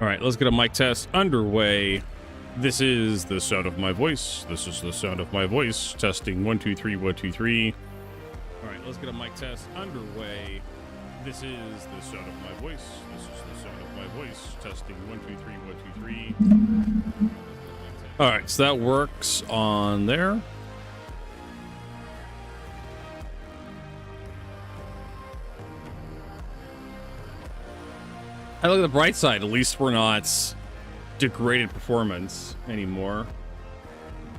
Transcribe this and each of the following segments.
All right, let's get a mic test underway. This is the sound of my voice. This is the sound of my voice. Testing 1 2 3 1 2 3. All right, let's get a mic test underway. This is the sound of my voice. This is the sound of my voice. Testing 1 2 3 1 2 3. All right, so that works on there. I look at the bright side. At least we're not degraded performance anymore.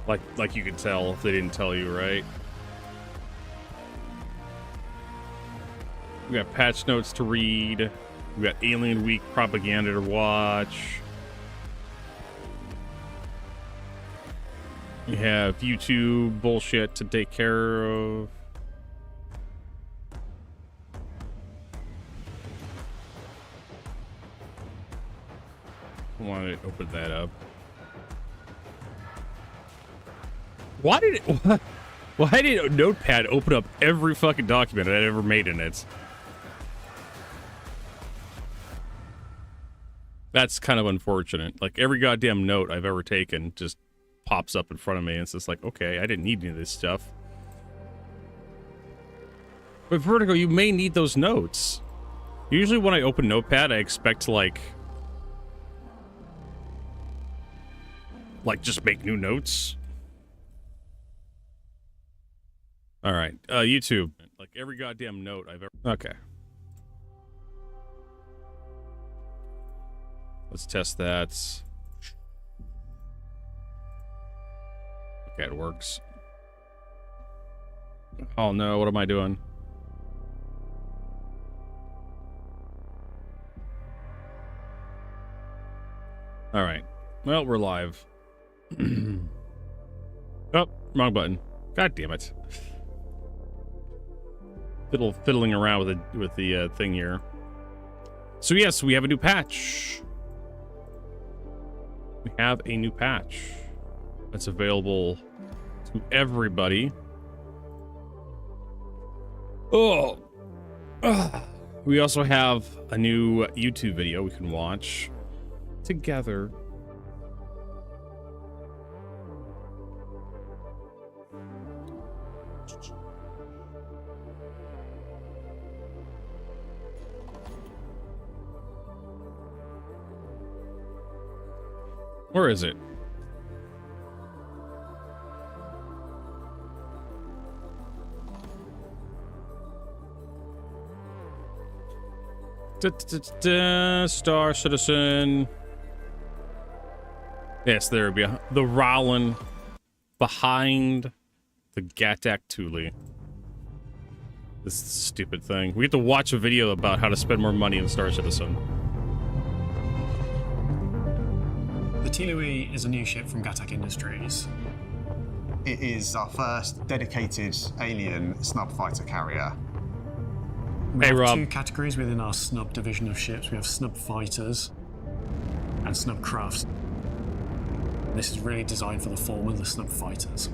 Like you could tell if they didn't tell you, right? We got patch notes to read. We got Alien Week propaganda to watch. We have YouTube bullshit to take care of. I wanted to open that up. Why did Notepad open up every fucking document I'd ever made in it? That's kind of unfortunate. Like every goddamn note I've ever taken just pops up in front of me and it's just like, okay, I didn't need any of this stuff. But Vertigo, you may need those notes. Usually when I open Notepad, I expect to like just make new notes. All right, YouTube. Like every goddamn note I've ever... Okay. Let's test that. Okay, it works. Oh no, what am I doing? All right. Well, we're live. Oh, wrong button. God damn it. Fiddling around with the thing here. So yes, we have a new patch. We have a new patch that's available to everybody. Oh. We also have a new YouTube video we can watch together. Where is it? Star Citizen. Yes, there be the Railen behind the Gatak Tyilui. This stupid thing. We have to watch a video about how to spend more money in Star Citizen. The Tyilui is a new ship from Gatak Industries. It is our first dedicated alien snub fighter carrier. We Hey, have Rob. two categories within our snub division of ships. We have snub fighters and snub crafts. This is really designed for the former, the snub fighters.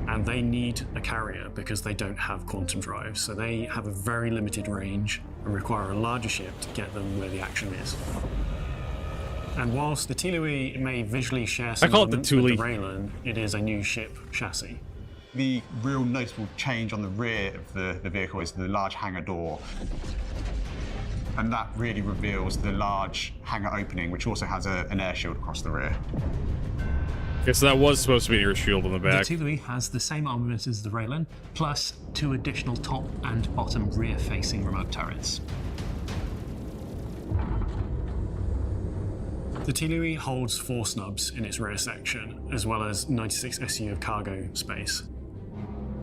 And they need a carrier because they don't have quantum drive, so they have a very limited range and require a larger ship to get them where the action is. And whilst the Tyilui may visually share some elements with the Railen, it is a new ship chassis. The real noticeable change on the rear of the vehicle is the large hangar door. And that really reveals the large hangar opening, which also has an air shield across the rear. Okay, so that was supposed to be an air shield on the back. The Tyilui has the same armament as the Railen, plus 2 additional top and bottom rear-facing remote turrets. The Tyilui holds 4 snubs in its rear section, as well as 96 SU of cargo space.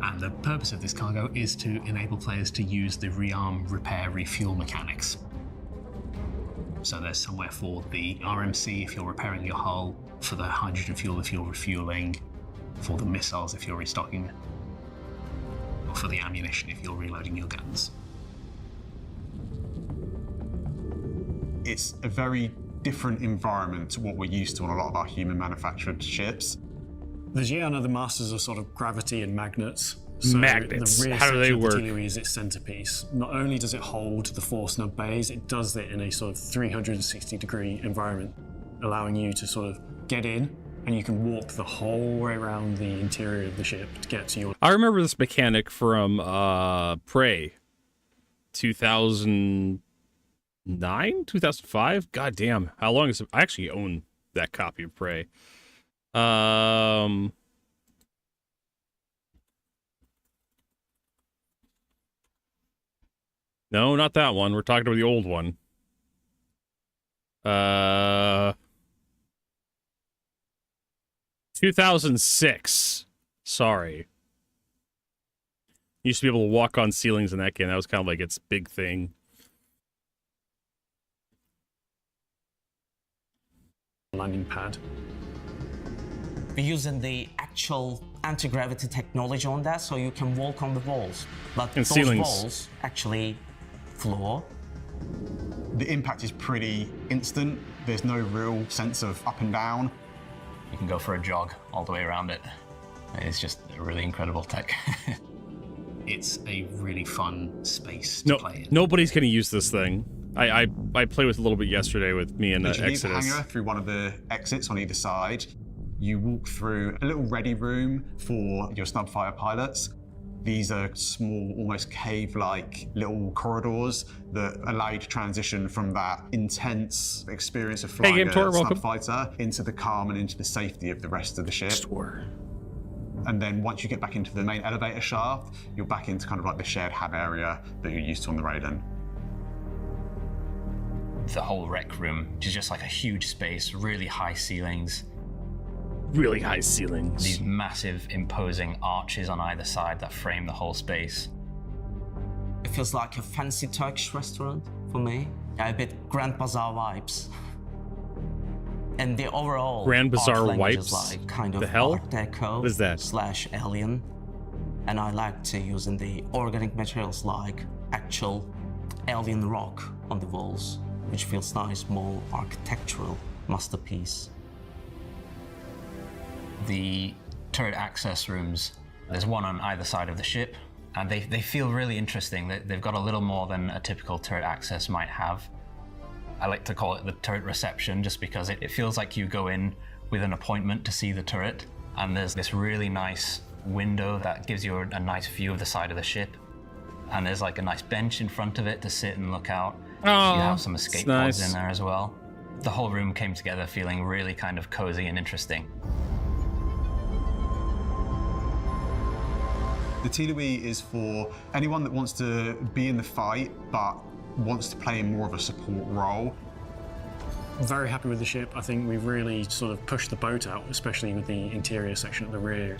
And the purpose of this cargo is to enable players to use the rearm, repair, refuel mechanics. So there's somewhere for the RMC if you're repairing your hull, for the hydrogen fuel if you're refueling, for the missiles if you're restocking, or for the ammunition if you're reloading your guns. It's a very different environment to what we're used to on a lot of our human manufactured ships. The Xi'an are the masters of sort of gravity and magnets, So magnets. The rear How do they section of work? the Tyilui is its centerpiece. Not only does it hold the 4 snub bays, it does it in a sort of 360-degree environment, allowing you to sort of get in, and you can walk the whole way around the interior of the ship to get to your... I remember this mechanic from Prey 2009, 2005. God damn, how long is it? I actually own that copy of Prey. No, not that one. We're talking about the old one. 2006. Sorry. Used to be able to walk on ceilings in that game. That was kind of like its big thing. landing pad. We're using the actual anti-gravity technology on that, so you can walk on the walls. But And those ceilings. walls actually floor. The impact is pretty instant. There's no real sense of up and down. You can go for a jog all the way around it. It's just a really incredible tech. It's a really fun space to play in. Nobody's going to use this thing. I played with it a little bit yesterday with me and As you leave the Exodus. hangar through one of the exits on either side, you walk through a little ready room for your snub fighter pilots. These are small, almost cave-like little corridors that allow you to transition from that intense experience of flying Game a Tour, snub welcome. fighter into the calm and into the safety of the rest of the ship. Store. And then once you get back into the main elevator shaft, you're back into kind of like the shared hab area that you're used to on the Railen. The whole rec room, which is just like a huge space, really high ceilings, Really high ceilings. these massive imposing arches on either side that frame the whole space. It feels like a fancy Turkish restaurant for me. A bit Grand Bazaar vibes. And the overall Grand Bazaar art language is wipes? like kind of The hell? Art Deco What is that? slash alien. And I like to using the organic materials like actual alien rock on the walls, which feels nice, more architectural masterpiece. The turret access rooms, there's one on either side of the ship, and they feel really interesting. They've got a little more than a typical turret access might have. I like to call it the turret reception just because it feels like you go in with an appointment to see the turret, and there's this really nice window that gives you a nice view of the side of the ship, and there's like a nice bench in front of it to sit and look out. Oh, You have some escape it's nice. pods in there as well. The whole room came together feeling really kind of cozy and interesting. The Tyilui is for anyone that wants to be in the fight, but wants to play in more of a support role. Very happy with the ship. I think we've really sort of pushed the boat out, especially with the interior section at the rear.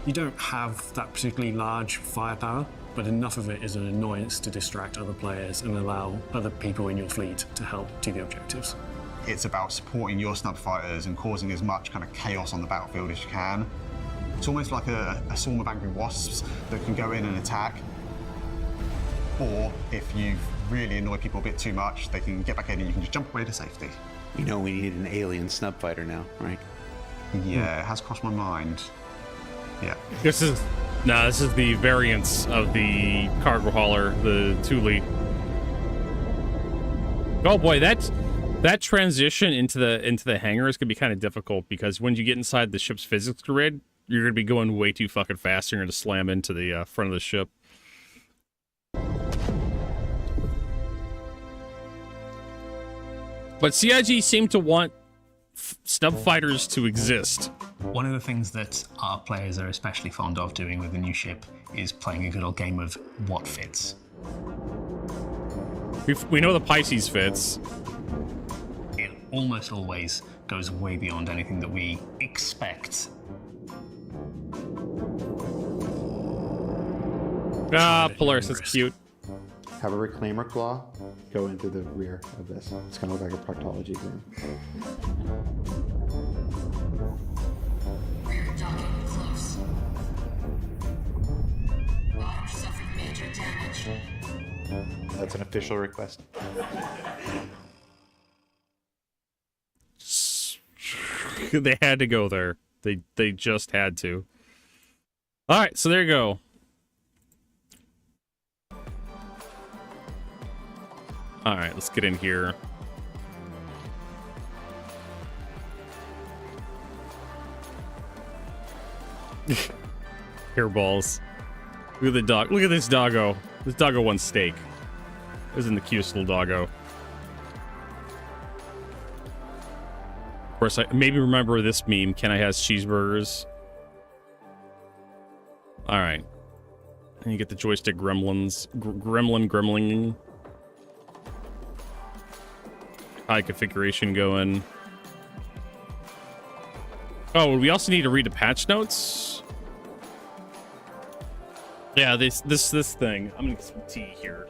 You don't have that particularly large firepower, but enough of it is an annoyance to distract other players and allow other people in your fleet to help do the objectives. It's about supporting your snub fighters and causing as much kind of chaos on the battlefield as you can. It's almost like a swarm of angry wasps that can go in and attack. Or if you've really annoyed people a bit too much, they can get back in and you can just jump away to safety. You know we need an alien snub fighter now, right? Yeah, it has crossed my mind. Yeah. This is the variance of the cargo hauler, the Tyilui. Oh boy, that transition into the hangar is gonna be kind of difficult because when you get inside the ship's physics grid, you're gonna be going way too fucking fast. You're gonna slam into the front of the ship. But CIG seemed to want snub fighters to exist. One of the things that our players are especially fond of doing with the new ship is playing a good old game of what fits. We know the Pisces fits. It almost always goes way beyond anything that we expect. Ah, Polaris, that's cute. Have a reclaimer claw go into the rear of this. It's gonna look like a proctology exam. Rear docking close. Bottom suffered major damage. That's an official request. They had to go there. They just had to. All right, so there you go. All right, let's get in here. Hairballs. Look at the dog. Look at this doggo. This doggo wants steak. Isn't the cutest little doggo? Of course, I maybe remember this meme. Can I has cheeseburgers? All right. And you get the joystick gremlins. Gremling. High configuration going. Oh, we also need to read the patch notes. Yeah, this thing. I'm gonna get some tea here.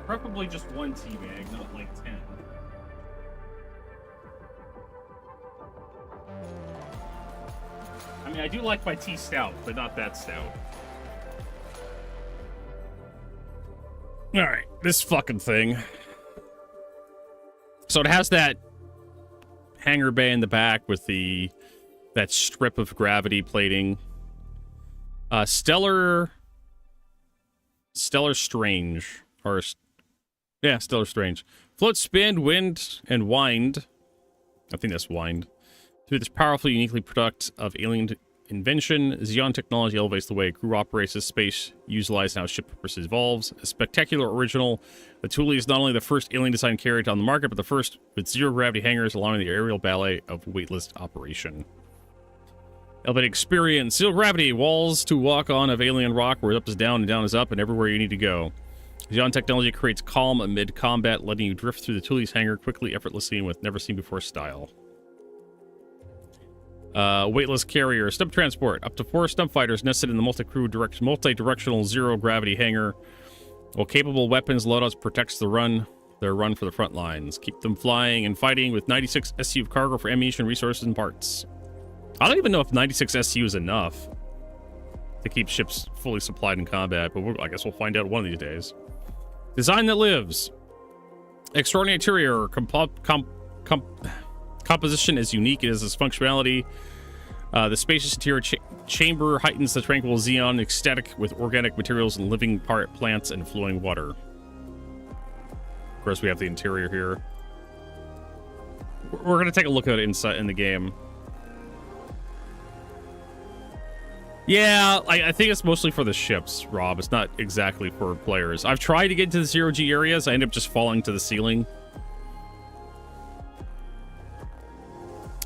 Preferably just one tea bag, not like 10. I mean, I do like my tea stout, but not that stout. Alright, this fucking thing. So it has that hangar bay in the back with that strip of gravity plating. Stellar Strange. Stellar Strange. Float, spin, wind, and wind. I think that's wind. Through this powerful, uniquely product of alien invention, Xeon technology elevates the way a crew operates this space, utilized and how ship purposes evolves. A spectacular original, the Tyilui is not only the first alien design carrier on the market, but the first with zero-gravity hangars, allowing the aerial ballet of weightless operation. Elevated experience. Zero gravity. Walls to walk on of alien rock, where up is down and down is up, and everywhere you need to go. Xeon technology creates calm amid combat, letting you drift through the Tylui's hangar quickly, effortlessly, and with never-seen-before style. Weightless carrier. Stump transport. Up to 4 stump fighters nested in the multi-directional zero-gravity hangar. While capable weapons loadouts protects their run for the front lines. Keep them flying and fighting with 96 SU of cargo for ammunition, resources, and parts. I don't even know if 96 SU is enough to keep ships fully supplied in combat, but I guess we'll find out one of these days. Design that lives. Extraordinary interior. Composition is unique as its functionality. The spacious interior chamber heightens the tranquil Xeon ecstatic with organic materials and living plants and flowing water. Of course, we have the interior here. We're going to take a look at it inside in the game. Yeah, I think it's mostly for the ships, Rob. It's not exactly for players. I've tried to get into the zero-G areas. I end up just falling to the ceiling.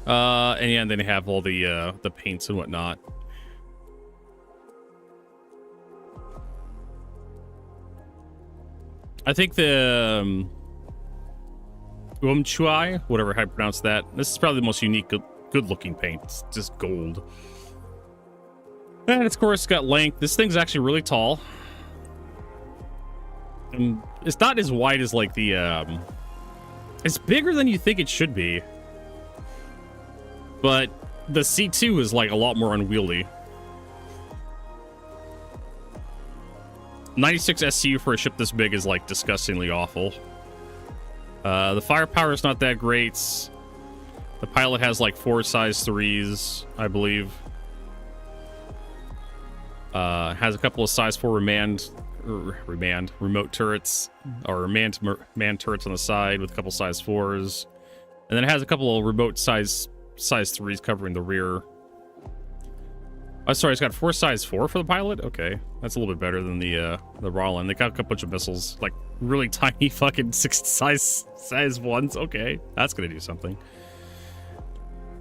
And yeah, and then they have all the paints and whatnot. I think the Umchuai, whatever how I pronounce that. This is probably the most unique, good-looking paint. It's just gold. And of course, it's got length. This thing's actually really tall. And it's not as wide as like the it's bigger than you think it should be. But the C2 is like a lot more unwieldy. 96 SCU for a ship this big is like disgustingly awful. The firepower is not that great. The pilot has like 4 size 3s, I believe. Has a couple of size 4 remote turrets, or manned turrets on the side with a couple size 4s. And then it has a couple of remote size 3s covering the rear. Oh, sorry, it's got 4 size 4 for the pilot? Okay, that's a little bit better than the Railen. They got a bunch of missiles, like really tiny fucking 6 size 1s. Okay, that's gonna do something.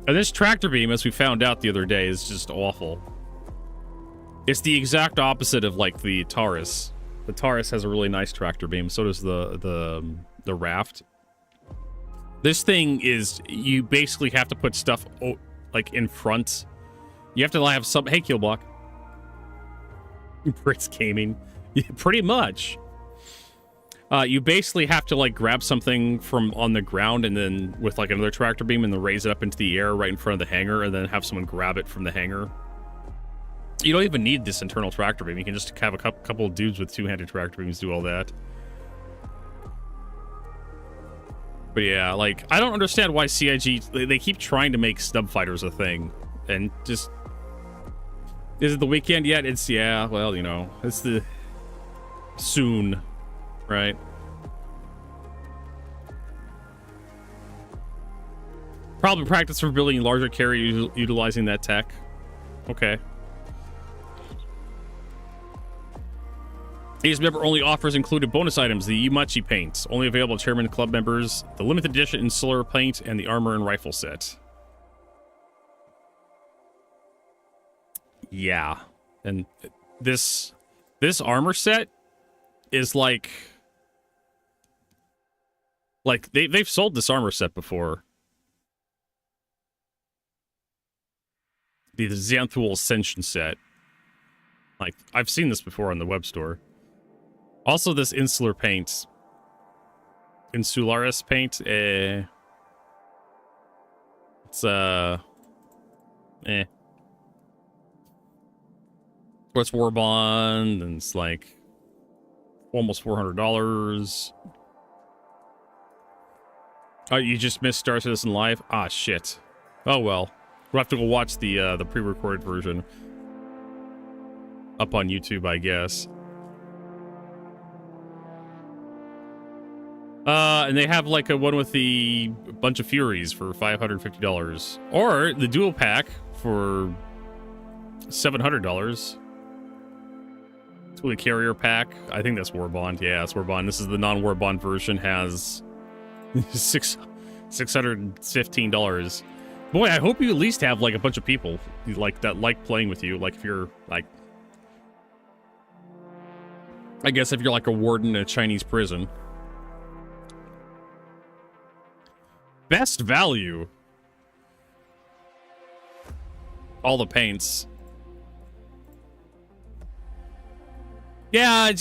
And this tractor beam, as we found out the other day, is just awful. It's the exact opposite of like the Taurus. The Taurus has a really nice tractor beam. So does the Raft. This thing is, you basically have to put stuff like in front. You have to have some. Hey, Keelblock. Brits gaming. Pretty much. You basically have to like grab something from on the ground and then with like another tractor beam and then raise it up into the air right in front of the hangar and then have someone grab it from the hangar. You don't even need this internal tractor beam. You can just have a couple of dudes with 2-handed tractor beams do all that. But yeah, like, I don't understand why CIG, they keep trying to make snub fighters a thing. And just, Is it the weekend yet? It's, yeah, well, you know, it's the soon, right? Probably practice for building larger carrier utilizing that tech. Okay. These member-only offers included bonus items, the Umachi paint, only available to Chairman Club members, the limited edition insular paint, and the armor and rifle set. Yeah. And this armor set is like they've sold this armor set before. The Xanthul Ascension set. Like, I've seen this before on the web store. Also, this insular paint. Insularis paint. It's, What's War Bond, and it's like almost $400. Oh, you just missed Star Citizen Live? Ah, shit. Oh, well. We'll have to go watch the pre-recorded version up on YouTube, I guess. And they have like a one with the bunch of Furies for $550, or the dual pack for $700. It's with a carrier pack. I think that's War Bond. Yeah, it's War Bond. This is the non-War Bond version. Has $615. Boy, I hope you at least have like a bunch of people like that like playing with you. Like if you're like, I guess if you're like a warden in a Chinese prison. Best value. All the paints. Yeah,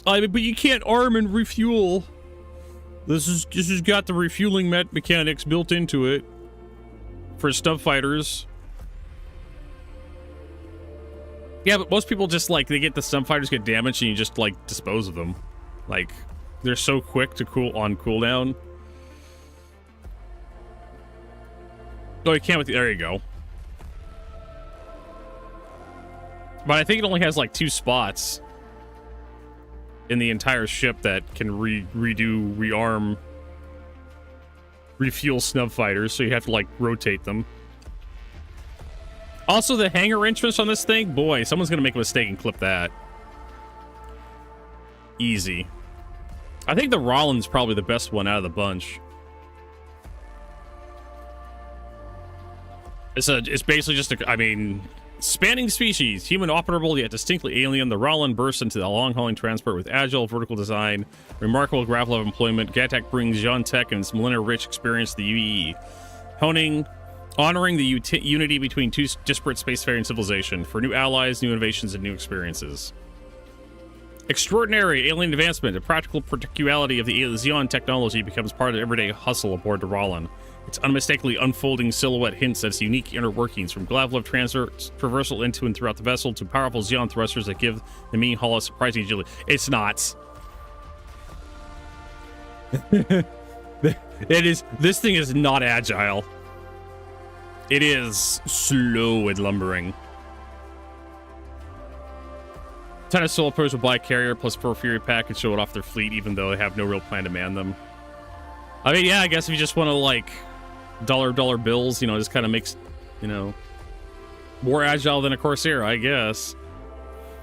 but you can't arm and refuel. This has got the refueling mechanics built into it for stub fighters. Yeah, but most people just like they get the stub fighters get damaged and you just like dispose of them. Like they're so quick to cooldown. Oh, you can't with there you go. But I think it only has like 2 spots in the entire ship that can rearm, refuel snub fighters, so you have to like rotate them. Also, the hangar entrance on this thing, boy, someone's gonna make a mistake and clip that. Easy. I think the Railen's probably the best one out of the bunch. It's basically just a, I mean, spanning species, human operable yet distinctly alien, the Railen bursts into the long-hauling transport with agile vertical design, remarkable gravel of employment. Gattac brings Jean Tech and its millennia-rich experience to the UEE, honoring the unity between two disparate spacefaring civilization for new allies, new innovations, and new experiences. Extraordinary alien advancement and practical practicality of the Xeon technology becomes part of everyday hustle aboard the Railen. Its unmistakably unfolding silhouette hints at its unique inner workings, from Glavlov traversal into and throughout the vessel to powerful Xeon thrusters that give the mini hull a surprising agility. It's not. It is. This thing is not agile. It is slow and lumbering. Ton of solo players will buy a carrier plus Porphyry pack and show it off their fleet, even though they have no real plan to man them. I mean, yeah, I guess if you just want to like dollar bills, you know, just kind of makes, you know, more agile than a Corsair, I guess.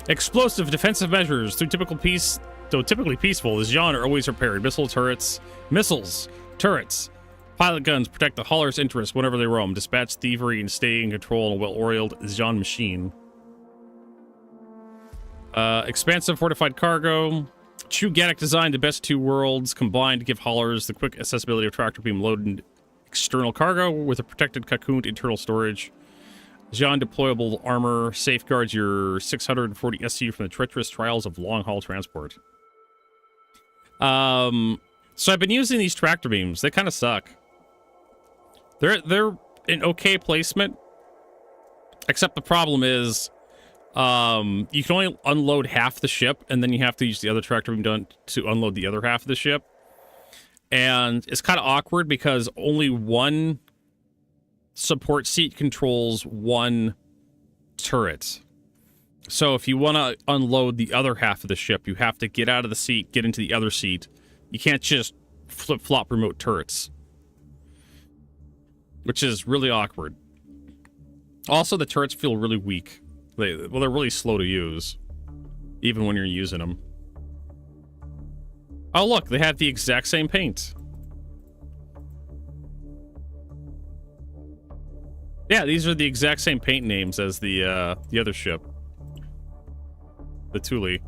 Explosive defensive measures through typically peaceful, the Xeon are always prepared. Missiles, turrets, pilot guns protect the hauler's interests whenever they roam. Dispatch thievery and stay in control in a well-oiled Xeon machine. Expansive fortified cargo. True Gattac design, the best 2 worlds combined to give haulers the quick accessibility of tractor beam loaded external cargo with a protected cocooned internal storage. Xeon deployable armor safeguards your 640 SU from the treacherous trials of long-haul transport. So I've been using these tractor beams. They kind of suck. They're an okay placement, except the problem is you can only unload half the ship, and then you have to use the other tractor beam to unload the other half of the ship. And it's kind of awkward because only one support seat controls one turret. So if you want to unload the other half of the ship, you have to get out of the seat, get into the other seat. You can't just flip-flop remote turrets, which is really awkward. Also, the turrets feel really weak. They're really slow to use, even when you're using them. Oh, look, they have the exact same paint. Yeah, these are the exact same paint names as the other ship. The Tyilui.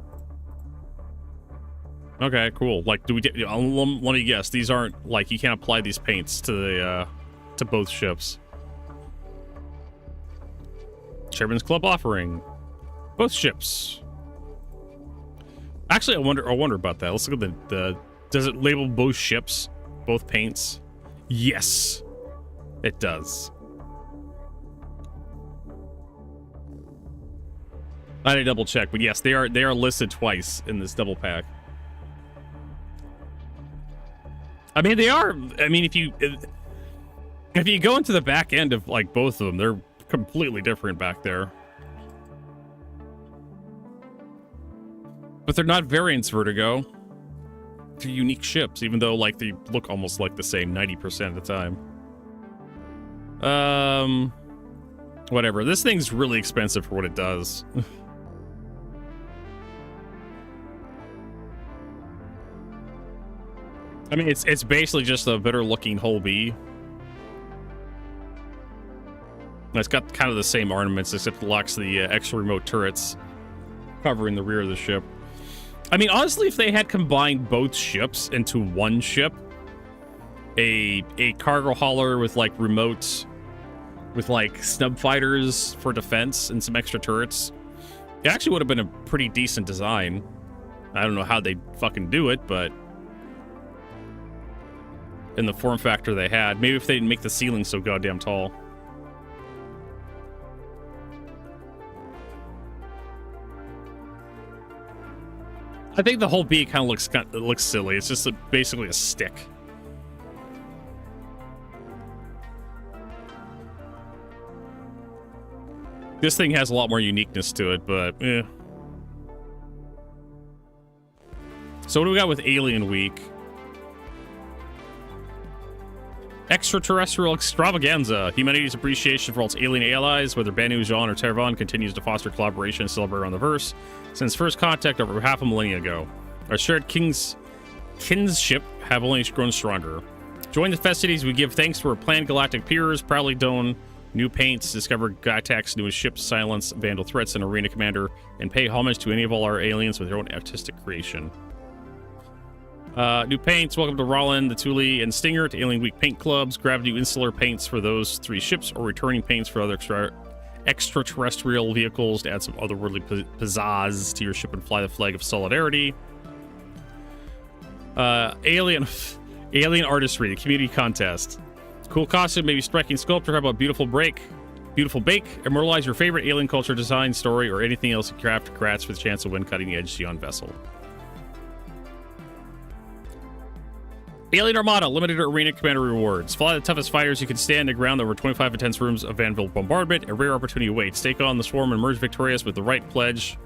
Okay, cool. Like, let me guess. These aren't, like, you can't apply these paints to the, to both ships. Chairman's Club offering. Both ships. Actually, I wonder about that. Let's look at the does it label both ships? Both paints? Yes. It does. I did double check, but yes, they are listed twice in this double pack. I mean, they are. I mean, if you go into the back end of like both of them, they're completely different back there. But they're not variants, Vertigo. They're unique ships, even though like they look almost like the same 90% of the time. Whatever. This thing's really expensive for what it does. I mean, it's basically just a better looking Hull B. It's got kind of the same ornaments, except it locks the extra remote turrets covering the rear of the ship. I mean, honestly, if they had combined both ships into one ship, a cargo hauler with like remotes, with like snub fighters for defense and some extra turrets, it actually would have been a pretty decent design. I don't know how they fucking do it, but in the form factor they had, maybe if they didn't make the ceiling so goddamn tall. I think the whole B kind of looks silly. It's just basically a stick. This thing has a lot more uniqueness to it, but eh. So what do we got with Alien Week? Extraterrestrial extravaganza. Humanity's appreciation for all its alien allies, whether Banu, Jean, or Tervan, continues to foster collaboration and celebrate around the verse. Since first contact over half a millennia ago, our shared kinship have only grown stronger. Join the festivities. We give thanks to our planned galactic peers, proudly don new paints, discover Gaitak's newest ships, silence Vandal threats, and Arena Commander, and pay homage to any of all our aliens with their own artistic creation. New paints. Welcome to Railen, the Tyilui, and Stinger to Alien Week paint clubs. Grab new insular paints for those 3 ships, or returning paints for other extraterrestrial vehicles to add some otherworldly pizzazz to your ship and fly the flag of solidarity. Alien artistry, the community contest. Cool costume, maybe striking sculpture. How about beautiful bake? Immortalize your favorite alien culture, design, story, or anything else you craft. Congrats for the chance to win cutting edge Sion vessel. Alien Armada, limited Arena Commander rewards. Fly the toughest fighters you can stand to ground over 25 intense rooms of Vanville bombardment. A rare opportunity awaits. Take on the swarm and emerge victorious with the right to pledge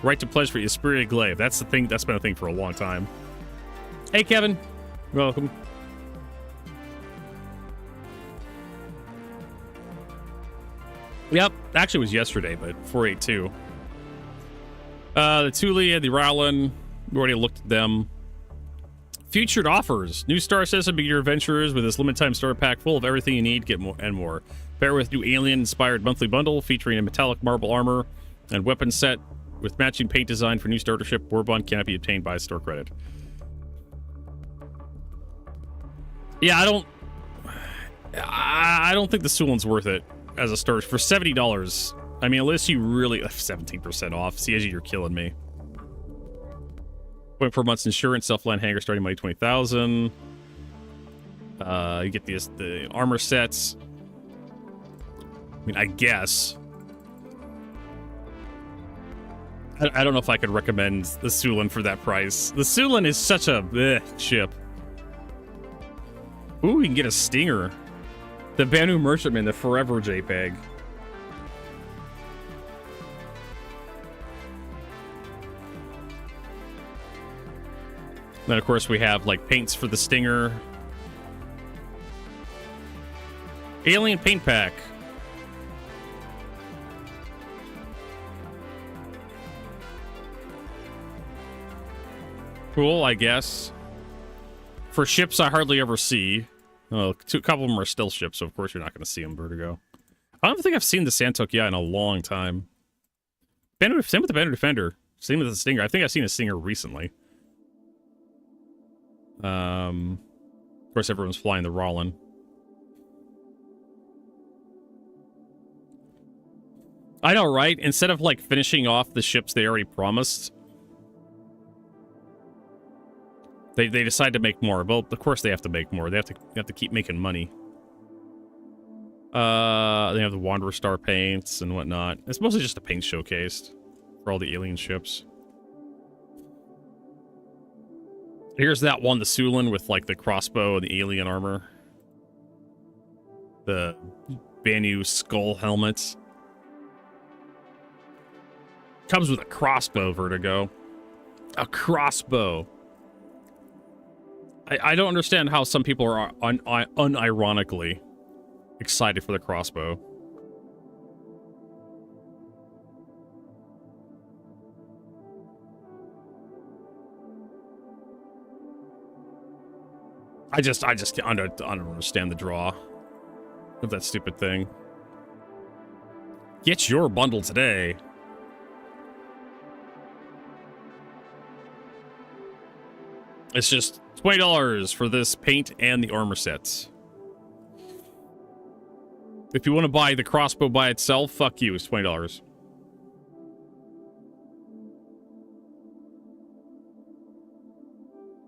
for Isperia Glaive. That's the thing. That's been a thing for a long time. Hey, Kevin. Welcome. Yep. Actually, it was yesterday, but 482. The Tyilui and the Railen. We already looked at them. Featured offers. New Star System, begin your adventures with this limited time starter pack full of everything you need, get more and more. Pair with new alien-inspired monthly bundle featuring a metallic marble armor and weapon set with matching paint design for new starter ship. Warbond cannot be obtained by store credit. Yeah, I don't think the Sulin's worth it as a starter for $70. I mean, unless you really 17% off. CSG, you're killing me. 0.4 months insurance, self-land hanger starting money 20,000. You get the armor sets. I mean, I guess. I don't know if I could recommend the Sulin for that price. The Sulin is such a ship. Ooh, you can get a Stinger. The Banu Merchantman, the Forever JPEG. Then, of course, we have, like, paints for the Stinger. Alien paint pack. Cool, I guess. For ships I hardly ever see. Well, a couple of them are still ships, so of course you're not going to see them, Vertigo. I don't think I've seen the Santok yet in a long time. Same with the Banner Defender. Same with the Stinger. I think I've seen a Stinger recently. Of course, everyone's flying the Railen. I know, right? Instead of, like, finishing off the ships they already promised, they decide to make more. Well, of course they have to make more. They have to keep making money. They have the Wanderer Star paints and whatnot. It's mostly just a paint showcased for all the alien ships. Here's that one, the Sulin, with, like, the crossbow and the alien armor. The Banu skull helmets. Comes with a crossbow, Vertigo. A crossbow. I don't understand how some people are unironically excited for the crossbow. I just don't understand the draw of that stupid thing. Get your bundle today. It's just $20 for this paint and the armor sets. If you want to buy the crossbow by itself, fuck you, it's $20.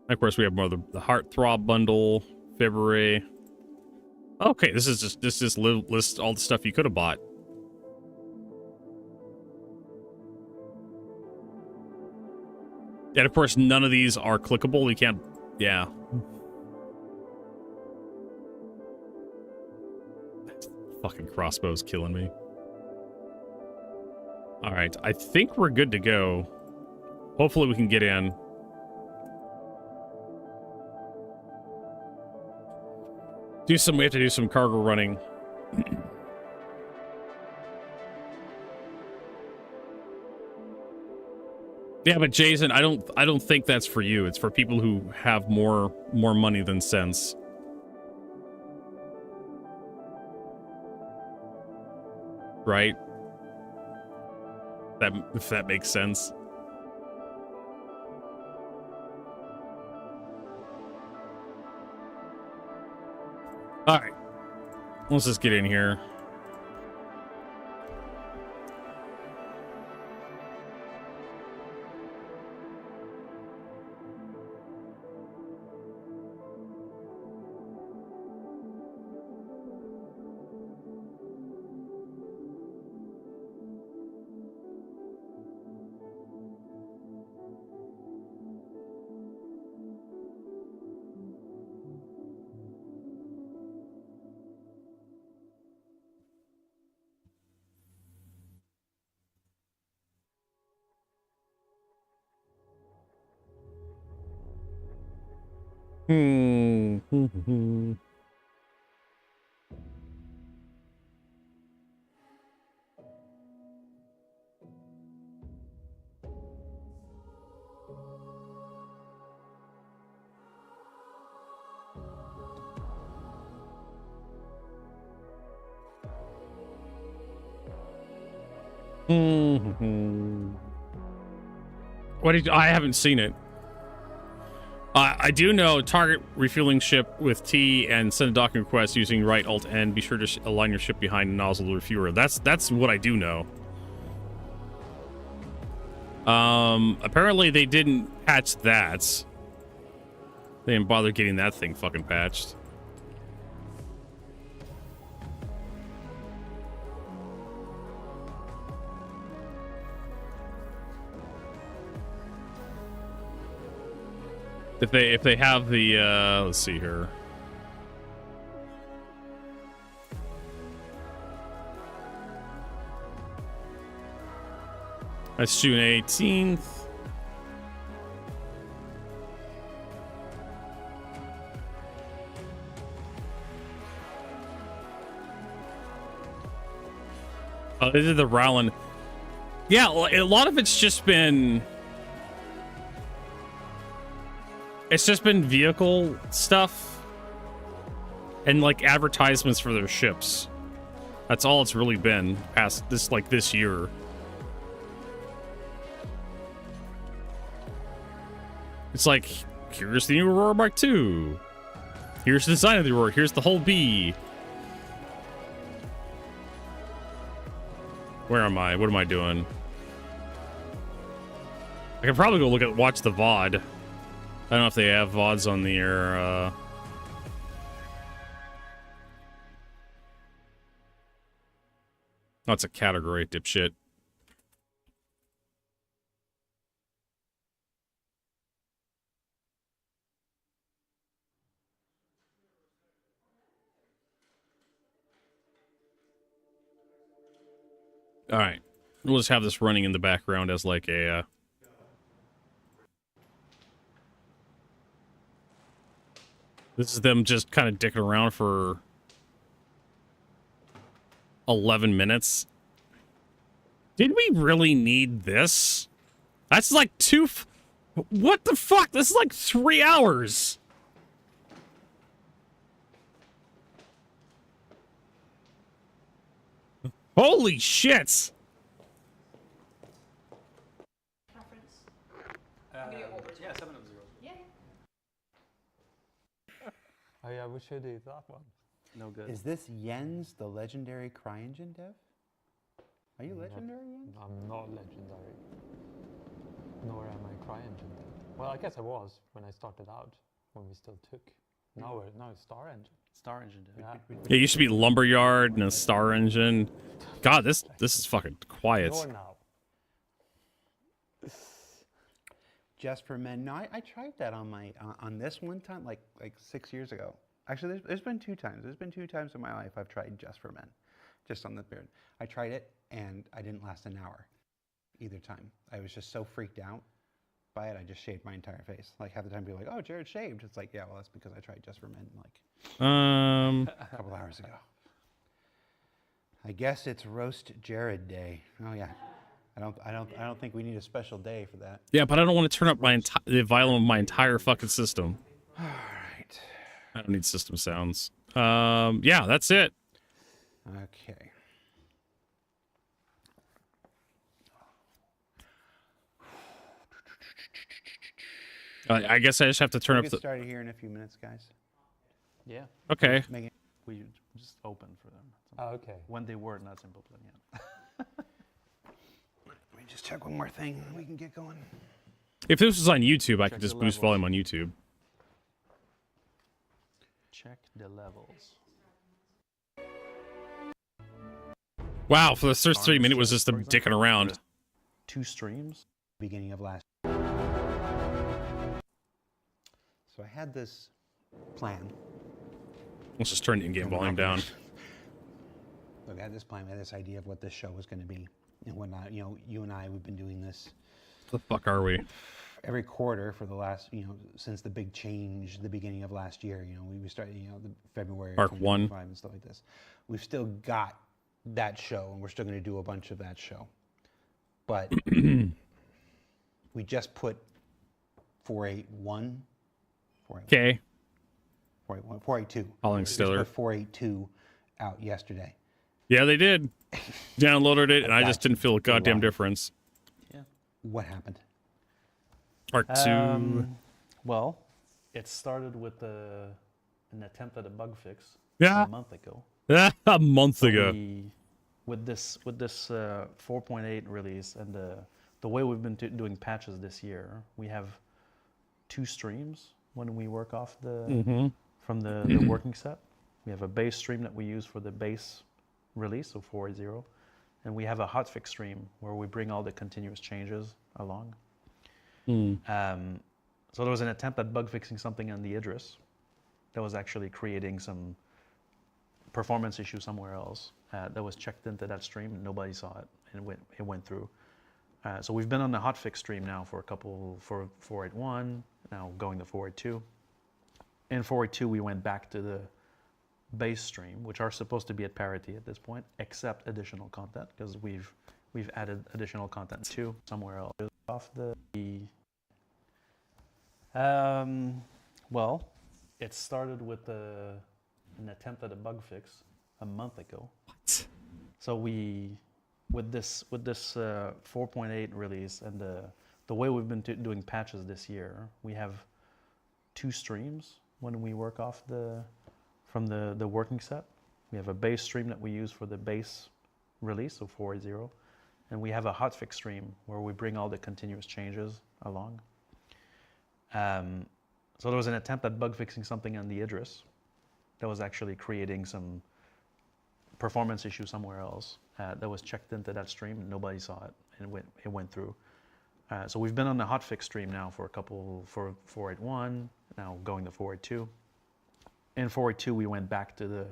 And of course, we have more of the Heartthrob bundle, February. Okay, this just lists all the stuff you could have bought. And of course, none of these are clickable. You can't, yeah. Fucking crossbow's killing me. All right, I think we're good to go. Hopefully we can get in. We have to do some cargo running. Yeah, but Jason, I don't think that's for you. It's for people who have more money than sense. Right? If that makes sense. All right. Let's just get in here. What did I haven't seen it. I do know target refueling ship with T and send a docking request using right alt N. Be sure to align your ship behind nozzle refueler. That's what I do know. Apparently they didn't patch that. They didn't bother getting that thing fucking patched. If they have the let's see here. That's June 18th. Oh, they did the Railen. Yeah, a lot of it's just been... It's just been vehicle stuff. And, like, advertisements for their ships. That's all it's really been past this year. It's like, here's the new Aurora Mark II. Here's the design of the Aurora. Here's the whole B. Where am I? What am I doing? I could probably go watch the VOD. I don't know if they have VODs on the air. Oh, it's a category, dipshit. All right. We'll just have this running in the background as like a... This is them just kind of dicking around for 11 minutes. Did we really need this? That's like what the fuck? This is like 3 hours. Holy shit. Oh yeah, we should do that one. No good. Is this Jens, the legendary CryEngine dev? Are you legendary, Jens? I'm not legendary. Nor am I CryEngine dev. Well, I guess I was when I started out, when we still took. Now it's Star Engine. Star Engine. Yeah. It used to be Lumberyard and a Star Engine. God, this is fucking quiet. You're now. Just for Men. No, I tried that on my on this one time, like 6 years ago. Actually, there's been 2 times. There's been 2 times in my life I've tried Just for Men, just on the beard. I tried it and I didn't last an hour, either time. I was just so freaked out by it. I just shaved my entire face. Like half the time, people are like, "Oh, Jared shaved." It's like, yeah, well, that's because I tried Just for Men like a couple hours ago. I guess it's Roast Jared Day. Oh yeah. I don't think we need a special day for that. Yeah, but I don't want to turn up the volume of my entire fucking system. All right. I don't need system sounds. Yeah, that's it. Okay. I guess I just have to turn We'll up get started here in a few minutes, guys. Yeah. Okay. We just opened for them. Oh, okay. When they were not simple plan yet. Let me just check one more thing and we can get going. If this was on YouTube, I could Check just the boost levels. volume on YouTube. Check the levels. Wow, for the first 3 minutes, it was just them dicking around. 2 streams. Beginning of last. So I had this plan. Let's just turn the in-game volume down. Look, I had this plan. I had this idea of what this show was going to be and whatnot. You know, you and I, we've been doing this. The fuck are we? Every quarter for the last, since the big change, the beginning of last year. We started, the February. Mark 1. And stuff like this. We've still got that show, and we're still going to do a bunch of that show. But we just put 481. Okay. 481, 482. Calling Stiller. We just put 482 out yesterday. Yeah, they did. Downloaded it, and I just didn't feel a goddamn difference. Yeah. What happened? Part 2. Well, it started with an attempt at a bug fix Yeah. a month ago. A month ago. With this 4.8 release and the way we've been doing patches this year, we have 2 streams when we work off from the working set. We have a base stream that we use for the base release, so 4.0, and we have a hotfix stream where we bring all the continuous changes along. So there was an attempt at bug fixing something on the Idris that was actually creating some performance issue somewhere else that was checked into that stream and nobody saw it, and it went through. So we've been on the hotfix stream now for 4.81, now going to 4.82. In 4.82 we went back to base stream, which are supposed to be at parity at this point, except additional content, because we've added additional content to somewhere else. Off the well, it started with an attempt at a bug fix a month ago. What? So with this 4.8 release and the way we've been doing patches this year, we have 2 streams when we work off from the working set. We have a base stream that we use for the base release, so 4.8.0, and we have a hotfix stream where we bring all the continuous changes along. So there was an attempt at bug fixing something on the Idris that was actually creating some performance issue somewhere else that was checked into that stream. Nobody saw it, and it went through. So we've been on the hotfix stream now for 4.8.1, now going to 4.8.2. In 4.8.2, we went back to the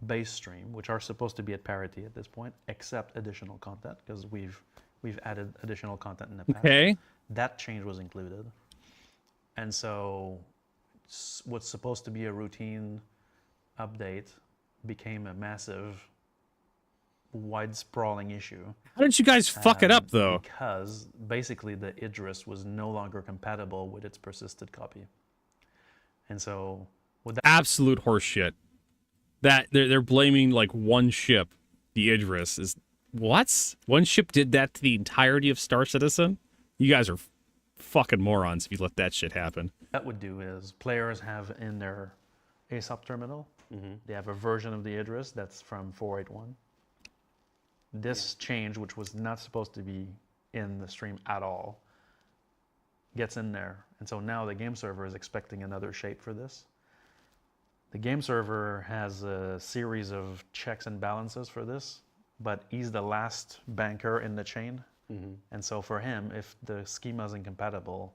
base stream, which are supposed to be at parity at this point, except additional content, because we've added additional content in the past. Okay. That change was included. And so what's supposed to be a routine update became a massive, wide-sprawling issue. How did you guys fuck it up, though? Because basically the Idris was no longer compatible with its persisted copy. And so with that, Absolute horseshit. That they're blaming like one ship, the Idris, is what? One ship did that to the entirety of Star Citizen? You guys are fucking morons if you let that shit happen. that would do is players have in their ASOP terminal, they have a version of the Idris that's from 4.8.1. This change, which was not supposed to be in the stream at all, gets in there. And so now the game server is expecting another shape for this. The game server has a series of checks and balances for this, but he's the last banker in the chain. And so for him, if the schema is incompatible,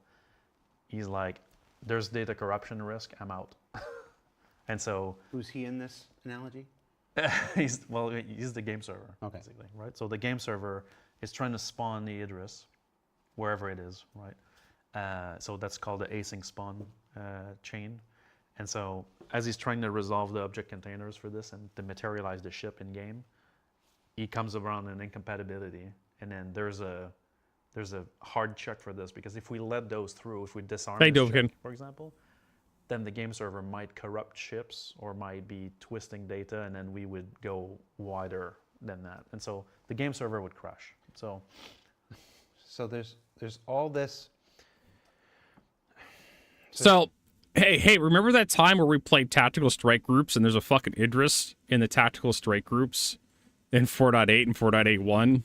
he's like, there's data corruption risk, I'm out. And so Who's he in this analogy? he's the game server, Okay. basically, right? So the game server is trying to spawn the Idris, wherever it is, right? So that's called the async spawn chain. And so as he's trying to resolve the object containers for this and to materialize the ship in game, he comes around an incompatibility, and then there's a hard check for this, because if we let those through, if we disarm Hey, this Dovkin. check, for example, then the game server might corrupt ships or might be twisting data, and then we would go wider than that. And so the game server would crash. So there's all this. So, hey, remember that time where we played tactical strike groups and there's a fucking Idris in the tactical strike groups in 4.8 and 4.8.1?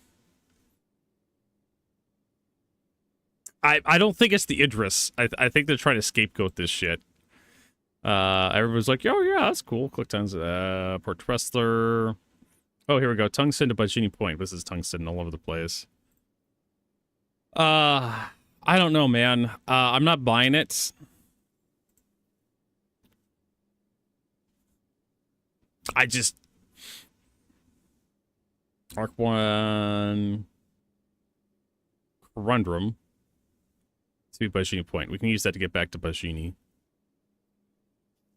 I don't think it's the Idris. I think they're trying to scapegoat this shit. Everyone's like, oh yeah, that's cool. Click tons, Port Tressler. Oh, here we go. Tungsten to Bajini Point. This is tungsten all over the place. I don't know, man. I'm not buying it. I just... Arc 1... Conundrum. To Bajini Point. We can use that to get back to Bajini.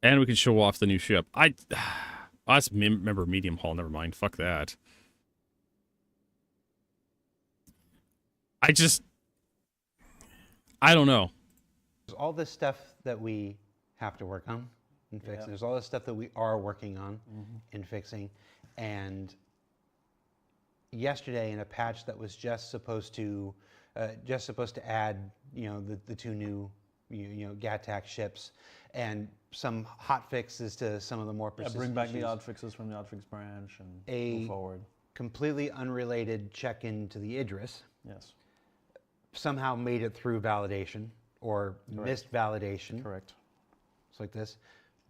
And we can show off the new ship. Let's remember medium hull. Never mind. Fuck that. I don't know. There's all this stuff that we have to work on and fix. Yeah. There's all this stuff that we are working on and fixing. And yesterday, in a patch that was just supposed to add, the 2 new, GATAC ships and some hot fixes to some of the more persistent bring back the issues. odd fixes from the odd fix branch and A move forward. completely unrelated check-in to the Idris Yes, somehow made it through validation or missed validation. correct. It's like this,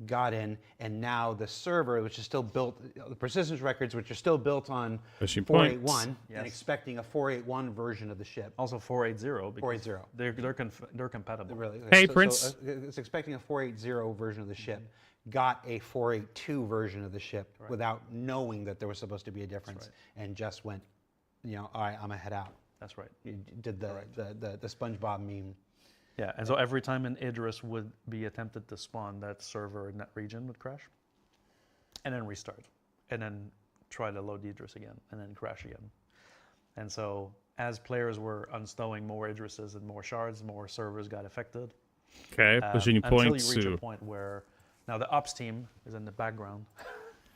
got in, and now the server, which is still built, the persistence records, which are still built on Bajini 4.8.1, Point. Yes. and expecting a 4.8.1 version of the ship. Also 4.8.0 because 4.8.0. they're compatible. Really? Hey, Prince. It's expecting a 4.8.0 version of the ship, got a 4.8.2 version of the ship without knowing that there was supposed to be a difference, and just went, all right, I'm gonna head out. That's right. You did the SpongeBob meme. Yeah, and so every time an Idris would be attempted to spawn, that server in that region would crash. and then restart, and then try to load the Idris again, and then crash again. And so as players were unstowing more Idrises and more shards, more servers got affected. Okay, pushing Until you points reach a to. point where now the ops team is in the background,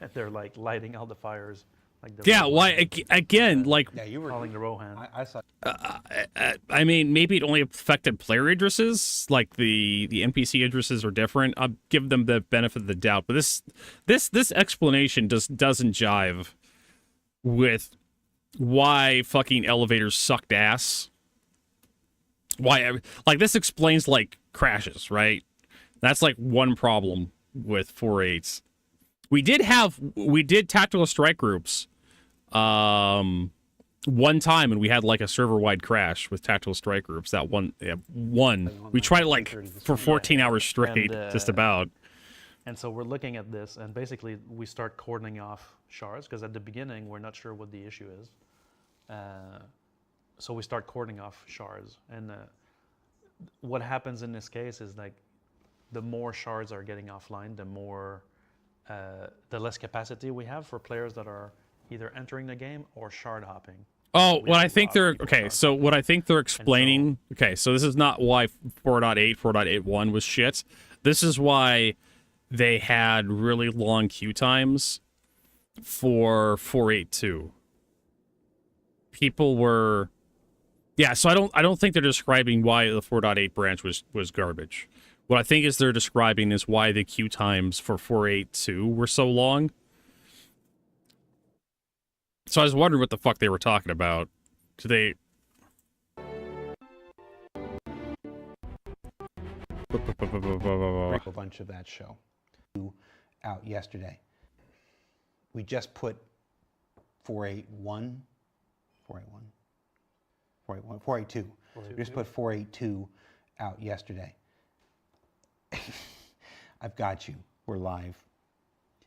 and they're like lighting all the fires. Like the Yeah, Rohan, why again? Like, Yeah, you were calling the Rohan. I saw. I mean, maybe it only affected player Idrises. Like the NPC Idrises are different. I'll give them the benefit of the doubt, but this explanation doesn't jive with why fucking elevators sucked ass. Why, like, this explains like crashes, right? That's like one problem with 4.8s. We did tactical strike groups one time, and we had like a server-wide crash with tactical strike groups. That one. We tried it like for 14 hours straight, And, just about. And so we're looking at this, and basically we start cordoning off shards, because at the beginning we're not sure what the issue is. So we start cordoning off shards, and what happens in this case is like the more shards are getting offline, the less capacity we have for players that are either entering the game or shard hopping. Oh, We what I have think to they're lock people okay. out. So what I think they're explaining. Okay, so this is not why 4.8, 4.81 was shit. This is why they had really long queue times for 4.8.2. People were, yeah. So I don't think they're describing why the 4.8 branch was garbage. What I think is they're describing is why the queue times for 4.8.2 were so long. So I was wondering what the fuck they were talking about. Do they? A bunch of that show out yesterday. We just put 4.8.1. We just put 4.8.2 out yesterday. I've got you. We're live.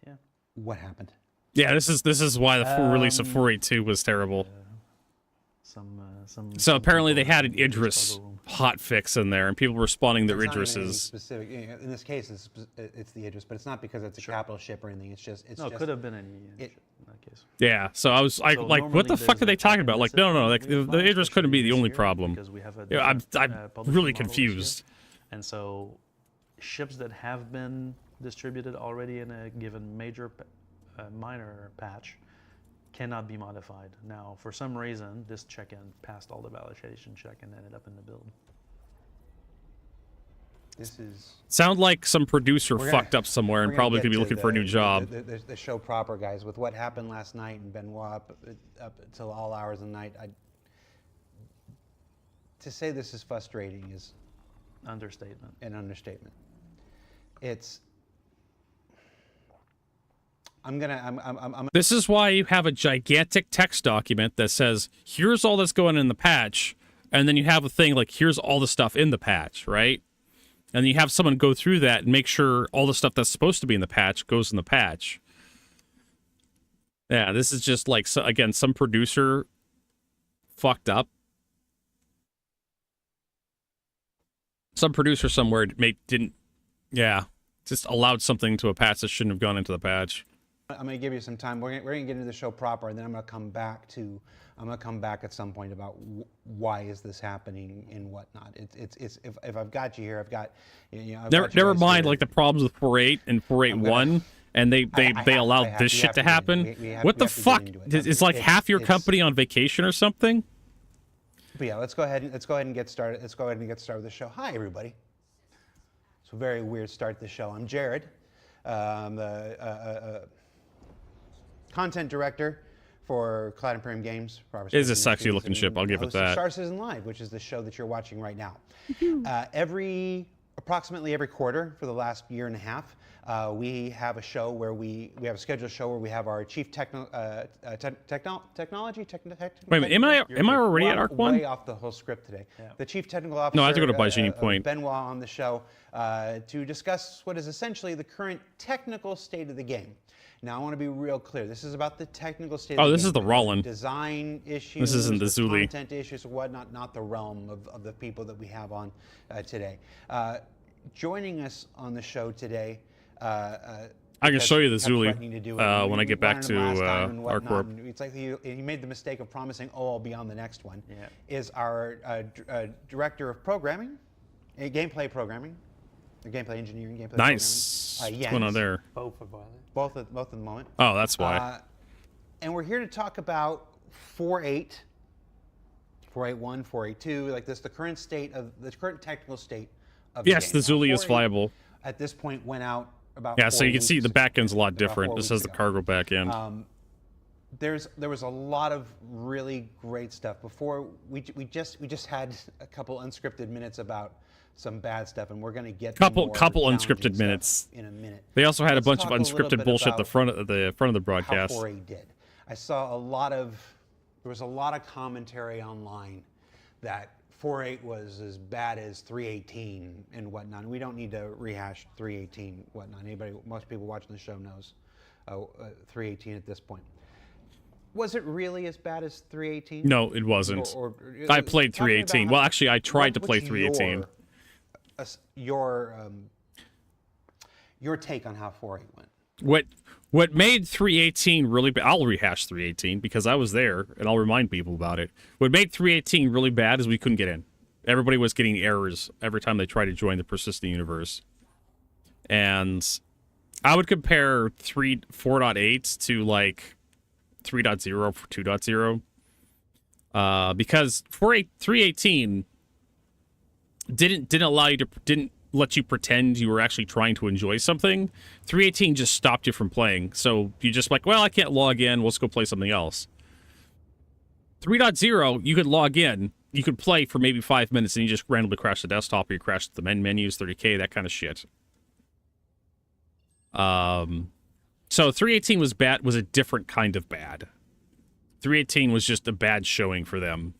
Yeah. What happened? Yeah, this is why the full release of 4.8.2 was terrible. So apparently they had an Idris hotfix in there, and people were spawning their It's not Idrises. anything specific. In this case, it's the Idris, but it's not because it's a capital ship or anything. It's just. No, it could have been any in that case. Yeah, so I was like, So what normally the fuck there's are they a talking check-in about? Like, system. no, like We have the five Idris couldn't be the this only year problem. because we have a Yeah, I'm different, publishing really model this confused. year. And so ships that have been distributed already in a given major, minor patch cannot be modified. Now, for some reason, this check-in passed all the validation check and ended up in the build. This is. Sound like some producer We're gonna- fucked up somewhere and we're gonna probably get could be to looking for a new job. The show proper, guys, with what happened last night and Benoit up until all hours of the night. To say this is frustrating is Understatement. an understatement. It's. I'm This is why you have a gigantic text document that says, here's all that's going in the patch, and then you have a thing like, here's all the stuff in the patch, right? And you have someone go through that and make sure all the stuff that's supposed to be in the patch goes in the patch. Yeah, this is just like, so, again, some producer fucked up. Some producer somewhere didn't, just allowed something to a patch that shouldn't have gone into the patch. going to give you some time. We're going to get into the show proper, and then I'm going to come back at some point about why is this happening and whatnot. It's if I've got you here, I've got you know. I've got you Never guys mind here. like the problems with 4.8 and 4.8.1, and they allowed this shit to happen. What the fuck? Is like half your company on vacation or something? But yeah, let's go ahead and get started. Let's go ahead and get started with the show. Hi, everybody. It's a very weird start to the show. I'm Jared, content director for Cloud Imperium Games. It is a sexy looking ship, I'll give it that. Star Citizen Live, which is the show that you're watching right now. Approximately every quarter for the last year and a half, we have a show where we have a scheduled show where we have our chief technology. Wait, am I already at Arc 1? Way off the whole script today. Yeah. The chief technical officer. No, I have to go to Bajini Point. Benoit on the show to discuss what is essentially the current technical state of the game. Now, I want to be real clear. This is about the technical state of the game. Oh, this is the Railen. Design issues. This isn't the Zuli. Content issues or whatnot, not the realm of the people that we have on today. Joining us on the show today. I can because show you the he kept Zuli threatening to do it. when I get back to our Corp. It's like he made the mistake of promising, "Oh, I'll be on the next one." Yeah. Is our director of programming, gameplay programming, gameplay engineering, gameplay Nice. programming. What's going on there? Both are violent. Both at the moment. Oh, that's why. And we're here to talk about 4.8, 4.81, 4.82, like this, the current technical state of Yes, the the game. Zuli is 4.8 viable. At this point went out about Yeah, so 4 you can see weeks the back end's a lot about different. 4 This weeks has the ago. cargo back end. There was a lot of really great stuff. Before we just had a couple unscripted minutes about some bad stuff, and we're going to get to couple more unscripted challenging minutes stuff in a minute. They also had Let's a bunch of talk a little unscripted bit bullshit at the about front of the how broadcast. 4.8 did. I saw there was a lot of commentary online that 4.8 was as bad as 3.18 and whatnot. We don't need to rehash 3.18 whatnot. Most people watching the show knows 3.18 at this point. Was it really as bad as 3.18? No, it wasn't. I played 3.18. Well, actually, I tried to play 3.18. Your take on how 4.8 went? What made 3.18 really bad? I'll rehash 3.18 because I was there, and I'll remind people about it. What made 3.18 really bad is we couldn't get in. Everybody was getting errors every time they tried to join the persistent universe. And I would compare 4.8 to like 3.0 for 2.0. Because 3.18 didn't let you pretend you were actually trying to enjoy something. 3.18 just stopped you from playing. So you just like, well, I can't log in. Let's go play something else. 3.0, you could log in. You could play for maybe 5 minutes and you just randomly crash the desktop or you crash the menus, 30K, that kind of shit. So 3.18 was bad, was a different kind of bad. 3.18 was just a bad showing for them.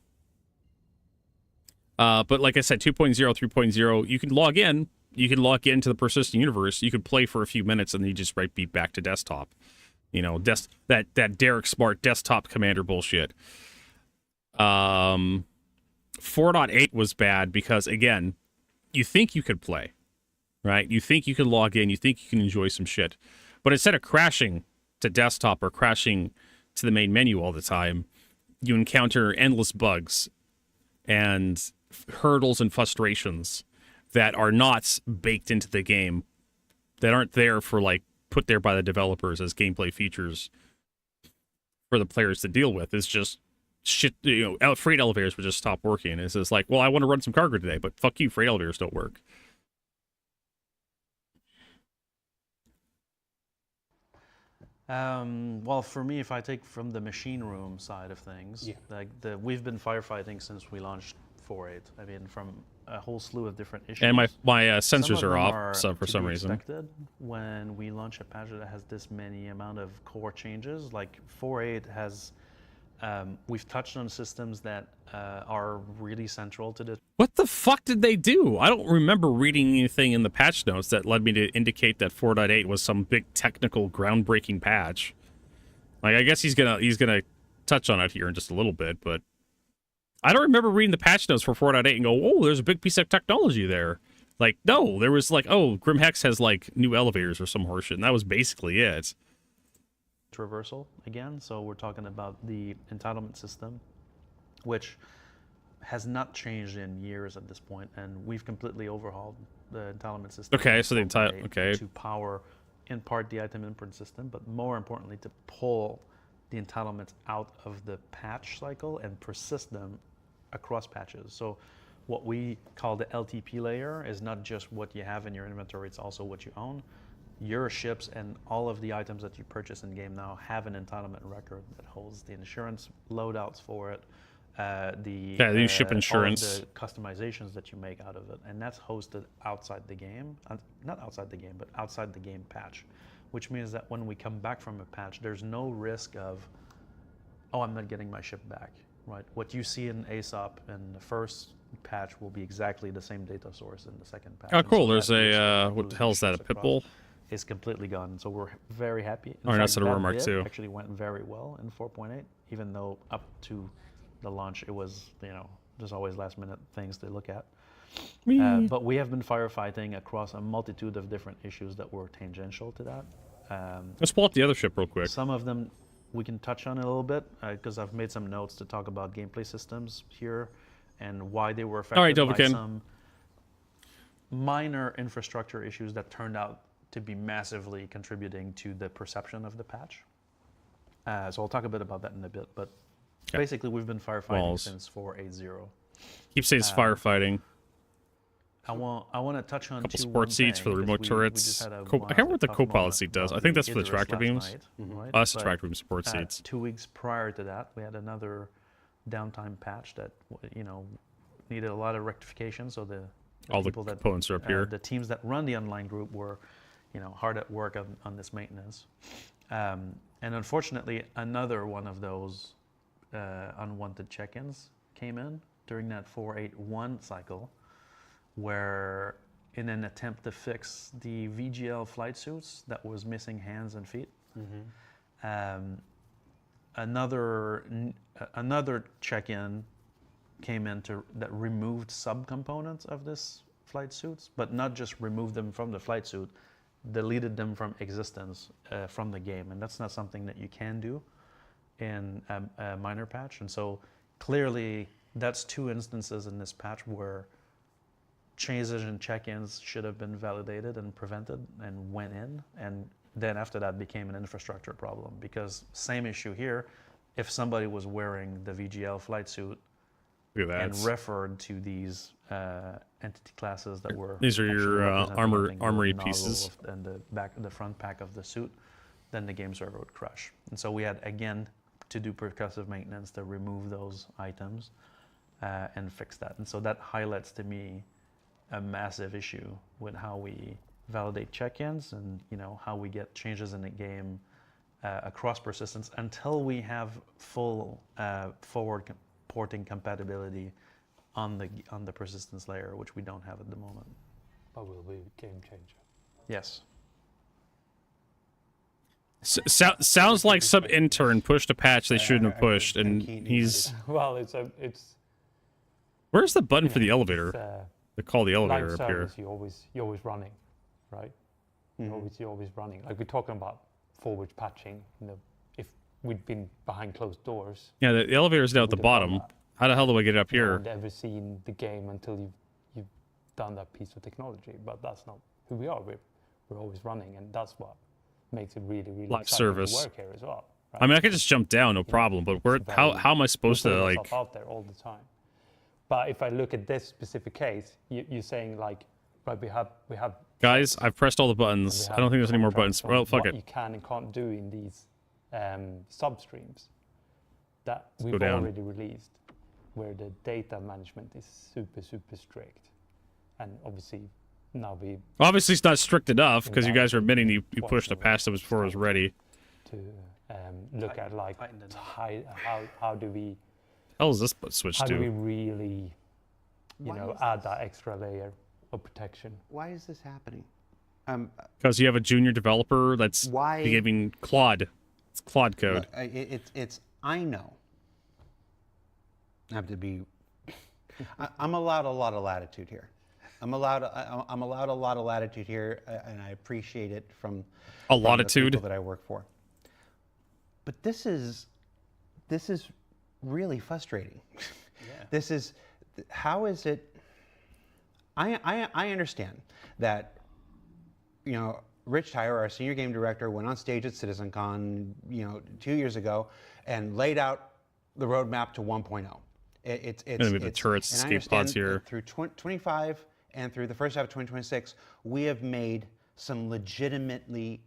But like I said, 2.0, 3.0, you can log in. You can log into the persistent universe. You could play for a few minutes and then you just be back to desktop. You know, that Derek Smart desktop commander bullshit. 4.8 was bad because, again, you think you could play, right? You think you can log in. You think you can enjoy some shit. But instead of crashing to desktop or crashing to the main menu all the time, you encounter endless bugs and hurdles and frustrations that are not baked into the game, that aren't there for put there by the developers as gameplay features for the players to deal with. It's just shit. Freight elevators would just stop working. It's just like, well, I want to run some cargo today, but fuck you, freight elevators don't work. Well, for me, if I take from the machine room side of things, we've been firefighting since we launched 4.8. I mean, from a whole slew of different issues. And my sensors Some of are them off, so for some reason. Expected when we launch a patch that has this many amount of core changes, like 4.8 has. We've touched on systems that are really central to this. What the fuck did they do? I don't remember reading anything in the patch notes that led me to indicate that 4.8 was some big technical groundbreaking patch. Like, I guess he's gonna touch on it here in just a little bit, but I don't remember reading the patch notes for 4.8 and go, oh, there's a big piece of technology there. Like, no, there was like, oh, Grim Hex has like new elevators or some horseshit, and that was basically it. Reversal again, so we're talking about the entitlement system, which has not changed in years at this point, and we've completely overhauled the entitlement system. Okay, so the to power in part the item imprint system, but more importantly to pull the entitlements out of the patch cycle and persist them across patches. So what we call the LTP layer is not just what you have in your inventory, it's also what you own. Your ships and all of the items that you purchase in game now have an entitlement record that holds the insurance loadouts for it, the ship insurance, all of the customizations that you make out of it, and that's hosted outside the game, not outside the game, but outside the game patch, which means that when we come back from a patch, there's no risk of, oh, I'm not getting my ship back, right? What you see in ASOP in the first patch will be exactly the same data source in the second patch. Oh, cool. There's what the hell is that? A pit bull? Is completely gone, so we're very happy. That's a Mark II. Actually went very well in 4.8, even though up to the launch it was, there's always last minute things to look at. But we have been firefighting across a multitude of different issues that were tangential to that. Let's pull up the other ship real quick. Some of them we can touch on a little bit because I've made some notes to talk about gameplay systems here and why they were affected All right, by Dovahkiin. some minor infrastructure issues that turned out to be massively contributing to the perception of the patch. So I'll talk a bit about that in a bit, but basically we've been firefighting Walls. since 4.8.0. Keep saying it's firefighting. I want to touch on Couple two support one seats for the thing, remote 'cause turrets. We just had a I can't remember what the tough co-pilot moment seat does. I about think that's for the Idris tractor last beams. night, right? That's the But, tractor beam support seats. 2 weeks prior to that, we had another downtime patch that needed a lot of rectification. So the All the people that components are up here. the teams that run the online group were, hard at work on this maintenance. And unfortunately, another one of those unwanted check-ins came in during that 4.8.1 cycle, where in an attempt to fix the VGL flight suits that was missing hands and feet, another check-in came in that removed subcomponents of this flight suits, but not just removed them from the flight suit, deleted them from existence from the game, and that's not something that you can do in a minor patch. And so clearly that's two instances in this patch where changes and check-ins should have been validated and prevented and went in, and then after that became an infrastructure problem, because same issue here. If somebody was wearing the VGL flight suit Look at and that. referred to these entity classes that were These are actually your representing, I think, the armory nozzle pieces. and the front pack of the suit, then the game server would crash. And so we had again to do percussive maintenance to remove those items and fix that. And so that highlights to me a massive issue with how we validate check-ins and how we get changes in the game across persistence until we have full forward porting compatibility on the persistence layer, which we don't have at the moment. But will be a game changer. Yes. Sounds like some intern pushed a patch they shouldn't have pushed, and he's. Well, it's Where's the button for the elevator? it's, They call the elevator live up here. service, you're always running, right? You're always running. Like we're talking about forward patching. If we'd been behind closed doors, Yeah, the elevator's down at the would have done bottom. that. How the hell do I get it up you here? haven't ever seen the game until you've done that piece of technology. But that's not who we are. We're always running, and that's what makes it really Live exciting service. to work here as well. Right? I mean, I could just jump down, no problem. But where? How am I supposed to We're putting like? ourselves out there all the time. But if I look at this specific case, you're saying like, right, we have Guys, I've pressed all the buttons. I don't think there's any more buttons. contracts on Well, fuck what it. you can and can't do in these substreams that go we've down. already released, where the data management is super strict, and obviously now we Obviously, it's not strict enough because you Yeah. guys are admitting you pushed a patch that was before it was ready. to look at like how do we Hell is this switch how do we to? really Why is add that extra layer of protection. Why is this happening? Because you have a junior developer that's Why- giving Claude. It's Claude code. It's I know. I have to be. I'm allowed a lot of latitude here. I'm allowed a lot of latitude here, and I appreciate it from A from the latitude? people that I work for. But this is really frustrating. This is how is it? I understand that, Rich Tyler, our senior game director, went on stage at CitizenCon, 2 years ago, and laid out the roadmap to 1.0. It's Gonna be the turrets, and I escape pods understand here. that through 25 and through the first half of 2026, we have made some legitimately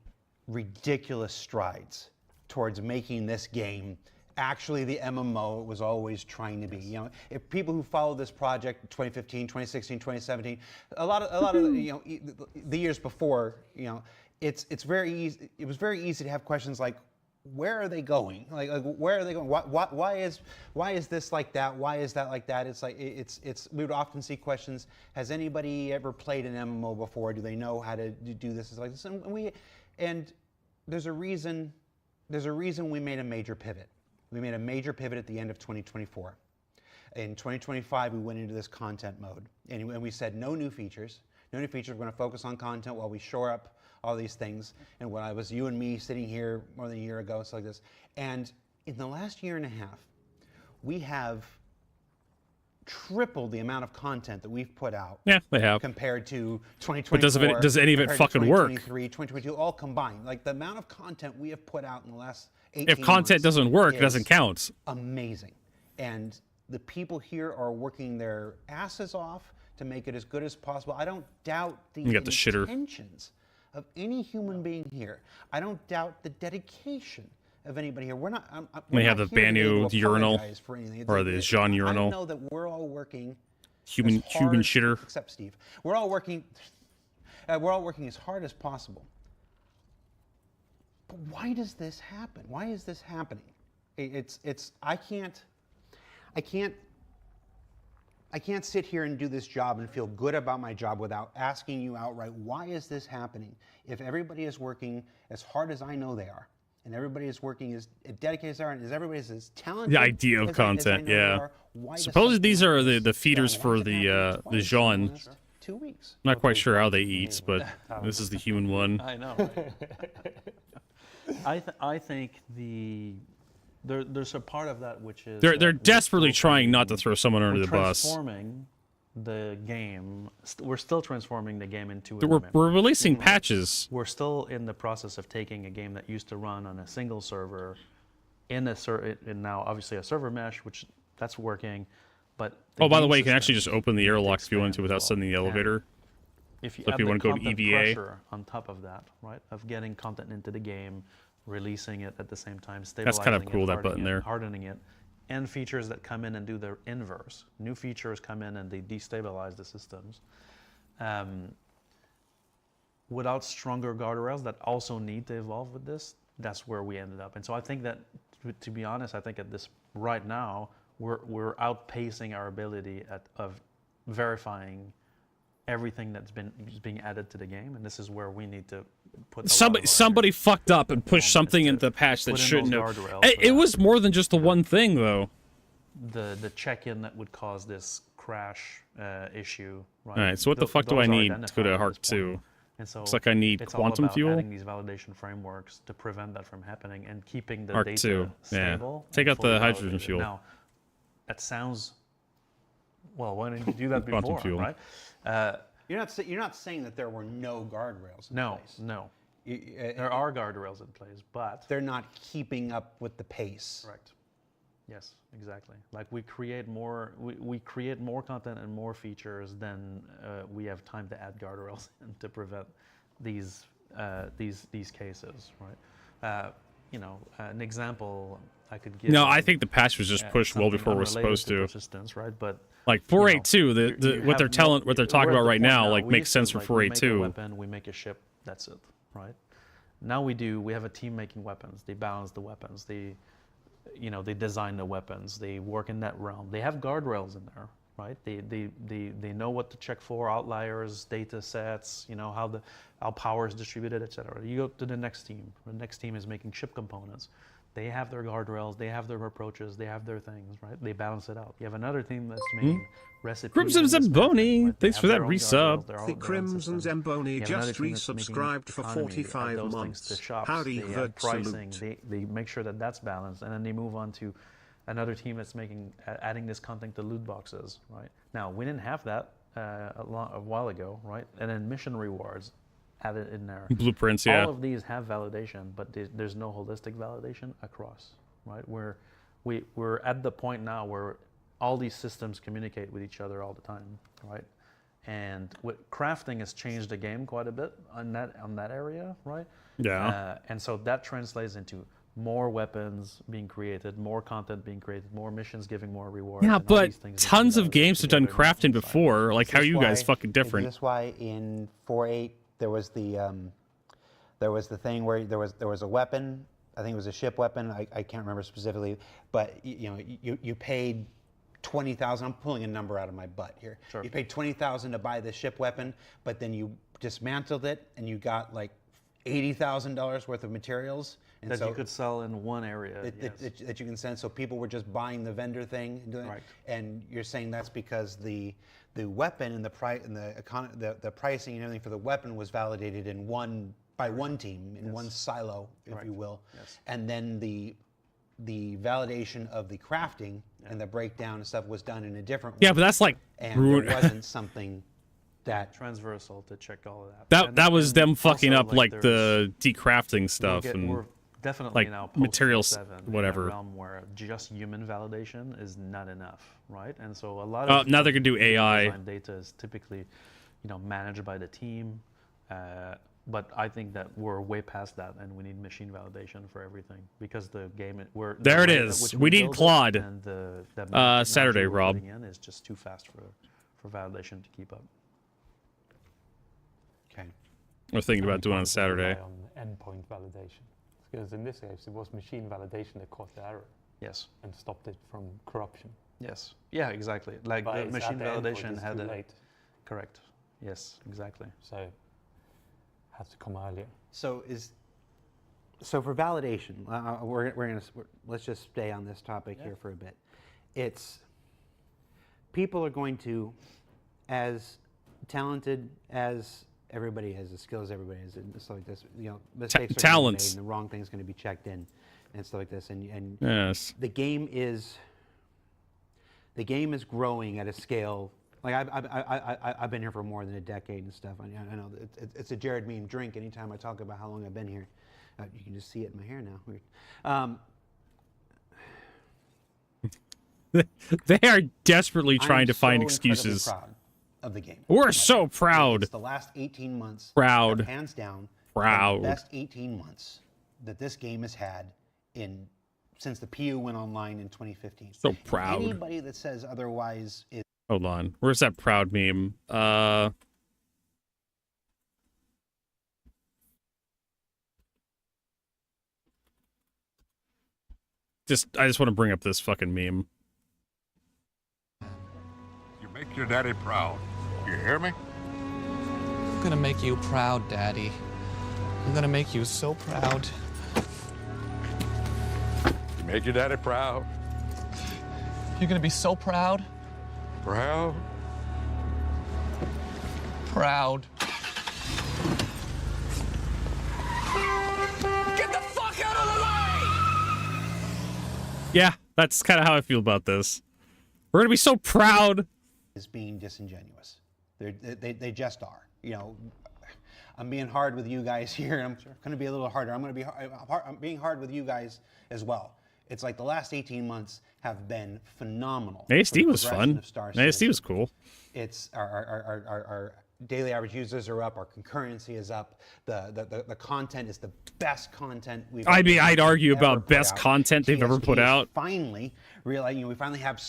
ridiculous strides towards making this game actually the MMO it was always trying to be. If people who followed this project in 2015, 2016, 2017, a lot of the years before, it's very easy. It was very easy to have questions like, where are they going? Like where are they going? Why is this like that? Why is that like that? It's like we would often see questions. Has anybody ever played an MMO before? Do they know how to do this? It's like this, and there's a reason. There's a reason we made a major pivot. We made a major pivot at the end of 2024. In 2025, we went into this content mode, and we said no new features. No new features. We're going to focus on content while we shore up all these things. And when I was you and me sitting here more than a year ago, it's like this. And in the last year and a half, we have tripled the amount of content that we've put out. Yeah, they have. Compared to 2024. But does any of it fucking work? 2022, all combined. Like the amount of content we have put out in the last 18 If content months doesn't work, it is doesn't count. Amazing. And the people here are working their asses off to make it as good as possible. I don't doubt the intentions of any human being here. I don't doubt the dedication of anybody here. We're not. We have not the here today Banu to urinal, apologize for anything. or the Jean urinal. I know that we're all working. Human shitter. Except Steve. We're all working. We're all working as hard as possible. But why does this happen? Why is this happening? I can't sit here and do this job and feel good about my job without asking you outright, why is this happening? If everybody is working as hard as I know they are, and everybody is working as dedicated as they are, and everybody is as talented. The idea of content, yeah. Suppose these are the feeders for the Jean. 2 weeks. Not quite sure how they eat, but this is the human one. I know. I think there's a part of that which is they're desperately trying not to throw someone under the bus. Transforming the game. We're still transforming the game into. We're releasing patches. We're still in the process of taking a game that used to run on a single server, in now obviously a server mesh, which that's working. But by the way, you can actually just open the airlock if you want to without sending the elevator. If you, so if you want to go to EVA, pressure on top of that, right, of getting content into the game, releasing it at the same time, stabilizing that's kind of cool, it, that button there. hardening it, and features that come in and do the inverse. New features come in and they destabilize the systems. Without stronger guardrails that also need to evolve with this, that's where we ended up. And so I think that, to be honest, I think at this right now, we're outpacing our ability of verifying everything that's being added to the game, and this is where we need to put somebody fucked up and pushed something into the patch that shouldn't have. It was more than just the one thing, though. The check-in that would cause this crash issue. Right? All right, so what the fuck do I need to go to Hark 2? And so looks like I need quantum fuel. Adding these validation frameworks to prevent that from happening and keeping the Hark data 2. stable. Take out the hydrogen fuel. Now, that sounds. Well, why didn't you do that before? Quantum fuel. Right? You're not saying that there were no guardrails in place. No. There are guardrails in place, but they're not keeping up with the pace. Correct. Yes, exactly. Like we create more content and more features than we have time to add guardrails in to prevent these cases, right? An example I could give. No, I think the patch was just pushed well before we're supposed to. Persistence, right? But like 4.8.2, what they're talking about right now, like makes sense for 4.8.2. We make a weapon, we make a ship. That's it, right? Now we have a team making weapons. They balance the weapons. They design the weapons. They work in that realm. They have guardrails in there, right? They know what to check for, outliers, data sets, how power is distributed, etc. You go to the next team. The next team is making ship components. They have their guardrails, they have their approaches, they have their things, right? They balance it out. You have another team that's making recipes. Crimson Zamboni, thanks for that resub. The Crimson Zamboni just resubscribed for 45 months. Howdy, Vert salute. They make sure that that's balanced, and then they move on to another team that's adding this content to loot boxes, right? Now, we didn't have that a while ago, right? And then mission rewards added in there. Blueprints, yeah. All of these have validation, but there's no holistic validation across, right? We're at the point now where all these systems communicate with each other all the time, right? And crafting has changed the game quite a bit on that area, right? Yeah. And so that translates into more weapons being created, more content being created, more missions giving more rewards. Yeah, but tons of games have done crafting before. Like, how are you guys fucking different? Is this why in 4.8 there was the thing where there was a weapon? I think it was a ship weapon. I can't remember specifically, but you paid 20,000. I'm pulling a number out of my butt here. Sure. You paid 20,000 to buy this ship weapon, but then you dismantled it and you got like $80,000 worth of materials. And that you could sell in one area. That you can send. So people were just buying the vendor thing and doing it. And you're saying that's because the weapon and the pricing and everything for the weapon was validated in one by one team in one silo, if you will, and then the validation of the crafting and the breakdown and stuff was done in a different way. Yeah, but that's like and there wasn't something that transversal to check all of that. That was them fucking up like there's- the decrafting stuff we're and definitely like now materials, post-7 whatever. in a realm where just human validation is not enough, right? And so a lot now they're gonna do AI. design data is typically, managed by the team. But I think that we're way past that, and we need machine validation for everything because the game we're There it the way is. at which We need build it Claude. and the technology Saturday, we're Rob. putting in is just too fast for validation to keep up. Okay. We're thinking about doing it on Can't Saturday. rely on endpoint validation. Because in this case, it was machine validation that caused the error Yes. and stopped it from corruption. Yes. Yeah. Exactly. Like But the it's machine at the endpoint, validation it's had too a late, correct. Yes. Exactly. so had to come earlier. So for validation, let's just stay on this topic here for a bit. It's people are going to, as talented as everybody is, as skilled as everybody is, and stuff like this. Mistakes are going to be talents. made, and the wrong thing's going to be checked in, and stuff like this. And Yes. the game is growing at a scale. Like I've been here for more than a decade and stuff. I know it's a Jared meme drink. Anytime I talk about how long I've been here, you can just see it in my hair now. Weird. They are desperately trying I'm to find so incredibly excuses. proud of the game. We're so proud. It's the last 18 months. Proud. Hands down. Proud. The best 18 months that this game has had since the PU went online in 2015. So proud. Anybody that says otherwise is. Hold on. Where's that proud meme? I just want to bring up this fucking meme. You make your daddy proud. You hear me? I'm gonna make you proud, Daddy. I'm gonna make you so proud. You make your daddy proud. You're gonna be so proud. Proud. Proud. Get the fuck out of the way! Yeah, that's kind of how I feel about this. We're gonna be so proud. Is being disingenuous. They just are. I'm being hard with you guys here, and I'm going to be a little harder. I'm being hard with you guys as well. It's like the last 18 months have been phenomenal. ASD was fun. Star ASD was cool. It's our daily average users are up. Our concurrency is up. The content is the best content we've. I'd argue ever about put best out. content they've ever put GSP is out. Finally, realizing we finally have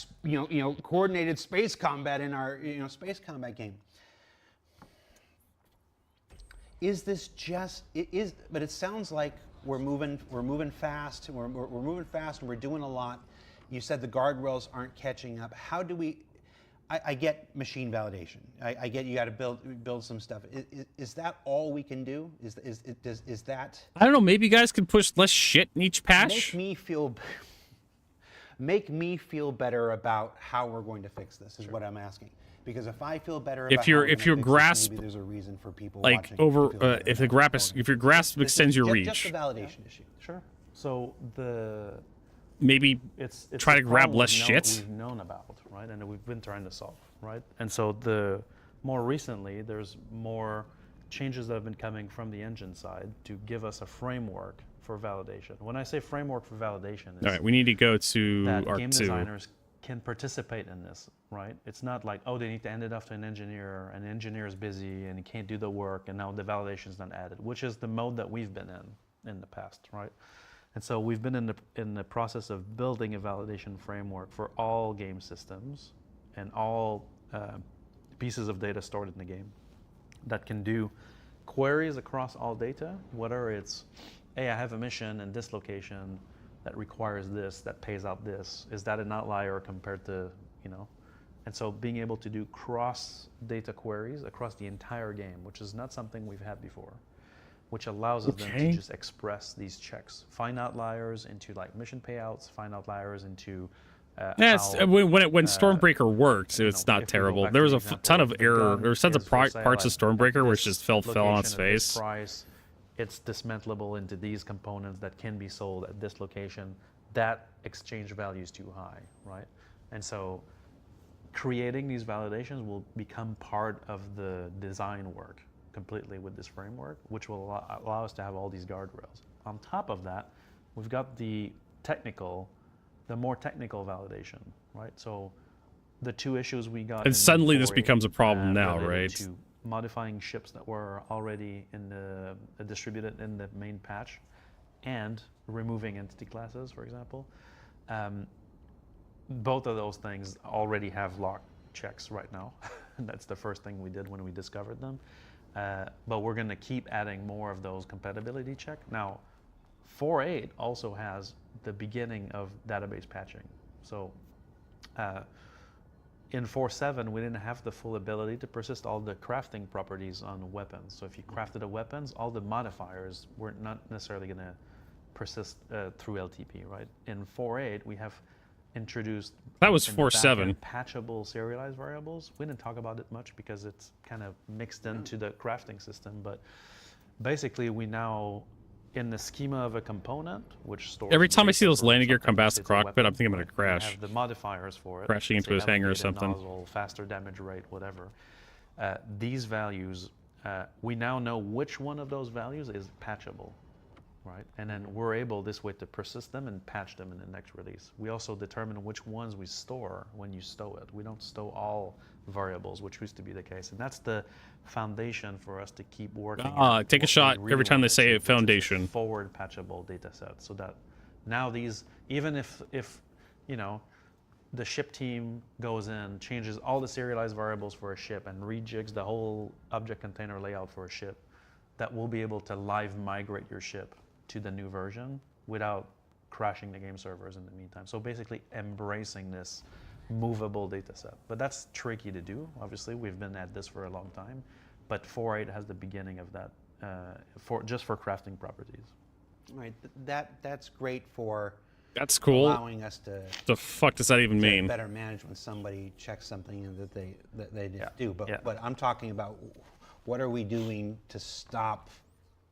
coordinated space combat in our space combat game. Is this just it is? But it sounds like we're moving fast. We're moving fast, and we're doing a lot. You said the guardrails aren't catching up. How do we? I get machine validation. I get you got to build some stuff. Is that all we can do? Is that? I don't know. Maybe you guys could push less shit in each patch. Make me feel better about how we're going to fix this. Is what I'm asking. Because if I feel better, If your grasp, maybe there's a reason for people like watching over, if your grasp extends your reach, just a validation issue. Sure. So maybe it's try a to grab problem less shit. we've known about, right? And we've been trying to solve, right? And so more recently, there's more changes that have been coming from the engine side to give us a framework for validation. When I say framework for validation, All right, we need to go to that Arc game 2. designers can participate in this, right? It's not like, oh, they need to hand it off to an engineer, and the engineer is busy and he can't do the work, and now the validation is not added, which is the mode that we've been in the past, right? And so we've been in the process of building a validation framework for all game systems and all pieces of data stored in the game that can do queries across all data, whether it's, hey, I have a mission in this location that requires this, that pays out this. Is that an outlier compared to, And so being able to do cross data queries across the entire game, which is not something we've had before, which allows us then to just express these checks, find outliers into like mission payouts, find outliers into when Stormbreaker worked, it's not terrible. There was a ton of error. There was tons of parts of Stormbreaker which just fell on its face. it's dismantleable into these components that can be sold at this location, that exchange value is too high, right? And so creating these validations will become part of the design work completely with this framework, which will allow us to have all these guardrails. On top of that, we've got the more technical validation, right? So the two issues we got. And suddenly this becomes a problem now, right? To modifying ships that were already in the distributed in the main patch, and removing entity classes, for example. Both of those things already have lock checks right now. That's the first thing we did when we discovered them. But we're going to keep adding more of those compatibility check. Now, 4.8 also has the beginning of database patching. So in 4.7, we didn't have the full ability to persist all the crafting properties on weapons. So if you crafted a weapons, all the modifiers were not necessarily going to persist through LTP, right? In 4.8, we have introduced that was 4.7 patchable serialized variables. We didn't talk about it much because it's kind of mixed into the crafting system, but basically we now, in the schema of a component, which stores every time I see those landing gear come past the cockpit, I'm thinking I'm gonna crash. Have the modifiers for it, crashing into his hangar or something. Nozzle, faster damage rate, whatever. These values, we now know which one of those values is patchable, right? And then we're able this way to persist them and patch them in the next release. We also determine which ones we store when you stow it. We don't stow all variables, which used to be the case. And that's the foundation for us to keep working. Take a shot every time they say foundation. Forward patchable data set, so that now these, even if you know, the ship team goes in, changes all the serialized variables for a ship and rejigs the whole object container layout for a ship, that will be able to live migrate your ship to the new version without crashing the game servers in the meantime. So basically embracing this movable data set. But that's tricky to do. Obviously, we've been at this for a long time, but 4.8 has the beginning of that just for crafting properties. Right. That's great for that's cool. allowing us to. The fuck does that even mean? Better manage when somebody checks something in that they didn't do. But I'm talking about what are we doing to stop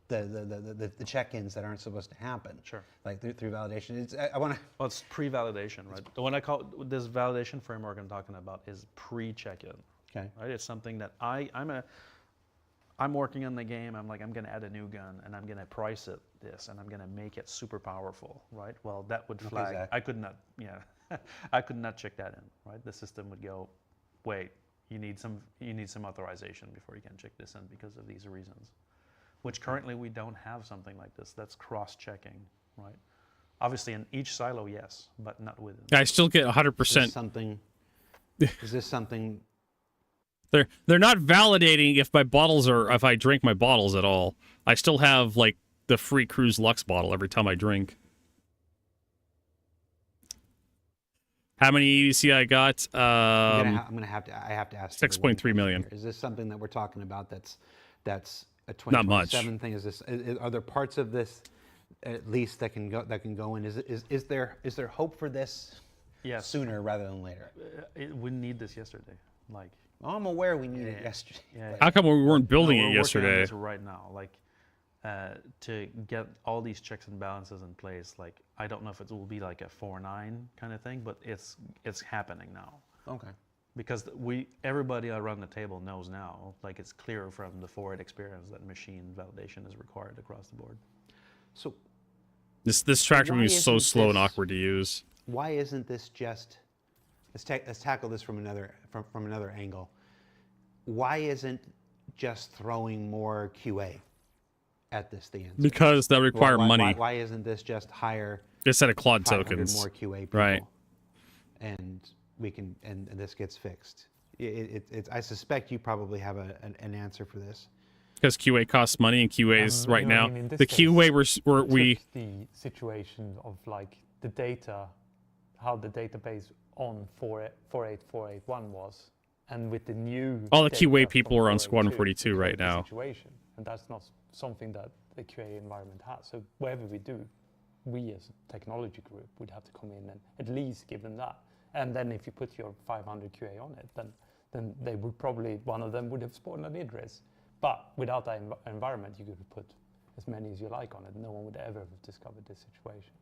the check-ins that aren't supposed to happen. Sure. Like through validation. I want to. Well, it's pre-validation, right? The one I call this validation framework I'm talking about is pre-check-in. Okay. Right. It's something that I'm working on the game. I'm going to add a new gun and I'm going to price it this and I'm going to make it super powerful, right? Well, that would flag. Okay, I could not. Yeah. I could not check that in, right? The system would go, wait, you need some authorization before you can check this in because of these reasons. Which currently we don't have something like this. That's cross-checking, right? Obviously, in each silo, yes, but not within. I still get 100%. Is this something? They're not validating if I drink my bottles at all. I still have like the free Cruise Lux bottle every time I drink. How many EDC I got? I have to ask. 6.3 million. Is this something that we're talking about? That's a 2027 thing. Is this? Are there parts of this, at least, that can go in? Is there hope for this? Yes. Sooner rather than later. We need this yesterday. Like. Oh, I'm aware we need it yesterday. Yeah. How come we weren't building it we're yesterday? Working on this right now, like to get all these checks and balances in place. Like I don't know if it will be like a 4.9 kind of thing, but it's happening now. Okay. Because everybody around the table knows now, like it's clear from the 4.8 experience that machine validation is required across the board. So this tracker is so slow and awkward to use. Why isn't this just? Let's tackle this from another angle. Why isn't just throwing more QA at this the answer? Because that require money. Why isn't this just hire? Just set of Claude tokens. More QA people, right? And we can and this gets fixed. I suspect you probably have an answer for this. Because QA costs money and QA's right now. The case, QA we the situation of like the data, how the database on 4.8.4.8.1 was, and with the new all the QA people are on Squadron 42 right now. Situation, and that's not something that the QA environment has. So whatever we do, we as a technology group would have to come in and at least give them that. And then if you put your 500 QA on it, then they would probably, one of them would have spawned an Idris. But without that environment, you could put as many as you like on it. No one would ever have discovered this situation.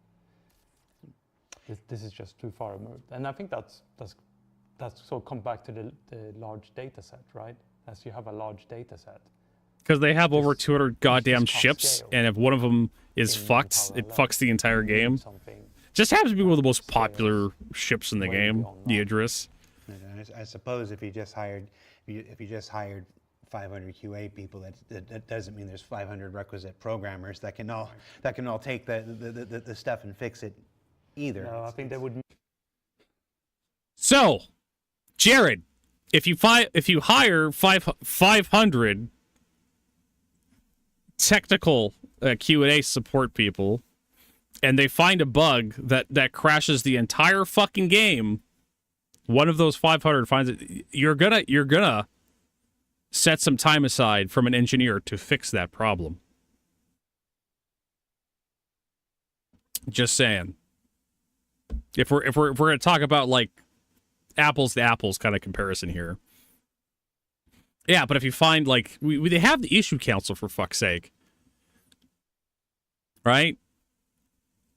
This is just too far removed. And I think that's sort of come back to the large data set, right? As you have a large data set. Because they have over 200 goddamn ships, and if one of them is fucked, it fucks the entire game. Just happens to be one of the most popular ships in the game, the Idris. I suppose if you just hired 500 QA people, that doesn't mean there's 500 requisite programmers that can all take the stuff and fix it either. No, I think they would. So, Jared, if you hire 500 technical Q&A support people, and they find a bug that crashes the entire fucking game, one of those 500 finds it. You're gonna set some time aside from an engineer to fix that problem. Just saying. If we're gonna talk about like apples to apples kind of comparison here. Yeah, but if you find like they have the issue council for fuck's sake, right?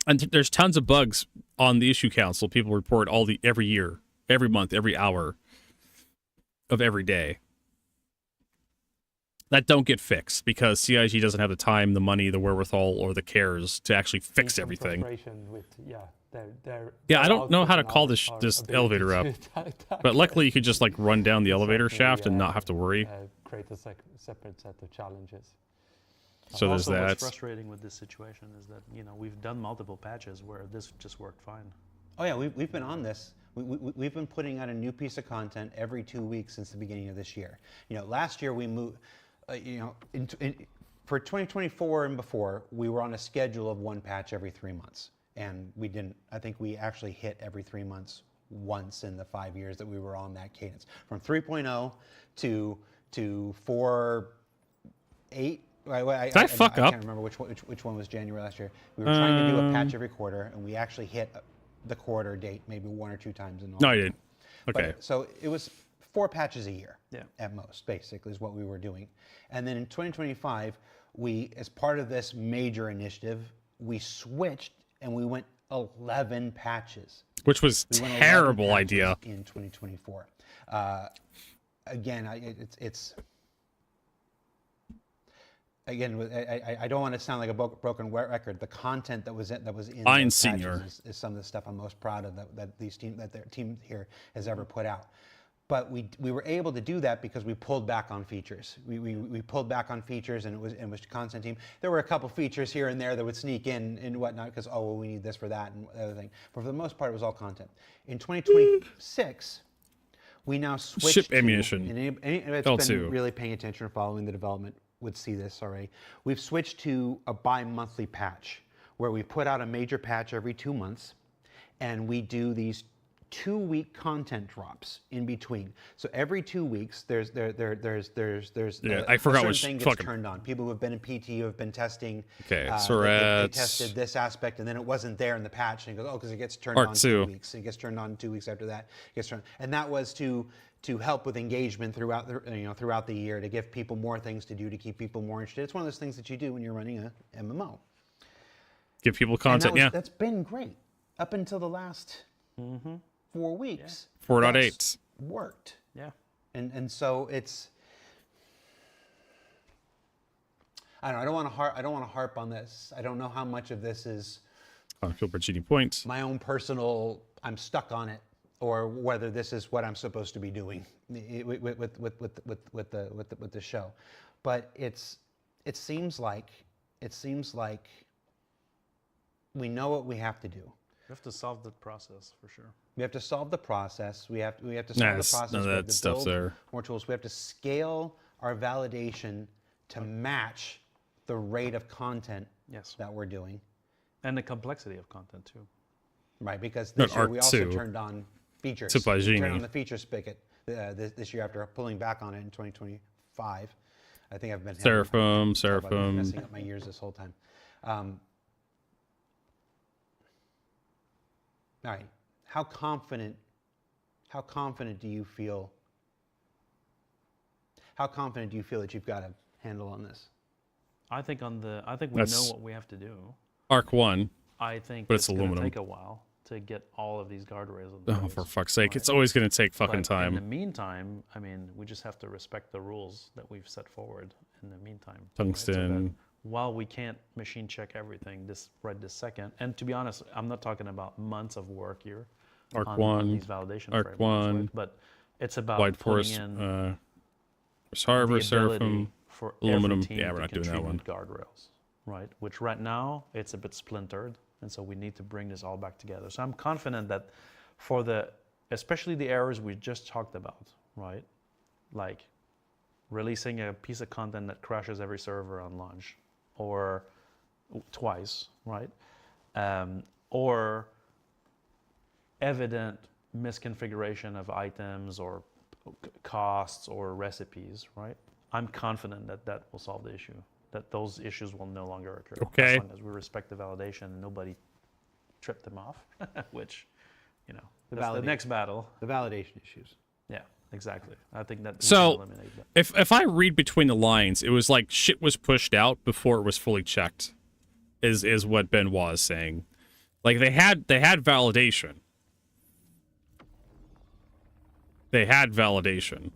And there's tons of bugs on the issue council. People report every year, every month, every hour of every day that don't get fixed because CIG doesn't have the time, the money, the wherewithal, or the cares to actually fix everything. Yeah, I don't know how to call this elevator up, but luckily you could just like run down the elevator shaft and not have to worry. Create a separate set of challenges. So there's that. What's frustrating with this situation is that we've done multiple patches where this just worked fine. Oh yeah, we've been on this. We've been putting out a new piece of content every 2 weeks since the beginning of this year. Last year we moved. For 2024 and before, we were on a schedule of one patch every 3 months. And we didn't, I think we actually hit every 3 months once in the 5 years that we were on that cadence. From 3.0 to 4.8. I fuck up? I can't remember which one was January last year. We were trying to do a patch every quarter, and we actually hit the quarter date maybe 1 or 2 times. No, I didn't. Okay. So it was 4 patches a year, yeah, at most, basically, is what we were doing. And then in 2025, we, as part of this major initiative, we switched and we went 11 patches. Which was a terrible idea. In 2024. Again, I don't want to sound like a broken record. The content that was in those patches is some of the stuff I'm most proud of that their team here has ever put out. But we were able to do that because we pulled back on features. We pulled back on features, and it was content team. There were a couple features here and there that would sneak in and whatnot because we need this for that and other thing. But for the most part, it was all content. In 2026, we now switched ship ammunition. And anybody that's been really paying attention or following the development would see this already. We've switched to a bi-monthly patch where we put out a major patch every 2 months, and we do these 2-week content drops in between. So every 2 weeks, there's I a forgot certain thing gets turned on. People who have been in PT who have been testing. Okay, they tested this aspect, and then it wasn't there in the patch, and it goes, because it gets turned on in 2 weeks. It gets turned on 2 weeks after that. It gets turned, and that was to help with engagement throughout the year, to give people more things to do, to keep people more interested. It's one of those things that you do when you're running a MMO. Give people content, That's been great up until the last 4 weeks. 4.8 worked. Yeah. And so it's, I don't want to harp on this. I don't know how much of this is points. My own personal, I'm stuck on it, or whether this is what I'm supposed to be doing with the show. But it seems like we know what we have to do. We have to solve the process for sure. We have to solve the process. We have to solve the process. None of that stuff's there. More tools. We have to scale our validation to match the rate of content that we're doing. And the complexity of content too. Right, because this year we also turned on features. We turned on the feature spigot this year after pulling back on it in 2025. I think I've been Seraphim. Messing up my ears this whole time. All right. How confident do you feel? How confident do you feel that you've got a handle on this? I think we know what we have to do. Arc 1. I think but it's going aluminum. to take a while to get all of these guardrails in Oh, place, for fuck's sake. right? It's always going to take fucking But time. in the meantime, I mean, we just have to respect the rules that we've set forward in the meantime. right? Tungsten. So while we can't machine check everything this second, and to be honest, I'm not talking about months of work here Arc on 1, these validation Arc frameworks, 1, right? But it's about Wide putting Forest, in Harbor, the ability Seraphim, for aluminum. every team Yeah, we're to not doing that one. contribute guardrails, right? Which right now it's a bit splintered, and so we need to bring this all back together. So I'm confident that for especially the errors we just talked about, right? Like releasing a piece of content that crashes every server on launch, or twice, right? Or evident misconfiguration of items or costs or recipes, right? I'm confident that that will solve the issue, that those issues will no longer occur. Okay. As long as we respect the validation and nobody tripped them off, which, that's the next battle. The validation issues. Yeah, exactly. I think that we can So, eliminate that. if I read between the lines, it was like shit was pushed out before it was fully checked, is what Benoit is saying. Like they had validation. They had validation.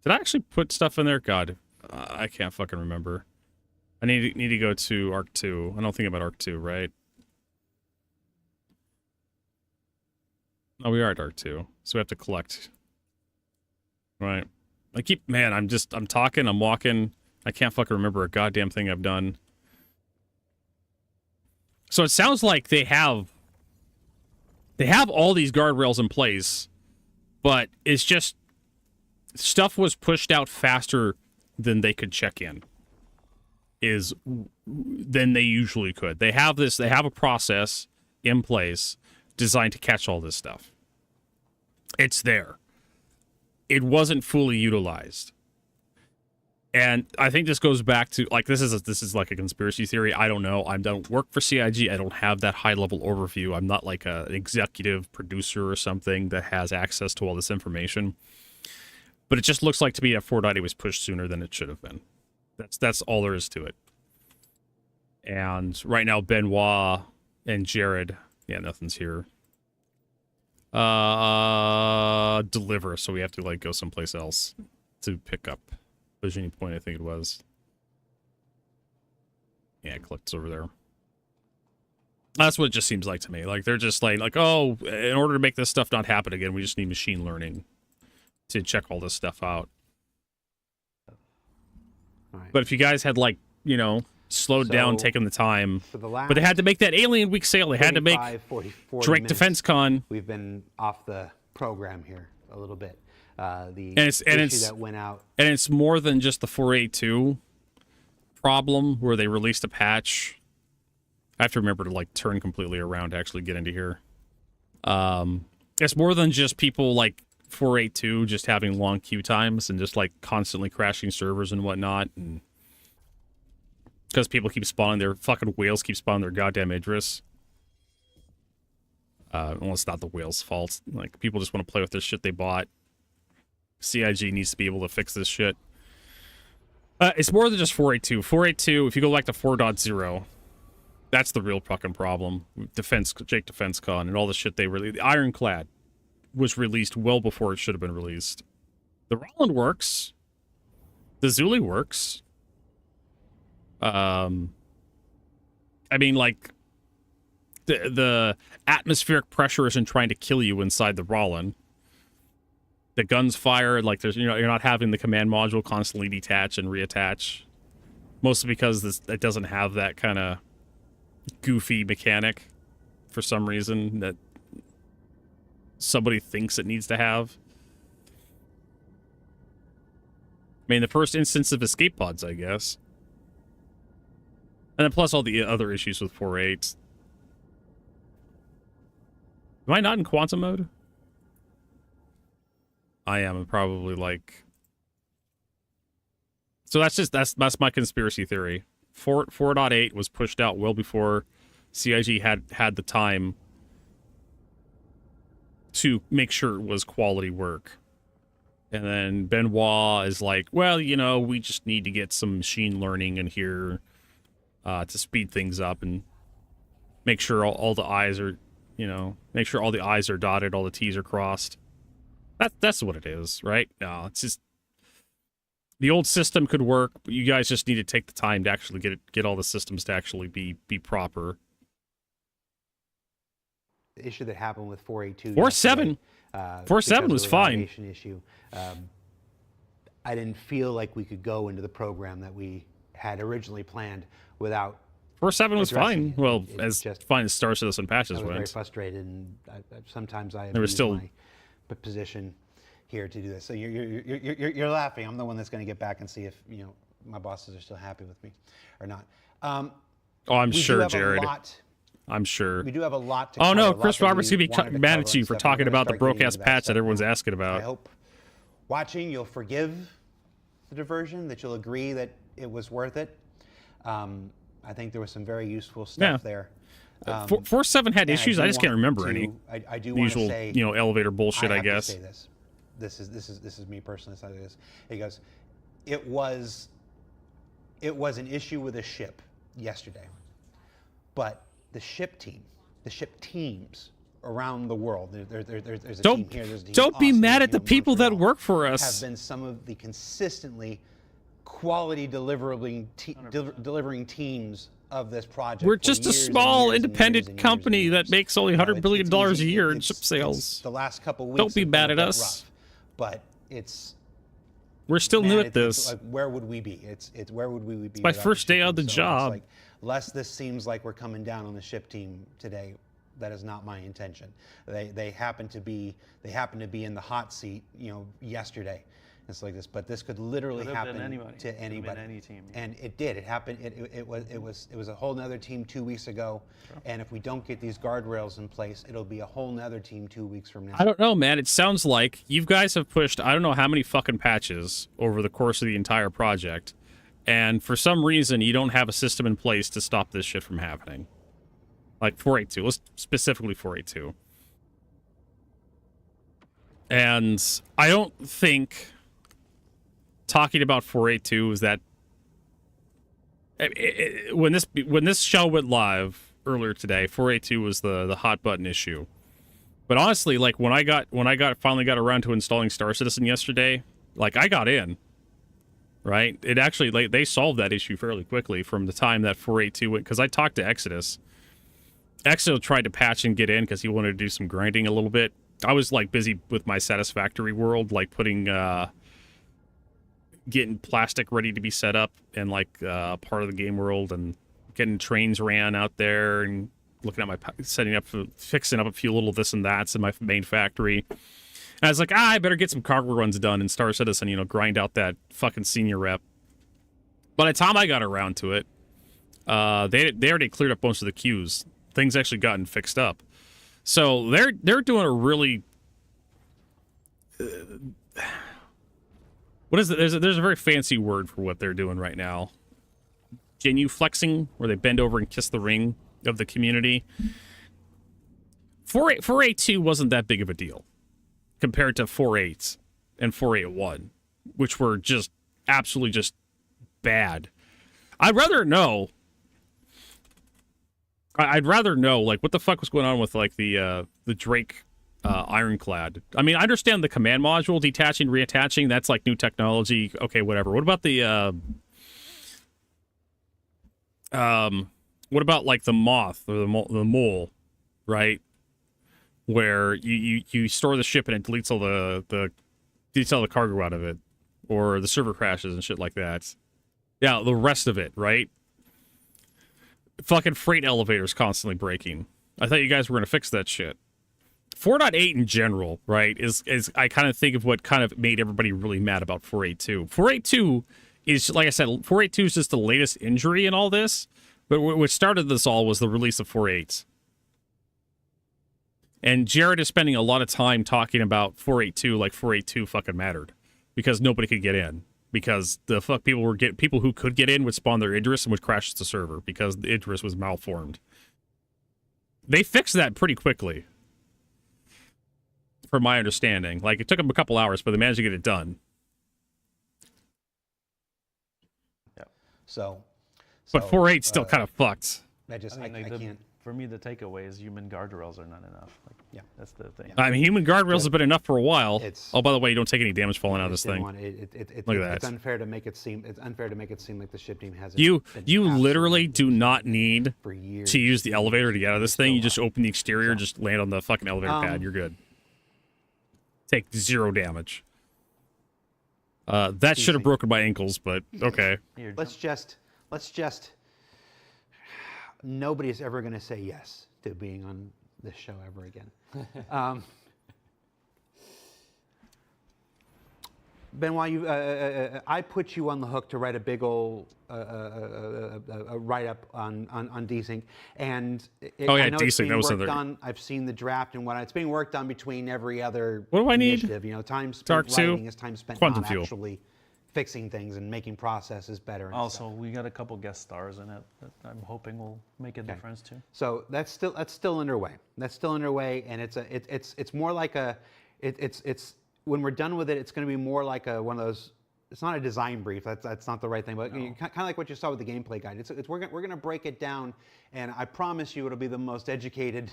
Did I actually put stuff in there? God, I can't fucking remember. I need to go to Arc 2. I don't think about Arc 2, right? Oh, we are at Arc 2, so we have to collect. Right. I'm talking, I'm walking. I can't fucking remember a goddamn thing I've done. So it sounds like they have all these guardrails in place, but it's just stuff was pushed out faster than they could check in. Than they usually could. They have a process in place designed to catch all this stuff. It's there. It wasn't fully utilized. And I think this goes back to, like, this is like a conspiracy theory. I don't know. I don't work for CIG. I don't have that high level overview. I'm not like an executive producer or something that has access to all this information. But it just looks like to me that 4.8 was pushed sooner than it should have been. That's all there is to it. And right now, Benoit and Jared, yeah, nothing's here. Deliver, so we have to like go someplace else to pick up Virginia Point, I think it was. Yeah, collects over there. That's what it just seems like to me. Like they're just like, oh, in order to make this stuff not happen again, we just need machine learning to check all this stuff out. Right. But if you guys had slowed down, taken the time, but they had to make that Alien Week sale. They had to make 40 Drake Defense Con. We've been off the program here a little bit. It's that went out, and it's more than just the 4.8.2 problem where they released a patch. I have to remember to turn completely around to actually get into here. It's more than just people 4.8.2 just having long queue times and just constantly crashing servers and whatnot, and because people keep spawning their fucking whales keep spawning their goddamn Idris. Well, it's not the whale's fault. People just want to play with this shit they bought. CIG needs to be able to fix this shit. It's more than just 4.8.2. 4.8.2, if you go back to 4.0, that's the real fucking problem. Jake Defense Con and all the shit they released. The Ironclad was released well before it should have been released. The Railen works. The Zuli works. The atmospheric pressure isn't trying to kill you inside the Railen. The guns fire, there's you're not having the command module constantly detach and reattach. Mostly because it doesn't have that kind of goofy mechanic for some reason that somebody thinks it needs to have. I mean, the first instance of escape pods, I guess. And then plus all the other issues with 4.8. Am I not in quantum mode? I am probably So that's my conspiracy theory. 4.8 was pushed out well before CIG had the time to make sure it was quality work. And then Benoit is like, well, you know, we just need to get some machine learning in here to speed things up and make sure all the I's are, you know, make sure all the I's are dotted, all the T's are crossed. That's what it is, right? No, it's just the old system could work, but you guys just need to take the time to actually get all the systems to actually be proper. The issue that happened with 482. 4.7. 4.7 was fine. Issue. I didn't feel like we could go into the program that we had originally planned without. 4.7 was fine. It. Well, as just fine as Star Citizen patches went. I was went. very frustrated, and sometimes I abused my position here to do this. So you're laughing. I'm the one that's going to get back and see if my bosses are still happy with me or not. Oh, I'm sure, Jared. I'm sure. We do have a lot to cover. No, Chris Roberts going to be mad at you for talking about the broke-ass patch that everyone's asking about. I hope watching you'll forgive the diversion, that you'll agree that it was worth it. I think there was some very useful stuff there. 4.7 had issues. I just can't remember any. I do the usual, say, elevator bullshit, I guess. To say this. This is me personally. He goes, it was an issue with a ship yesterday, but the ship teams around the world. There's a team here. There's a team don't be Austin, mad at the people that work for us. Have been some of the consistently quality delivering teams of this project. We're just a small independent company that makes only $100 billion a year in ship sales. The last couple weeks. Don't be mad at us. Rough, but it's. We're still new at this. Like, where would we be? It's where would we be? It's my first day on the job. Like, lest this seems like we're coming down on the ship team today, that is not my intention. They happen to be in the hot seat, yesterday. It's like this, but this could literally happen to anybody. Any team. And it did. It happened. It was a whole nother team 2 weeks ago. Sure. And if we don't get these guardrails in place, it'll be a whole nother team 2 weeks from now. I don't know, man. It sounds like you guys have pushed I don't know how many fucking patches over the course of the entire project. And for some reason, you don't have a system in place to stop this shit from happening. Like 482. Let's specifically 482. And I don't think talking about 482 is that when this show went live earlier today, 482 was the hot button issue. But honestly, like when I finally got around to installing Star Citizen yesterday, like I got in. Right? It actually, they solved that issue fairly quickly from the time that 482 went, because I talked to Exodus. Exodus tried to patch and get in because he wanted to do some grinding a little bit. I was like busy with my Satisfactory world, like putting, getting plastic ready to be set up in like part of the game world and getting trains ran out there and looking at fixing up a few little this and that's in my main factory. And I was like, I better get some cargo runs done in Star Citizen, grind out that fucking senior rep. By the time I got around to it, they already cleared up most of the queues. Things actually gotten fixed up. So they're doing a really what is it? There's a very fancy word for what they're doing right now. Genuflexing, where they bend over and kiss the ring of the community. 482 wasn't that big of a deal compared to 4.8 and 4.81, which were just absolutely just bad. I'd rather know, like, what the fuck was going on with, like, the Drake Ironclad. I mean, I understand the command module detaching, reattaching. That's, like, new technology. Okay, whatever. What about the, what about, like, the moth or the mole, right? Where you store the ship and it deletes all the cargo out of it, or the server crashes and shit like that. Yeah, the rest of it, right? Fucking freight elevators constantly breaking. I thought you guys were gonna fix that shit. 4.8 in general, right, is I kind of think of what kind of made everybody really mad about 4.82. 4.82 is, like I said, 4.82 is just the latest injury in all this. But what started this all was the release of 4.8. And Jared is spending a lot of time talking about 4.82 like 4.82 fucking mattered, because nobody could get in, because the fuck people who could get in would spawn their Idris and would crash the server because the Idris was malformed. They fixed that pretty quickly. from my understanding. Like, it took them a couple hours, but they managed to get it done. So but 4.8 still kind of fucked. I can't. For me, the takeaway is human guardrails are not enough. Like, yeah, that's the thing. I mean, human guardrails have been enough for a while. Oh, by the way, you don't take any damage falling out of this thing. Look at that. It's unfair to make it seem. It's unfair to make it seem like the ship team has. You literally do not need to use the elevator to get out of this thing. You just open the exterior, just land on the fucking elevator pad. You're good. Take 0 damage. That should have broken my ankles, but okay. Let's just. Nobody's ever going to say yes to being on this show ever again. Benoit, I put you on the hook to write a big old write-up on Desync, and I know it's being worked on. I've seen the draft and whatnot. It's being worked on between every other initiative. You know, time spent writing is time spent not actually fixing things and making processes better. And also, we got a couple guest stars in it that I'm hoping will make a difference too. So that's still underway. That's still underway, and it's more like it's when we're done with it, it's going to be more like one of those. It's not a design brief. That's not the right thing, but kind of like what you saw with the gameplay guide. We're going to break it down, and I promise you, it'll be the most educated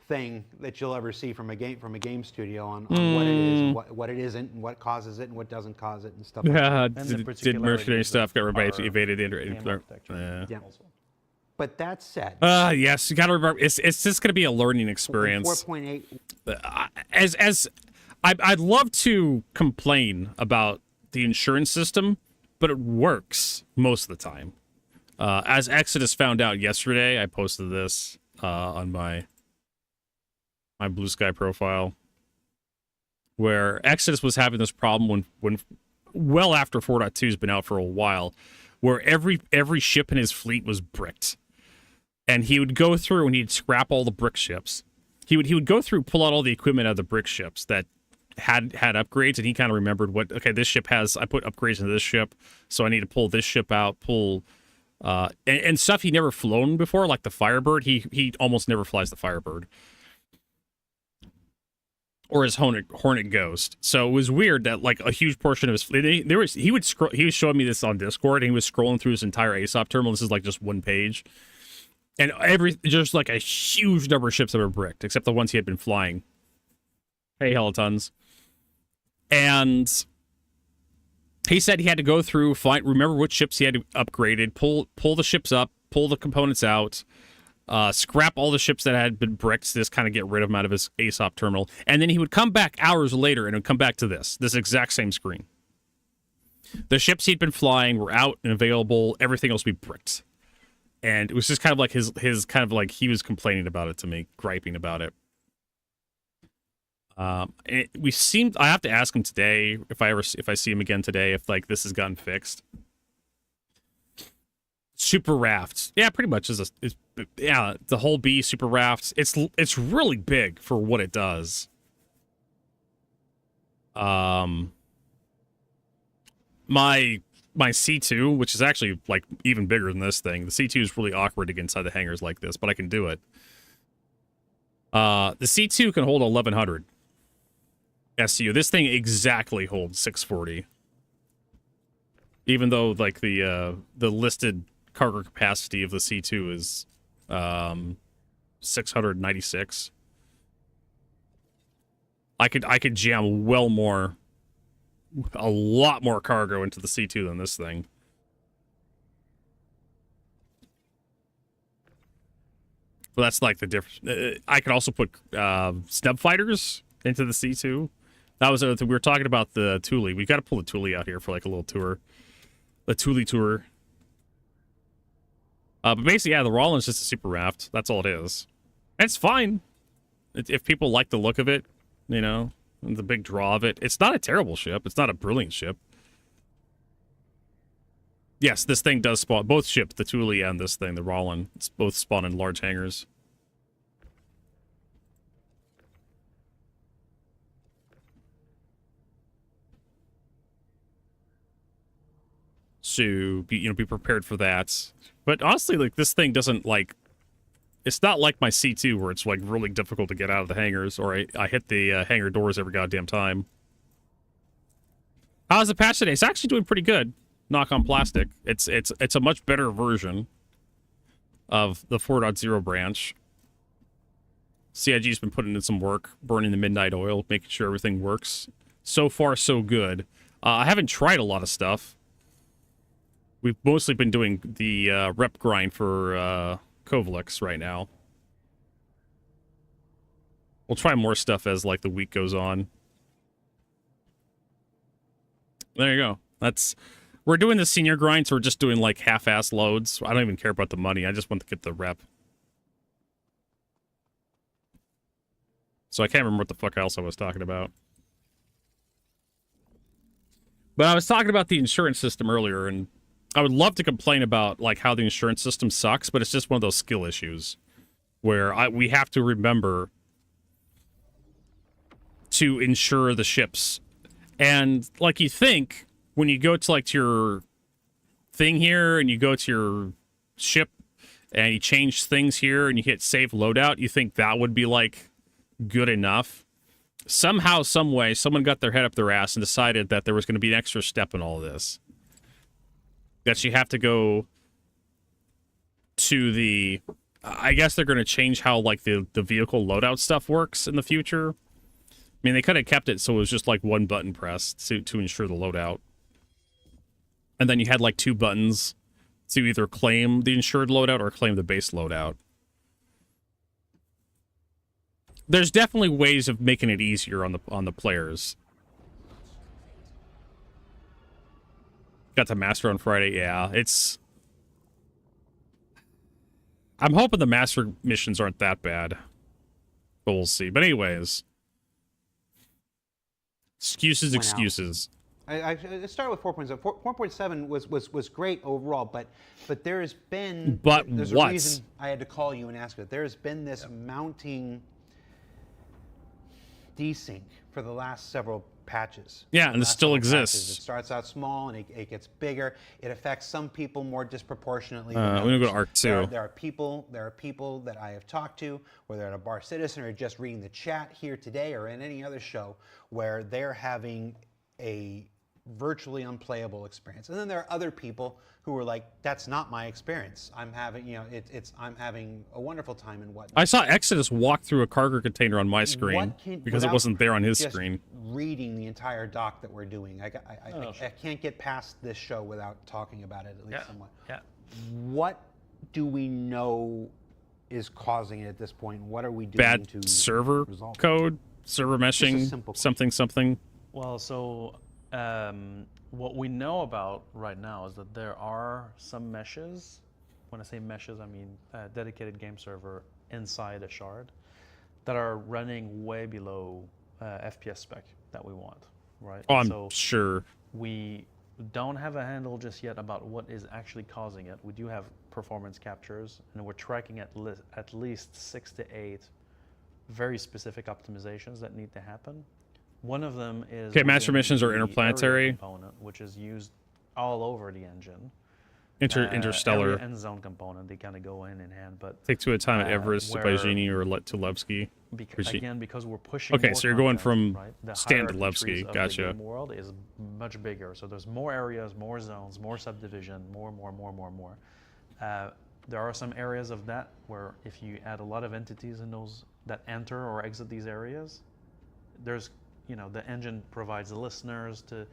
thing that you'll ever see from a game studio on what it is, what it isn't, and what causes it, and what doesn't cause it, and stuff like that. Did mercenary stuff, got evaded into yeah. But that said, yes, you got to remember, it's just going to be a learning experience. 4.8. As I'd love to complain about the insurance system, but it works most of the time. As Exodus found out yesterday, I posted this on my Bluesky profile, where Exodus was having this problem when well after 4.2 has been out for a while, where every ship in his fleet was bricked, and he would go through and he'd scrap all the brick ships. He would go through, pull out all the equipment out of the brick ships that had upgrades, and he kind of remembered this ship has, I put upgrades into this ship, so I need to pull this ship out, and stuff he'd never flown before, like the Firebird. He almost never flies the Firebird. Or his Hornet Ghost. So it was weird that like a huge portion of his fleet, he was showing me this on Discord, and he was scrolling through his entire ASOP terminal. This is like just one page, and just like a huge number of ships that were bricked, except the ones he had been flying. Hey, Helitons. And he said he had to go through, remember which ships he had upgraded, pull the ships up, pull the components out, scrap all the ships that had been bricked to just kind of get rid of them out of his ASOP terminal. And then he would come back hours later and would come back to this exact same screen. The ships he'd been flying were out and available. Everything else would be bricked. And it was just kind of like his kind of like he was complaining about it to me, griping about it. I have to ask him today if I see him again today, if like this has gotten fixed. Super rafts. Yeah, pretty much the whole B super rafts. It's really big for what it does. My C2, which is actually like even bigger than this thing. The C2 is really awkward to get inside the hangars like this, but I can do it. The C2 can hold 1100 SU. This thing exactly holds 640. Even though like the listed cargo capacity of the C2 is 696. I could jam a lot more cargo into the C2 than this thing. But that's like the difference. I could also put snub fighters into the C2. That was we were talking about the Tyilui. We got to pull the Tyilui out here for like a little tour. The Tyilui tour. But basically, yeah, the Railen's just a super raft. That's all it is. And it's fine. If people like the look of it, you know, and the big draw of it. It's not a terrible ship. It's not a brilliant ship. Yes, this thing does spawn. Both ships, the Tyilui and this thing, the Railen, it's both spawn in large hangars. So be prepared for that. But honestly, like this thing doesn't like It's not like my C2 where it's like really difficult to get out of the hangars, or I hit the hangar doors every goddamn time. How's the patch today? It's actually doing pretty good. Knock on plastic. It's a much better version of the 4.0 branch. CIG's been putting in some work, burning the midnight oil, making sure everything works. So far, so good. I haven't tried a lot of stuff. We've mostly been doing the rep grind for Kovalex right now. We'll try more stuff as like the week goes on. There you go. We're doing the senior grind, so we're just doing like half-ass loads. I don't even care about the money. I just want to get the rep. So I can't remember what the fuck else I was talking about. But I was talking about the insurance system earlier, and I would love to complain about like how the insurance system sucks, but it's just one of those skill issues where we have to remember to insure the ships. And like you think when you go to like your thing here and you go to your ship and you change things here and you hit save loadout, you think that would be like good enough. Somehow, some way, someone got their head up their ass and decided that there was going to be an extra step in all of this. That you have to go to the... I guess they're going to change how like the vehicle loadout stuff works in the future. I mean, they could have kept it so it was just like one button press to ensure the loadout. And then you had like 2 buttons to either claim the insured loadout or claim the base loadout. There's definitely ways of making it easier on the players. Got to master on Friday, yeah. I'm hoping the master missions aren't that bad. But we'll see. But anyways. Excuses. I started with 4.7. 4.7 was great overall, but there has been... There's a reason I had to call you and ask it. There has been this mounting desync for the last several patches. Yeah, and it still exists. It starts out small and it gets bigger. It affects some people more disproportionately. I'm gonna go to Arc 2. There are people that I have talked to, whether at a Bar Citizen or just reading the chat here today or in any other show, where they're having a virtually unplayable experience. And then there are other people who are like, that's not my experience. I'm having, I'm having a wonderful time and whatnot. I saw Exodus walk through a cargo container on my screen because it wasn't there on his screen. Reading the entire doc that we're doing, I can't get past this show without talking about it at least somewhat. Yeah. What do we know is causing it at this point? What are we doing Bad to server code, server meshing, something. Well, so what we know about right now is that there are some meshes. When I say meshes, I mean a dedicated game server inside a shard that are running way below FPS spec that we want, right? Oh, I'm sure. We don't have a handle just yet about what is actually causing it. We do have performance captures, and we're tracking at least 6 to 8 very specific optimizations that need to happen. One of them is master missions are interplanetary component, which is used all over the engine. Interstellar area and zone component, they kind of go in hand. But Take Two at a Time at Everest by Genie or Tulevsky. Because we're pushing. Okay, more so you're going content, from right? The Stan to hierarchy trees Tulevsky. of Gotcha. The game world is much bigger, so there's more areas, more zones, more subdivision, more. There are some areas of that where if you add a lot of entities in those that enter or exit these areas, there's the engine provides the listeners to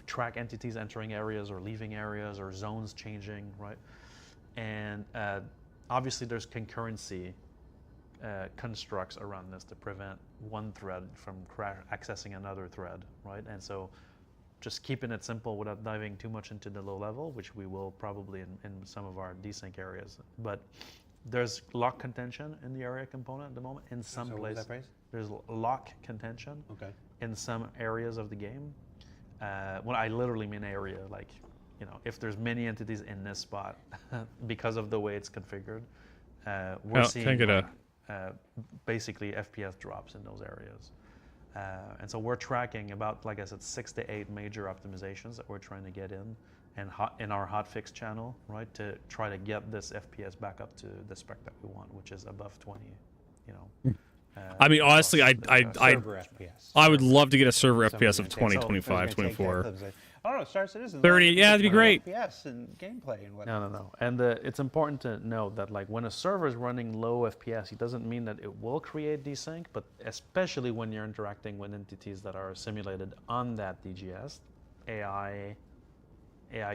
track entities entering areas or leaving areas or zones changing, right? And obviously there's concurrency constructs around this to prevent one thread from accessing another thread, right? And so just keeping it simple without diving too much into the low level, which we will probably in some of our desync areas. But there's lock contention in the area component at the moment. In some places, there's lock contention in some areas of the game. Well, I literally mean area, like, if there's many entities in this spot because of the way it's configured, we're seeing basically FPS drops in those areas. And so we're tracking about, like I said, 6 to 8 major optimizations that we're trying to get in and in our hotfix channel, right, to try to get this FPS back up to the spec that we want, which is above 20. I mean, honestly, I would love to get a server Somebody FPS of gonna take- 20, 25, somebody's gonna take 24. that clip and say, oh no, Star Citizen 30, yeah, that'd be great. FPS and gameplay and whatnot. No. And it's important to note that like when a server is running low FPS, it doesn't mean that it will create desync, but especially when you're interacting with entities that are simulated on that DGS, AI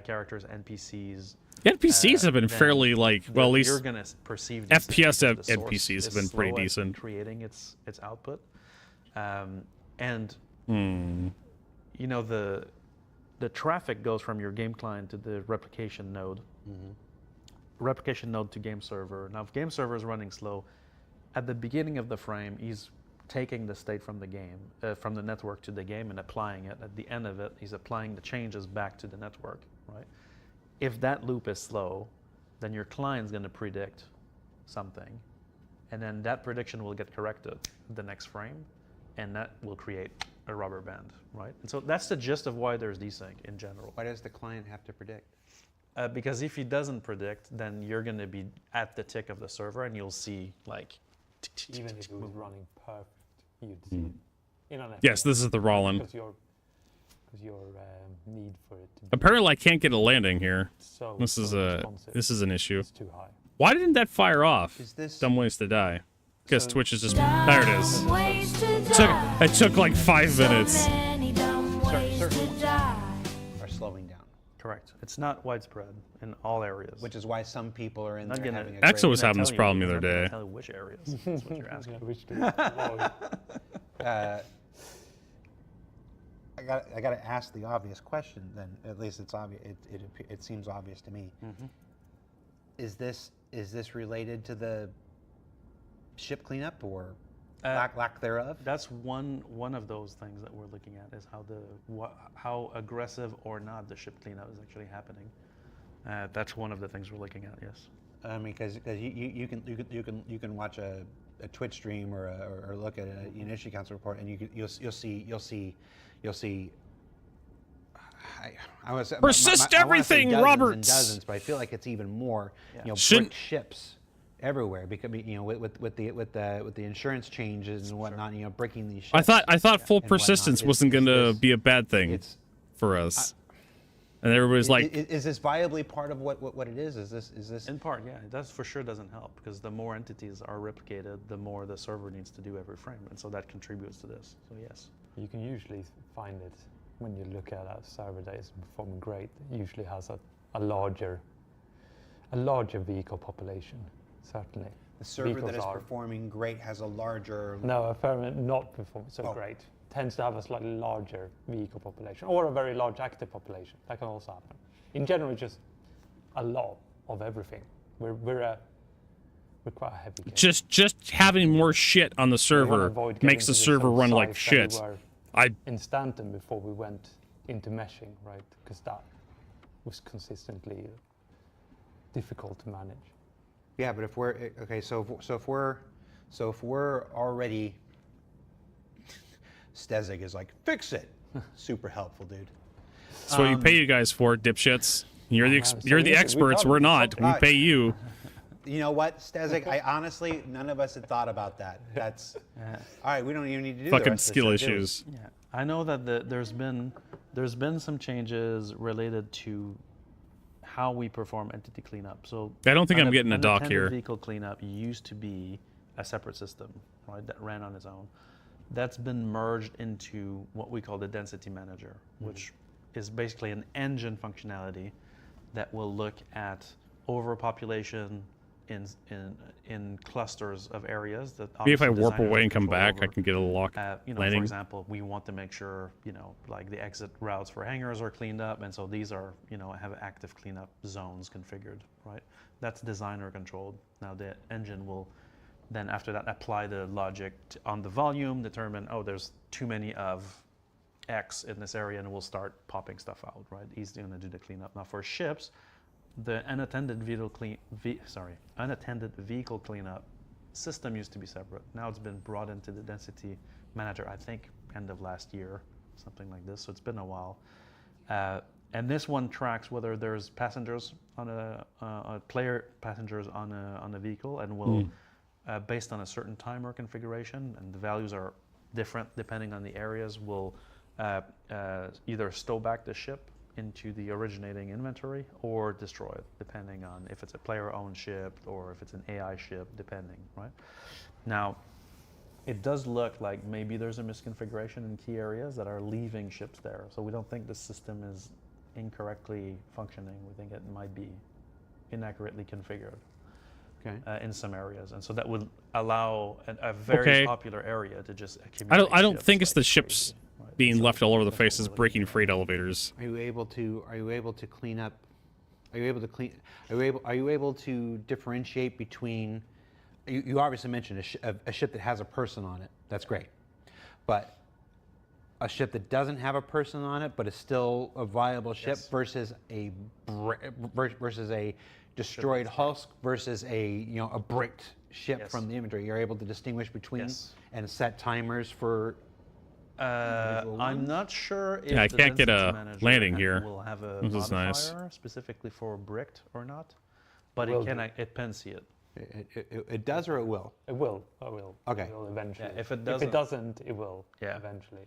characters, NPCs. NPCs have been fairly like, well, at least you're gonna perceive FPS desync because the NPCs source have been is pretty slow at decent. creating its output, and Hmm. the traffic goes from your game client to the replication node. Replication node to game server. Now, if game server is running slow, at the beginning of the frame, he's taking the state from the game, from the network to the game and applying it. At the end of it, he's applying the changes back to the network, right? If that loop is slow, then your client's going to predict something, and then that prediction will get corrected the next frame, and that will create a rubber band, right? And so that's the gist of why there's desync in general. Why does the client have to predict? Because if he doesn't predict, then you're going to be at the tick of the server, and you'll see like. Even if it was running perfect, you'd see it. In an Yes, this is the Railen. Because your need for it to be Apparently, I can't get a landing here. so This is an issue. It's too high. Why didn't that fire off? Is this- Dumb ways to die. Because So- Twitch is just there. It is. It took like 5 minutes. Certain ones are slowing down. Correct. It's not widespread in all areas. Which is why some people are in Not there gonna- having a Exo great was having this Tell you, problem the because other I'm gonna day. Tell you which areas. That's what you're asking. Which to I got to ask the obvious question. Then, at least it's obvious. It seems obvious to me. Is this related to the ship cleanup or lack thereof? That's one of those things that we're looking at is how aggressive or not the ship cleanup is actually happening. That's one of the things we're looking at. Yes. I mean, because you can watch a Twitch stream or look at an Initiative Council report, and you'll see. I wanna say, Persist I wanna say everything, dozens Roberts. and dozens, but I feel like it's even more. Yeah. Shouldn't- Brick ships everywhere because with the insurance changes and whatnot, breaking these ships. I thought full and whatnot. persistence wasn't going to be a bad thing It's for us. And everybody's like, is this viably part of what it is? Is this In part, yeah, that for sure doesn't help because the more entities are replicated, the more the server needs to do every frame, and so that contributes to this. So yes. You can usually find it when you look at a server that is performing great. It usually has a larger vehicle population, certainly. the server Vehicles that is are- performing great has a larger? No, a firm not performing so Oh. great tends to have a slightly larger vehicle population or a very large active population. That can also happen. In general, just a lot of everything. We're quite a heavy game. just having more shit on the We wanna server avoid getting makes the to server sort of run like size that we shit. were I in Stanton before we went into meshing, right? Because that was consistently difficult to manage. Yeah, but if we're okay, so if we're already, Stezig is like, fix it. Super helpful, dude. That's what you pay you guys for, dipshits. You're the so you're the listen, we experts. probably We're not. We talked- pay you. You know what, Stezig? I honestly, none of us had thought about that. That's all right. We don't even need to do the Fucking rest of the skill show, do we? issues. Yeah, I know that there's been some changes related to how we perform entity cleanup. So I don't think I'm getting a doc unattended here. Vehicle cleanup used to be a separate system, right? That ran on its own. That's been merged into what we call the density manager, which is basically an engine functionality that will look at overpopulation in clusters of areas that Maybe if I obviously warp designers away have and come control back, I over. can get a lock For landing. example, we want to make sure, like the exit routes for hangars are cleaned up, and so these are, have active cleanup zones configured, right? That's designer controlled. Now the engine will then, after that, apply the logic on the volume, determine, there's too many of X in this area, and we'll start popping stuff out, right? He's going to do the cleanup. Now for ships, the unattended vehicle cleanup system used to be separate. Now it's been brought into the density manager, I think end of last year, something like this. So it's been a while. And this one tracks whether there's passengers on a player passengers on a vehicle, and will, based on a certain timer configuration, and the values are different depending on the areas, will either stow back the ship into the originating inventory or destroy it, depending on if it's a player-owned ship or if it's an AI ship, depending, right? Now, it does look like maybe there's a misconfiguration in key areas that are leaving ships there. So we don't think the system is incorrectly functioning. We think it might be inaccurately configured in some areas. And so that would allow a very popular area to just accumulate. I don't think it's the ships being left all over the face, is breaking freight elevators. Are you able to clean up? Are you able to differentiate between? You obviously mentioned a ship that has a person on it. That's great, but a ship that doesn't have a person on it but is still a viable ship versus a destroyed husk versus a bricked ship from the inventory. You're able to distinguish between and set timers for. I'm not sure if I the can't get density a manager landing here. will have a This is modifier nice. specifically for bricked or not, but it can see it. It does, or it will. It will. It will. Okay. It will eventually. Yeah, if it doesn't, it will. Eventually.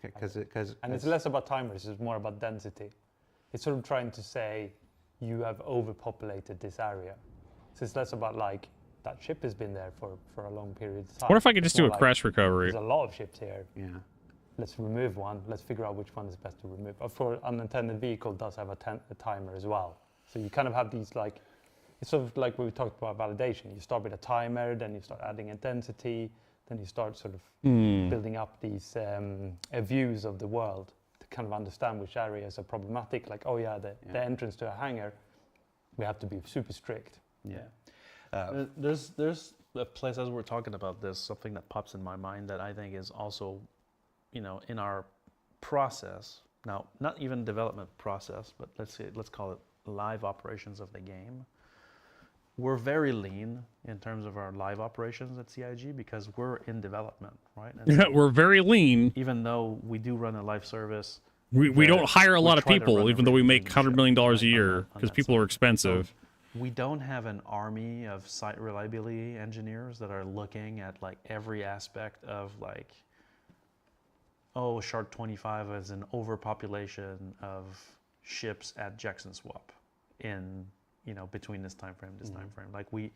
And it's less about timers. It's more about density. It's sort of trying to say you have overpopulated this area. So it's less about like that ship has been there for a long period of time. What if I could just do a crash recovery? There's a lot of ships here. Yeah. Let's remove one. Let's figure out which one is best to remove. For unattended vehicle does have a timer as well. So you kind of have these like, it's sort of like we talked about validation. You start with a timer, then you start adding intensity, then you start sort of building up these views of the world to kind of understand which areas are problematic. Like, oh yeah, the entrance to a hangar, we have to be super strict. Yeah. There's a place, as we're talking about this, something that pops in my mind that I think is also, in our process, now, not even development process, but let's call it live operations of the game. We're very lean in terms of our live operations at CIG because we're in development, right? And so we're very lean. Even though we do run a live service. We don't hire a lot of people, even though we make $100 million a year, because people are expensive. So we don't have an army of site reliability engineers that are looking at like every aspect of like, oh, Shard 25 is an overpopulation of ships at Jackson Swap in, between this time frame, time frame. Like we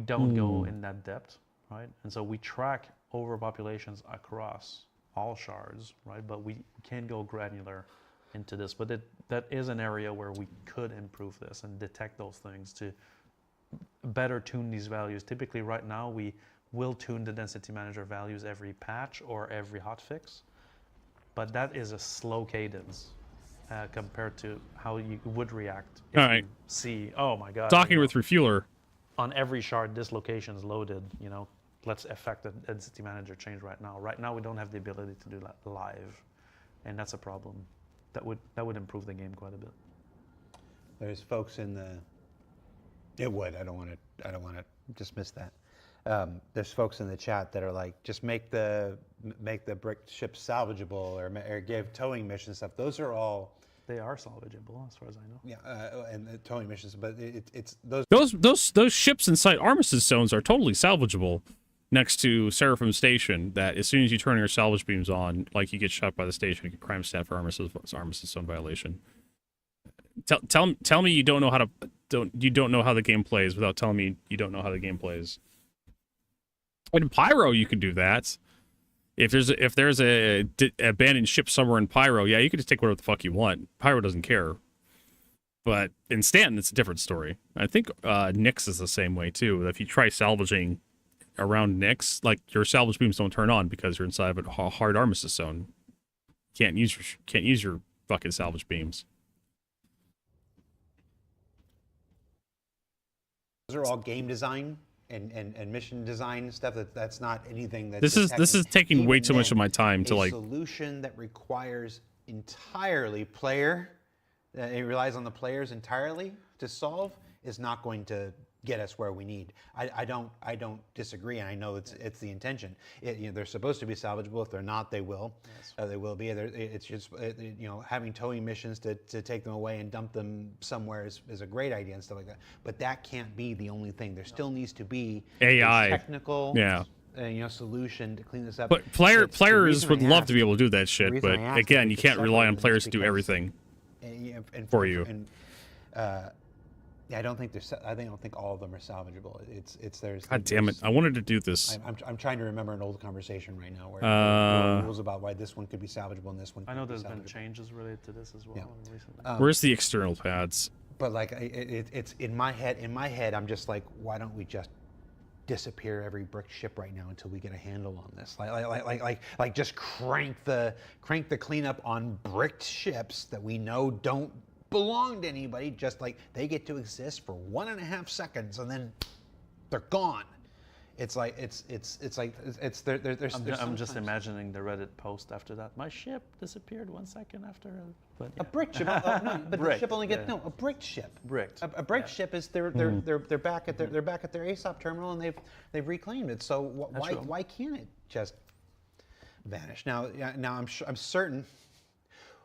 don't go in that depth, right? And so we track overpopulations across all shards, right? But we can't go granular into this. But that is an area where we could improve this and detect those things to better tune these values. Typically right now we will tune the density manager values every patch or every hotfix, but that is a slow cadence compared to how you would react if you see, oh my god, Talking with Refueler. On every shard this location is loaded, let's affect the density manager change right now. Right now we don't have the ability to do that live, and that's a problem. That would improve the game quite a bit. There's folks in the. It would. I don't want to dismiss that. There's folks in the chat that are like, just make the brick ship salvageable or give towing missions stuff. Those are all. They are salvageable, as far as I know. Yeah, and towing missions, but it's those. Those ships inside Armistice zones are totally salvageable. Next to Seraphim Station, that as soon as you turn your salvage beams on, like you get shot by the station, you get crime stat for Armistice zone violation. Tell me you don't know how the game plays without telling me you don't know how the game plays. In Pyro, you can do that. If there's a abandoned ship somewhere in Pyro, yeah, you can just take whatever the fuck you want. Pyro doesn't care. But in Stanton, it's a different story. I think Nyx is the same way too. If you try salvaging around Nyx, like your salvage beams don't turn on because you're inside of a hard Armistice zone. Can't use your fucking salvage beams. Those are all game design and mission design stuff. That's not anything that this is taking way too much of my time to like. A solution that requires entirely player. It relies on the players entirely to solve is not going to get us where we need. I don't disagree, and I know it's the intention. They're supposed to be salvageable. If they're not, they will. They will be. It's just having towing missions to take them away and dump them somewhere is a great idea and stuff like that. But that can't be the only thing. There still needs to be AI, a technical, solution to clean this up. But players would love to be able to do that shit. But again, you can't rely on players to do everything for you. I don't think all of them are salvageable. There's. God damn it! I wanted to do this. I'm trying to remember an old conversation right now where there were rules about why this one could be salvageable and this one. I know there's been changes related to this as well recently. Where's the external pads? But like it's in my head. In my head, I'm just like, why don't we just disappear every brick ship right now until we get a handle on this? Like just crank the cleanup on bricked ships that we know don't belong to anybody, just like they get to exist for 1.5 seconds and then they're gone. It's like I'm just imagining the Reddit post after that. My ship disappeared 1 second after. But a brick ship. No, but the ship only gets a bricked ship. Bricked. A bricked ship is they're back at their ASOP terminal and they've reclaimed it. So why can't it just vanish? Now I'm certain.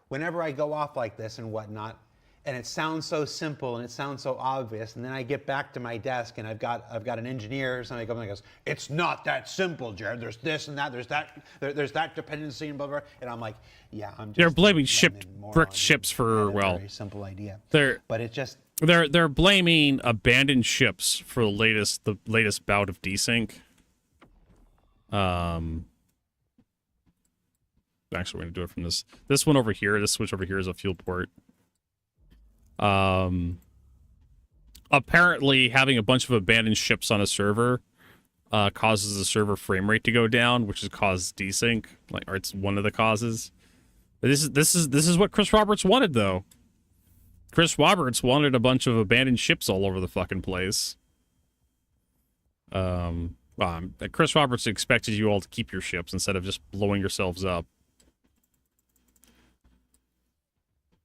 Whenever I go off like this and whatnot, and it sounds so simple and it sounds so obvious, and then I get back to my desk and I've got an engineer or something comes and goes, "It's not that simple, Jared. There's this and that. There's that dependency and blah blah." And I'm like, "Yeah, I'm." They're blaming bricked ships for very simple idea. But it just they're blaming abandoned ships for the latest bout of desync. Actually, we're gonna do it from this one over here. This switch over here is a fuel port. Apparently having a bunch of abandoned ships on a server causes the server frame rate to go down, which has caused desync, or it's one of the causes. But this is what Chris Roberts wanted, though. Chris Roberts wanted a bunch of abandoned ships all over the fucking place. Chris Roberts expected you all to keep your ships instead of just blowing yourselves up.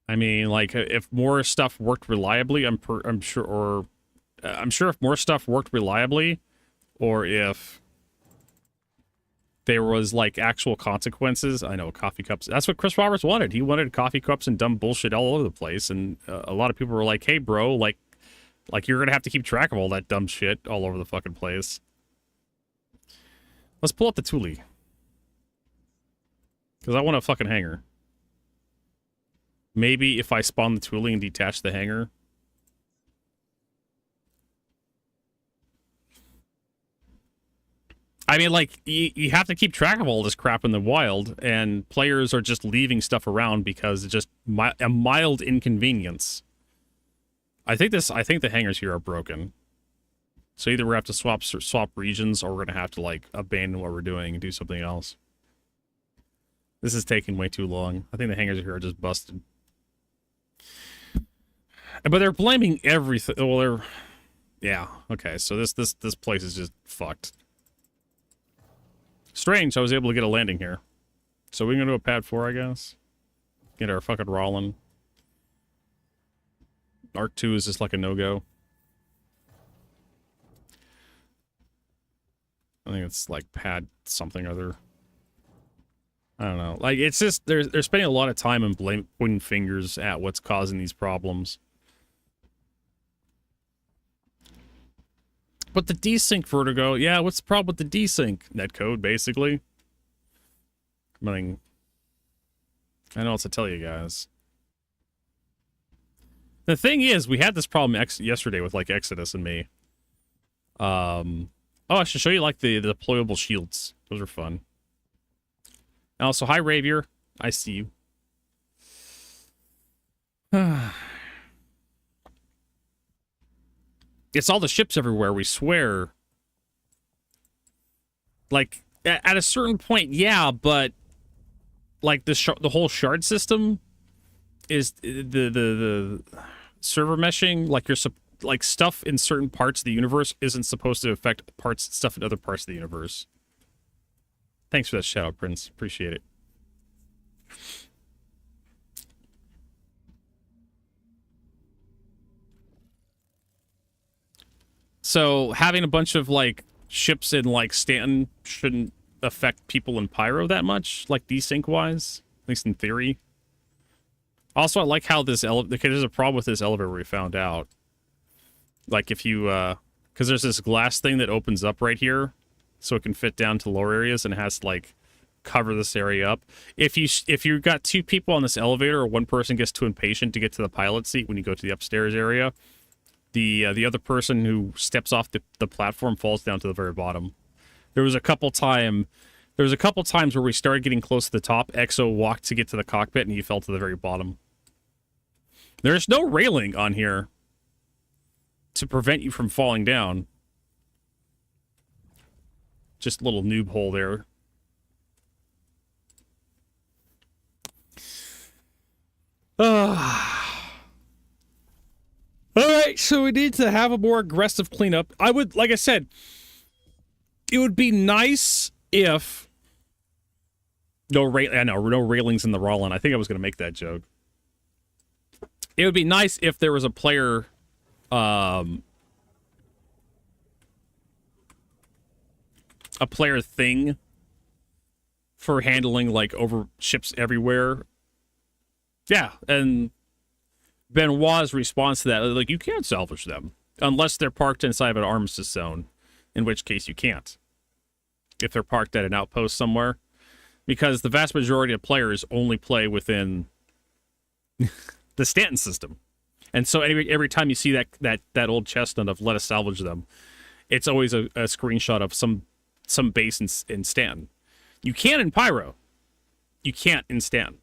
I mean, like, if more stuff worked reliably, I'm sure if more stuff worked reliably, or if there was, like, actual consequences. I know, coffee cups. That's what Chris Roberts wanted. He wanted coffee cups and dumb bullshit all over the place, and a lot of people were like, hey, bro, like you're gonna have to keep track of all that dumb shit all over the fucking place. Let's pull up the Tyilui. Because I want a fucking hanger. Maybe if I spawn the Tyilui and detach the hanger. I mean, like, you have to keep track of all this crap in the wild, and players are just leaving stuff around because it's just a mild inconvenience. I think the hangers here are broken. So either we have to swap regions, or we're going to have to, like, abandon what we're doing and do something else. This is taking way too long. I think the hangers here are just busted. But they're blaming everything. Well, yeah, okay, so this place is just fucked. Strange, I was able to get a landing here. So we can go to a pad 4, I guess. Get our fucking Railen. Arc 2 is just like a no-go. I think it's like pad something or other. I don't know. Like, it's just, they're spending a lot of time and pointing fingers at what's causing these problems. But the desync vertigo, yeah, what's the problem with the desync? Netcode, basically. I mean, I know what to tell you guys. The thing is, we had this problem yesterday with, like, Exodus and me. Oh, I should show you, like, the deployable shields. Those are fun. And also, hi, Ravier. I see you. It's all the ships everywhere, we swear. Like, at a certain point, yeah, but like the whole shard system is the server meshing. Like, like stuff in certain parts of the universe isn't supposed to affect stuff in other parts of the universe. Thanks for that shout out, Prince. Appreciate it. So having a bunch of like ships in like Stanton shouldn't affect people in Pyro that much, like desync wise, at least in theory. Also, I like how this there's a problem with this elevator we found out. Like if you because there's this glass thing that opens up right here, so it can fit down to lower areas, and it has to like cover this area up. If you got two people on this elevator, or one person gets too impatient to get to the pilot seat when you go to the upstairs area, the other person who steps off the platform falls down to the very bottom. There was a couple times where we started getting close to the top. Exo walked to get to the cockpit, and he fell to the very bottom. There's no railing on here to prevent you from falling down. Just a little noob hole there. Alright, so we need to have a more aggressive cleanup. I would, like I said, it would be nice if no railings in the Railen. I think I was going to make that joke. It would be nice if there was a player thing for handling like over ships everywhere. Yeah, and Benoit's response to that, like, you can't salvage them unless they're parked inside of an armistice zone, in which case you can't. If they're parked at an outpost somewhere, because the vast majority of players only play within the Stanton system. And so every time you see that old chestnut of let us salvage them, it's always a screenshot of some base in Stanton. You can in Pyro. You can't in Stanton.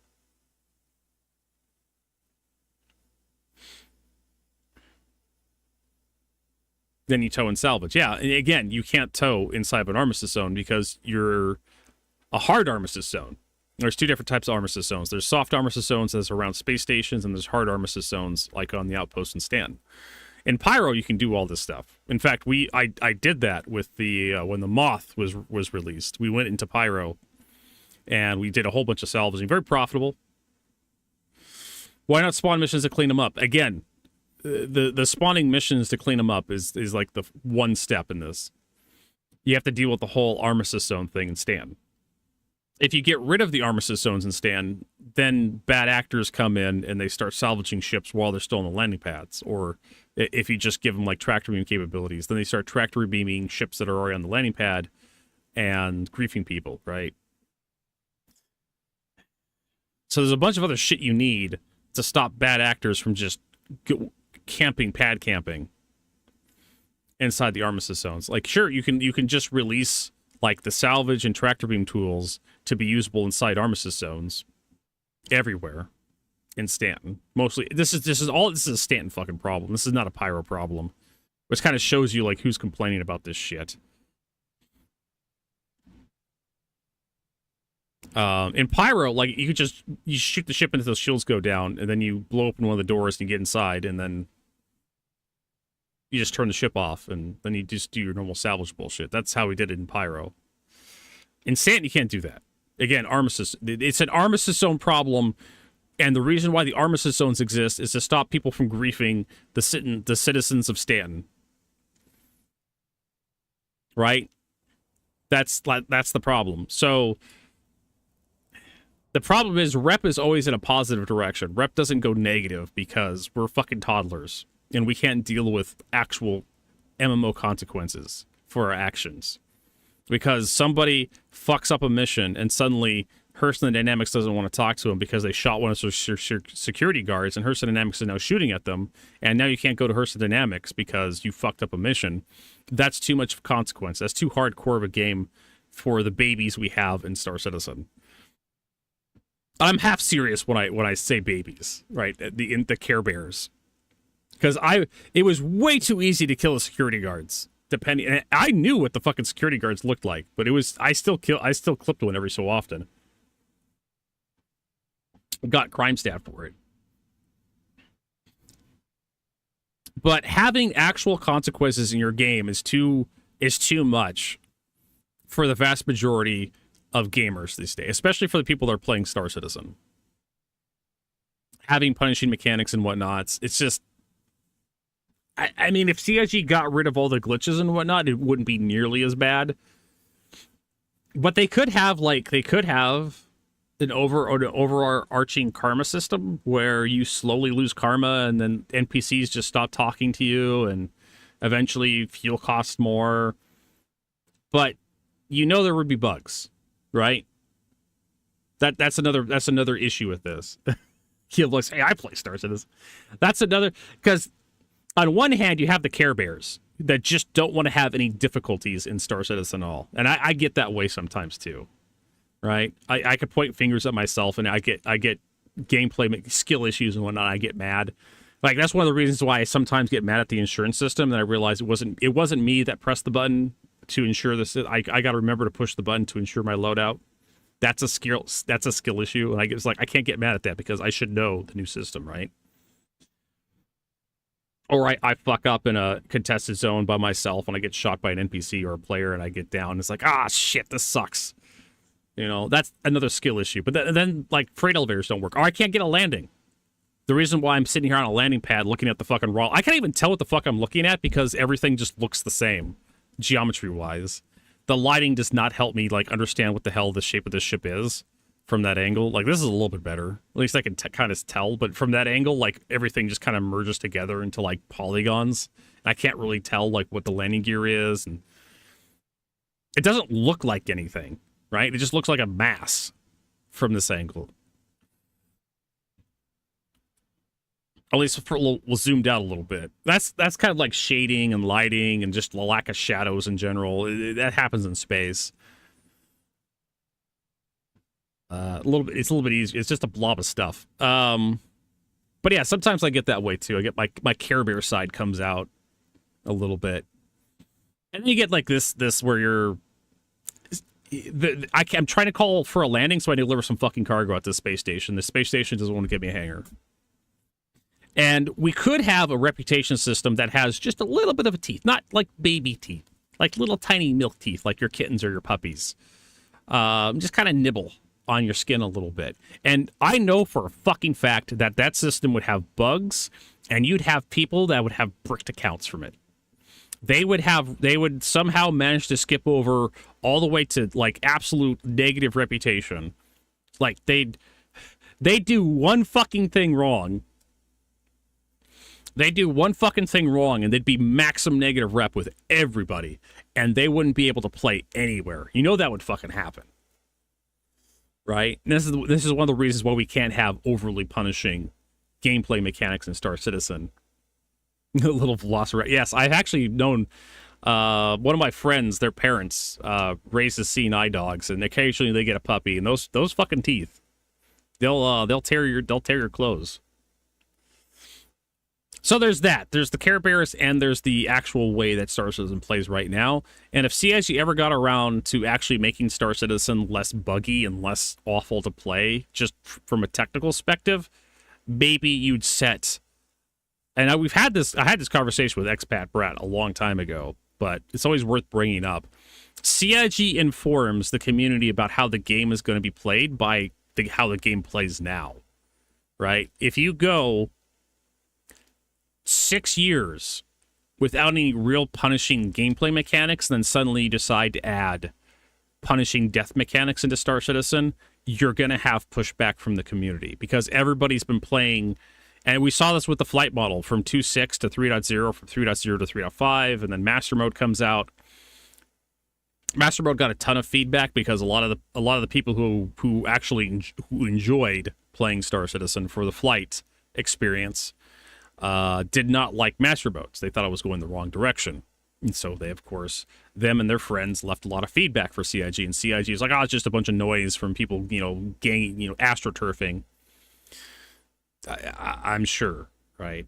Then you tow and salvage. Yeah, and again, you can't tow inside of an armistice zone because you're a hard armistice zone. There's two different types of armistice zones. There's soft armistice zones that's around space stations, and there's hard armistice zones like on the outpost in Stanton. In Pyro, you can do all this stuff. In fact, I did that with the when the Moth was released. We went into Pyro, and we did a whole bunch of salvaging. Very profitable. Why not spawn missions to clean them up? Again, the spawning missions to clean them up is like the one step in this. You have to deal with the whole armistice zone thing in Stanton. If you get rid of the armistice zones in Stanton, then bad actors come in and they start salvaging ships while they're still on the landing pads. Or if you just give them like tractor beam capabilities, then they start tractor beaming ships that are already on the landing pad and griefing people, right? So there's a bunch of other shit you need to stop bad actors from just pad camping inside the armistice zones. Like, sure, you can just release like the salvage and tractor beam tools to be usable inside armistice zones everywhere in Stanton. Mostly, this is a Stanton fucking problem. This is not a Pyro problem, which kind of shows you like who's complaining about this shit. In Pyro, like you shoot the ship until the shields go down, and then you blow open one of the doors and you get inside, and then you just turn the ship off, and then you just do your normal salvage bullshit. That's how we did it in Pyro. In Stanton, you can't do that. Again, armistice. It's an armistice zone problem, and the reason why the armistice zones exist is to stop people from griefing the citizens of Stanton. Right? That's the problem. So the problem is rep is always in a positive direction. Rep doesn't go negative because we're fucking toddlers and we can't deal with actual MMO consequences for our actions. Because somebody fucks up a mission and suddenly Hurston Dynamics doesn't want to talk to him because they shot one of their security guards, and Hurston Dynamics is now shooting at them, and now you can't go to Hurston Dynamics because you fucked up a mission. That's too much of a consequence. That's too hardcore of a game for the babies we have in Star Citizen. I'm half serious when I say babies, right? The Care Bears, because it was way too easy to kill the security guards. And I knew what the fucking security guards looked like, but I still clipped one every so often. Got crime stat for it. But having actual consequences in your game is too much for the vast majority of gamers these days, especially for the people that are playing Star Citizen. Having punishing mechanics and whatnot, it's just I mean, if CIG got rid of all the glitches and whatnot, it wouldn't be nearly as bad. But they could have an overarching karma system where you slowly lose karma and then NPCs just stop talking to you and eventually fuel costs more. But there would be bugs, right? That's another issue with this. He'll like, hey, I play Star Citizen. That's another, because on one hand you have the Care Bears that just don't want to have any difficulties in Star Citizen at all, and I get that way sometimes too, right? I could point fingers at myself, and I get gameplay skill issues and whatnot. I get mad. Like, that's one of the reasons why I sometimes get mad at the insurance system. And I realize it wasn't me that pressed the button to ensure this. I got to remember to push the button to ensure my loadout. That's a skill issue, and I can't get mad at that because I should know the new system, right? Or I fuck up in a contested zone by myself and I get shot by an NPC or a player and I get down. It's like, shit, this sucks. That's another skill issue. But then like freight elevators don't work. Or I can't get a landing. The reason why I'm sitting here on a landing pad looking at the fucking raw, I can't even tell what the fuck I'm looking at because everything just looks the same, geometry-wise. The lighting does not help me like understand what the hell the shape of this ship is from that angle. Like, this is a little bit better. At least I can kind of tell. But from that angle, like, everything just kind of merges together into like polygons. I can't really tell like what the landing gear is, and it doesn't look like anything, right? It just looks like a mass from this angle. At least we'll zoomed out a little bit. That's kind of like shading and lighting and just the lack of shadows in general. That happens in space. It's a little bit easier. It's just a blob of stuff. But yeah, sometimes I get that way too. I get my Care Bear side comes out a little bit, and then you get like this where I'm trying to call for a landing so I deliver some fucking cargo at this space station. The space station doesn't want to give me a hangar. And we could have a reputation system that has just a little bit of a teeth, not like baby teeth, like little tiny milk teeth, like your kittens or your puppies. Just kind of nibble on your skin a little bit. And I know for a fucking fact that system would have bugs, and you'd have people that would have bricked accounts from it. They would somehow manage to skip over all the way to like absolute negative reputation. Like they'd do one fucking thing wrong. They do one fucking thing wrong, and they'd be maximum negative rep with everybody, and they wouldn't be able to play anywhere. That would fucking happen, right? And this is one of the reasons why we can't have overly punishing gameplay mechanics in Star Citizen. A little velociraptor. Yes, I've actually known one of my friends. Their parents raises CNI dogs, and occasionally they get a puppy, and those fucking teeth, they'll tear your clothes. So there's that. There's the Care Bears, and there's the actual way that Star Citizen plays right now. And if CIG ever got around to actually making Star Citizen less buggy and less awful to play, just from a technical perspective, maybe you'd set... And I had this conversation with Expat Brett a long time ago, but it's always worth bringing up. CIG informs the community about how the game is going to be played by how the game plays now, right? If you go 6 years without any real punishing gameplay mechanics, then suddenly you decide to add punishing death mechanics into Star Citizen, you're going to have pushback from the community because everybody's been playing, and we saw this with the flight model from 2.6 to 3.0, from 3.0 to 3.5, and then Master Mode comes out. Master Mode got a ton of feedback because a lot of the people who actually enjoyed playing Star Citizen for the flight experience did not like Master Modes. They thought it was going the wrong direction. And so they, of course, them and their friends left a lot of feedback for CIG. And CIG is like, it's just a bunch of noise from people, astroturfing. I'm sure, right?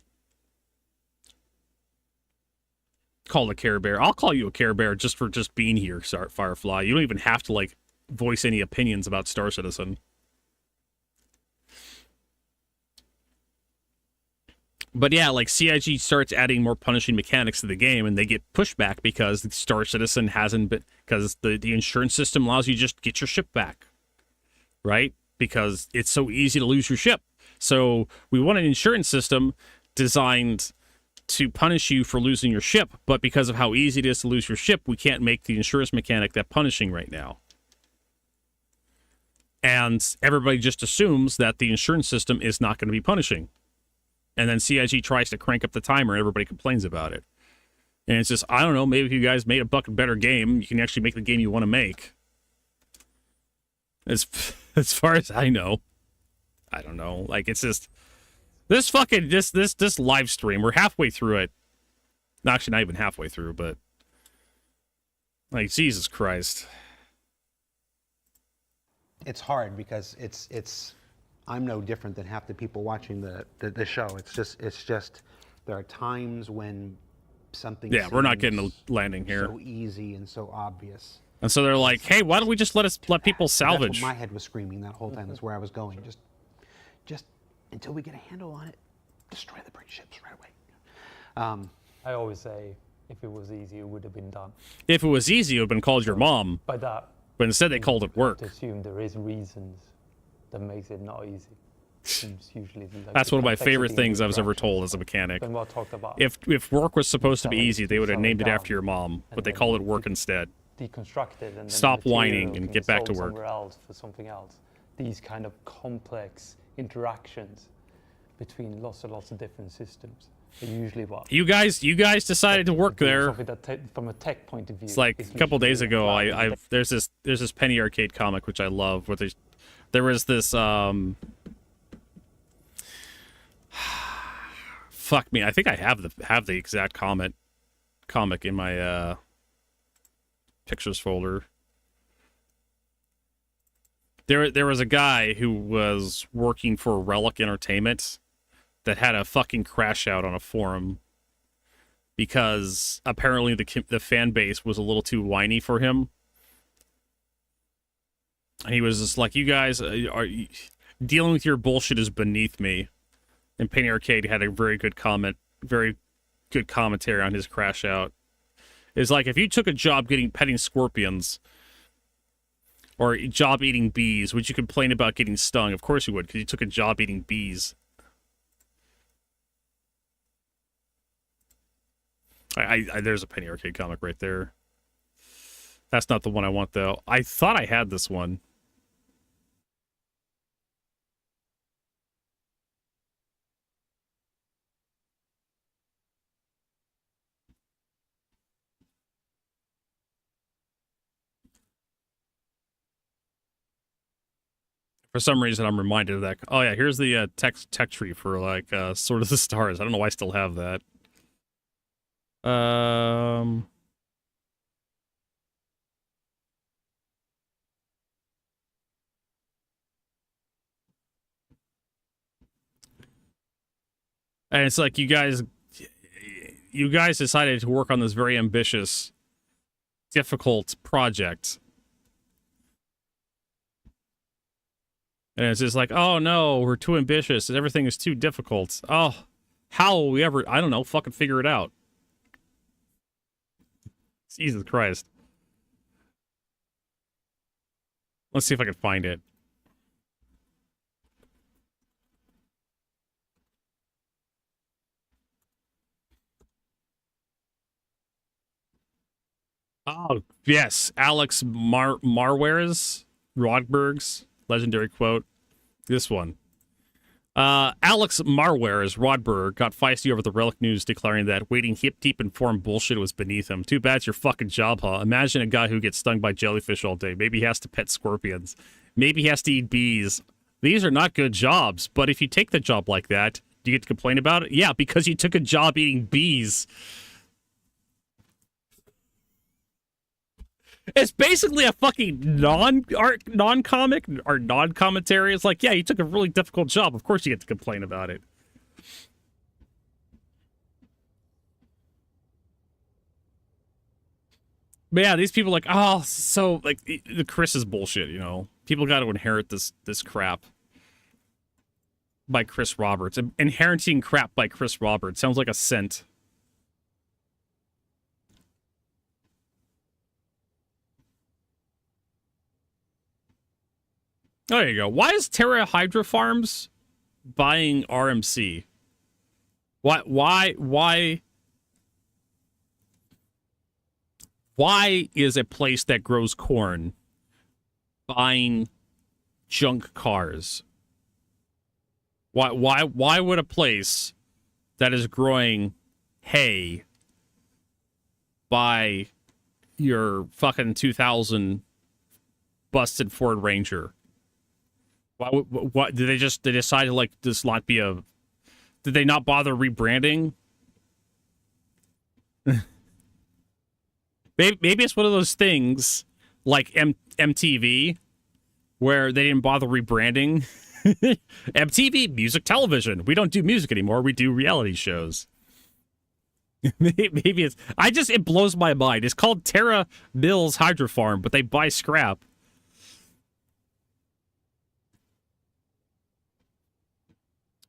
Call a Care Bear. I'll call you a Care Bear just for being here, Firefly. You don't even have to, voice any opinions about Star Citizen. But yeah, CIG starts adding more punishing mechanics to the game, and they get pushback because the Star Citizen hasn't been, because the insurance system allows you to just get your ship back, right? Because it's so easy to lose your ship. So we want an insurance system designed to punish you for losing your ship, but because of how easy it is to lose your ship, we can't make the insurance mechanic that punishing right now. And everybody just assumes that the insurance system is not going to be punishing. And then CIG tries to crank up the timer and everybody complains about it. And it's just, I don't know, maybe if you guys made a better game, you can actually make the game you want to make. As far as I know. I don't know. Like, it's just, this fucking, this live stream, we're halfway through it. Actually, not even halfway through, but, like, Jesus Christ. It's hard because it's I'm no different than half the people watching the show. It's just there are times when something we're not getting a landing here. So easy and so obvious. And so they're like, hey, why don't we just let people salvage? That's what my head was screaming that whole time. That's where I was going. Just until we get a handle on it, destroy the bridge ships right away. I always say, if it was easy, it would have been done. If it was easy, it would have been called your mom. By that. But instead, they called it work. To assume there is reasons that makes it not easy. It's usually like that's one of my favorite things I was ever told as a mechanic. Well talked about. If work was supposed to be easy, they would have named it after your mom, but they call it work instead. Deconstructed and stop whining and get back to work. Somewhere else for something else. These kind of complex interactions between lots and lots of different systems. Usually what you guys decided to work there. From a tech point of view, it's like a couple days ago. There's this Penny Arcade comic which I love. Where there was this fuck me. I think I have the exact comic in my pictures folder. There was a guy who was working for Relic Entertainment that had a fucking crash out on a forum because apparently the fan base was a little too whiny for him. And he was just like, you guys are dealing with your bullshit is beneath me. And Penny Arcade had a very good commentary on his crash out. It's like, if you took a job petting scorpions or a job eating bees, would you complain about getting stung? Of course you would, because you took a job eating bees. There's a Penny Arcade comic right there. That's not the one I want, though. I thought I had this one. For some reason, I'm reminded of that. Oh, yeah, here's the tech tree for, like, Sword of the Stars. I don't know why I still have that. And it's like you guys decided to work on this very ambitious, difficult project. And it's just like, oh no, we're too ambitious. Everything is too difficult. Oh, how will we ever, I don't know, fucking figure it out. Jesus Christ. Let's see if I can find it. Oh, yes. Alex Marware's, Rodberg's legendary quote. This one. Alex Marware's Rodberg got feisty over the Relic news, declaring that wading hip-deep in foreign bullshit was beneath him. Too bad it's your fucking job, huh? Imagine a guy who gets stung by jellyfish all day. Maybe he has to pet scorpions. Maybe he has to eat bees. These are not good jobs, but if you take the job like that, do you get to complain about it? Yeah, because you took a job eating bees. It's basically a fucking non-comic or non-commentary. It's like, yeah, you took a really difficult job. Of course you get to complain about it. But yeah, these people are like, oh, so, like, the Chris is bullshit, you know? People got to inherit this crap by Chris Roberts. Inheriting crap by Chris Roberts sounds like a scent. Oh, there you go. Why is Terra Hydro Farms buying RMC? Why is a place that grows corn buying junk cars? Why would a place that is growing hay buy your fucking 2000 busted Ford Ranger? What did they decide to like this not be a? Did they not bother rebranding? Maybe it's one of those things like MTV where they didn't bother rebranding. MTV, music television. We don't do music anymore. We do reality shows. Maybe it's... it blows my mind. It's called Terra Mills Hydro Farm, but they buy scrap.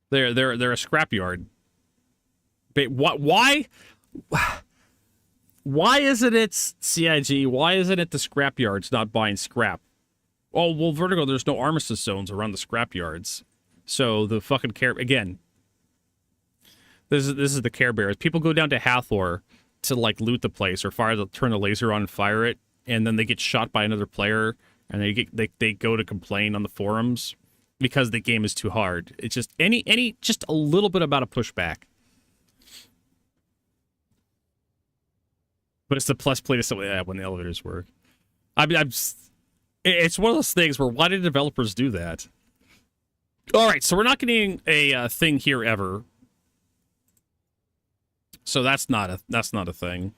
They're a scrapyard. But why isn't it CIG? Why isn't it the scrapyards not buying scrap? Oh, well, Vertigo, there's no armistice zones around the scrapyards. So the fucking again, this is the Care Bears. People go down to Hathor to like loot the place or turn the laser on and fire it, and then they get shot by another player, and they go to complain on the forums because the game is too hard. It's just just a little bit about a pushback. But it's the plus play to something when the elevators work. It's one of those things where why did developers do that? All right, so we're not getting a thing here ever. So that's not a thing.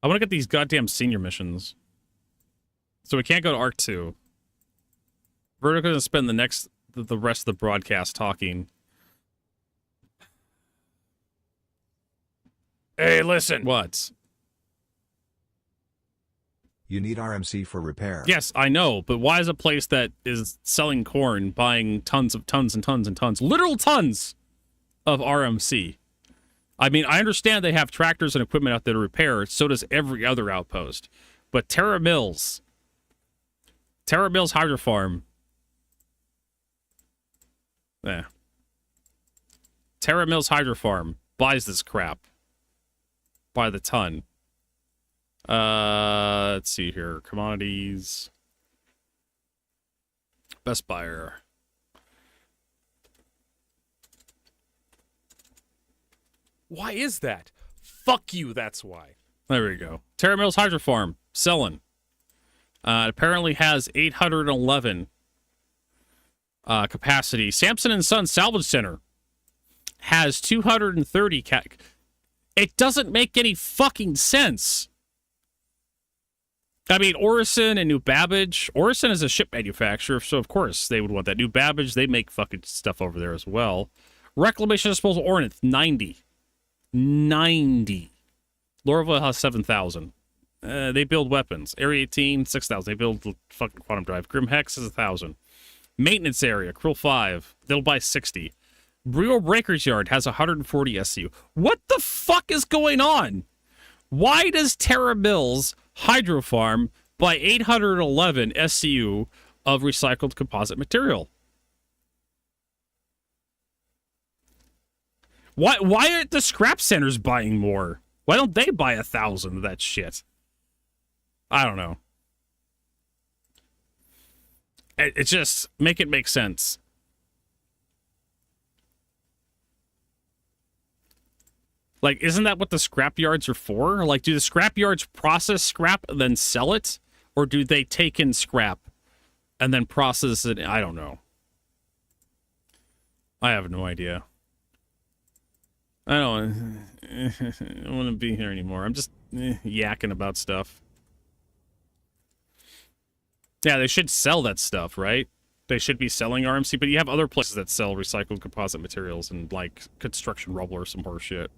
I want to get these goddamn senior missions. So we can't go to Arc 2. Vertigo's gonna spend the rest of the broadcast talking. Hey, listen. What? You need RMC for repair. Yes, I know, but why is a place that is selling corn buying tons and tons and tons, literal tons of RMC? I mean, I understand they have tractors and equipment out there to repair, so does every other outpost. But Terra Mills Hydro Farm. Terra Mills Hydro Farm buys this crap by the ton. Let's see here. Commodities. Best buyer. Why is that? Fuck you, that's why. There we go. Terra Mills Hydro Farm. Selling. It apparently has 811 capacity. Samson & Son Salvage Center has 230 It doesn't make any fucking sense. I mean, Orison and New Babbage. Orison is a ship manufacturer, so of course they would want that. New Babbage, they make fucking stuff over there as well. Reclamation Disposal Ordnance, 90. 90. Lorville has 7,000. They build weapons. Area 18, 6,000. They build fucking quantum drive. Grim Hex is 1,000. Maintenance area, Krill 5. They'll buy 60. Brio Breaker's Yard has 140 SCU. What the fuck is going on? Why does Terra Mills Hydro Farm buy 811 SCU of recycled composite material? Why aren't the scrap centers buying more? Why don't they buy 1,000 of that shit? I don't know. It just make it make sense. Like, isn't that what the scrap yards are for? Like, do the scrap yards process scrap and then sell it? Or do they take in scrap and then process it? I don't know. I have no idea. I don't want to be here anymore. I'm just yakking about stuff. Yeah, they should sell that stuff, right? They should be selling RMC, but you have other places that sell recycled composite materials and, like, construction rubble or some horse shit.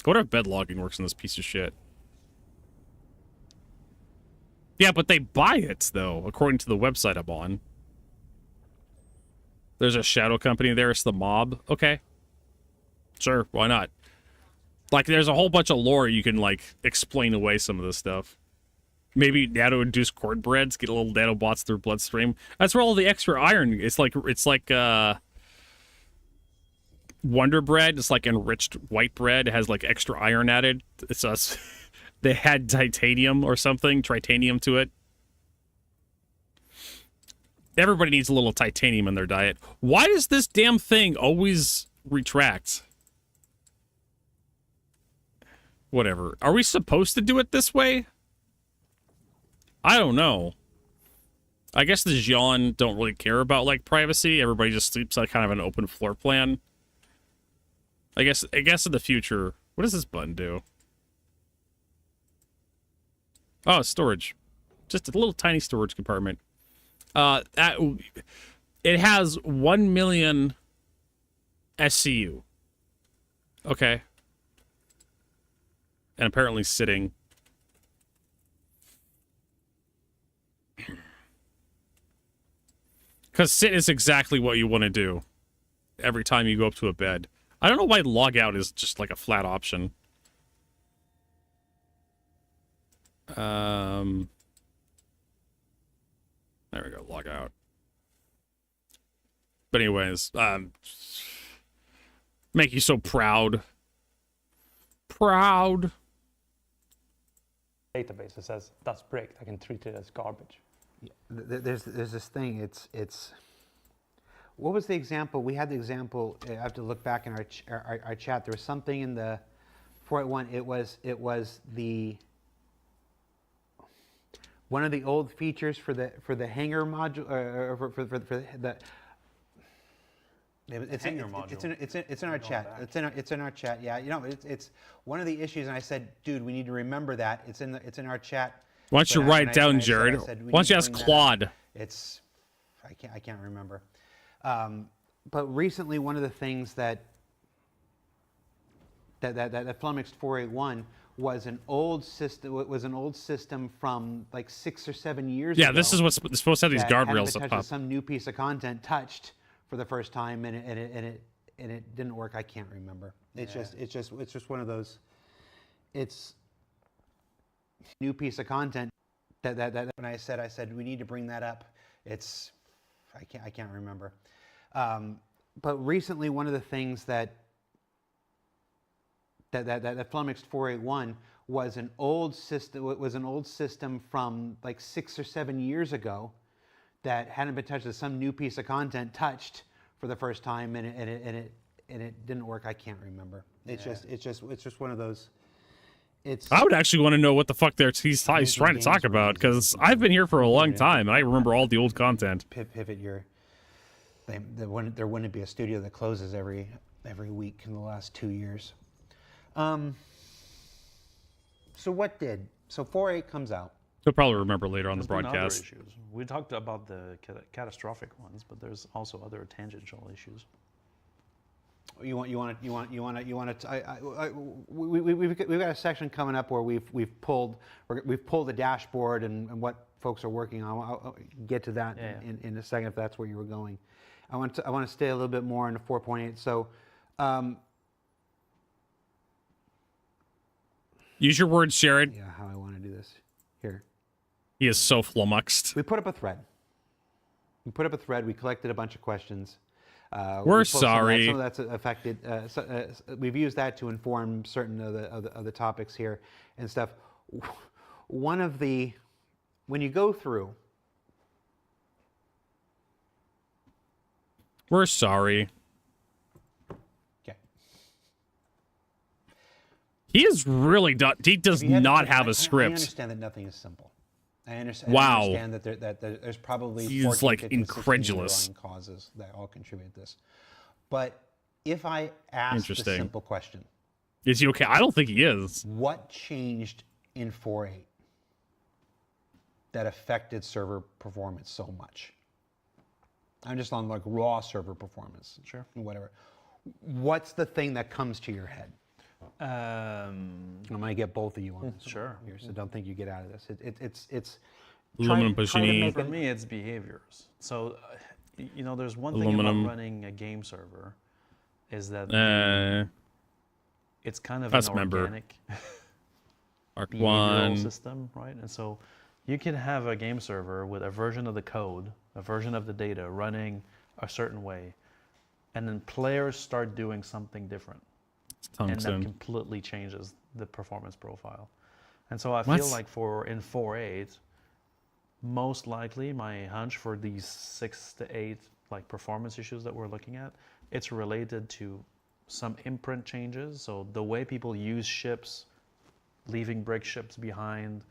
I wonder if bed logging works in this piece of shit. Yeah, but they buy it, though, according to the website I'm on. There's a shadow company there. It's the Mob. Okay. Sure, why not? Like, there's a whole bunch of lore you can, like, explain away some of this stuff. Maybe nano-induced cornbreads, get a little nanobots through bloodstream. That's where all the extra iron, it's like Wonder Bread. It's like enriched white bread. It has like extra iron added. It's us. They had titanium or something, tritanium to it. Everybody needs a little titanium in their diet. Why does this damn thing always retract? Whatever. Are we supposed to do it this way? I don't know. I guess the Xian don't really care about, like, privacy. Everybody just sleeps like kind of an open floor plan. I guess in the future... What does this button do? Oh, storage. Just a little tiny storage compartment. It has 1 million SCU. Okay. And apparently sitting. Because sit is exactly what you want to do every time you go up to a bed. I don't know why log out is just like a flat option. There we go, log out. But anyways, make you so proud. Proud. Database that says that's bricked, I can treat it as garbage. Yeah, there's this thing. It's what was the example? We had the example. I have to look back in our chat. There was something in the 481. It was the one of the old features for the hanger module, or for the. It's in our chat. It's in our chat. Yeah, you know, it's one of the issues. And I said, dude, we need to remember that. It's in our chat. Why don't you write it down, Jared? Why don't you ask Claude? I can't remember. But recently, one of the things that flummoxed 481 was an old system. It was an old system from like 6 or 7 years ago. Yeah, this is what's supposed to have these guardrails up top. Some new piece of content touched for the first time, and it didn't work. I can't remember. It's just one of those. It's new piece of content that when I said we need to bring that up. I can't remember. But recently, one of the things that flummoxed 481 was an old system. It was an old system from like 6 or 7 years ago that hadn't been touched. Some new piece of content touched for the first time, and it didn't work. I can't remember. It's just one of those. I would actually want to know what the fuck he's trying to talk about, because I've been here for a long time and I remember all the old content. Pivot there wouldn't be a studio that closes every week in the last 2 years. So 4.8 comes out. You'll probably remember later on the There's been broadcast. other issues. We talked about the catastrophic ones, but there's also other tangential issues. We've got a section coming up where we've pulled the dashboard and what folks are working on. I'll get to that in a second if that's where you were going. I want to stay a little bit more in the 4.8. So. Use your words, Jared. Yeah, how I want to do this. Here. He is so flummoxed. We put up a thread. We collected a bunch of questions. We're sorry. Some of that's affected. We've used that to inform certain of the topics here and stuff. One of the, when you go through. We're sorry. Okay. He is really he does not have a script. I understand that nothing is simple. I understand. Wow. I understand that there's probably he's like incredulous causes that all contribute to this. But if I ask the simple question, is he okay? I don't think he is. What changed in 4.8 that affected server performance so much? I'm just on like raw server performance. Sure. Whatever. What's the thing that comes to your head? I'm gonna get both of you on this. Sure. Here, so don't think you get out of this. It's aluminum Pacini. For me, it's behaviors. So, there's one thing about running a game server, is that it's kind of an organic behavioral system, right? And so, you can have a game server with a version of the code, a version of the data running a certain way, and then players start doing something different, and that completely changes the performance profile. And so I feel like in 4.8, most likely my hunch for these 6 to 8 like performance issues that we're looking at, it's related to some imprint changes. So the way people use ships, leaving brick ships behind,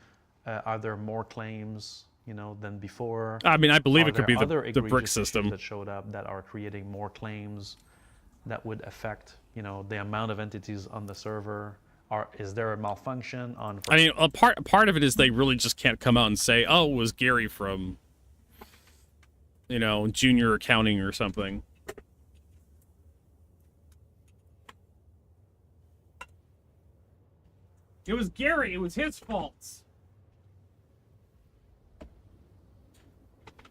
are there more claims, than before? I mean, I believe it could be the brick system that showed up that are creating more claims that would affect, the amount of entities on the server. Is there a malfunction on? I mean, a part of it is they really just can't come out and say, "Oh, it was Gary from, junior accounting or something." It was Gary. It was his fault.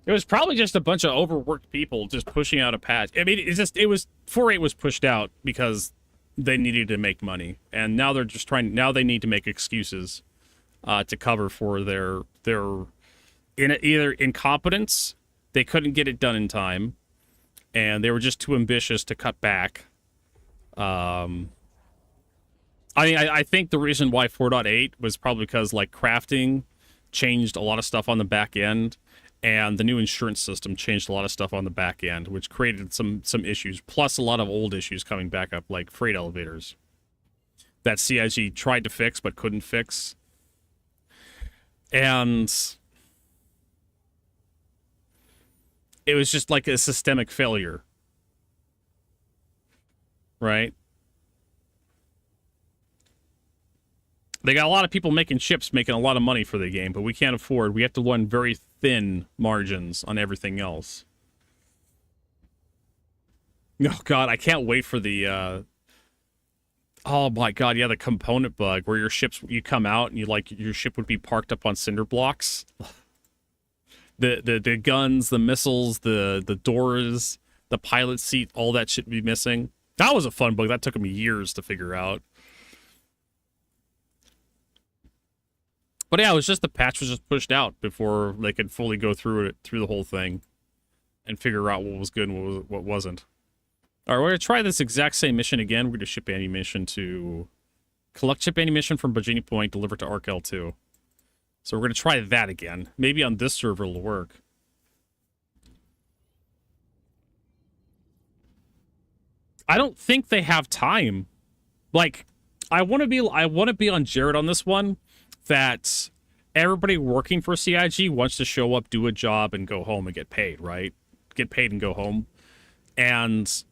It was probably just a bunch of overworked people just pushing out a patch. I mean, 4.8 was pushed out because they needed to make money, and now they're just now they need to make excuses to cover for their either incompetence, they couldn't get it done in time, and they were just too ambitious to cut back. I think the reason why 4.8 was probably because like crafting changed a lot of stuff on the back end, and the new insurance system changed a lot of stuff on the back end, which created some issues, plus a lot of old issues coming back up, like freight elevators that CIG tried to fix but couldn't fix. And it was just like a systemic failure, right? They got a lot of people making ships, making a lot of money for the game, but we can't afford. We have to run very thin margins on everything else. Oh god, I can't wait for the oh my god, yeah, the component bug where you come out and your ship would be parked up on cinder blocks. The guns, the missiles, the doors, the pilot seat, all that should be missing. That was a fun bug. That took me years to figure out. But yeah, it was just the patch was just pushed out before they could fully go through the whole thing and figure out what was good and what wasn't. All right, we're going to try this exact same mission again. We're going to ship ammunition to... Collect ship ammunition from Bajini Point, deliver to Arc L2. So we're going to try that again. Maybe on this server it'll work. I don't think they have time. Like, I want to be on Jared on this one, that everybody working for CIG wants to show up, do a job, and go home and get paid, right? Get paid and go home. And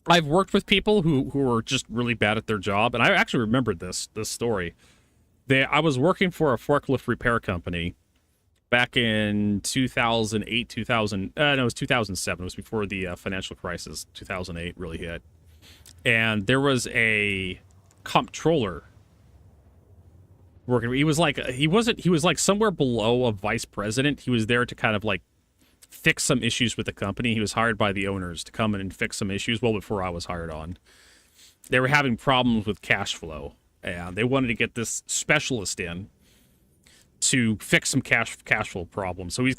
I've worked with people who are just really bad at their job, and I actually remembered this story. I was working for a forklift repair company back in 2008, it was 2007. It was before the financial crisis. 2008 really hit. And there was a comptroller working. He was like somewhere below a vice president. He was there to kind of like fix some issues with the company. He was hired by the owners to come in and fix some issues well before I was hired on. They were having problems with cash flow, and they wanted to get this specialist in to fix some cash flow problems. So he's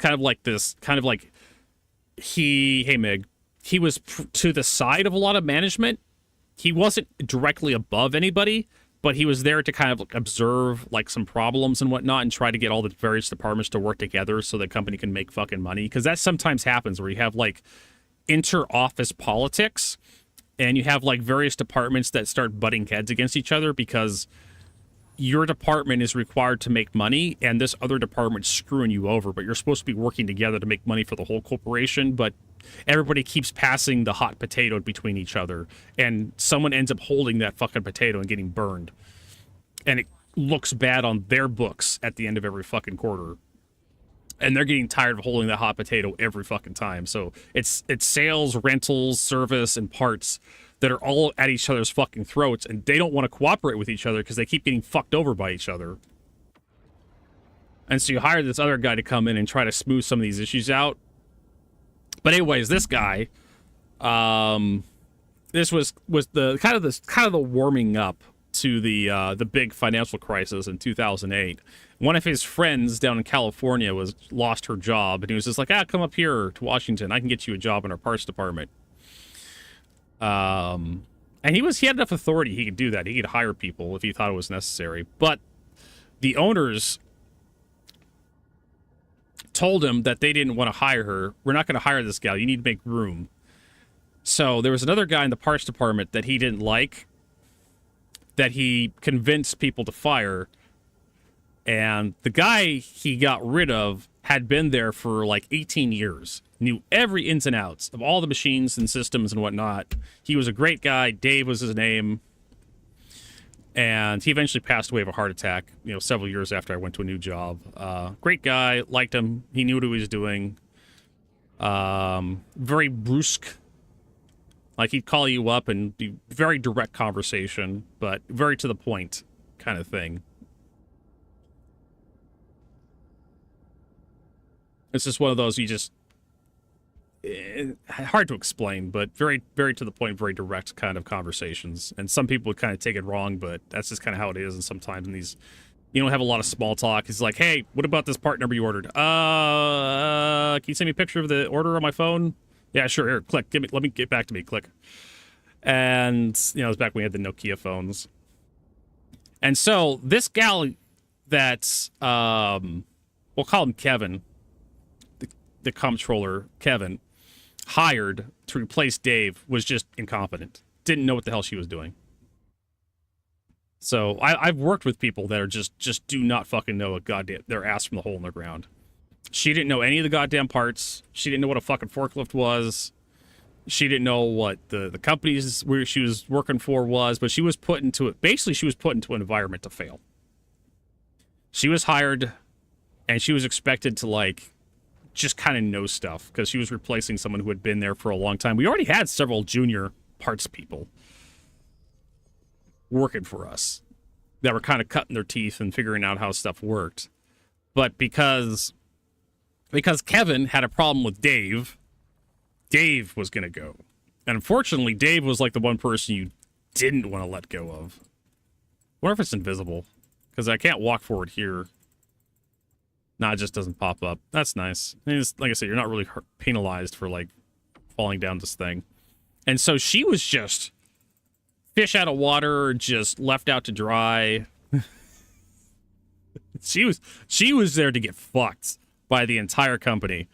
hey Meg, he was to the side of a lot of management. He wasn't directly above anybody, but he was there to kind of like observe like some problems and whatnot and try to get all the various departments to work together so the company can make fucking money. Because that sometimes happens where you have like inter-office politics and you have like various departments that start butting heads against each other because your department is required to make money and this other department's screwing you over, but you're supposed to be working together to make money for the whole corporation, but everybody keeps passing the hot potato between each other, and someone ends up holding that fucking potato and getting burned. And it looks bad on their books at the end of every fucking quarter. And they're getting tired of holding that hot potato every fucking time. So it's sales, rentals, service, and parts that are all at each other's fucking throats, and they don't want to cooperate with each other because they keep getting fucked over by each other. And so you hire this other guy to come in and try to smooth some of these issues out. But anyways, this guy, this was the kind of the warming up to the big financial crisis in 2008. One of his friends down in California lost her job, and he was just like, come up here to Washington. I can get you a job in our parts department. And he had enough authority. He could do that. He could hire people if he thought it was necessary. But the owners told him that they didn't want to hire her. We're not going to hire this gal. You need to make room. So there was another guy in the parts department that he didn't like, that he convinced people to fire. And the guy he got rid of had been there for like 18 years, knew every ins and outs of all the machines and systems and whatnot. He was a great guy. Dave was his name. And he eventually passed away of a heart attack, several years after I went to a new job. Great guy, liked him. He knew what he was doing. Very brusque. Like, he'd call you up and be very direct conversation, but very to the point kind of thing. It's just one of those hard to explain, but very, very to the point, very direct kind of conversations. And some people would kind of take it wrong, but that's just kind of how it is. And sometimes in these, you don't have a lot of small talk. It's like, hey, what about this part number you ordered? Can you send me a picture of the order on my phone? Yeah, sure. Here, click. Let me get back to me. Click. And, it was back when we had the Nokia phones. And so this gal that's, we'll call him Kevin, the comptroller, Kevin, hired to replace Dave, was just incompetent. Didn't know what the hell she was doing. So I've worked with people that are just do not fucking know their ass from the hole in the ground. She didn't know any of the goddamn parts. She didn't know what a fucking forklift was. She didn't know what the companies where she was working for was, but she was put into it. Basically, she was put into an environment to fail. She was hired, and she was expected to, just kind of know stuff, because she was replacing someone who had been there for a long time. We already had several junior parts people working for us that were kind of cutting their teeth and figuring out how stuff worked. But because Kevin had a problem with Dave was going to go. And unfortunately, Dave was like the one person you didn't want to let go of. I wonder if it's invisible, because I can't walk forward here. Nah, it just doesn't pop up. That's nice. Like I said, you're not really penalized for, falling down this thing. And so she was just fish out of water, just left out to dry. She was there to get fucked by the entire company.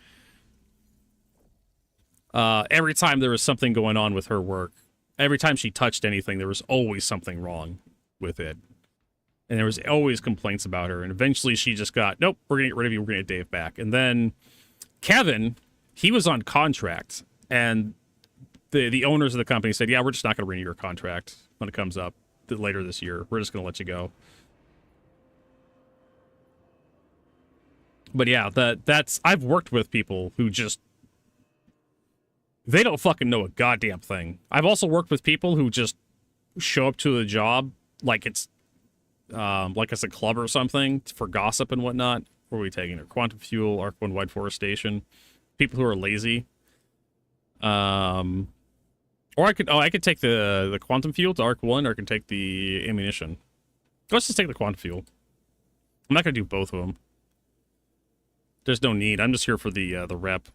Every time there was something going on with her work, every time she touched anything, there was always something wrong with it. And there was always complaints about her. And eventually she just got, nope, we're going to get rid of you. We're going to get Dave back. And then Kevin, he was on contract. And the owners of the company said, yeah, we're just not going to renew your contract when it comes up later this year. We're just going to let you go. But yeah, I've worked with people who they don't fucking know a goddamn thing. I've also worked with people who just show up to the job like it's a club or something for gossip and whatnot. Where are we taking her? Quantum Fuel, Arc 1 Wide Forest Station. People who are lazy. Or I could take the Quantum Fuel to Arc 1, or I can take the ammunition. Let's just take the Quantum Fuel. I'm not going to do both of them. There's no need. I'm just here for the rep.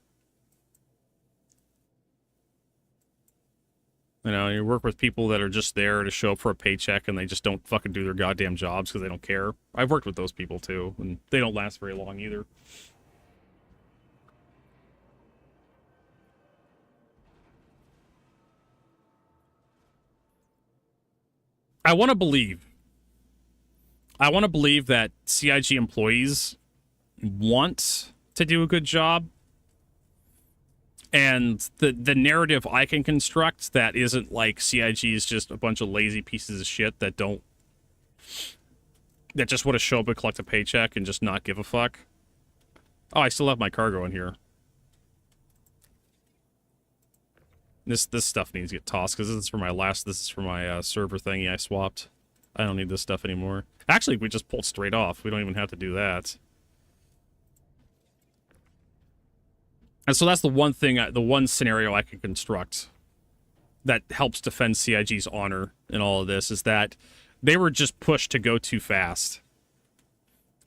You work with people that are just there to show up for a paycheck, and they just don't fucking do their goddamn jobs because they don't care. I've worked with those people too, and they don't last very long either. I want to believe that CIG employees want to do a good job. And the narrative I can construct that isn't like CIG is just a bunch of lazy pieces of shit that just want to show up and collect a paycheck and just not give a fuck. Oh, I still have my cargo in here. This stuff needs to get tossed, because this is for my server thingy I swapped. I don't need this stuff anymore. Actually, we just pulled straight off. We don't even have to do that. And so that's the one thing, the one scenario I can construct that helps defend CIG's honor in all of this, is that they were just pushed to go too fast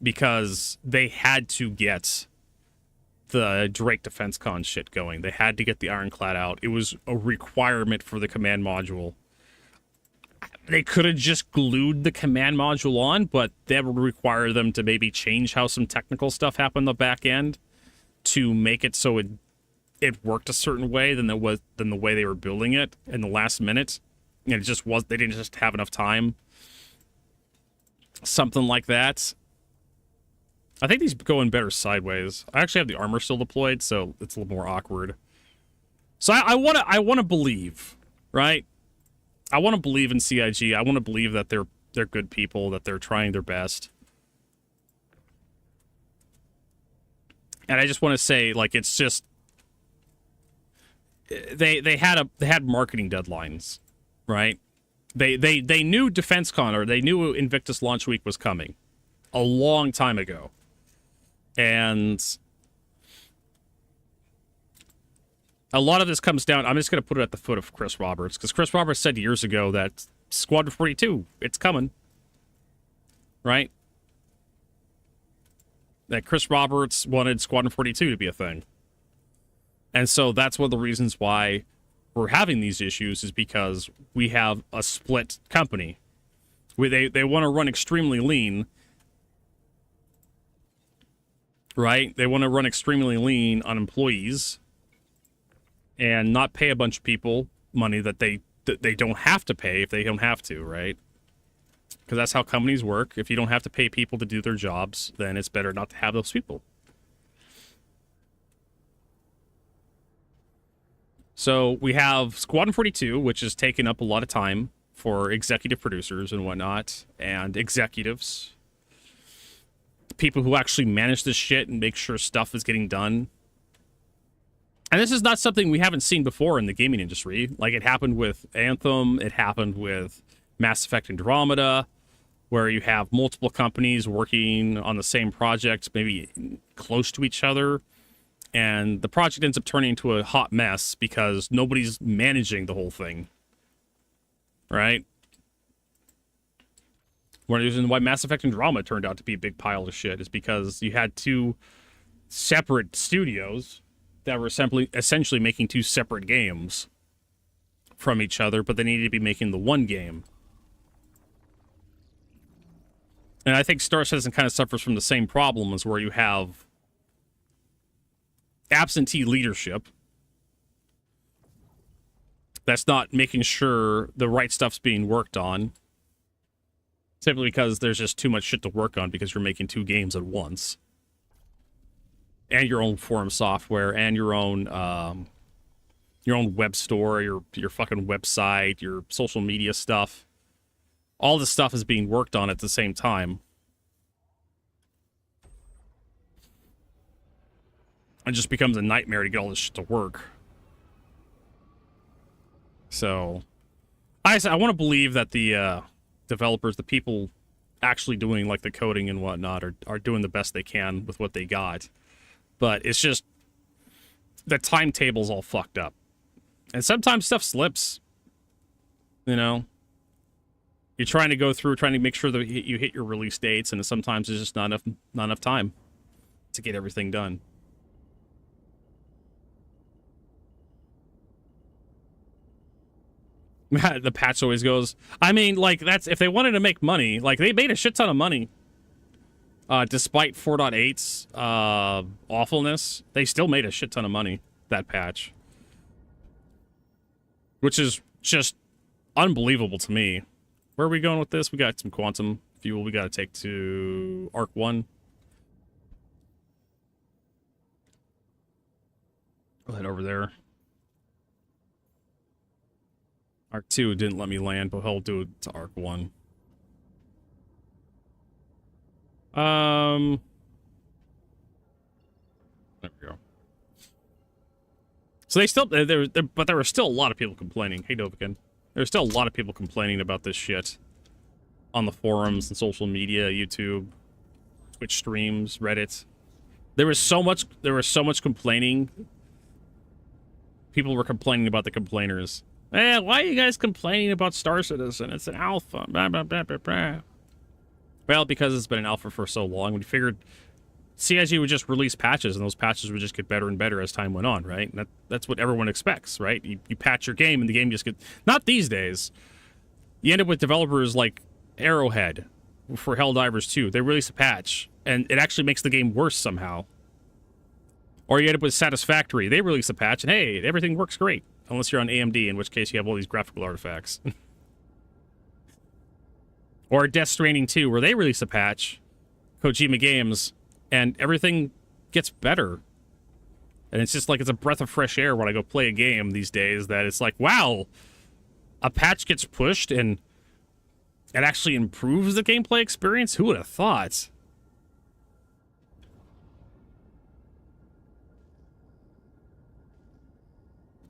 because they had to get the Drake Defense Con shit going. They had to get the Ironclad out. It was a requirement for the command module. They could have just glued the command module on, but that would require them to maybe change how some technical stuff happened on the back end to make it so it worked a certain way than the way they were building it in the last minute. And it just was, they didn't just have enough time. Something like that. I think these go in better sideways. I actually have the armor still deployed, so it's a little more awkward. So I want to believe, right? I want to believe in CIG. I want to believe that they're good people, that they're trying their best. And I just want to say, like, it's just they had marketing deadlines, right? They knew DefenseCon, or they knew Invictus Launch Week was coming a long time ago. And a lot of this comes down, I'm just going to put it at the foot of Chris Roberts, because Chris Roberts said years ago that Squadron 42, it's coming. Right? That Chris Roberts wanted Squadron 42 to be a thing. And so that's one of the reasons why we're having these issues, is because we have a split company. They want to run extremely lean. Right? They want to run extremely lean on employees and not pay a bunch of people money that they don't have to pay if they don't have to, right? Because that's how companies work. If you don't have to pay people to do their jobs, then it's better not to have those people. So we have Squadron 42, which has taken up a lot of time for executive producers and whatnot, and executives. People who actually manage this shit and make sure stuff is getting done. And this is not something we haven't seen before in the gaming industry. Like, it happened with Anthem, it happened with Mass Effect Andromeda, where you have multiple companies working on the same project, maybe close to each other, and the project ends up turning into a hot mess because nobody's managing the whole thing. Right? One of the reasons why Mass Effect Andromeda turned out to be a big pile of shit is because you had two separate studios that were essentially making two separate games from each other, but they needed to be making the one game. And I think Star Citizen kind of suffers from the same problems, where you have absentee leadership that's not making sure the right stuff's being worked on. Simply because there's just too much shit to work on because you're making two games at once. And your own forum software, and your own web store, your fucking website, your social media stuff. All this stuff is being worked on at the same time. It just becomes a nightmare to get all this shit to work. So, I want to believe that the developers, the people actually doing like the coding and whatnot, are doing the best they can with what they got. But it's just the timetable's all fucked up. And sometimes stuff slips. You know? You're trying to go through, trying to make sure that you hit your release dates, and sometimes there's just not enough time to get everything done. The patch always goes, I mean, like, that's, if they wanted to make money, like, they made a shit ton of money. Despite 4.8's awfulness, they still made a shit ton of money, that patch. Which is just unbelievable to me. Where are we going with this? We got some quantum fuel we got to take to Arc 1. We'll head over there. Arc 2 didn't let me land, but he'll do it to Arc 1. There we go. So they still, but there were still a lot of people complaining. Hey, Dovikin. There's still a lot of people complaining about this shit on the forums and social media, YouTube, Twitch streams, Reddit. There was so much complaining. People were complaining about the complainers. Eh, why are you guys complaining about Star Citizen? It's an alpha. Blah, blah, blah, blah, blah. Well, because it's been an alpha for so long, we figured CIG would just release patches, and those patches would just get better and better as time went on, right? And that's what everyone expects, right? You patch your game, and the game just gets... Not these days. You end up with developers like Arrowhead for Helldivers 2. They release a patch, and it actually makes the game worse somehow. Or you end up with Satisfactory. They release a patch, and hey, everything works great. Unless you're on AMD, in which case you have all these graphical artifacts. Or Death Stranding 2, where they release a patch, Kojima Games, and everything gets better. And it's just like it's a breath of fresh air when I go play a game these days, that it's like, wow, a patch gets pushed and it actually improves the gameplay experience? Who would have thought?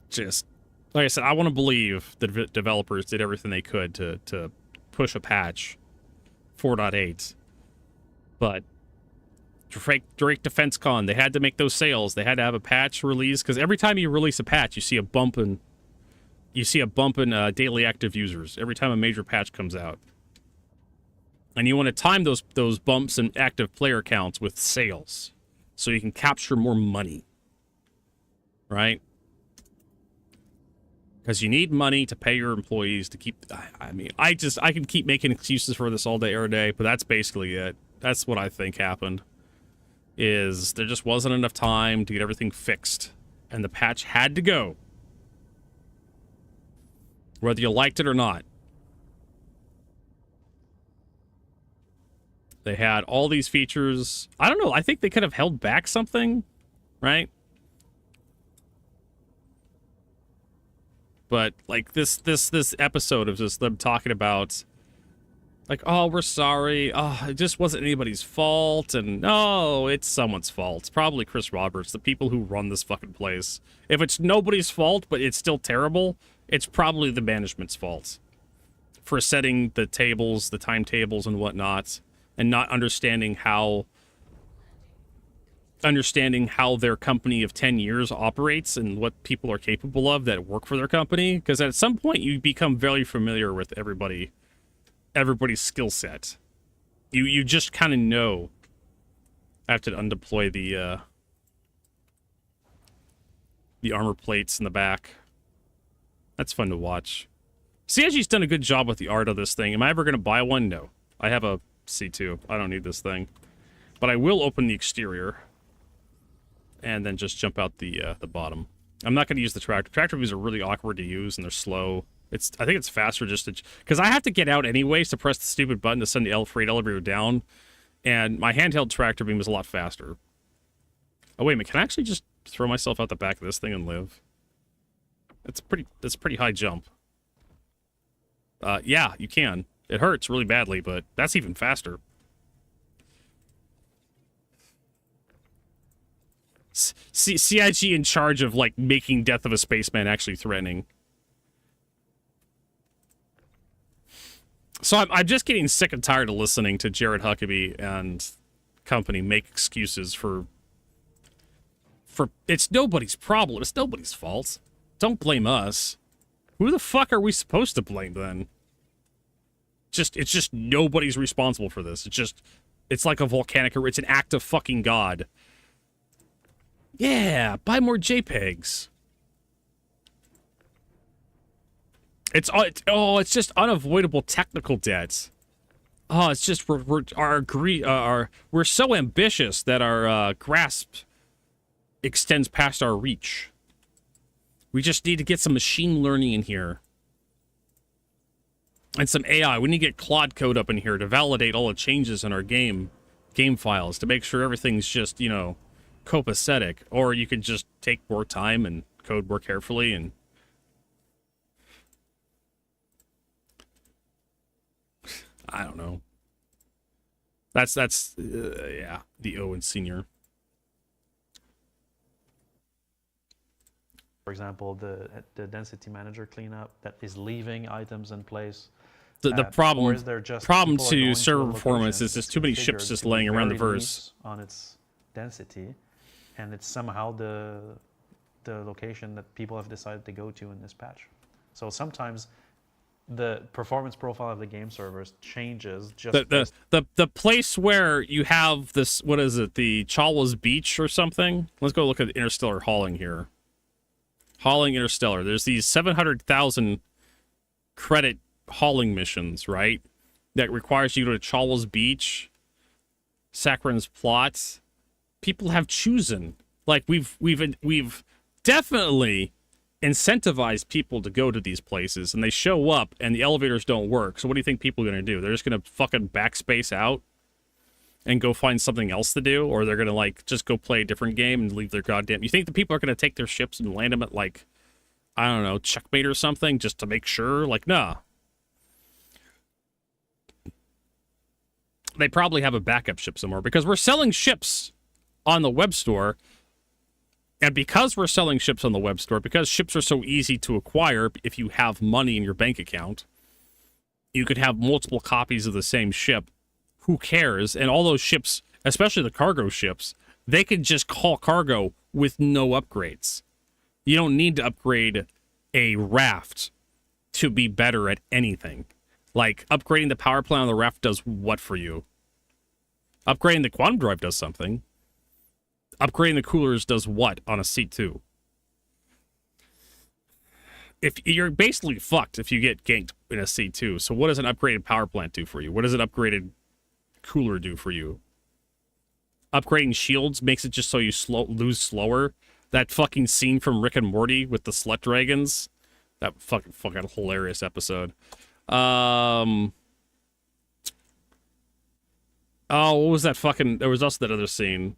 Just, like I said, I want to believe the developers did everything they could to push a patch 4.8. But Drake Defense Con, they had to make those sales. They had to have a patch release, because every time you release a patch, you see a bump in daily active users every time a major patch comes out. And you want to time those bumps in active player counts with sales, so you can capture more money, right? Because you need money to pay your employees to keep... I mean, I can keep making excuses for this all day, every day, but that's basically it. That's what I think happened. Is there just wasn't enough time to get everything fixed, and the patch had to go. Whether you liked it or not. They had all these features. I don't know, I think they could have held back something, right? But like this episode of just them talking about, like, oh, we're sorry. Oh, it just wasn't anybody's fault. And no, it's someone's fault. It's probably Chris Roberts, the people who run this fucking place. If it's nobody's fault, but it's still terrible, it's probably the management's fault for setting the tables, the timetables and whatnot, and not understanding how their company of 10 years operates and what people are capable of that work for their company. Because at some point you become very familiar with everybody's skill set. You just kind of know. I have to undeploy the armor plates in the back. That's fun to watch. CIG's done a good job with the art of this thing. Am I ever going to buy one? No. I have a C2. I don't need this thing. But I will open the exterior and then just jump out the bottom. I'm not going to use the tractor. Tractor views are really awkward to use, and they're slow. I think it's faster just to... Because I have to get out anyways to press the stupid button to send the freight elevator down, and my handheld tractor beam is a lot faster. Oh, wait a minute. Can I actually just throw myself out the back of this thing and live? That's a pretty high jump. Yeah, you can. It hurts really badly, but that's even faster. CIG in charge of, like, making Death of a Spaceman actually threatening. So I'm just getting sick and tired of listening to Jared Huckabee and company make excuses for it's nobody's problem. It's nobody's fault. Don't blame us. Who the fuck are we supposed to blame then? It's just nobody's responsible for this. It's like a volcanic... It's an act of fucking God. Yeah, buy more JPEGs. It's just unavoidable technical debt. Oh, it's just we're so ambitious that our grasp extends past our reach. We just need to get some machine learning in here. And some AI. We need to get Claude code up in here to validate all the changes in our game files to make sure everything's just, you know, copacetic. Or you can just take more time and code more carefully and... I don't know. That's yeah, the Owen Senior. For example, the density manager cleanup that is leaving items in place. The problem, or is there just problem to server performance is there's too many ships just laying around the verse on its density, and it's somehow the location that people have decided to go to in this patch. So sometimes the performance profile of the game servers changes just the place where you have this, what is it, the Chalwa's Beach or something? Let's go look at Interstellar hauling here. Hauling Interstellar. There's these 700,000 credit hauling missions, right? That requires you to go to Chalwa's Beach, Sakharin's Plot. People have chosen. Like we've definitely incentivize people to go to these places, and they show up and the elevators don't work. So what do you think people are going to do? They're just going to fucking backspace out and go find something else to do? Or they're going to like just go play a different game and leave their goddamn... You think the people are going to take their ships and land them at like, I don't know, checkmate or something just to make sure? Like, nah. They probably have a backup ship somewhere because we're selling ships on the web store. And because we're selling ships on the web store, because ships are so easy to acquire if you have money in your bank account, you could have multiple copies of the same ship. Who cares? And all those ships, especially the cargo ships, they could just haul cargo with no upgrades. You don't need to upgrade a raft to be better at anything. Like, upgrading the power plant on the raft does what for you? Upgrading the quantum drive does something. Upgrading the coolers does what on a C2? If you're basically fucked if you get ganked in a C2. So what does an upgraded power plant do for you? What does an upgraded cooler do for you? Upgrading shields makes it just so you lose slower. That fucking scene from Rick and Morty with the slut dragons. That fucking hilarious episode. Oh, what was that fucking... There was also that other scene.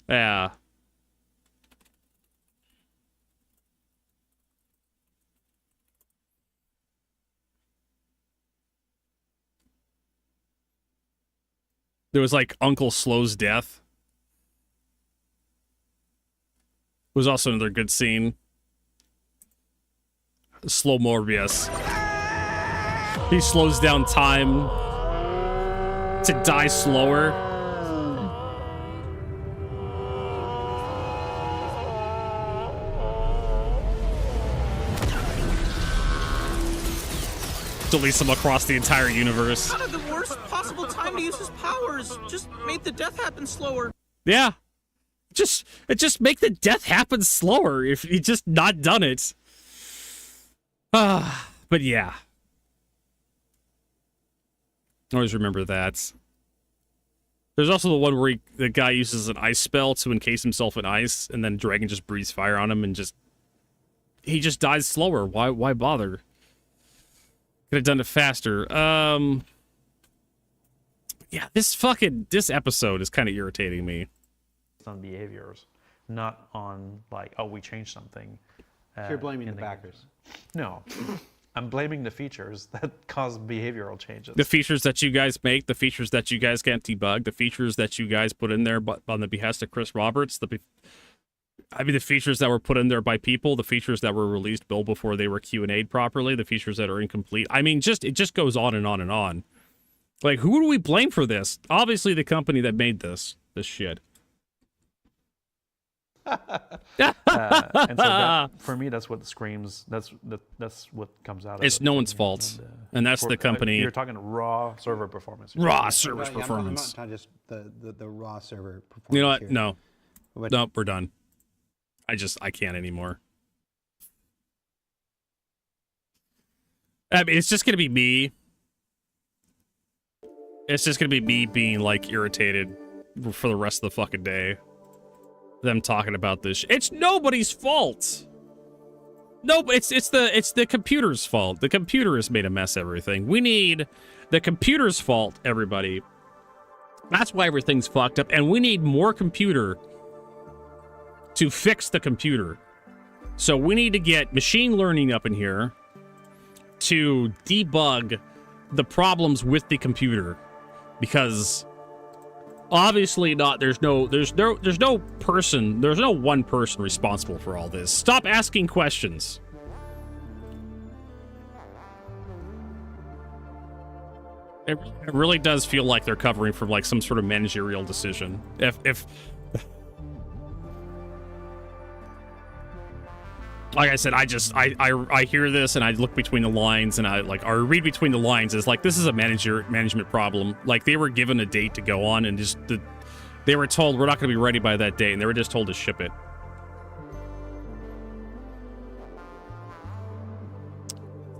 Yeah. There was like Uncle Slow's death. Was also another good scene. Slow Morbius. He slows down time to die slower. Deletes him across the entire universe. Kind of the worst possible time to use his powers. Just made the death happen slower. Yeah. Just make the death happen slower if you just not done it. But yeah. Always remember that. There's also the one where the guy uses an ice spell to encase himself in ice, and then Dragon just breathes fire on him and he just dies slower. Why bother? Could have done it faster. Yeah, this episode is kind of irritating me. On behaviors, not on like, oh, we changed something. So you're blaming the backers. No, I'm blaming the features that cause behavioral changes. The features that you guys make, the features that you guys can't debug, the features that you guys put in there but on the behest of Chris Roberts, the features that were put in there by people, the features that were released well before they were Q&A'd properly, the features that are incomplete. I mean, it just goes on and on and on. Like, who do we blame for this? Obviously the company that made this shit. And so that, for me, that's what screams. That's what comes out of it. It's no one's fault, and that's the company. You're talking raw server performance. Raw server performance. I'm not just the raw server performance. You know what? Here. No, we're done. I can't anymore. I mean, it's just gonna be me. It's just gonna be me being like irritated for the rest of the fucking day. Them talking about this. It's nobody's fault. No, it's the computer's fault. The computer has made a mess of everything. We need the computer's fault, everybody. That's why everything's fucked up, and we need more computer to fix the computer. So we need to get machine learning up in here to debug the problems with the computer, because obviously not. There's no one person responsible for all this. Stop asking questions. It really does feel like they're covering from like some sort of managerial decision. If like I said, I hear this and I look between the lines and I read between the lines is like, this is a management problem. Like, they were given a date to go on and they were told we're not going to be ready by that date, and they were just told to ship it.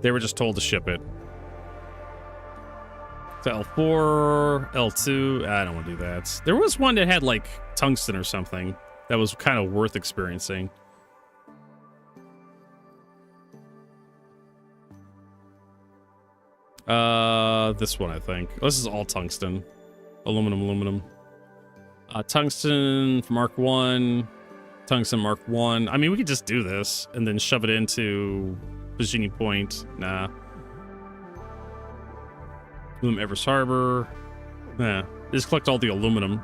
They were just told to ship it. So L4, L2, I don't want to do that. There was one that had like tungsten or something that was kind of worth experiencing. This one, I think. This is all tungsten. Aluminum. Tungsten for Mark 1. Tungsten Mark 1. I mean, we could just do this and then shove it into Virginia Point. Nah. Aluminum Everest Harbor. Nah. Just collect all the aluminum.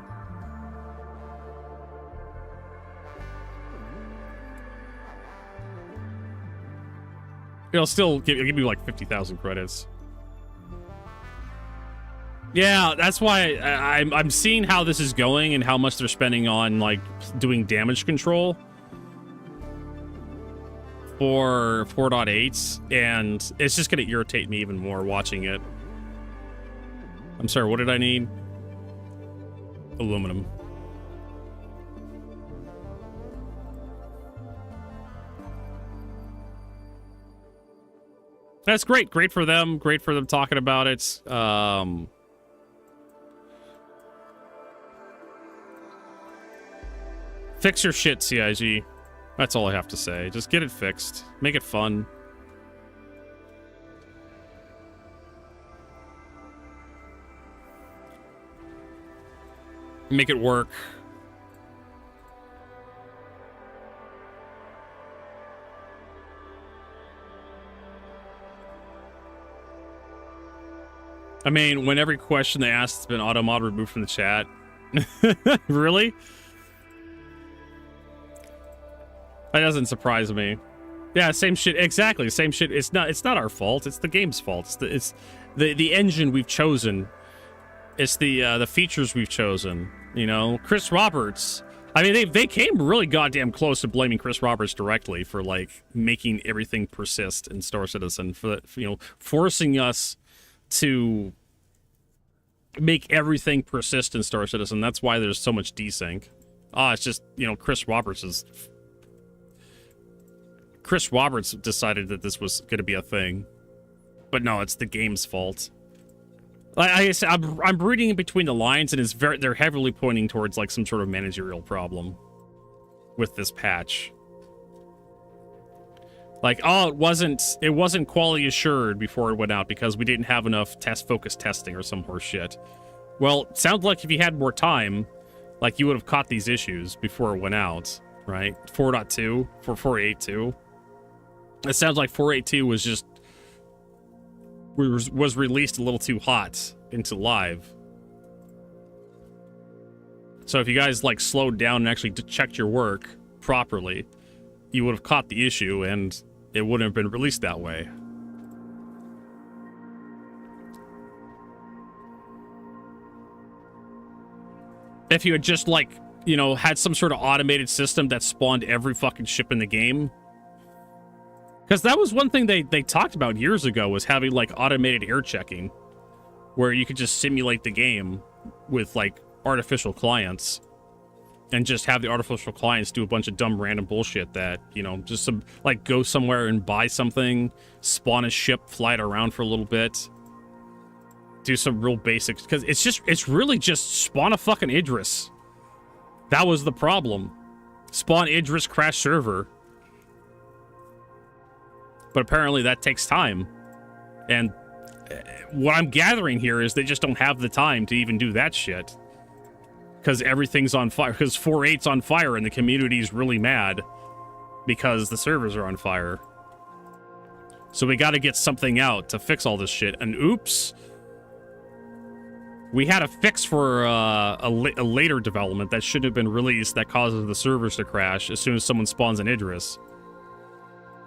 It'll still give me like 50,000 credits. Yeah, that's why I'm seeing how this is going and how much they're spending on like doing damage control for 4.8, and it's just gonna irritate me even more watching it. I'm sorry, what did I need? Aluminum. That's great. Great for them. Great for them talking about it. Fix your shit, CIG. That's all I have to say. Just get it fixed. Make it fun. Make it work. I mean, when every question they asked has been auto-mod removed from the chat. Really? That doesn't surprise me. Yeah, same shit. Exactly, same shit. It's not our fault. It's the game's fault. It's the engine we've chosen. It's the features we've chosen. You know, Chris Roberts. I mean, they came really goddamn close to blaming Chris Roberts directly for like making everything persist in Star Citizen, for you know, forcing us to make everything persist in Star Citizen. That's why there's so much desync. It's just, you know, Chris Roberts decided that this was going to be a thing. But no, it's the game's fault. Like I said, I'm reading in between the lines, and they're heavily pointing towards like some sort of managerial problem with this patch. Like, oh, it wasn't quality assured before it went out because we didn't have enough focused testing or some horse shit. Well, it sounds like if you had more time, like you would have caught these issues before it went out, right? 4.2 for 4.8.2. It sounds like 4.8.2 was released a little too hot into live. So if you guys like slowed down and actually checked your work properly, you would have caught the issue and it wouldn't have been released that way. If you had just like, you know, had some sort of automated system that spawned every fucking ship in the game. Because that was one thing they talked about years ago, was having like automated air checking, where you could just simulate the game with like artificial clients and just have the artificial clients do a bunch of dumb random bullshit that, you know, just some like go somewhere and buy something, spawn a ship, fly it around for a little bit, do some real basics. Because it's really just spawn a fucking Idris. That was the problem. Spawn Idris, crash server. But apparently that takes time. And what I'm gathering here is they just don't have the time to even do that shit. Because everything's on fire. Because 4.8's on fire and the community's really mad because the servers are on fire. So we got to get something out to fix all this shit. And oops. We had a fix for a later development that should have been released that causes the servers to crash as soon as someone spawns an Idris.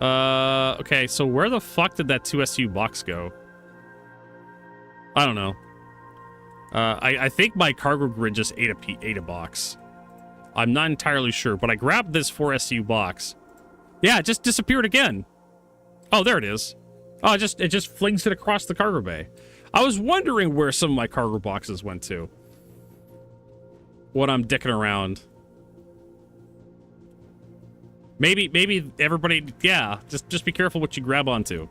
Okay, so where the fuck did that 2SU box go? I don't know. I think my cargo grid just ate a box. I'm not entirely sure, but I grabbed this 4SU box. Yeah, it just disappeared again. Oh, there it is. Oh, it just flings it across the cargo bay. I was wondering where some of my cargo boxes went to when I'm dicking around. Maybe everybody, yeah, just be careful what you grab onto.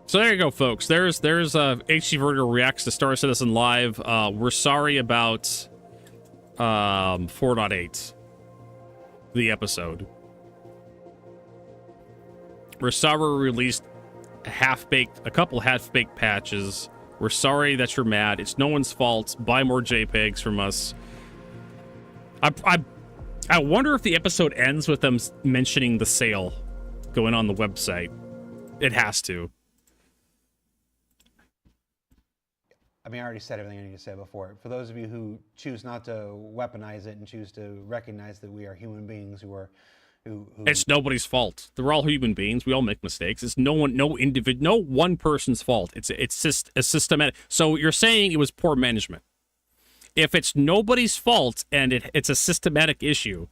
So there you go, folks. There's hcvertigo reacts to Star Citizen Live. We're sorry about 4.8, the episode. We're sorry we released a couple half-baked patches. We're sorry that you're mad. It's no one's fault. Buy more JPEGs from us. I wonder if the episode ends with them mentioning the sale going on the website. It has to. I mean, I already said everything I need to say before. For those of you who choose not to weaponize it and choose to recognize that we are human beings who are, it's nobody's fault. They're all human beings. We all make mistakes. It's no one person's fault. It's just a systematic. So you're saying it was poor management. If it's nobody's fault and it's a systematic issue,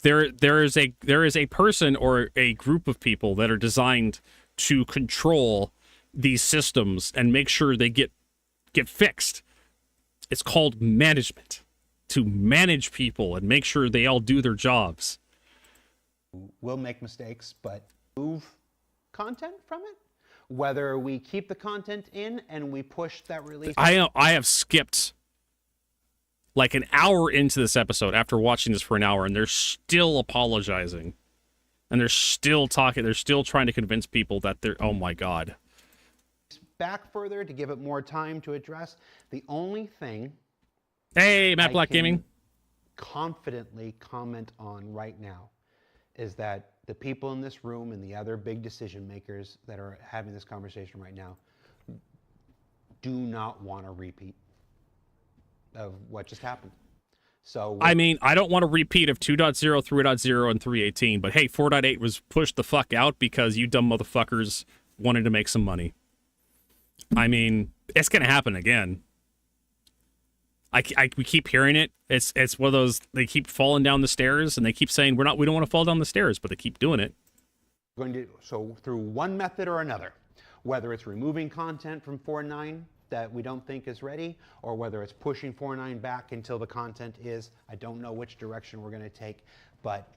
there is a person or a group of people that are designed to control these systems and make sure they get fixed. It's called management. To manage people and make sure they all do their jobs. We'll make mistakes, but move content from it. Whether we keep the content in and we push that release. I have skipped like an hour into this episode after watching this for an hour, and they're still apologizing. And they're still talking. They're still trying to convince people that they're, oh my God. Back further to give it more time to address. The only thing hey, Matt Black Gaming, confidently comment on right now is that the people in this room and the other big decision makers that are having this conversation right now do not want a repeat of what just happened. So I mean, I don't want a repeat of 2.0, 3.0, and 3.18, but hey, 4.8 was pushed the fuck out because you dumb motherfuckers wanted to make some money. I mean, it's gonna happen again. We keep hearing it. It's one of those, they keep falling down the stairs and they keep saying we don't want to fall down the stairs, but they keep doing it. So through one method or another, whether it's removing content from 4.9 that we don't think is ready, or whether it's pushing 4.9 back until the content is, I don't know which direction we're going to take, but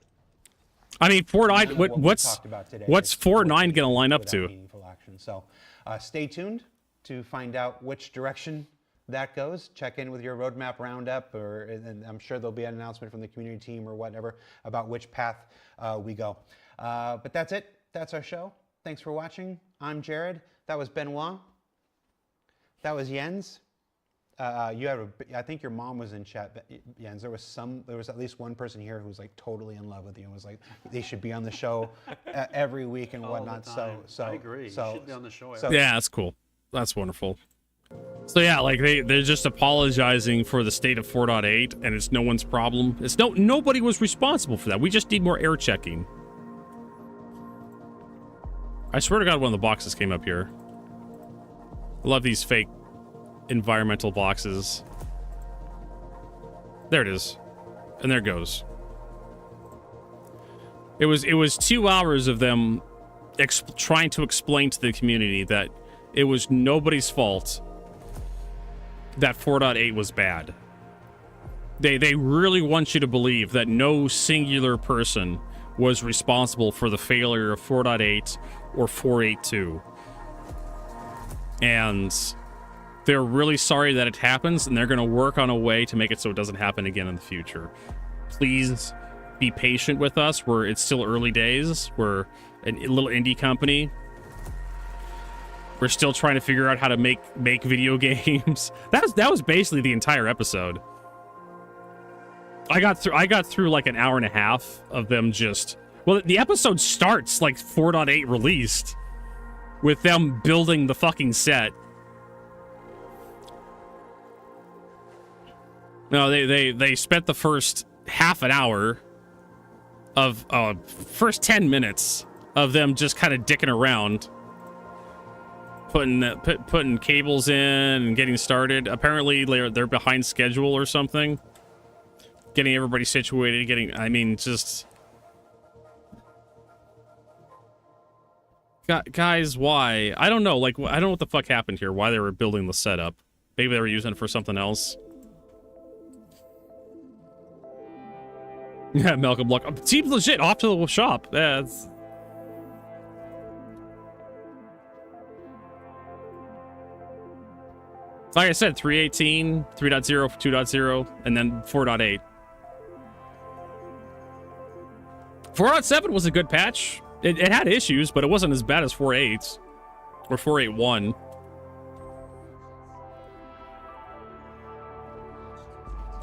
I mean, 4.9, what's 4.9 going to line up to? Meaningful action. So stay tuned to find out which direction that goes. Check in with your roadmap roundup, and I'm sure there'll be an announcement from the community team or whatever about which path we go. But that's it. That's our show. Thanks for watching. I'm Jared. That was Benoit. That was Jens. I think your mom was in chat, Jens. There was at least one person here who was like totally in love with you and was like, they should be on the show every week and whatnot. So I agree. You should be on the show. Yeah, that's cool. That's wonderful. So yeah, like they're just apologizing for the state of 4.8, and it's no one's problem. It's nobody was responsible for that. We just need more air checking. I swear to God, one of the boxes came up here. I love these fake environmental boxes. There it is, and there it goes. It was 2 hours of them trying to explain to the community that it was nobody's fault that 4.8 was bad. They really want you to believe that no singular person was responsible for the failure of 4.8 or 4.82. And they're really sorry that it happens, and they're going to work on a way to make it so it doesn't happen again in the future. Please be patient with us. It's still early days. We're a little indie company. We're still trying to figure out how to make video games. That was basically the entire episode. I got through like an hour and a half of them just... Well, the episode starts like 4.8 released with them building the fucking set. No, they spent the first half an hour of first 10 minutes of them just kind of dicking around, putting cables in and getting started. Apparently they're behind schedule or something. getting everybody situated, I mean, just... Guys, why? I don't know, like, I don't know what the fuck happened here, why they were building the setup. Maybe they were using it for something else. Yeah, Malcolm Luck. Seems legit, off to the shop. Yeah, it's... Like I said, 3.18, 3.0, 2.0, and then 4.8. 4.7 was a good patch. It had issues, but it wasn't as bad as 4.8 or 4.81.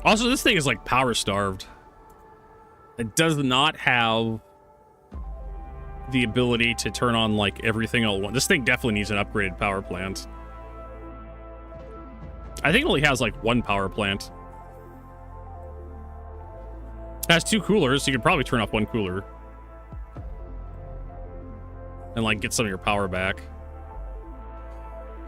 Also, this thing is like power starved. It does not have the ability to turn on like everything all at once. This thing definitely needs an upgraded power plant. I think it only has like one power plant. It has 2 coolers, so you could probably turn off 1 cooler. And like get some of your power back.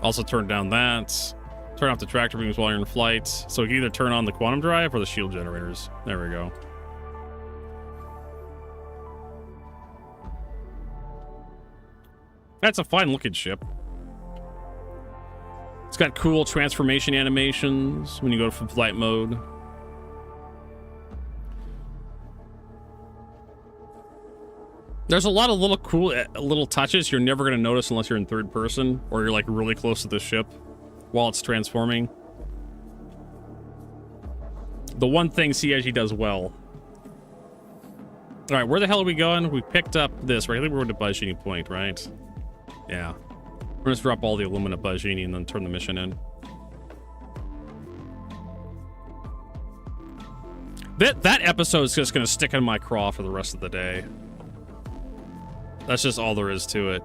Also turn down that. Turn off the tractor beams while you're in flight. So you can either turn on the quantum drive or the shield generators. There we go. That's a fine looking ship. It's got cool transformation animations when you go from flight mode. There's a lot of little cool little touches you're never going to notice unless you're in third person or you're like really close to the ship while it's transforming. The one thing CIG does well. All right, where the hell are we going? We picked up this, right? I think we're going to Bajini Point, right? Yeah. We're going to drop all the aluminum Bajini and then turn the mission in. That episode is just going to stick in my craw for the rest of the day. That's just all there is to it.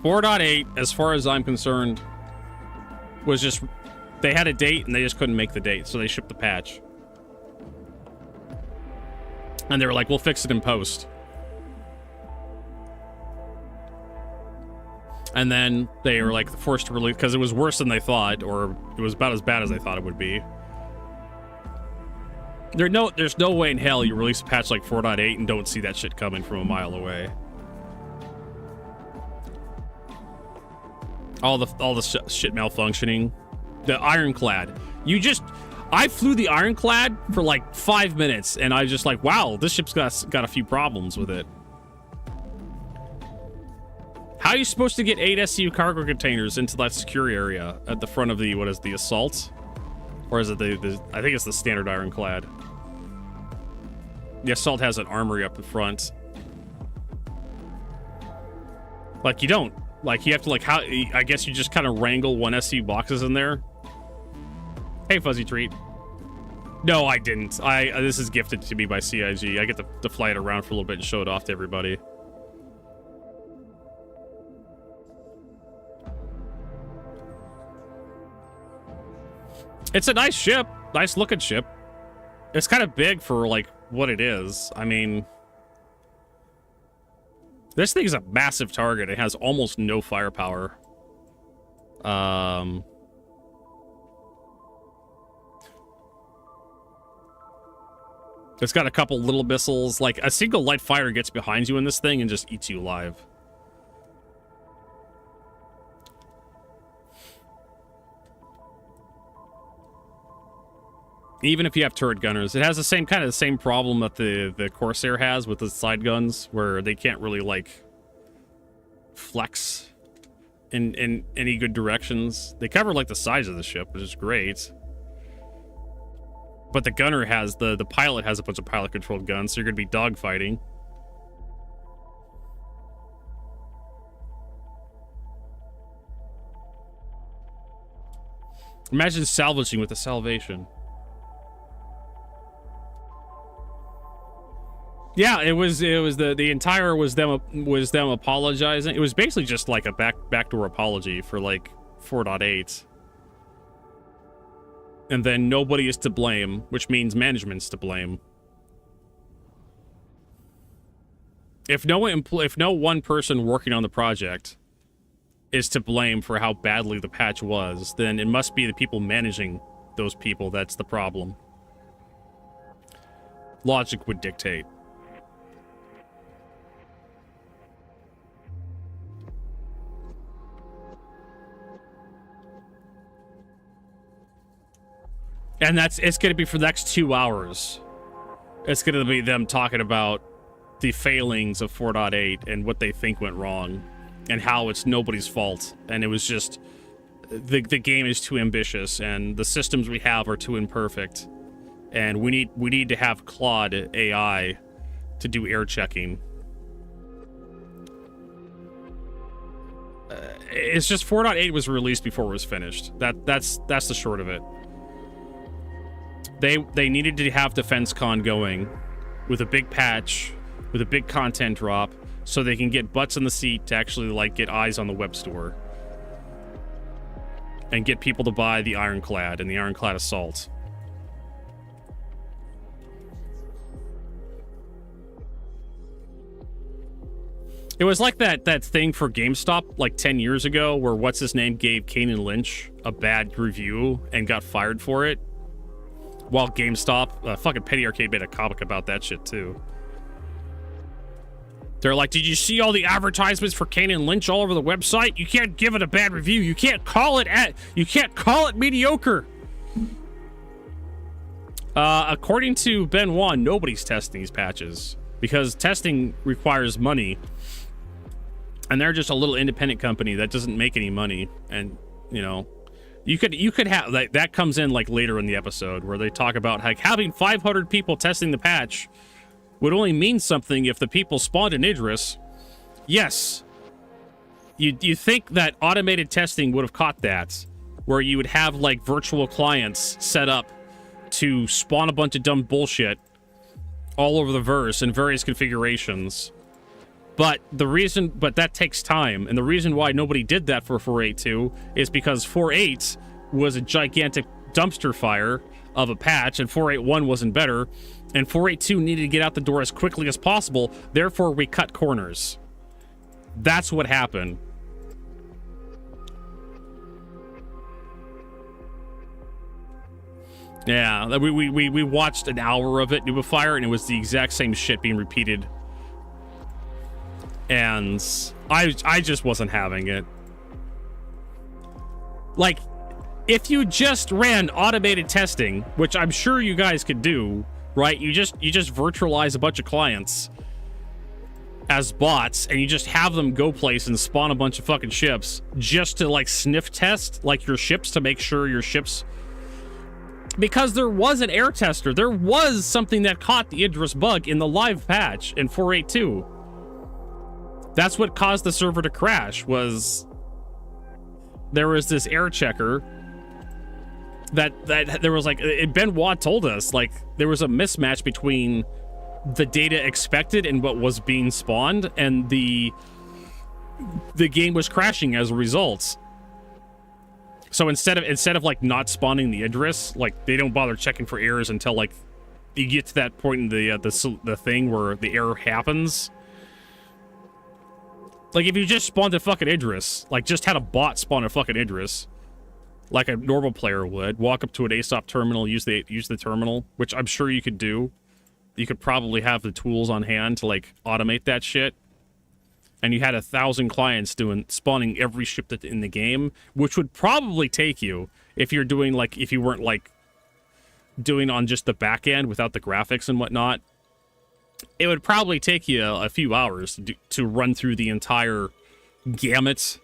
.8, as far as I'm concerned, was just... They had a date and they just couldn't make the date, so they shipped the patch. And they were like, we'll fix it in post. And then they were like forced to release, because it was worse than they thought, or it was about as bad as they thought it would be. There's no way in hell you release a patch like 4.8 and don't see that shit coming from a mile away. All the shit malfunctioning. The ironclad. I flew the ironclad for like 5 minutes and I just like, wow, this ship's got a few problems with it. How are you supposed to get 8 SCU cargo containers into that secure area at the front of the, what is the assault? Or is it the I think it's the standard ironclad. The assault has an armory up in front. Like you don't. Like you have to like, how, I guess you just kind of wrangle 1 SCU boxes in there. Hey, Fuzzy Treat. No, I didn't. This is gifted to me by CIG. I get to fly it around for a little bit and show it off to everybody. It's a nice ship. Nice looking ship. It's kind of big for like what it is. I mean, this thing is a massive target. It has almost no firepower. It's got a couple little missiles. Like a single light fire gets behind you in this thing and just eats you alive. Even if you have turret gunners, it has the same problem that the Corsair has with the side guns, where they can't really like flex in any good directions. They cover like the size of the ship, which is great. But the gunner has the pilot has a bunch of pilot controlled guns, so you're gonna be dogfighting. Imagine salvaging with the Salvation. Yeah, it was the entire was them apologizing. It was basically just like a backdoor apology for like 4.8. And then nobody is to blame, which means management's to blame. If no one person working on the project is to blame for how badly the patch was, then it must be the people managing those people that's the problem. Logic would dictate. And it's going to be for the next 2 hours. It's going to be them talking about the failings of 4.8 and what they think went wrong and how it's nobody's fault. And it was just the game is too ambitious and the systems we have are too imperfect. And we need to have Claude AI to do air checking. It's just 4.8 was released before it was finished. That's the short of it. They needed to have DefenseCon going with a big patch, with a big content drop, so they can get butts in the seat to actually like get eyes on the web store and get people to buy the Ironclad and the Ironclad Assault. It was like that thing for GameStop like 10 years ago where what's his name gave Kane Lynch a bad review and got fired for it. While GameStop, fucking Petty Arcade made a comic about that shit too. They're like, did you see all the advertisements for Kane Lynch all over the website? You can't give it a bad review. You can't call it mediocre. According to Ben Wan, nobody's testing these patches because testing requires money. And they're just a little independent company that doesn't make any money. And, you know, you could have that comes in like later in the episode where they talk about like having 500 people testing the patch would only mean something if the people spawned in Idris. Yes. You think that automated testing would have caught that, where you would have like virtual clients set up to spawn a bunch of dumb bullshit all over the verse in various configurations. But that takes time, and the reason why nobody did that for 4.8.2 is because 4.8 was a gigantic dumpster fire of a patch, and 4.8.1 wasn't better, and 4.8.2 needed to get out the door as quickly as possible, therefore we cut corners. That's what happened. Yeah, we watched an hour of it, Nubifire, and it was the exact same shit being repeated. And I just wasn't having it. Like, if you just ran automated testing, which I'm sure you guys could do, right? You just virtualize a bunch of clients as bots, and you just have them go place and spawn a bunch of fucking ships just to like sniff test like your ships to make sure your ships. Because there was an air tester, there was something that caught the Idris bug in the live patch in 4.8.2. That's what caused the server to crash, was there was this air checker that there was like, Ben Watt told us, like, there was a mismatch between the data expected and what was being spawned, and the game was crashing as a result. So instead of like not spawning the Idris, like they don't bother checking for errors until like you get to that point in the thing where the error happens. Like, if you just spawned a fucking Idris, like, just had a bot spawn a fucking Idris, like a normal player would, walk up to an ASOP terminal, use the terminal, which I'm sure you could do. You could probably have the tools on hand to, like, automate that shit. And you had 1,000 clients spawning every ship that's in the game, which would probably take you, if you're doing, like, if you weren't, like, doing on just the back end without the graphics and whatnot, it would probably take you a few hours to run through the entire gamut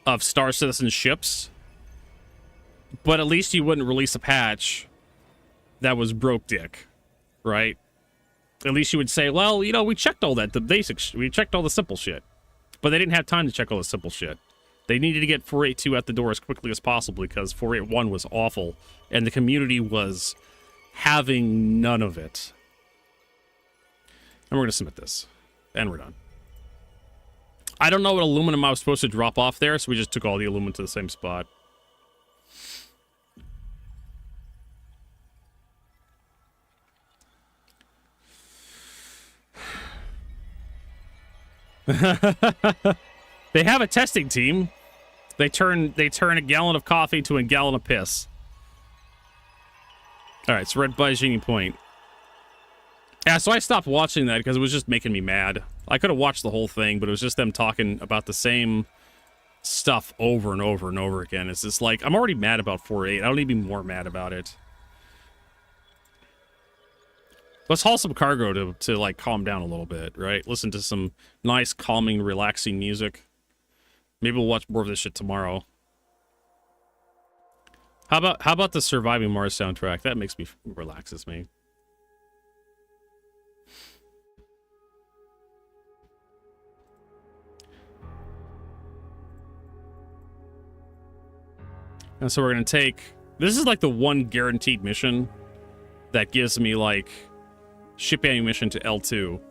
of Star Citizen ships. But at least you wouldn't release a patch that was broke dick, right? At least you would say, well, you know, we checked all that, the basics, we checked all the simple shit. But they didn't have time to check all the simple shit. They needed to get 4.8.2 at the door as quickly as possible because 4.8.1 was awful, and the community was having none of it. And we're going to submit this. And we're done. I don't know what aluminum I was supposed to drop off there, so we just took all the aluminum to the same spot. They have a testing team. They turn a gallon of coffee to a gallon of piss. All right, so we're at Baijini Point. Yeah, so I stopped watching that because it was just making me mad. I could have watched the whole thing, but it was just them talking about the same stuff over and over and over again. It's just like, I'm already mad about 4.8. I don't need to be more mad about it. Let's haul some cargo to like calm down a little bit, right? Listen to some nice, calming, relaxing music. Maybe we'll watch more of this shit tomorrow. How about the Surviving Mars soundtrack? That makes me relaxes me. And so we're gonna take. This is like the one guaranteed mission that gives me like ship ammunition to L2.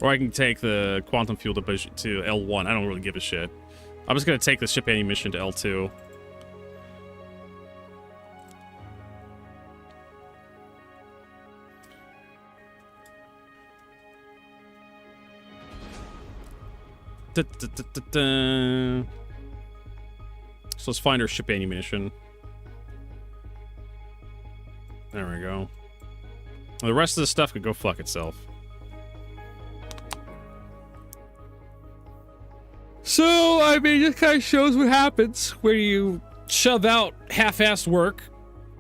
Or I can take the quantum fuel to L1. I don't really give a shit. I'm just going to take the ship ammunition to L2. So let's find our ship ammunition. There we go. The rest of the stuff could go fuck itself. So, I mean, this kind of shows what happens when you shove out half-assed work.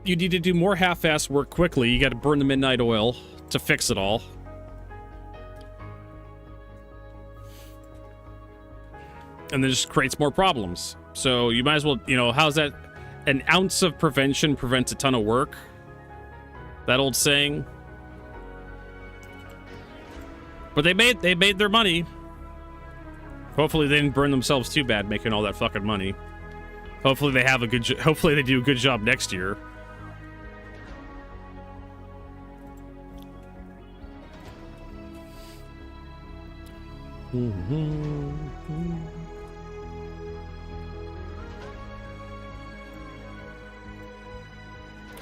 You need to do more half-assed work quickly. You got to burn the midnight oil to fix it all. And then just creates more problems. So you might as well, you know, how's that? An ounce of prevention prevents a ton of work. That old saying. But they made their money. Hopefully they didn't burn themselves too bad making all that fucking money. Hopefully they have a good hopefully they do a good job next year.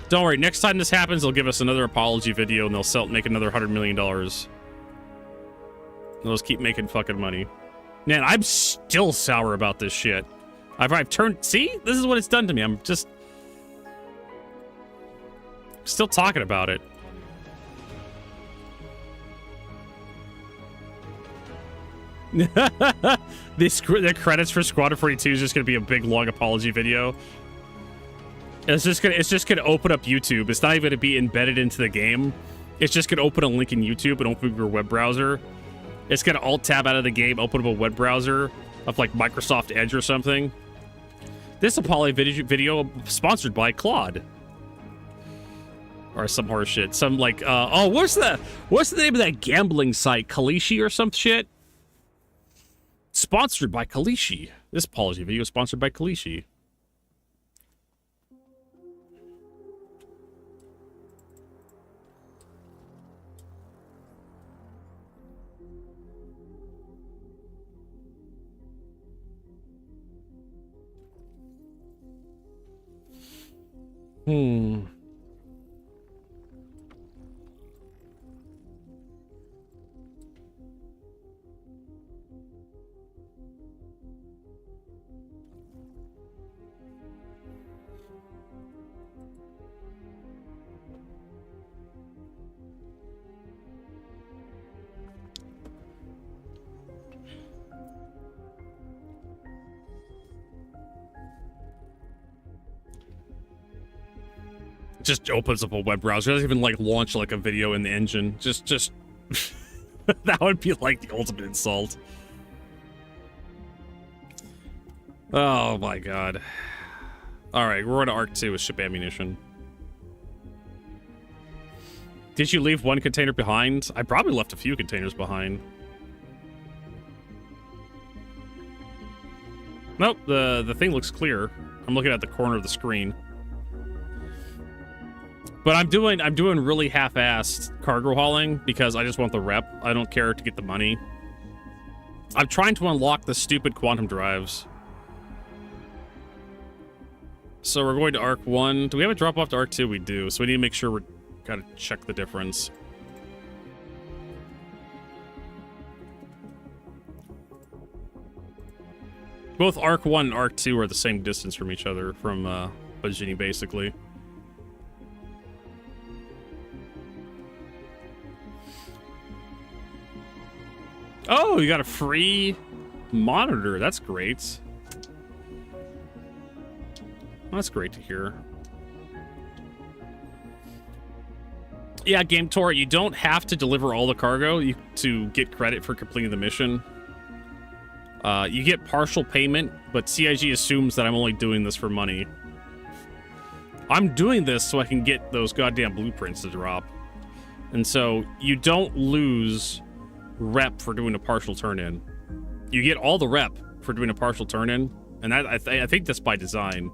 Don't worry, next time this happens, they'll give us another apology video and they'll make another $100 million. They'll just keep making fucking money. Man, I'm still sour about this shit. I've turned... See? This is what it's done to me. I'm just... still talking about it. The credits for Squadron 42 is just going to be a big, long apology video. It's just gonna open up YouTube. It's not even going to be embedded into the game. It's just going to open a link in YouTube and open up your web browser. It's going to alt-tab out of the game, open up a web browser of, like, Microsoft Edge or something. This apology video sponsored by Claude. Or some horse shit. Some, like, oh, what's the name of that gambling site? Kalishi or some shit? Sponsored by Kalishi. This apology video is sponsored by Kalishi. Just opens up a web browser. It doesn't even like launch like a video in the engine. Just that would be like the ultimate insult. Oh my god. All right, we're on to Arc 2 with ship ammunition. Did you leave one container behind? I probably left a few containers behind. Nope, the thing looks clear. I'm looking at the corner of the screen. But I'm doing really half-assed cargo hauling because I just want the rep. I don't care to get the money. I'm trying to unlock the stupid quantum drives. So we're going to Arc 1. Do we have a drop off to Arc 2? We do. So we need to make sure we're gotta check the difference. both Arc 1 and Arc 2 are the same distance from each other, from Bajini, basically. Oh, you got a free monitor. That's great. That's great to hear. Yeah, Game Tour, you don't have to deliver all the cargo to get credit for completing the mission. You get partial payment, but CIG assumes that I'm only doing this for money. I'm doing this so I can get those goddamn blueprints to drop. And so you don't lose rep for doing a partial turn-in. You get all the rep for doing a partial turn-in, and that, I think that's by design.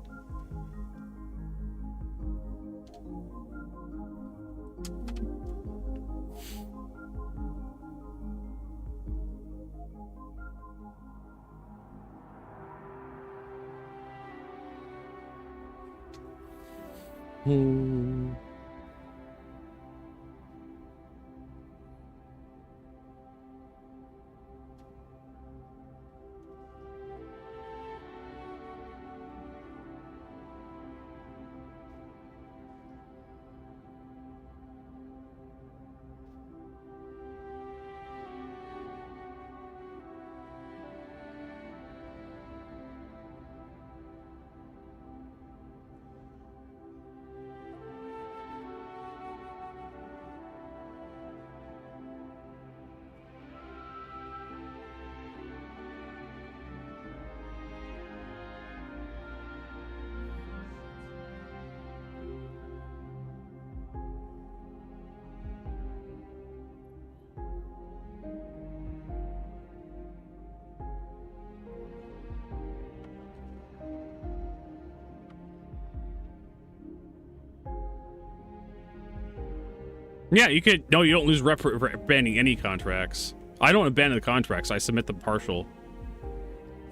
Yeah, you could. No, you don't lose rep for abandoning any contracts. I don't abandon the contracts. I submit them partial.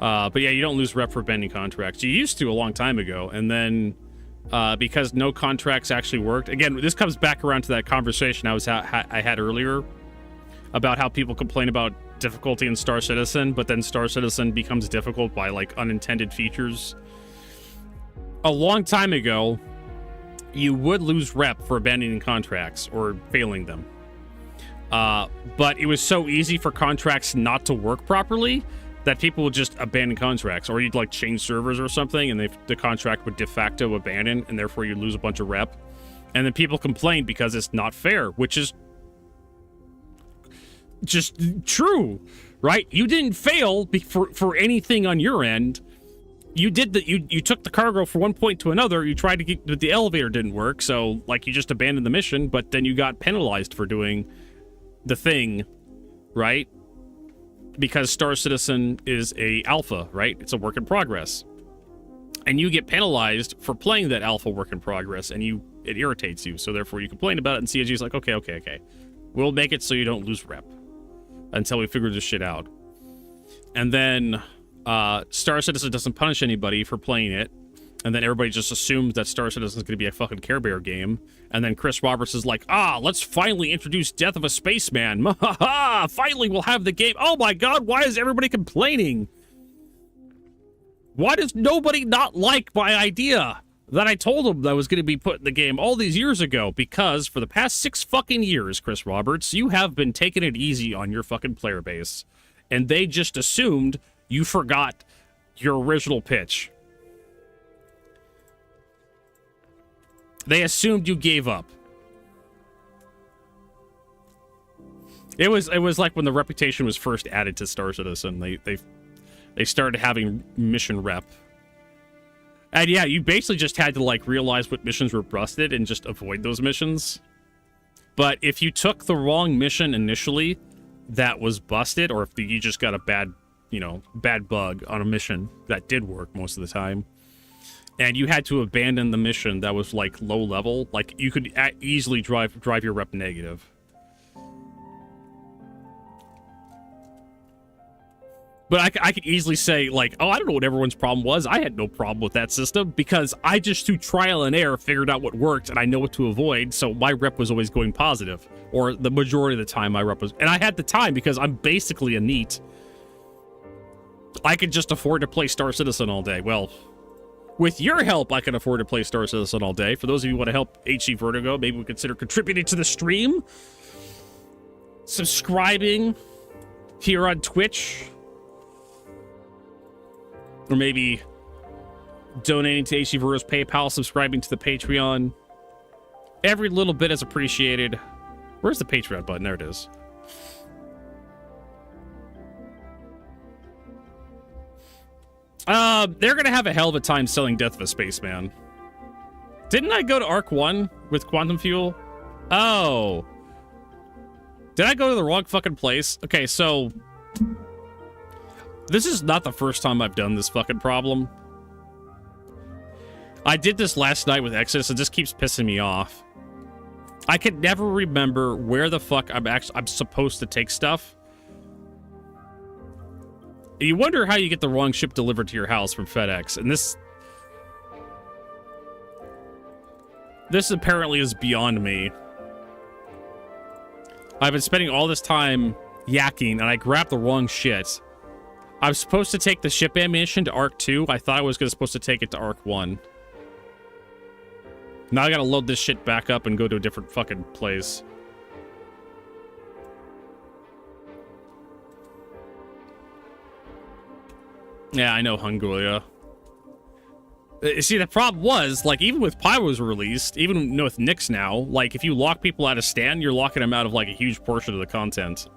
But yeah, you don't lose rep for abandoning contracts. You used to a long time ago, and then because no contracts actually worked. Again, this comes back around to that conversation I had earlier about how people complain about difficulty in Star Citizen, but then Star Citizen becomes difficult by like unintended features. A long time ago, you would lose rep for abandoning contracts or failing them. But it was so easy for contracts not to work properly that people would just abandon contracts, or you'd like change servers or something, and the contract would de facto abandon, and therefore you lose a bunch of rep. And then people complain because it's not fair, which is just true, right? You didn't fail for anything on your end. You did that. You took the cargo from one point to another. You tried to get, but the elevator didn't work. So like you just abandoned the mission, but then you got penalized for doing the thing, right? Because Star Citizen is a alpha, right? It's a work in progress, and you get penalized for playing that alpha work in progress, and it irritates you. So therefore, you complain about it, and CIG is like, okay, we'll make it so you don't lose rep until we figure this shit out, and then. Star Citizen doesn't punish anybody for playing it, and then everybody just assumes that Star Citizen is going to be a fucking Care Bear game, and then Chris Roberts is like, let's finally introduce Death of a Spaceman. Finally we'll have the game. Oh my god, why is everybody complaining? Why does nobody not like my idea that I told them that was going to be put in the game all these years ago? Because for the past 6 fucking years, Chris Roberts, you have been taking it easy on your fucking player base, and they just assumed you forgot your original pitch. They assumed you gave up. It was like when the reputation was first added to Star Citizen. They started having mission rep. And yeah, you basically just had to like realize what missions were busted and just avoid those missions. But if you took the wrong mission initially that was busted, or if you just got a bad bug on a mission that did work most of the time, and you had to abandon the mission that was like low level, like you could easily drive your rep negative. But I could easily say like, I don't know what everyone's problem was. I had no problem with that system because I just through trial and error figured out what worked, and I know what to avoid, so my rep was always going positive, or the majority of the time my rep was, and I had the time because I'm basically a NEET. I could just afford to play Star Citizen all day. Well, with your help, I can afford to play Star Citizen all day. For those of you who want to help hcvertigo, maybe we consider contributing to the stream, subscribing here on Twitch, or maybe donating to hcvertigo's PayPal, subscribing to the Patreon. Every little bit is appreciated. Where's the Patreon button? There it is. They're gonna have a hell of a time selling Death of a Spaceman. Didn't I go to Arc 1 with Quantum Fuel? Oh. Did I go to the wrong fucking place? Okay, so... this is not the first time I've done this fucking problem. I did this last night with Exodus. It just keeps pissing me off. I can never remember where the fuck I'm supposed to take stuff. You wonder how you get the wrong ship delivered to your house from FedEx, and this apparently is beyond me. I've been spending all this time yakking, and I grabbed the wrong shit. I was supposed to take the ship ammunition to Arc 2. I thought I was supposed to take it to Arc 1. Now I gotta load this shit back up and go to a different fucking place. Yeah, I know, Hungolia. See, the problem was, like, even with Pyro's released, even with Nyx now, like, if you lock people out of Stan, you're locking them out of, like, a huge portion of the content.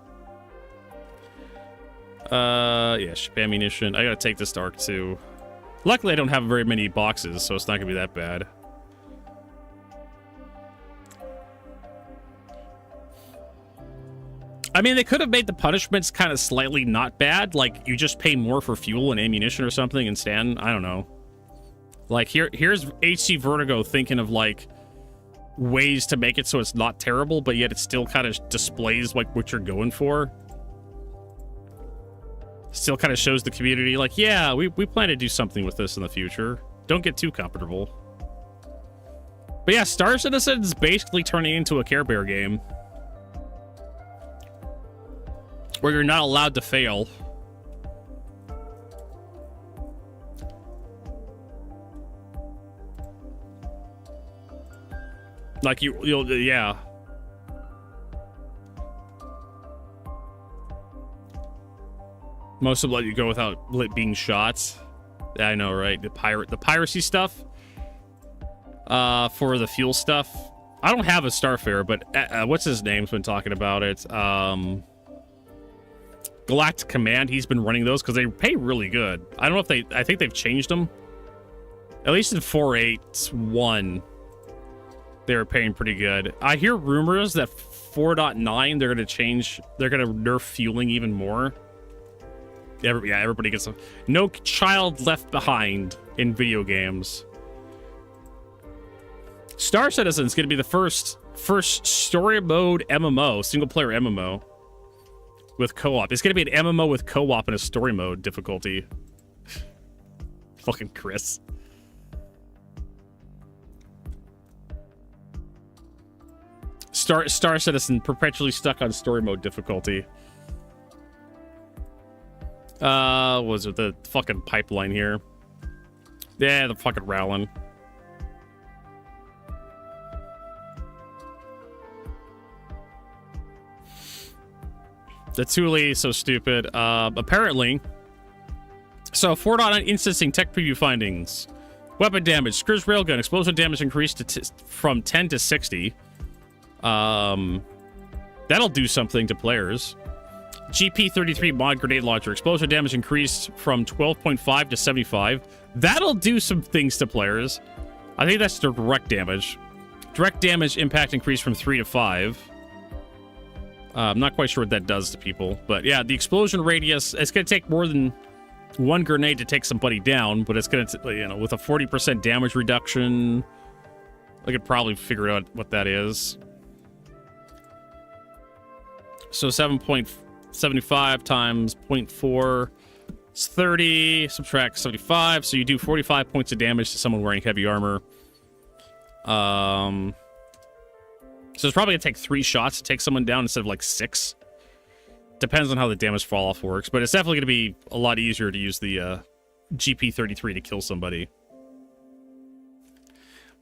Yeah, ship ammunition. I gotta take this to Arc 2. Luckily, I don't have very many boxes, so it's not gonna be that bad. I mean, they could have made the punishments kind of slightly not bad. Like, you just pay more for fuel and ammunition or something and Stan. I don't know. Like, here's hcvertigo thinking of, like, ways to make it so it's not terrible, but yet it still kind of displays, like, what you're going for. Still kind of shows the community, like, yeah, we plan to do something with this in the future. Don't get too comfortable. But yeah, Star Citizen is basically turning into a Care Bear game, where you're not allowed to fail. Like, you'll, yeah. Most of them let you go without being shot. Yeah, I know, right? The piracy stuff. For the fuel stuff. I don't have a Starfare, but what's his name's been talking about it. Galactic Command, he's been running those because they pay really good. I don't know if I think they've changed them. At least in 4.8.1, they were paying pretty good. I hear rumors that 4.9, they're going to change, they're going to nerf fueling even more. Everybody gets no child left behind in video games. Star Citizen is going to be the first story mode MMO, single player MMO. With co-op. It's gonna be an MMO with co-op and a story mode difficulty. Fucking Chris. Star Citizen perpetually stuck on story mode difficulty. Was it the fucking pipeline here? Yeah, the fucking Railen. The Tyilui, so stupid. Apparently, so 4.9 instancing tech preview findings. Weapon damage. Screws railgun. Explosion damage increased from 10 to 60. That'll do something to players. GP33 mod grenade launcher. Explosion damage increased from 12.5 to 75. That'll do some things to players. I think that's direct damage. Direct damage impact increased from 3 to 5. I'm not quite sure what that does to people, but yeah, the explosion radius, it's going to take more than one grenade to take somebody down, but it's going to, you know, with a 40% damage reduction, I could probably figure out what that is. So 7.75 times 0.4 is 30, subtract 75, so you do 45 points of damage to someone wearing heavy armor. So it's probably gonna take 3 shots to take someone down instead of like 6. Depends on how the damage fall off works, but it's definitely going to be a lot easier to use the GP33 to kill somebody.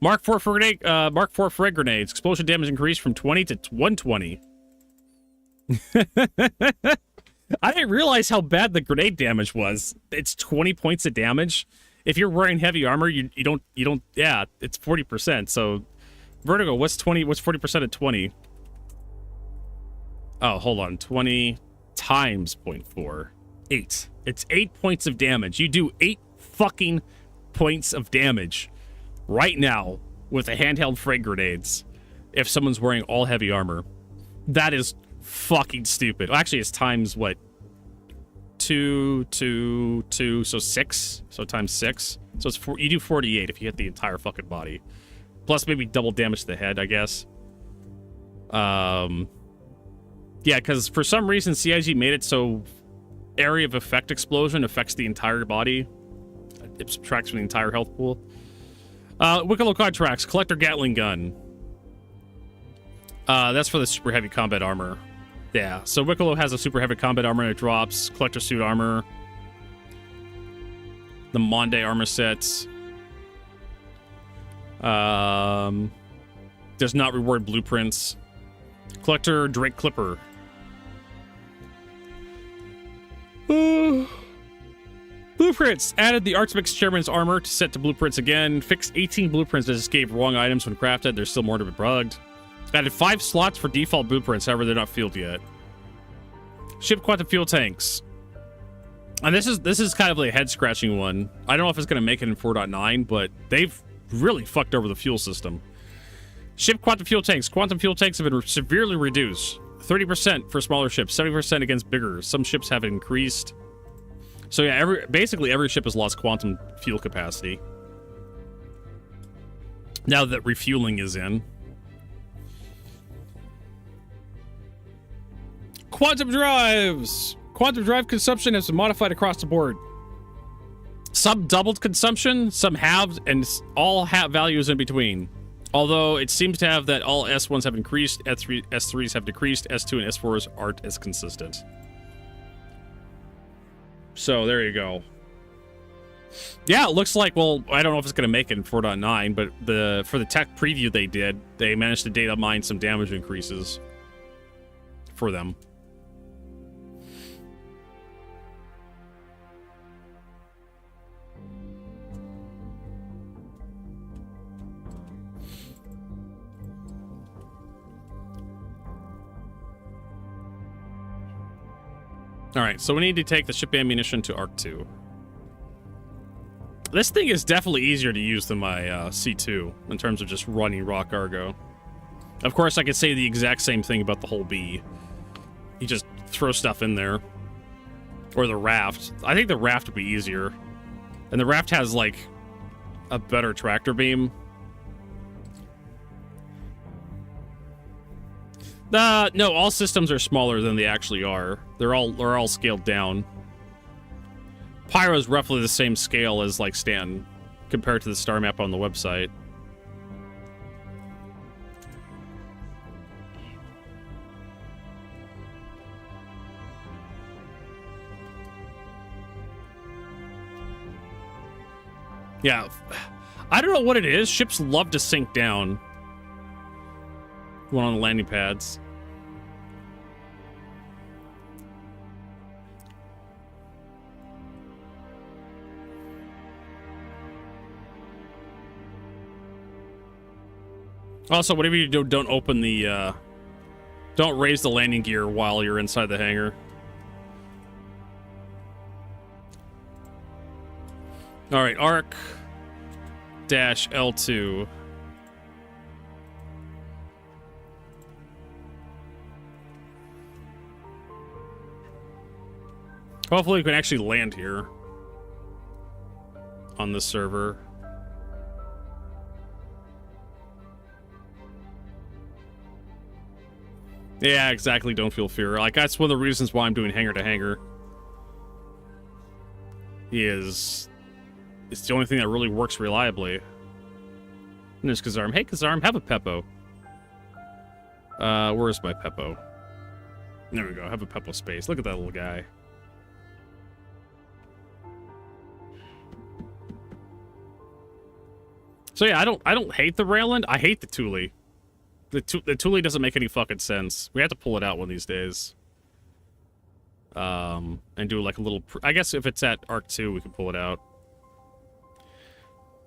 Mark 4 frag grenades. Explosion damage increased from 20 to 120. I didn't realize how bad the grenade damage was. It's 20 points of damage. If you're wearing heavy armor, you don't, yeah, it's 40%. So, Vertigo, what's 40% of 20? Oh, hold on. 20 times 0.4. 8. It's 8 points of damage. You do 8 fucking points of damage right now with the handheld frag grenades if someone's wearing all heavy armor. That is fucking stupid. Well, actually, it's times, what? 2, so 6. So times 6. So it's you do 48 if you hit the entire fucking body. Plus maybe double damage to the head, I guess. Yeah, because for some reason CIG made it so area of effect explosion affects the entire body. It subtracts from the entire health pool. Wicklow contracts, collector Gatling gun. That's for the super heavy combat armor. Yeah, so Wicklow has a super heavy combat armor and it drops. Collector suit armor. The Monde armor sets. Does not reward blueprints. Collector Drake Clipper. Blueprints. Added the Archmix Chairman's armor to set to blueprints again. Fixed 18 blueprints that just gave wrong items when crafted. There's still more to be bugged. Added 5 slots for default blueprints, however they're not filled yet. Ship quantum fuel tanks. And this is kind of like a head-scratching one. I don't know if it's going to make it in 4.9, but they've really fucked over the fuel system. Ship quantum fuel tanks. Quantum fuel tanks have been severely reduced. 30% for smaller ships, 70% against bigger. Some ships have increased. So yeah, basically every ship has lost quantum fuel capacity. Now that refueling is in. Quantum drives! Quantum drive consumption has been modified across the board. Some doubled consumption, some halved, and all have values in between. Although it seems to have that all S1s have increased, S3s have decreased, S2 and S4s aren't as consistent. So there you go. Yeah, it looks like, well, I don't know if it's going to make it in 4.9, but for the tech preview they did, they managed to data mine some damage increases for them. Alright, so we need to take the ship ammunition to Arc 2. This thing is definitely easier to use than my C2 in terms of just running raw cargo. Of course, I could say the exact same thing about the whole B. You just throw stuff in there. Or the raft. I think the raft would be easier. And the raft has, like, a better tractor beam. No, all systems are smaller than they actually are. They're all scaled down. Pyro is roughly the same scale as, like, Stanton, compared to the star map on the website. Yeah, I don't know what it is. Ships love to sink down. One on the landing pads. Also, whatever you do, don't open the, don't raise the landing gear while you're inside the hangar. All right, Arc-L2. Hopefully we can actually land here on this server. Yeah, exactly. Don't feel fear. Like, that's one of the reasons why I'm doing hangar to hangar. It's the only thing that really works reliably. And there's Kazarm. Hey, Kazarm, have a Peppo. Where's my Peppo? There we go. Have a pebble space. Look at that little guy. So yeah, I don't hate the Railen. I hate the Tyilui. The Tyilui doesn't make any fucking sense. We have to pull it out one of these days. And do like a little... I guess if it's at Arc 2, we can pull it out.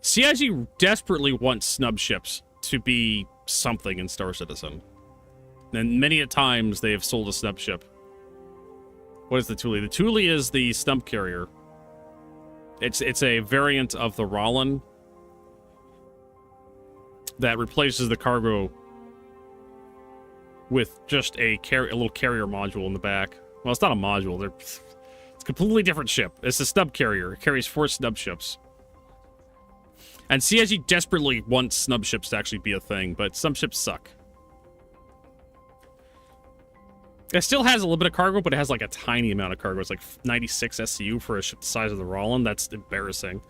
CIG desperately wants snub ships to be something in Star Citizen. And many a times they have sold a snub ship. What is the Tyilui? The Tyilui is the snub carrier. It's a variant of the Railen that replaces the cargo with just a little carrier module in the back. Well, it's not a module. It's a completely different ship. It's a snub carrier. It carries 4 snub ships. And CIG desperately wants snub ships to actually be a thing, but snub ships suck. It still has a little bit of cargo, but it has like a tiny amount of cargo. It's like 96 SCU for a ship the size of the Railen. That's embarrassing.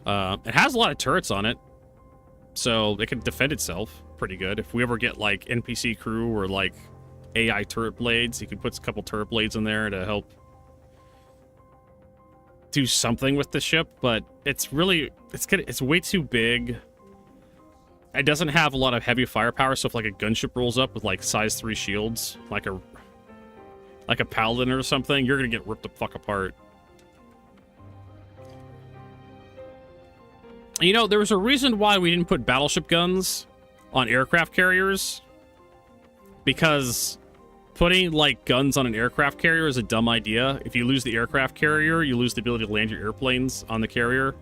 It has a lot of turrets on it, so it can defend itself pretty good. If we ever get like NPC crew or like AI turret blades, you can put a couple turret blades in there to help do something with the ship, but it's way too big. It doesn't have a lot of heavy firepower, so if like a gunship rolls up with like size 3 shields, like a paladin or something, you're gonna get ripped the fuck apart. You know, there was a reason why we didn't put battleship guns on aircraft carriers, because putting like guns on an aircraft carrier is a dumb idea. If you lose the aircraft carrier, you lose the ability to land your airplanes on the carrier.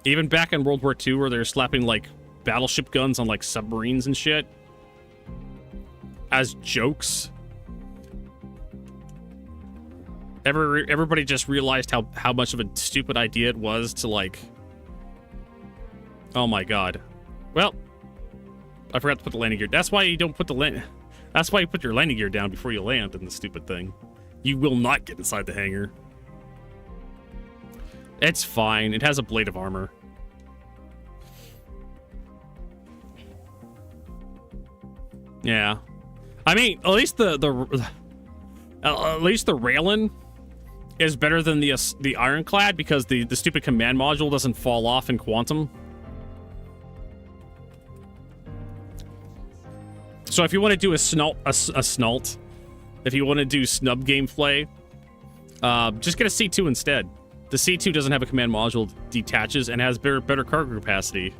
Even back in World War II, where they're slapping like battleship guns on like submarines and shit as jokes. Everybody just realized how much of a stupid idea it was to like... Oh my god. Well, I forgot to put the landing gear. That's why you don't put the That's why you put your landing gear down before you land in the stupid thing. You will not get inside the hangar. It's fine. It has a blade of armor. Yeah. I mean, at least the Railen is better than the Ironclad, because the stupid command module doesn't fall off in Quantum. So if you want to do a snult, if you want to do snub gameplay, just get a C2 instead. The C2 doesn't have a command module, detaches, and has better cargo capacity.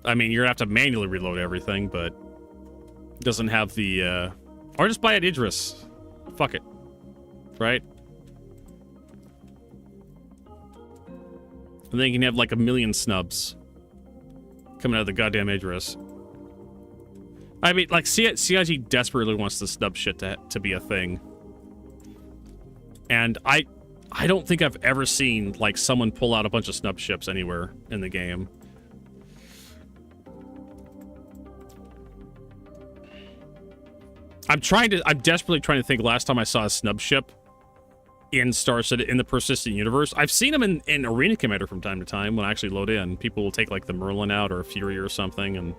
I mean, you're gonna have to manually reload everything, but it doesn't have the, or just buy an Idris. Fuck it. Right? And then you can have like 1,000,000 snubs coming out of the goddamn Idris. I mean, like, CIG desperately wants the snub shit to be a thing. And I don't think I've ever seen, like, someone pull out a bunch of snub ships anywhere in the game. I'm desperately trying to think last time I saw a snub ship in Star Citizen, in the Persistent Universe. I've seen them in Arena Commander from time to time when I actually load in. People will take, like, the Merlin out or a Fury or something, and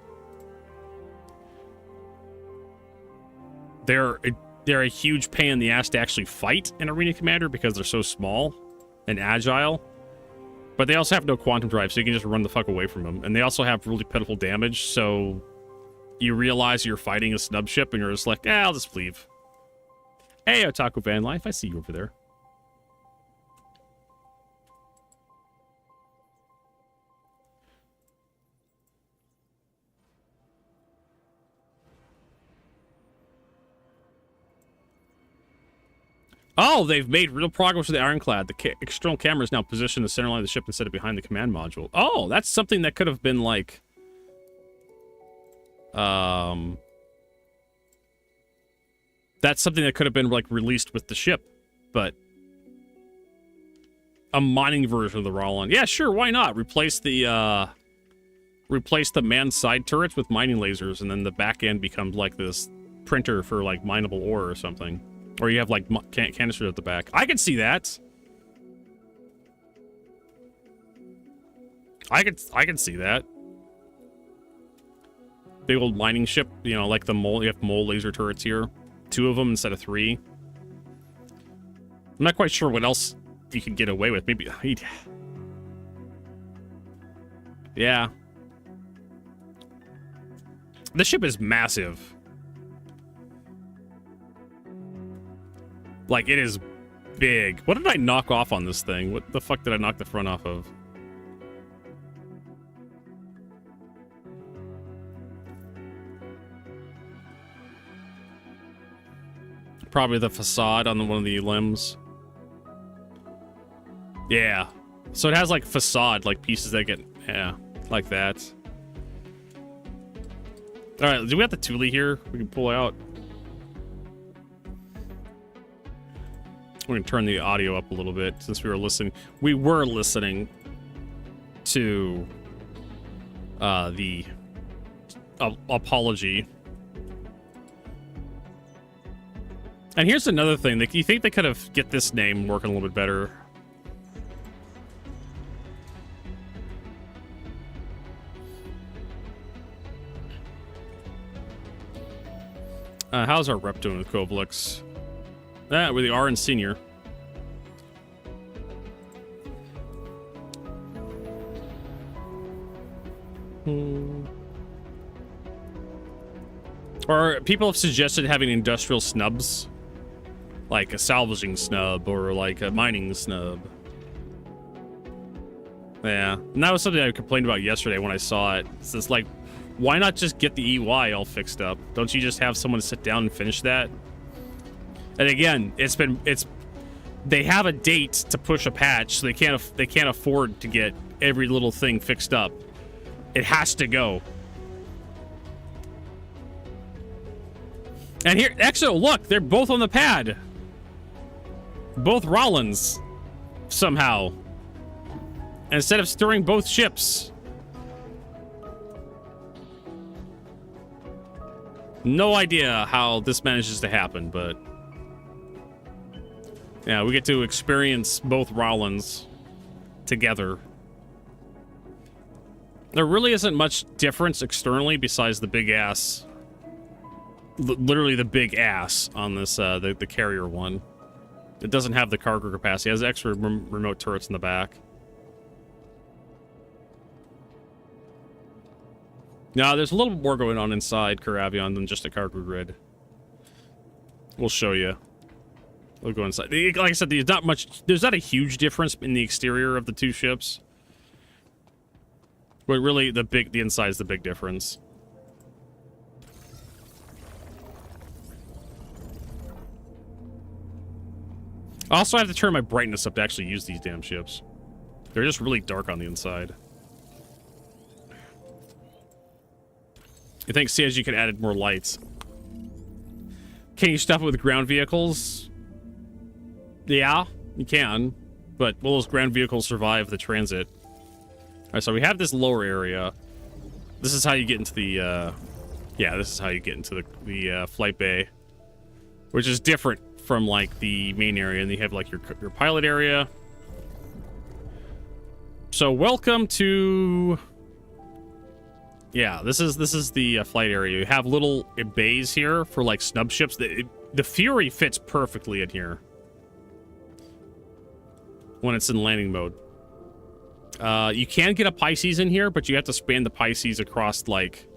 they're a huge pain in the ass to actually fight in Arena Commander because they're so small and agile. But they also have no quantum drive, so you can just run the fuck away from them. And they also have really pitiful damage, so you realize you're fighting a snub ship and you're just like, I'll just leave. Hey, Otaku Van Life, I see you over there. Oh, they've made real progress with the Ironclad. The external camera is now positioned in the center line of the ship instead of behind the command module. Oh, that's something that could have been like... That's something that could have been like released with the ship, but... A mining version of the Railen. Yeah, sure, why not? Replace the manned side turrets with mining lasers, and then the back end becomes like this printer for like mineable ore or something. Or you have, like, canisters at the back. I can see that. I could see that. Big old mining ship, you know, like the mole. You have mole laser turrets here, 2 of them instead of 3. I'm not quite sure what else you could get away with. Maybe, yeah. The ship is massive. Like, it is big. What did I knock off on this thing? What the fuck did I knock the front off of? Probably the facade on one of the limbs. Yeah. So it has like facade, like pieces that get, yeah, like that. All right, do we have the Tyilui here? We can pull out. We're gonna turn the audio up a little bit since we were listening. We were listening to the apology. And here's another thing. You think they could have get this name working a little bit better? How's our rep doing with Kovlex? We're the RN Senior. Or people have suggested having industrial snubs. Like a salvaging snub or like a mining snub. Yeah. And that was something I complained about yesterday when I saw it. It's just like, why not just get the EY all fixed up? Don't you just have someone sit down and finish that? And again, they have a date to push a patch, so they can't afford to get every little thing fixed up. It has to go. And here, actually, look, they're both on the pad. Both Railens, somehow. Instead of stirring both ships. No idea how this manages to happen, but yeah, we get to experience both Railens together. There really isn't much difference externally besides the big ass. Literally the big ass on this, the carrier one. It doesn't have the cargo capacity. It has extra remote turrets in the back. Now, there's a little more going on inside Caravion than just a cargo grid. We'll show you. We'll go inside. Like I said, there's not a huge difference in the exterior of the 2 ships. But really, the inside is the big difference. Also, I have to turn my brightness up to actually use these damn ships. They're just really dark on the inside. You think CSG could add more lights? Can you stuff it with ground vehicles? Yeah, you can. But will those ground vehicles survive the transit? Alright, so we have this lower area. This is how you get into the, yeah, this is how you get into the flight bay. Which is different from, like, the main area. And you have, like, your pilot area. So, welcome to... Yeah, this is the flight area. You have little bays here for, like, snub ships. The Fury fits perfectly in here. When it's in landing mode. You can get a Pisces in here, but you have to span the Pisces across, like,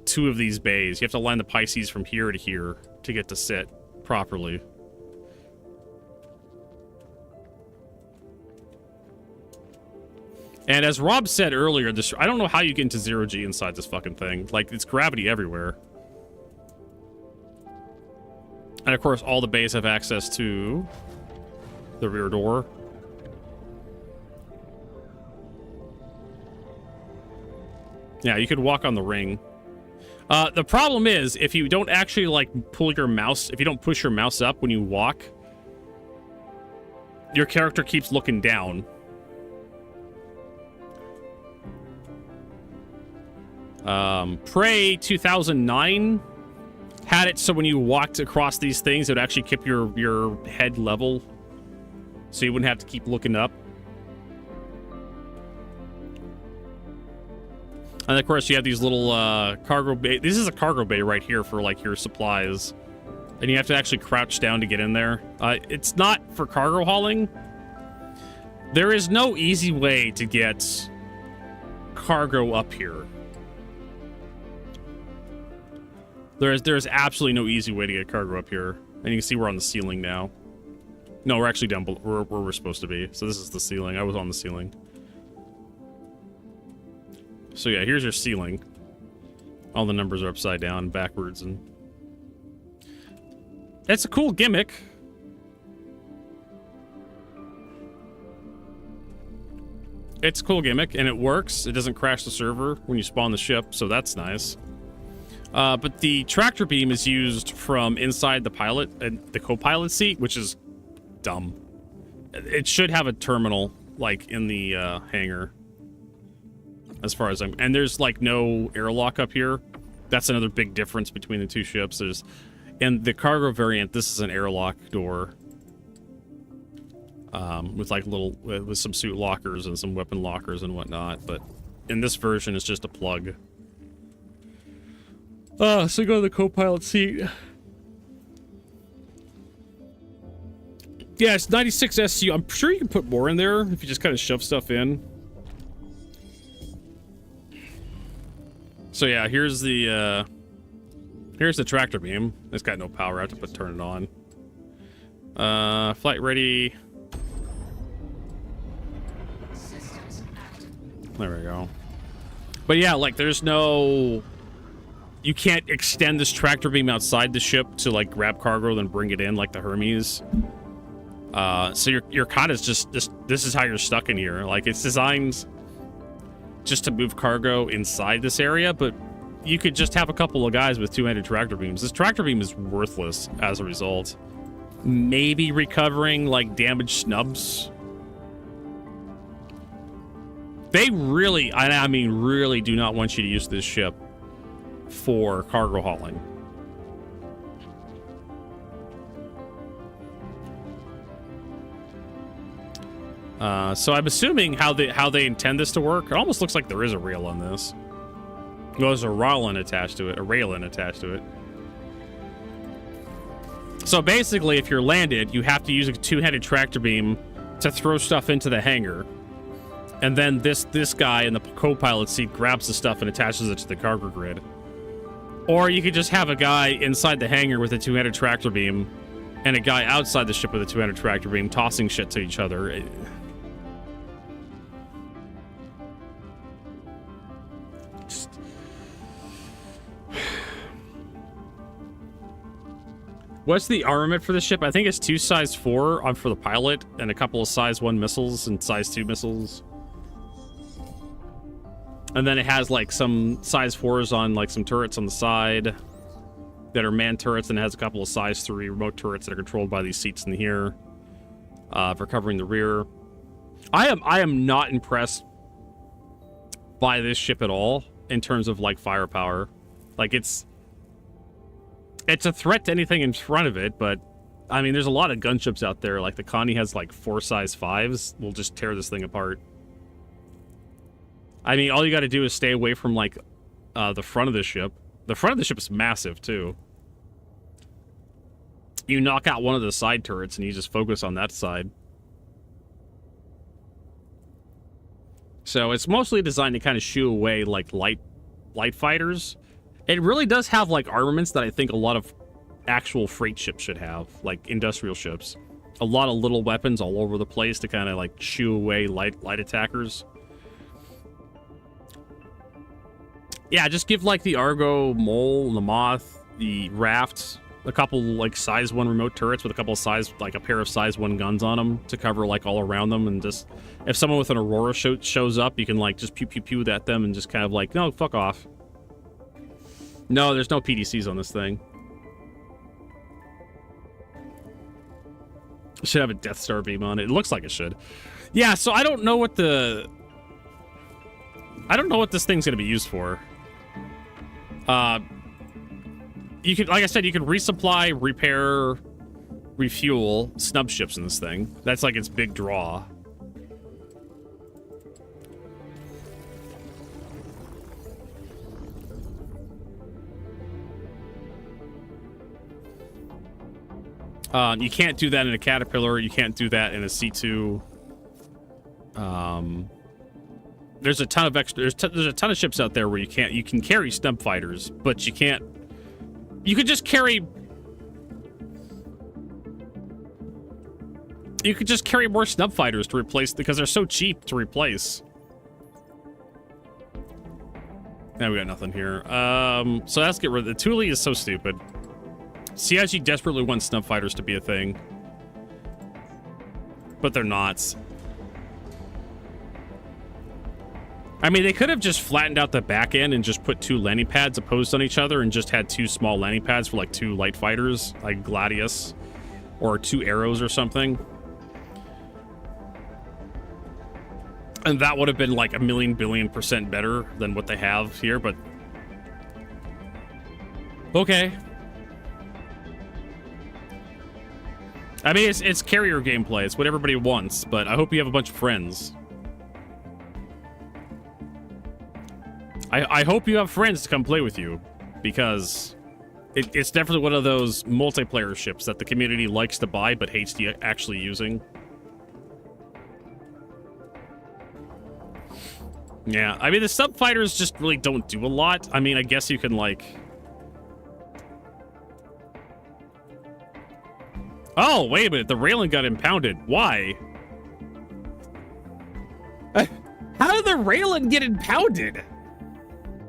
2 of these bays. You have to line the Pisces from here to here to get to sit properly. And as Rob said earlier, I don't know how you get into 0G inside this fucking thing. Like, it's gravity everywhere. And of course, all the bays have access to the rear door. Yeah, you could walk on the ring. The problem is, if you don't actually, like, pull your mouse, if you don't push your mouse up when you walk, your character keeps looking down. Prey 2009 had it so when you walked across these things, it would actually keep your head level, so you wouldn't have to keep looking up. And of course, you have these little cargo bay. This is a cargo bay right here for like your supplies. And you have to actually crouch down to get in there. It's not for cargo hauling. There is no easy way to get cargo up here. There's absolutely no easy way to get cargo up here. And you can see we're on the ceiling now. No, we're actually down where we're supposed to be. So this is the ceiling. I was on the ceiling. So yeah, here's your ceiling. All the numbers are upside down, backwards, and it's a cool gimmick. It's a cool gimmick, and it works. It doesn't crash the server when you spawn the ship, so that's nice. But the tractor beam is used from inside the pilot and the co-pilot seat, which is dumb. It should have a terminal, like, in the hangar. As far as and there's like no airlock up here. That's another big difference between the two ships. In the cargo variant, this is an airlock door. With like with some suit lockers and some weapon lockers and whatnot. But in this version, it's just a plug. So go to the co-pilot seat. Yeah, it's 96 SCU. I'm sure you can put more in there if you just kind of shove stuff in. So yeah, here's the tractor beam. It's got no power. I have to turn it on. Flight ready. There we go. But yeah, like there's no... You can't extend this tractor beam outside the ship to like grab cargo then bring it in like the Hermes. So you're kind of just this is how you're stuck in here. Like it's designed just to move cargo inside this area, but you could just have a couple of guys with two-handed tractor beams. This tractor beam is worthless as a result. Maybe recovering like damaged snubs. They really, I mean, really do not want you to use this ship for cargo hauling. So I'm assuming how they intend this to work. It almost looks like there is a rail on this. Well, there's a Railen attached to it, a Railen attached to it. So basically, if you're landed, you have to use a two-handed tractor beam to throw stuff into the hangar. And then this guy in the co-pilot seat grabs the stuff and attaches it to the cargo grid. Or you could just have a guy inside the hangar with a two-handed tractor beam and a guy outside the ship with a two-handed tractor beam tossing shit to each other. What's the armament for the ship? I think it's 2 size 4 for the pilot and a couple of size 1 missiles and size 2 missiles. And then it has like some size 4s on like some turrets on the side that are manned turrets, and it has a couple of size 3 remote turrets that are controlled by these seats in here for covering the rear. I am not impressed by this ship at all in terms of like firepower. Like it's a threat to anything in front of it, but I mean, there's a lot of gunships out there. Like the Connie has like 4 size 5s. We'll just tear this thing apart. I mean, all you got to do is stay away from like the front of the ship. The front of the ship is massive too. You knock out one of the side turrets and you just focus on that side. So it's mostly designed to kind of shoo away like light fighters. It really does have like armaments that I think a lot of actual freight ships should have, like industrial ships. A lot of little weapons all over the place to kind of like shoo away light attackers. Yeah, just give like the Argo, Mole, the Moth, the Raft, a couple like size 1 remote turrets with a couple of a pair of size 1 guns on them to cover like all around them, and just if someone with an Aurora shows up, you can like just pew pew pew at them and just kind of like, no, fuck off. No, there's no PDCs on this thing. It should have a Death Star beam on it. It looks like it should. Yeah, so I don't know what this thing's gonna be used for. You can, like I said, you can resupply, repair, refuel snub ships in this thing. That's like its big draw. You can't do that in a Caterpillar. You can't do that in a C2. There's a ton of extra. There's a ton of ships out there where you can't. You can carry snub fighters, but you can't. You could just carry. You could just carry more snub fighters to replace because they're so cheap to replace. Now we got nothing here. So let's get rid of the Tyilui is so stupid. CIG desperately wants snub fighters to be a thing, but they're not. I mean, they could have just flattened out the back end and just put 2 landing pads opposed on each other and just had 2 small landing pads for like 2 light fighters, like Gladius, or 2 arrows or something. And that would have been like 1,000,000 billion% better than what they have here, but okay. I mean, it's carrier gameplay. It's what everybody wants, but I hope you have a bunch of friends. I hope you have friends to come play with you, because it's definitely one of those multiplayer ships that the community likes to buy but hates actually using. Yeah, I mean, the sub fighters just really don't do a lot. I mean, I guess you can, like... Oh, wait a minute. The Railen got impounded. Why? How did the Railen get impounded?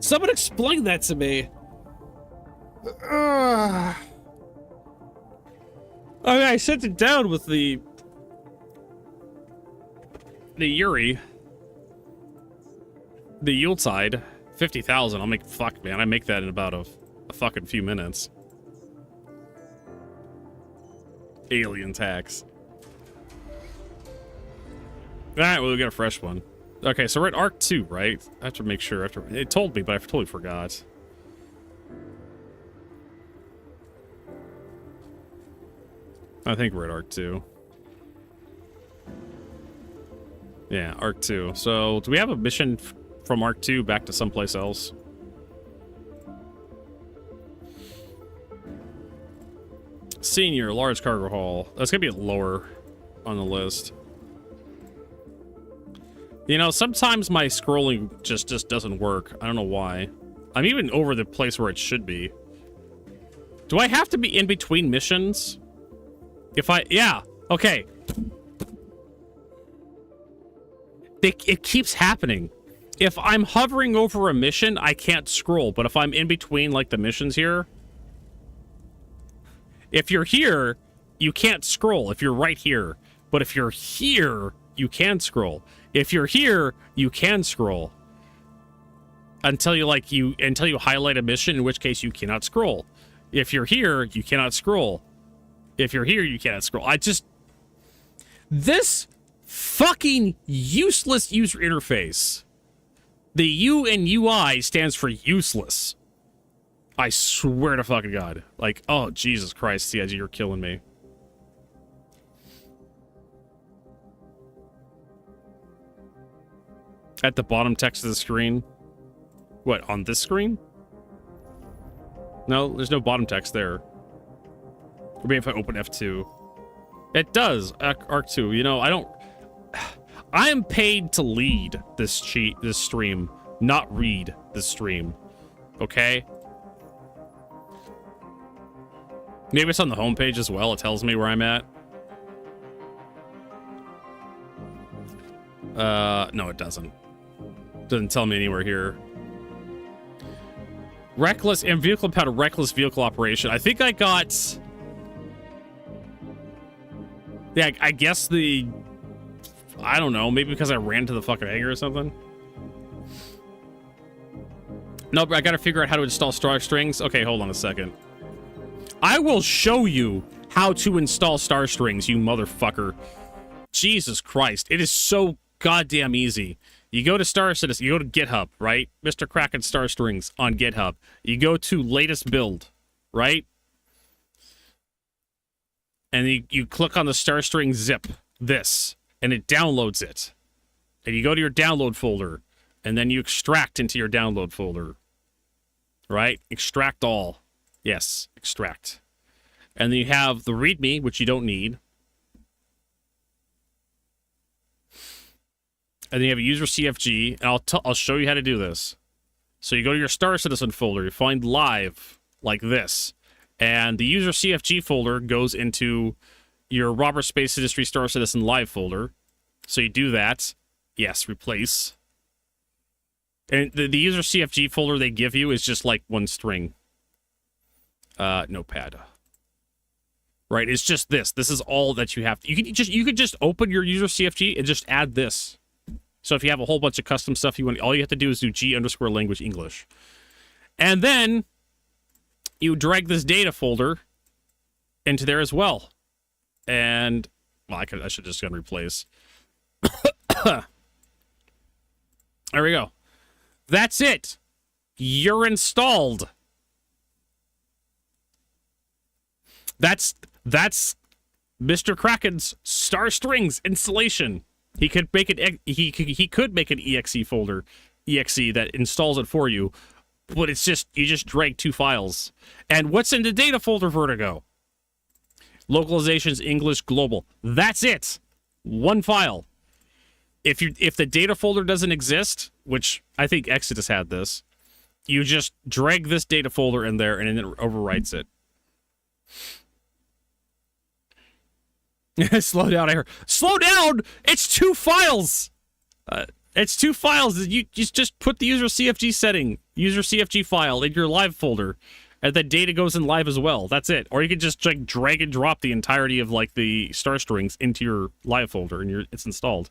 Someone explain that to me. I mean, I sent it down with the Yuri. The Yuletide, 50,000. I'll make, fuck, man. I make that in about a fucking few minutes. Alien tax. Alright, well, we got a fresh one. Okay, so we're at Arc 2, right? I have to make sure. It told me, but I totally forgot. I think we're at Arc 2. Yeah, Arc 2. So, do we have a mission from Arc 2 back to someplace else? Senior, large cargo hull. That's gonna be lower on the list. You know, sometimes my scrolling just doesn't work. I don't know why. I'm even over the place where it should be. Do I have to be in between missions? Yeah, okay. It keeps happening. If I'm hovering over a mission, I can't scroll. But if I'm in between, like, the missions here... If you're here, you can't scroll if you're right here. But if you're here, you can scroll. If you're here, you can scroll. Until you highlight a mission, in which case you cannot scroll. If you're here, you cannot scroll. If you're here, you cannot scroll. This fucking useless user interface. The U in UI stands for useless. I swear to fucking God. Like, oh, Jesus Christ, CIG, you're killing me. At the bottom text of the screen? What, on this screen? No, there's no bottom text there. Or maybe if I open F2. It does, Arc 2. You know, I am paid to lead this stream, not read this stream. Okay? Maybe it's on the homepage as well. It tells me where I'm at. No, it doesn't. Doesn't tell me anywhere here. Reckless and vehicle impound, reckless vehicle operation. I think I got... Yeah, I guess I don't know, maybe because I ran to the fucking hangar or something. Nope, I gotta figure out how to install star strings. Okay, hold on a second. I will show you how to install star strings, you motherfucker. Jesus Christ, it is so goddamn easy. You go to Star Citizen, you go to GitHub, right? Mr. Kraken Star Strings on GitHub. You go to latest build, right? And you click on the star string zip, this, and it downloads it. And you go to your download folder, and then you extract into your download folder. Right? Extract all. Yes, extract. And then you have the README, which you don't need. And then you have a user CFG, and I'll show you how to do this. So you go to your Star Citizen folder, you find live, like this. And the user CFG folder goes into your Robert Space Industry Star Citizen live folder. So you do that. Yes, replace. And the user CFG folder they give you is just like one string. Notepad. Right, it's just this. This is all that you have. You could just open your user CFG and just add this. So if you have a whole bunch of custom stuff you want, all you have to do is do G_language English. And then you drag this data folder into there as well. And well, I should just gonna replace. There we go. That's it. You're installed. That's Mr. Kraken's Star Strings installation. He could make it. He could make an exe folder, exe that installs it for you, but it's just you just drag 2 files. And what's in the data folder, Vertigo? Localizations English Global. That's it. 1 file. If the data folder doesn't exist, which I think Exodus had this, you just drag this data folder in there and then it overwrites it. Slow down, I heard. Slow down! It's 2 files! It's 2 files. You just put the user CFG setting, user CFG file in your live folder, and then data goes in live as well. That's it. Or you could just like drag and drop the entirety of like the star strings into your live folder and it's installed.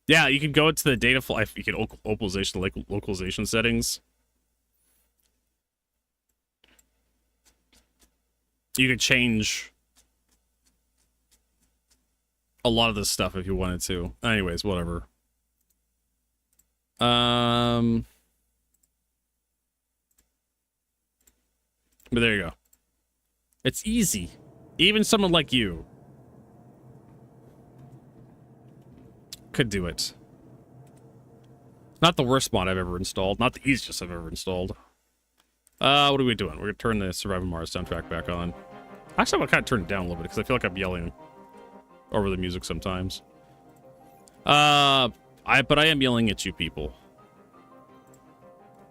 Yeah, you can go into the data file. You can localization settings. You could change a lot of this stuff if you wanted to. Anyways, whatever. But there you go. It's easy. Even someone like you could do it. Not the worst mod I've ever installed. Not the easiest I've ever installed. What are we doing? We're gonna turn the Surviving Mars soundtrack back on. Actually, I'm gonna kind of turn it down a little bit because I feel like I'm yelling over the music sometimes. But I am yelling at you people.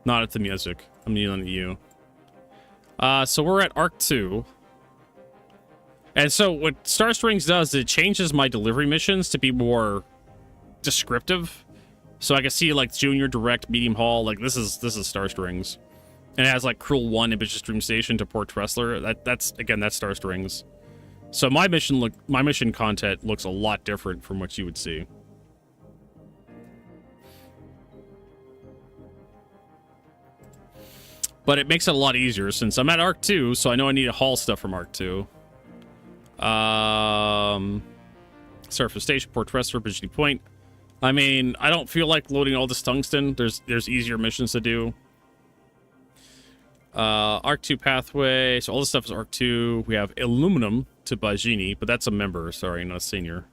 Not at the music. I'm yelling at you. So we're at Arc 2. And so what Star Strings does, it changes my delivery missions to be more descriptive. So I can see like Junior, Direct, Medium Haul. Like this is Star Strings. And it has like Cruel 1, Ambitious Dream Station to Port Tressler. That's Star Strings. So my mission content looks a lot different from what you would see. But it makes it a lot easier since I'm at Arc 2, so I know I need to haul stuff from Arc 2. Surface Station, Port Tressler, Bridgety Point. I mean, I don't feel like loading all this tungsten. There's easier missions to do. Arc 2 pathway. So all this stuff is Arc 2. We have aluminum to Bajini, but that's a member. Sorry, not a senior.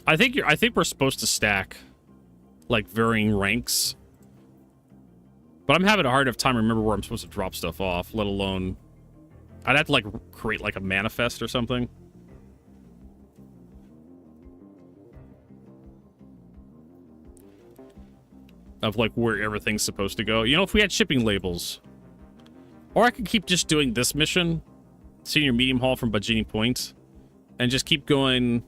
I think we're supposed to stack like varying ranks. But I'm having a hard enough time remember where I'm supposed to drop stuff off, let alone I'd have to like create like a manifest or something. Of like where everything's supposed to go. You know, if we had shipping labels. Or I could keep just doing this mission. Senior Medium Haul from Bajini Point. And just keep going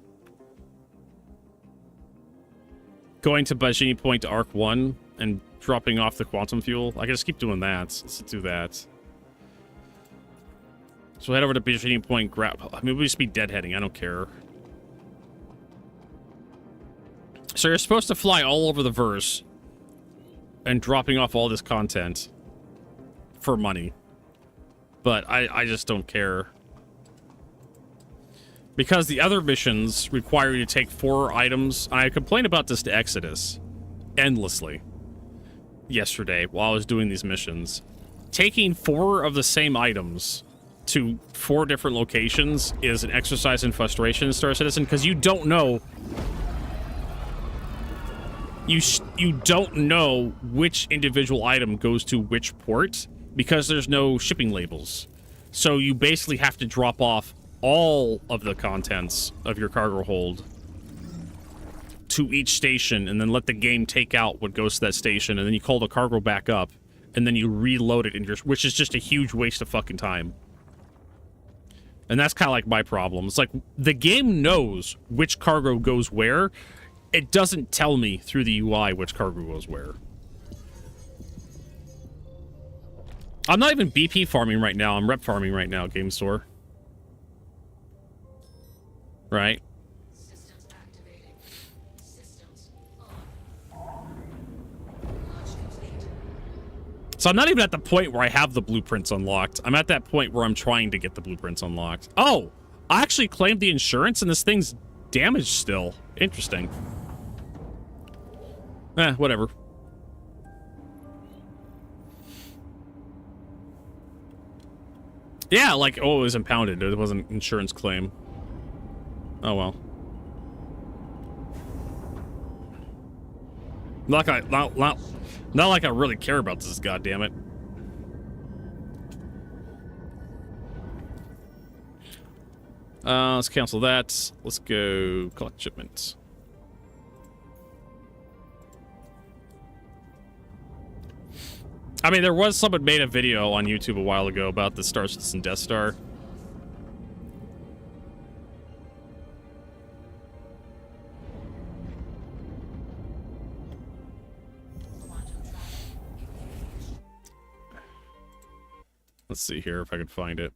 to Bajini Point to Arc 1 and dropping off the quantum fuel. I can just keep doing that. Let's do that. So head over to Bajini Point, grab... I mean, we'll just be deadheading. I don't care. So you're supposed to fly all over the verse and dropping off all this content for money. But I just don't care. Because the other missions require you to take 4 items. I complained about this to Exodus endlessly yesterday while I was doing these missions. Taking 4 of the same items to 4 different locations is an exercise in frustration, Star Citizen, because you don't know you don't know which individual item goes to which port because there's no shipping labels. So you basically have to drop off all of the contents of your cargo hold to each station and then let the game take out what goes to that station, and then you call the cargo back up and then you reload it in your, which is just a huge waste of fucking time. And that's kind of like my problem. It's like the game knows which cargo goes where. It doesn't tell me through the UI which cargo goes where. I'm not even BP farming right now. I'm rep farming right now, Game Store. Right? So I'm not even at the point where I have the blueprints unlocked. I'm at that point where I'm trying to get the blueprints unlocked. Oh! I actually claimed the insurance and this thing's damaged still. Interesting. Whatever. Yeah, like, oh, it was impounded. It wasn't an insurance claim. Oh, well. Not like I really care about this, goddammit. Let's cancel that. Let's go collect shipments. I mean, there was someone made a video on YouTube a while ago about the Star Citizen Death Star. Let's see here if I can find it.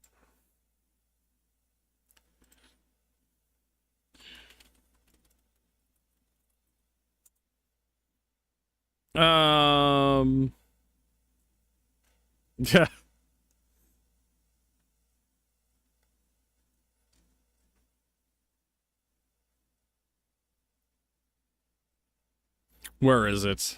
Yeah. Where is it?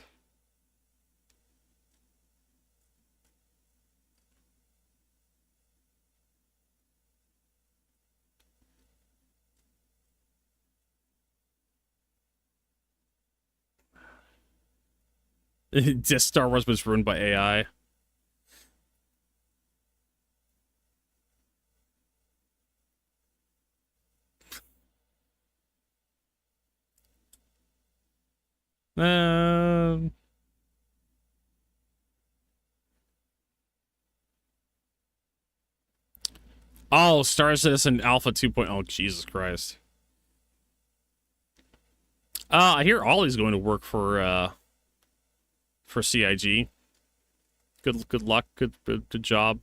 Just Star Wars was ruined by AI. Oh, Star Citizen Alpha 2.0. Oh, Jesus Christ. I hear Ollie's going to work for CIG. Good luck. Good job.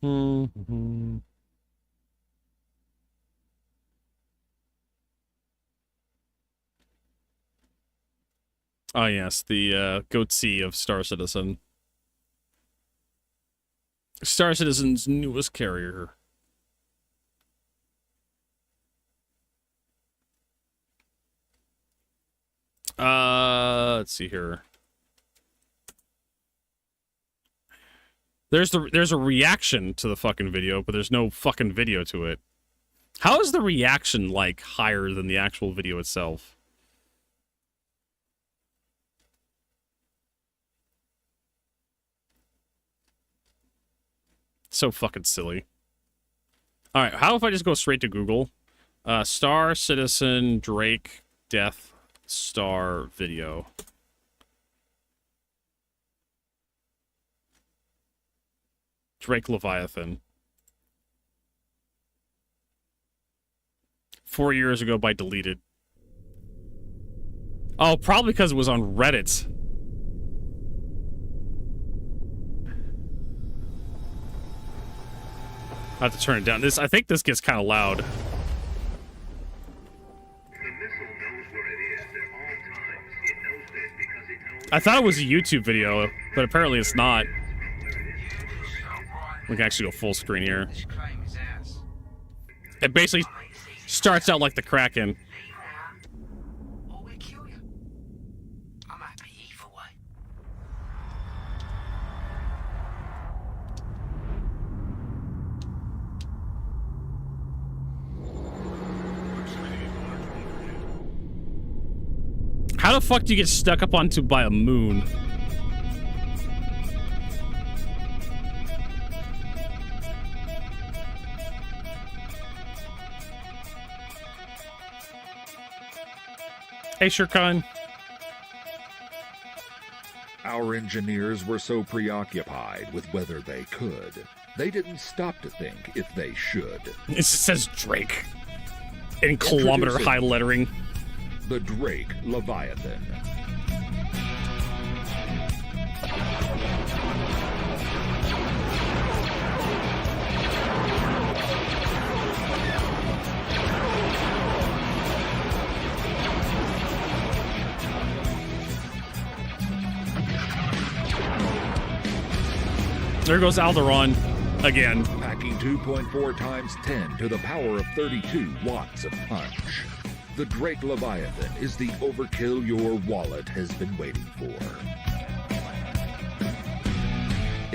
Mm-hmm. Oh yes, the goatee of Star Citizen. Star Citizen's newest carrier. Let's see here. There's a reaction to the fucking video, but there's no fucking video to it. How is the reaction like higher than the actual video itself? So fucking silly. All right, how if I just go straight to Google? Star Citizen Drake Death Star video. Drake Leviathan. 4 years ago by deleted. Oh, probably because it was on Reddit. I have to turn it down. I think this gets kind of loud. I thought it was a YouTube video, but apparently it's not. We can actually go full screen here. It basically starts out like the Kraken. How the fuck do you get stuck up onto by a moon? Hey, Shurkan. Our engineers were so preoccupied with whether they could, they didn't stop to think if they should. It says Drake in kilometer-high lettering. The Drake Leviathan. There goes Alderaan again. Packing 2.4 times 10 to the power of 32 watts of punch. The Drake Leviathan is the overkill your wallet has been waiting for.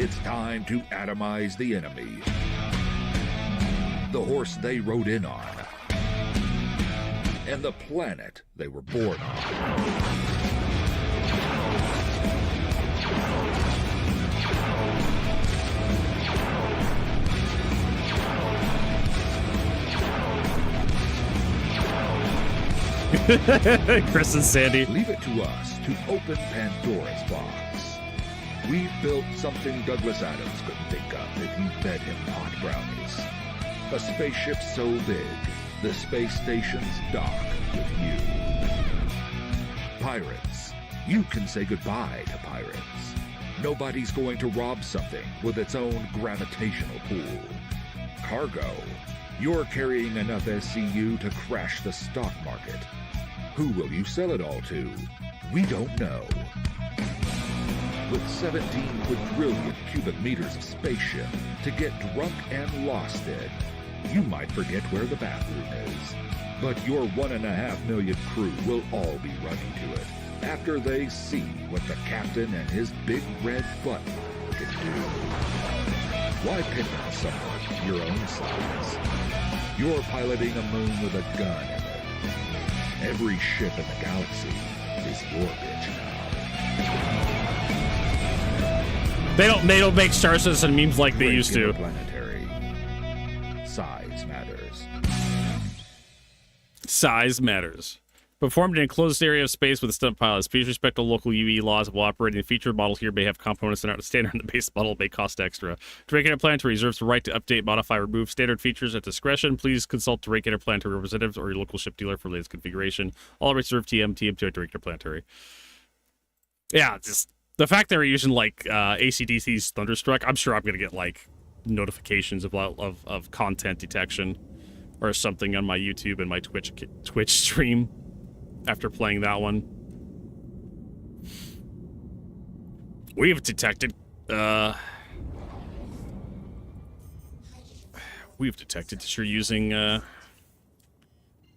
It's time to atomize the enemy. The horse they rode in on. And the planet they were born on. Chris and Sandy. Leave it to us to open Pandora's box. We've built something Douglas Adams couldn't think of if you fed him hot brownies. A spaceship so big, the space station's dock with you. Pirates, you can say goodbye to pirates. Nobody's going to rob something with its own gravitational pull. Cargo, you're carrying enough SCU to crash the stock market. Who will you sell it all to? We don't know. With 17 quadrillion cubic meters of spaceship to get drunk and lost in, you might forget where the bathroom is. But your 1.5 million crew will all be running to it after they see what the captain and his big red button can do. Why pick on someone your own size? You're piloting a moon with a gun in it. Every ship in the galaxy is your bitch now. They don't make Star Citizen memes like they used to. Planetary. Size matters. Size matters. Performed in an enclosed area of space with a stunt pilots. Please respect all local UE laws while operating. The featured model here may have components that aren't standard, and the base model may cost extra. Drake Interplanetary reserves the right to update, modify, remove standard features at discretion. Please consult Drake Interplanetary representatives or your local ship dealer for latest configuration. All reserved TM2 at Drake Interplanetary. Yeah, just the fact that we're using like AC/DC's Thunderstruck, I'm sure I'm gonna get like notifications of content detection or something on my YouTube and my Twitch stream. After playing that one, we've detected that you're using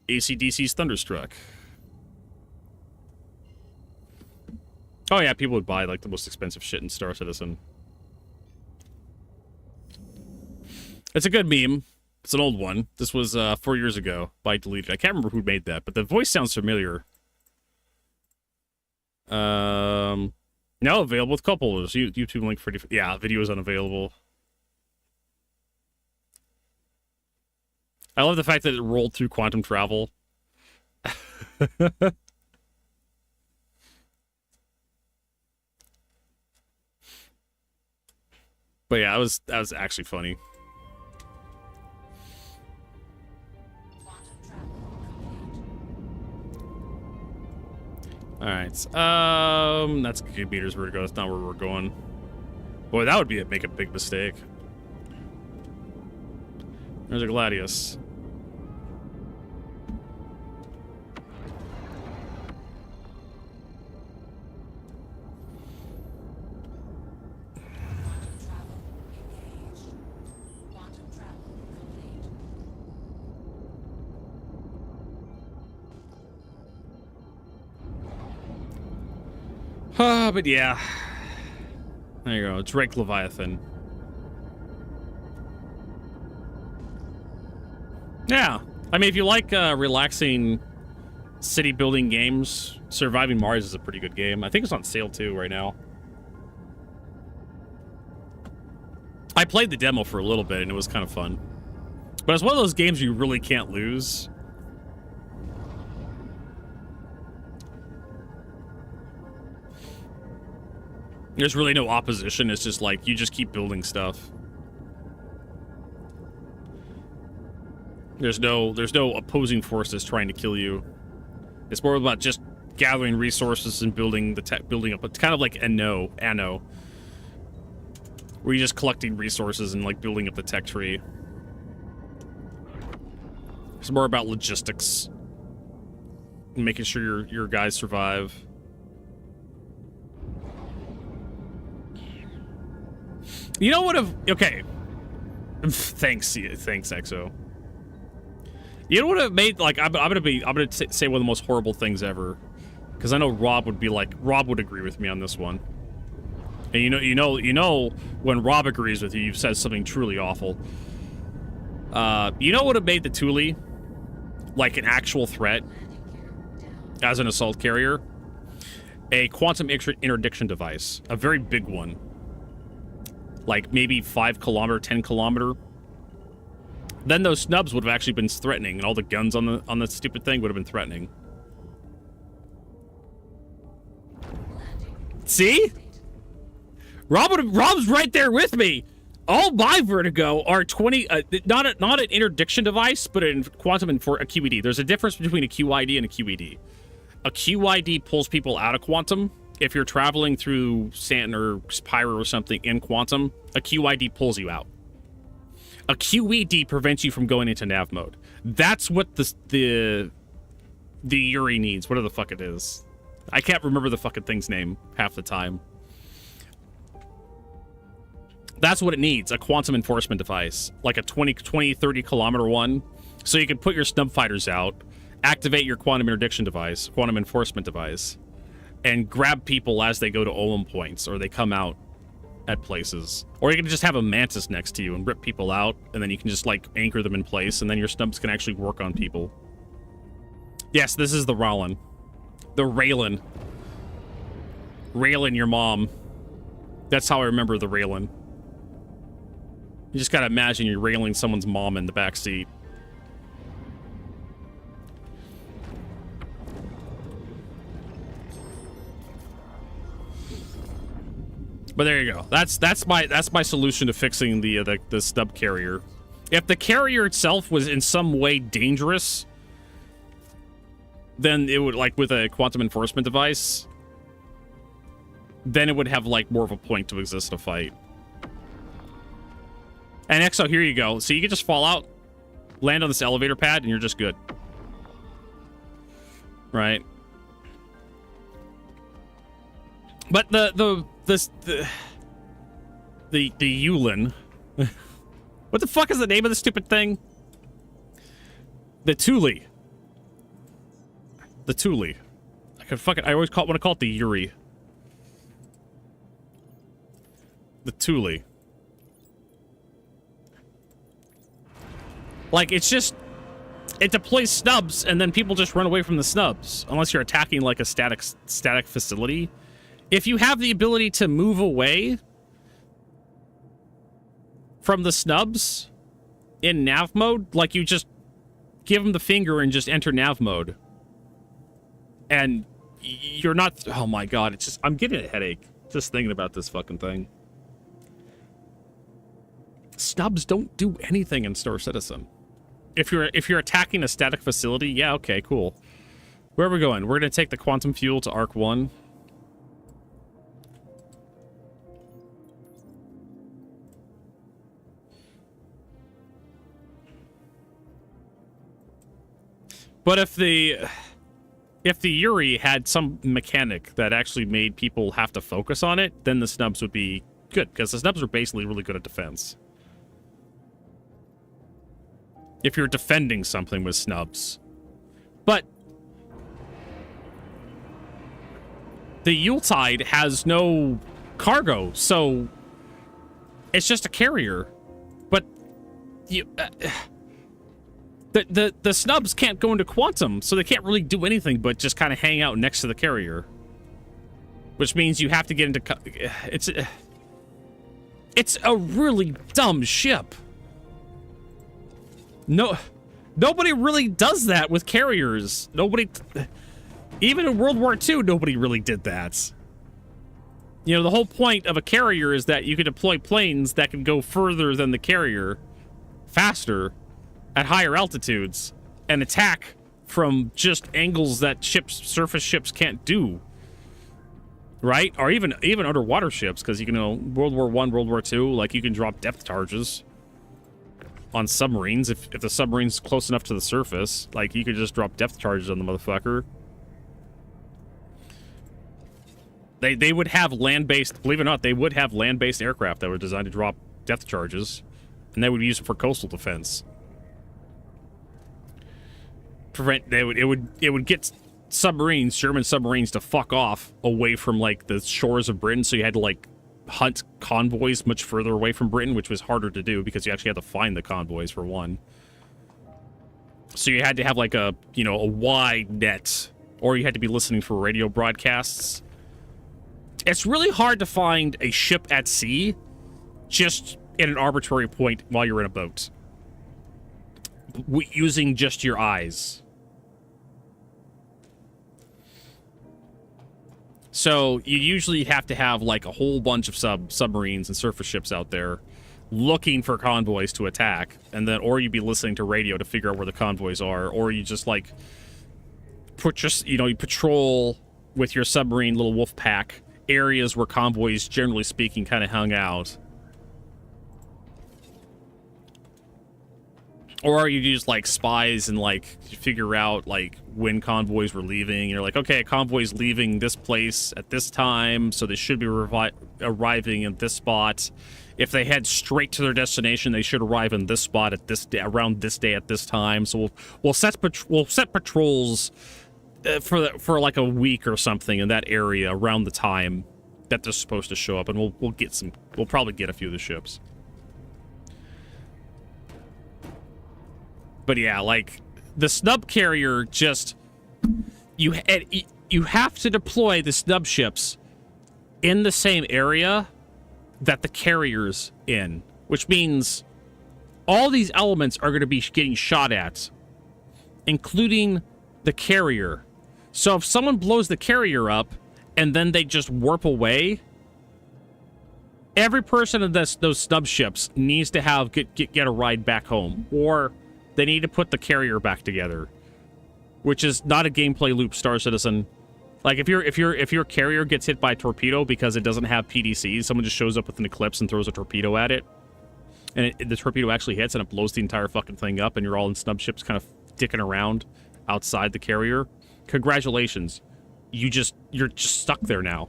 AC/DC's Thunderstruck. Oh yeah, people would buy like the most expensive shit in Star Citizen. It's a good meme. It's an old one. This was 4 years ago, but I deleted it. I can't remember who made that, but the voice sounds familiar. Now available with couples. YouTube link for... Yeah, video is unavailable. I love the fact that it rolled through quantum travel. But yeah, that was actually funny. Alright, that's Beater's Vertigo. That's not where we're going. Boy, that would make a big mistake. There's a Gladius. But yeah. There you go. Drake Leviathan. Yeah. I mean, if you like relaxing city building games, Surviving Mars is a pretty good game. I think it's on sale too right now. I played the demo for a little bit and it was kind of fun. But it's one of those games you really can't lose. There's really no opposition. It's just like, you just keep building stuff. There's no opposing forces trying to kill you. It's more about just gathering resources and building up. It's kind of like Anno, where you're just collecting resources and like building up the tech tree. It's more about logistics and making sure your guys survive. You know what? Okay. Thanks, Exo. You know what it made? Like, I'm gonna say one of the most horrible things ever, because I know Rob would agree with me on this one. And you know when Rob agrees with you, you've said something truly awful. You know what it made the Tyilui like an actual threat as an assault carrier? A quantum interdiction device, a very big one. Like maybe 5 kilometer, 10 kilometer. Then those snubs would have actually been threatening, and all the guns on the stupid thing would have been threatening. See? Rob's right there with me. All my Vertigo are 20. Not an interdiction device, but a quantum a QED. There's a difference between a QID and a QED. A QID pulls people out of quantum. If you're traveling through Sand or Pyro or something in quantum, a QID pulls you out. A QED prevents you from going into nav mode. That's what the Yuri needs. Whatever the fuck it is. I can't remember the fucking thing's name half the time. That's what it needs, a quantum enforcement device. Like a 20, 30 kilometer one. So you can put your snub fighters out, activate your quantum interdiction device, quantum enforcement device, and grab people as they go to Olem points or they come out at places. Or you can just have a mantis next to you and rip people out, and then you can just like anchor them in place, and then your snubs can actually work on people. Yes, this is the Railen. The Railen. Railen your mom. That's how I remember the Railen. You just gotta imagine you're railing someone's mom in the back seat. But there you go. That's my solution to fixing the snub carrier. If the carrier itself was in some way dangerous, then it would, like with a quantum enforcement device, then it would have like more of a point to exist in a fight. And Exo, here you go. So you can just fall out, land on this elevator pad, and you're just good. Right? But the Yulin. What the fuck is the name of the stupid thing? The Tyilui. The Tyilui. I always want to call it the Yuri. The Tyilui. Like, it's just, it deploys snubs, and then people just run away from the snubs, unless you're attacking like a static facility. If you have the ability to move away from the snubs in nav mode, like you just give them the finger and just enter nav mode, and you're not, oh my god, it's just, I'm getting a headache just thinking about this fucking thing. Snubs don't do anything in Star Citizen. If you're attacking a static facility, yeah, okay, cool. Where are we going? We're gonna take the quantum fuel to Arc 1. But if the Yuri had some mechanic that actually made people have to focus on it, then the snubs would be good, because the snubs are basically really good at defense. If you're defending something with snubs. But the Yuletide has no cargo, so it's just a carrier. But The snubs can't go into quantum, so they can't really do anything but just kind of hang out next to the carrier. Which means you have to get into... It's a really dumb ship. Nobody really does that with carriers. Nobody... Even in World War II, nobody really did that. You know, the whole point of a carrier is that you can deploy planes that can go further than the carrier, faster, at higher altitudes, and attack from just angles that surface ships can't do. Right? Or even underwater ships, because you can know World War I, World War II, like you can drop depth charges on submarines if the submarine's close enough to the surface. Like you could just drop depth charges on the motherfucker. They would have land-based, believe it or not, they would have land-based aircraft that were designed to drop depth charges, and they would use it for coastal defense. It would get submarines, German submarines, to fuck off away from like the shores of Britain, so you had to like hunt convoys much further away from Britain, which was harder to do because you actually had to find the convoys for one. So you had to have like a wide net, or you had to be listening for radio broadcasts. It's really hard to find a ship at sea just at an arbitrary point while you're in a boat, using just your eyes. So you usually have to have like a whole bunch of submarines and surface ships out there looking for convoys to attack, and then or you'd be listening to radio to figure out where the convoys are, or you just like you patrol with your submarine little wolf pack areas where convoys, generally speaking, kind of hung out. Or you use like spies and like figure out like when convoys were leaving. You're like, okay, a convoy's leaving this place at this time, so they should be arriving at this spot. If they head straight to their destination, they should arrive in this spot at this day, around this day at this time. So we'll set patrols for like a week or something in that area around the time that they're supposed to show up, and we'll probably get a few of the ships. But yeah, like the snub carrier, just you have to deploy the snub ships in the same area that the carrier's in, which means all these elements are going to be getting shot at, including the carrier. So if someone blows the carrier up and then they just warp away, every person in those snub ships needs to get a ride back home, or they need to put the carrier back together, which is not a gameplay loop, Star Citizen. Like if your carrier gets hit by a torpedo because it doesn't have PDCs, someone just shows up with an eclipse and throws a torpedo at it, and the torpedo actually hits and it blows the entire fucking thing up, and you're all in snub ships kind of dicking around outside the carrier. Congratulations, you're just stuck there now,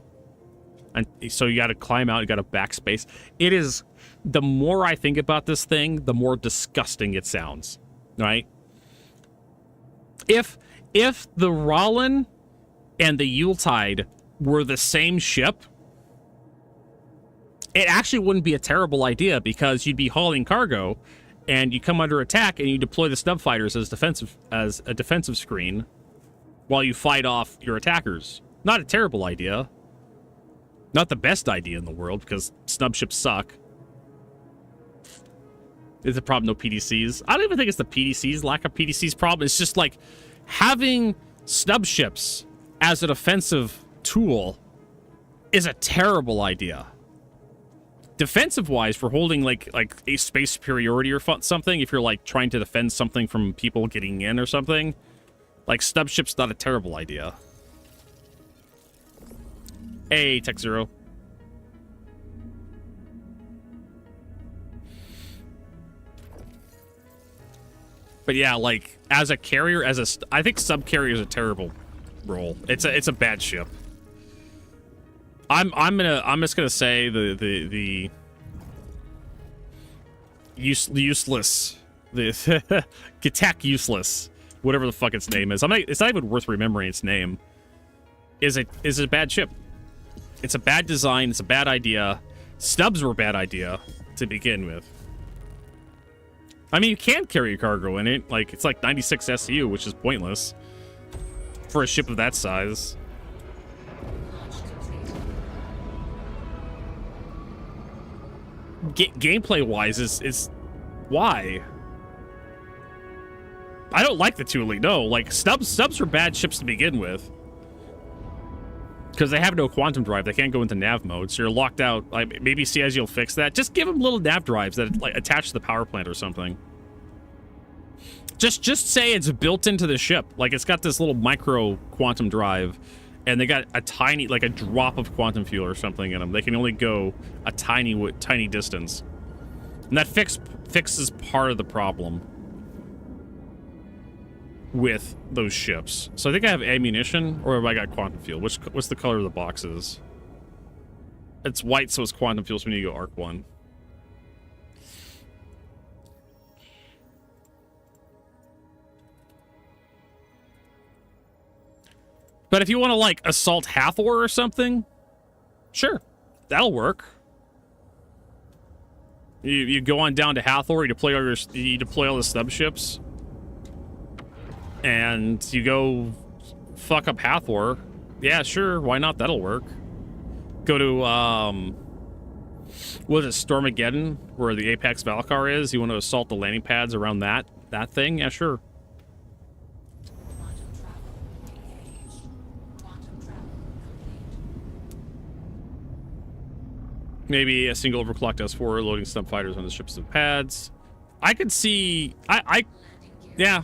and so you got to climb out. You got to backspace. It is, the more I think about this thing, the more disgusting it sounds. Right? If the Railen and the Yuletide were the same ship, it actually wouldn't be a terrible idea, because you'd be hauling cargo, and you come under attack, and you deploy the snub fighters as a defensive screen while you fight off your attackers. Not a terrible idea. Not the best idea in the world, because snub ships suck. It's a problem, no PDCs. I don't even think it's the PDCs, lack of PDCs problem. It's just like having snub ships as an offensive tool is a terrible idea. Defensive-wise, for holding like a space superiority or something, if you're like trying to defend something from people getting in or something, like snub ship's not a terrible idea. Hey, Tech Zero. But yeah, like as a carrier, I think subcarrier is a terrible role. It's a bad ship. I'm just gonna say the useless, the Gatak useless, whatever the fuck its name is. It's not even worth remembering its name. Is a bad ship. It's a bad design. It's a bad idea. Snubs were a bad idea to begin with. I mean, you can carry a cargo in it. Like, it's like 96 SU, which is pointless for a ship of that size. Gameplay-wise, is why? I don't like the Tyilui. No, like snubs are bad ships to begin with because they have no quantum drive. They can't go into nav mode, so you're locked out. Like maybe CIG will fix that. Just give them little nav drives that like attach to the power plant or something. Just say it's built into the ship. Like it's got this little micro quantum drive, and they got a tiny, like a drop of quantum fuel or something in them. They can only go a tiny distance, and that fixes part of the problem with those ships. So I think I have ammunition, or have I got quantum fuel? What's the color of the boxes? It's white, so it's quantum fuel, so we need to go Arc 1. But if you want to, like, assault Hathor or something, sure, that'll work. You go on down to Hathor, you deploy all the snub ships, and you go fuck up Hathor. Yeah, sure, why not? That'll work. Go to, what is it, Stormageddon, where the Apex Valkar is. You want to assault the landing pads around that thing? Yeah, sure. Maybe a single overclocked S4 loading snub fighters on the ships and pads. I could see, yeah.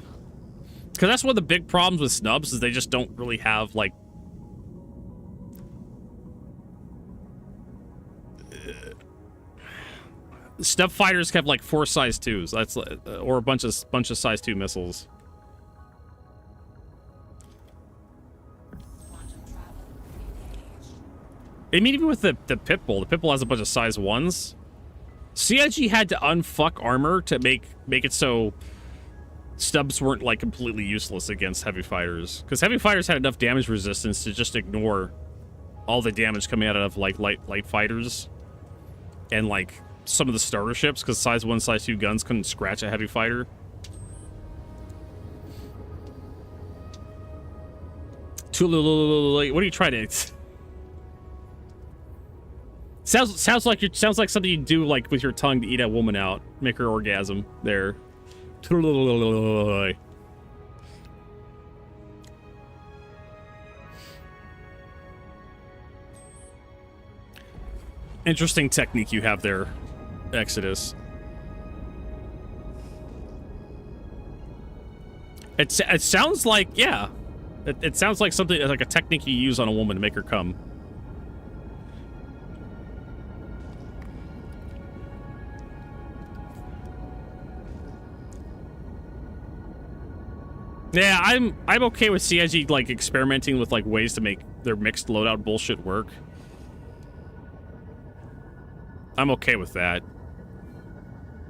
Because that's one of the big problems with snubs is they just don't really have, like, snub fighters have like 4 size 2s. That's or a bunch of size 2 missiles. I mean, even with the Pitbull, the Pitbull has a bunch of size 1s. CIG had to unfuck armor to make it so snubs weren't like completely useless against heavy fighters, because heavy fighters had enough damage resistance to just ignore all the damage coming out of like light fighters and like some of the starter ships, because size 1, size 2 guns couldn't scratch a heavy fighter. Tyilui, what are you trying to? Sounds like something you do like with your tongue to eat a woman out, make her orgasm. There. Interesting technique you have there, Exodus. It sounds like, yeah. It sounds like something, like a technique you use on a woman to make her come. Yeah, I'm okay with CIG like experimenting with like ways to make their mixed loadout bullshit work. I'm okay with that.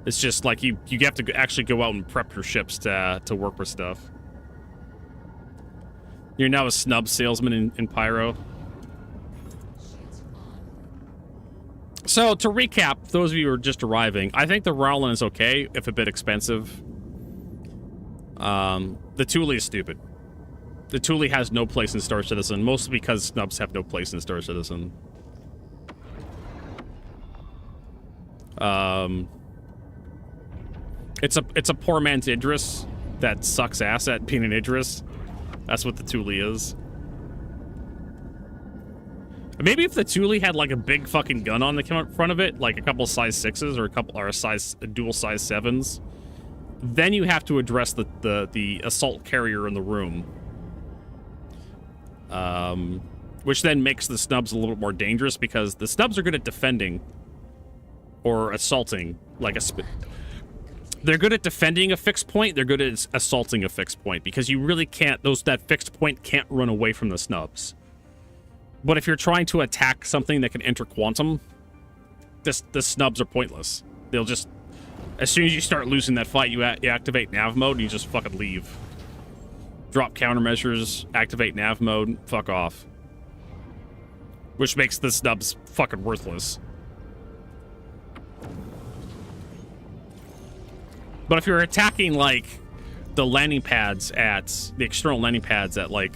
It's just like you have to actually go out and prep your ships to work with stuff. You're now a snub salesman in Pyro. So to recap, those of you who are just arriving, I think the Railen is okay, if a bit expensive. The Tyilui is stupid. The Tyilui has no place in Star Citizen, mostly because snubs have no place in Star Citizen. It's a poor man's Idris that sucks ass at being an Idris. That's what the Tyilui is. Maybe if the Tyilui had like a big fucking gun on the front of it, like a couple size 6s or a dual size 7s, then you have to address the assault carrier in the room. Which then makes the snubs a little bit more dangerous, because the snubs are good at defending or assaulting, like they're good at defending a fixed point, they're good at assaulting a fixed point, because you really can't, that fixed point can't run away from the snubs. But if you're trying to attack something that can enter quantum, the snubs are pointless. They'll just, as soon as you start losing that fight, you activate nav mode and you just fucking leave. Drop countermeasures, activate nav mode, fuck off. Which makes the snubs fucking worthless. But if you're attacking like the landing pads at the external landing pads at like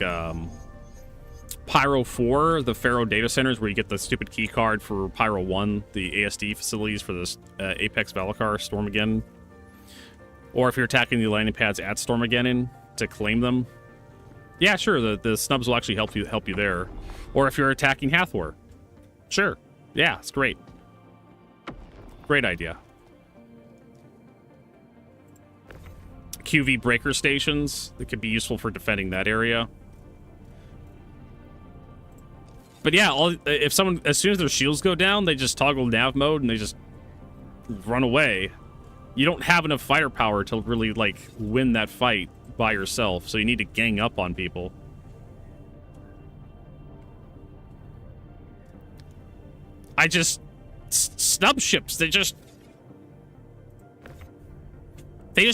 Pyro 4, the Pharaoh data centers where you get the stupid key card for Pyro 1, the ASD facilities for this Apex Valakar Stormageddon, or if you're attacking the landing pads at Stormageddon to claim them, yeah, sure, the snubs will actually help you there. Or if you're attacking Hathor, sure, yeah, it's great. Great idea. QV breaker stations that could be useful for defending that area. But yeah, if someone, as soon as their shields go down, they just toggle nav mode and they just run away. You don't have enough firepower to really like win that fight by yourself, so you need to gang up on people. Snub ships, they just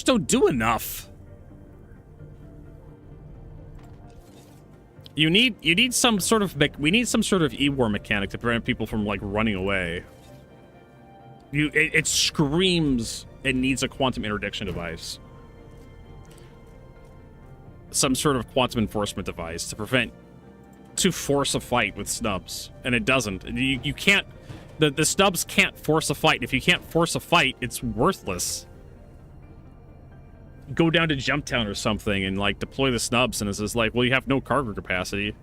don't do enough. We need some sort of E-war mechanic to prevent people from like running away. It screams it needs a quantum interdiction device. Some sort of quantum enforcement device to force a fight with snubs, and it doesn't. You can't. The snubs can't force a fight. If you can't force a fight, it's worthless. Go down to Jumptown or something and like deploy the snubs, and it's just like, well, you have no cargo capacity.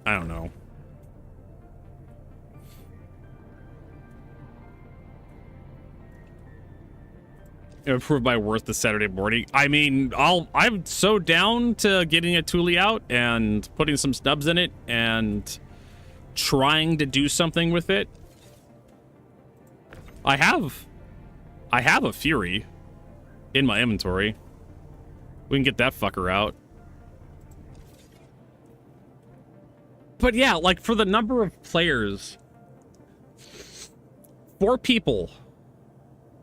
I don't know. Improved by worth this Saturday morning. I mean, I'm so down to getting a Tyilui out and putting some snubs in it and trying to do something with it. I have a Fury in my inventory. We can get that fucker out. But yeah, like for the number of players, 4 people.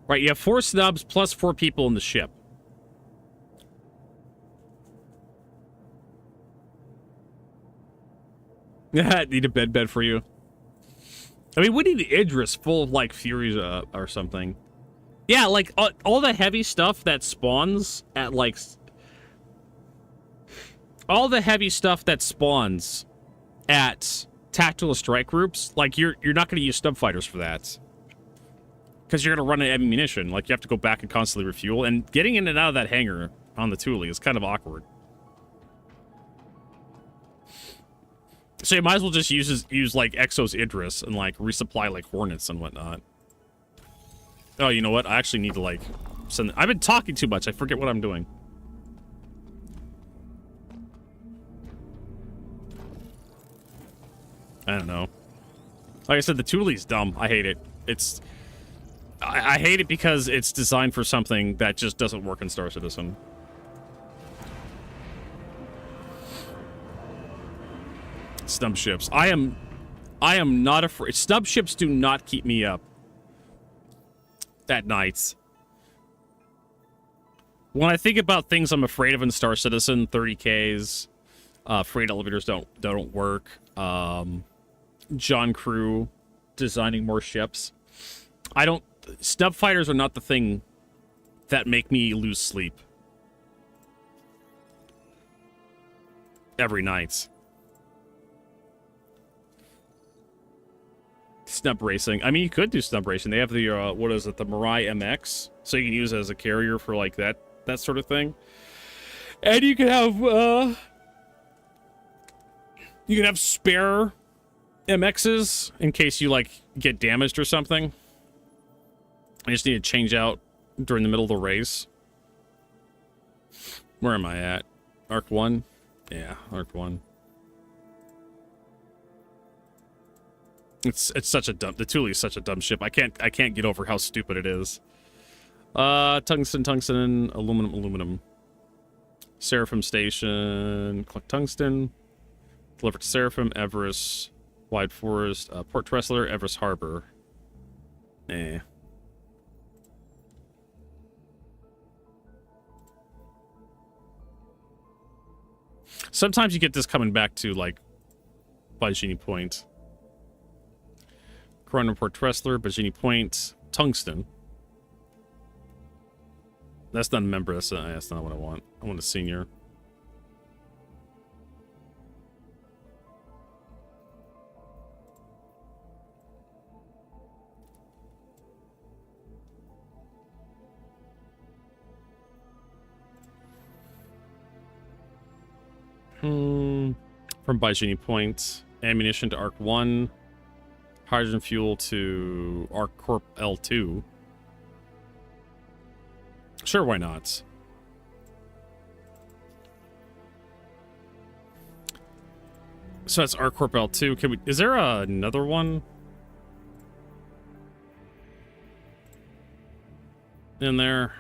Right, you have 4 snubs plus 4 people in the ship. Need a bed for you. I mean, we need Idris full of like Furies or something. Yeah, like all the heavy stuff that spawns at like all the heavy stuff that spawns at tactical strike groups. Like you're not going to use snub fighters for that. Because you're going to run out of ammunition. Like, you have to go back and constantly refuel. And getting in and out of that hangar on the Tyilui is kind of awkward. So you might as well just use like, Exo's Idris and, like, resupply, like, Hornets and whatnot. Oh, you know what? I actually need to, like, send... I've been talking too much. I forget what I'm doing. I don't know. Like I said, the Tyilui's dumb. I hate it. I hate it because it's designed for something that just doesn't work in Star Citizen. Snub ships. I am not afraid. Snub ships do not keep me up at night. When I think about things I'm afraid of in Star Citizen, 30Ks, freight elevators don't work. John Crew designing more ships. Snub fighters are not the thing that make me lose sleep every night. Snub racing. I mean, you could do snub racing. They have the, what is it, the Mirai MX. So you can use it as a carrier for, like, that sort of thing. And you can have spare MXs in case you, like, get damaged or something. I just need to change out during the middle of the race. Where am I at? Arc 1? Yeah, Arc 1. It's such a dumb... The Tyilui is such a dumb ship. I can't get over how stupid it is. Tungsten, aluminum. Seraphim Station, collect tungsten. Deliver to Seraphim, Everest, Wide Forest, Port Tressler, Everest Harbor. Sometimes you get this coming back to, like, Bajini Point. Corona Port Tressler, Bajini Point, Tungsten. That's not a member. That's not what I want. I want a senior. From Baijini Point, ammunition to Arc 1, hydrogen fuel to Arc Corp L2. Sure, why not? So that's Arc Corp L2. Can we? Is there another one in there?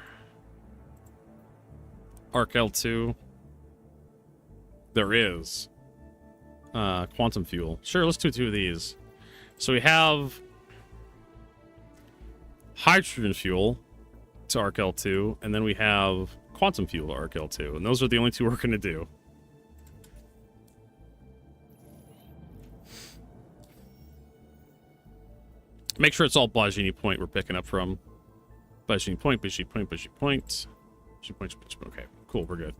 Arc L2. There is. Quantum fuel. Sure, let's do 2 of these. So we have hydrogen fuel to Arc L2, and then we have quantum fuel to Arc L2, and those are the only 2 we're going to do. Make sure it's all Baijini Point we're picking up from. Baijini Point, Baijini Point, Baijini Point. Baijini Point, Baijini Point. Okay, cool, we're good.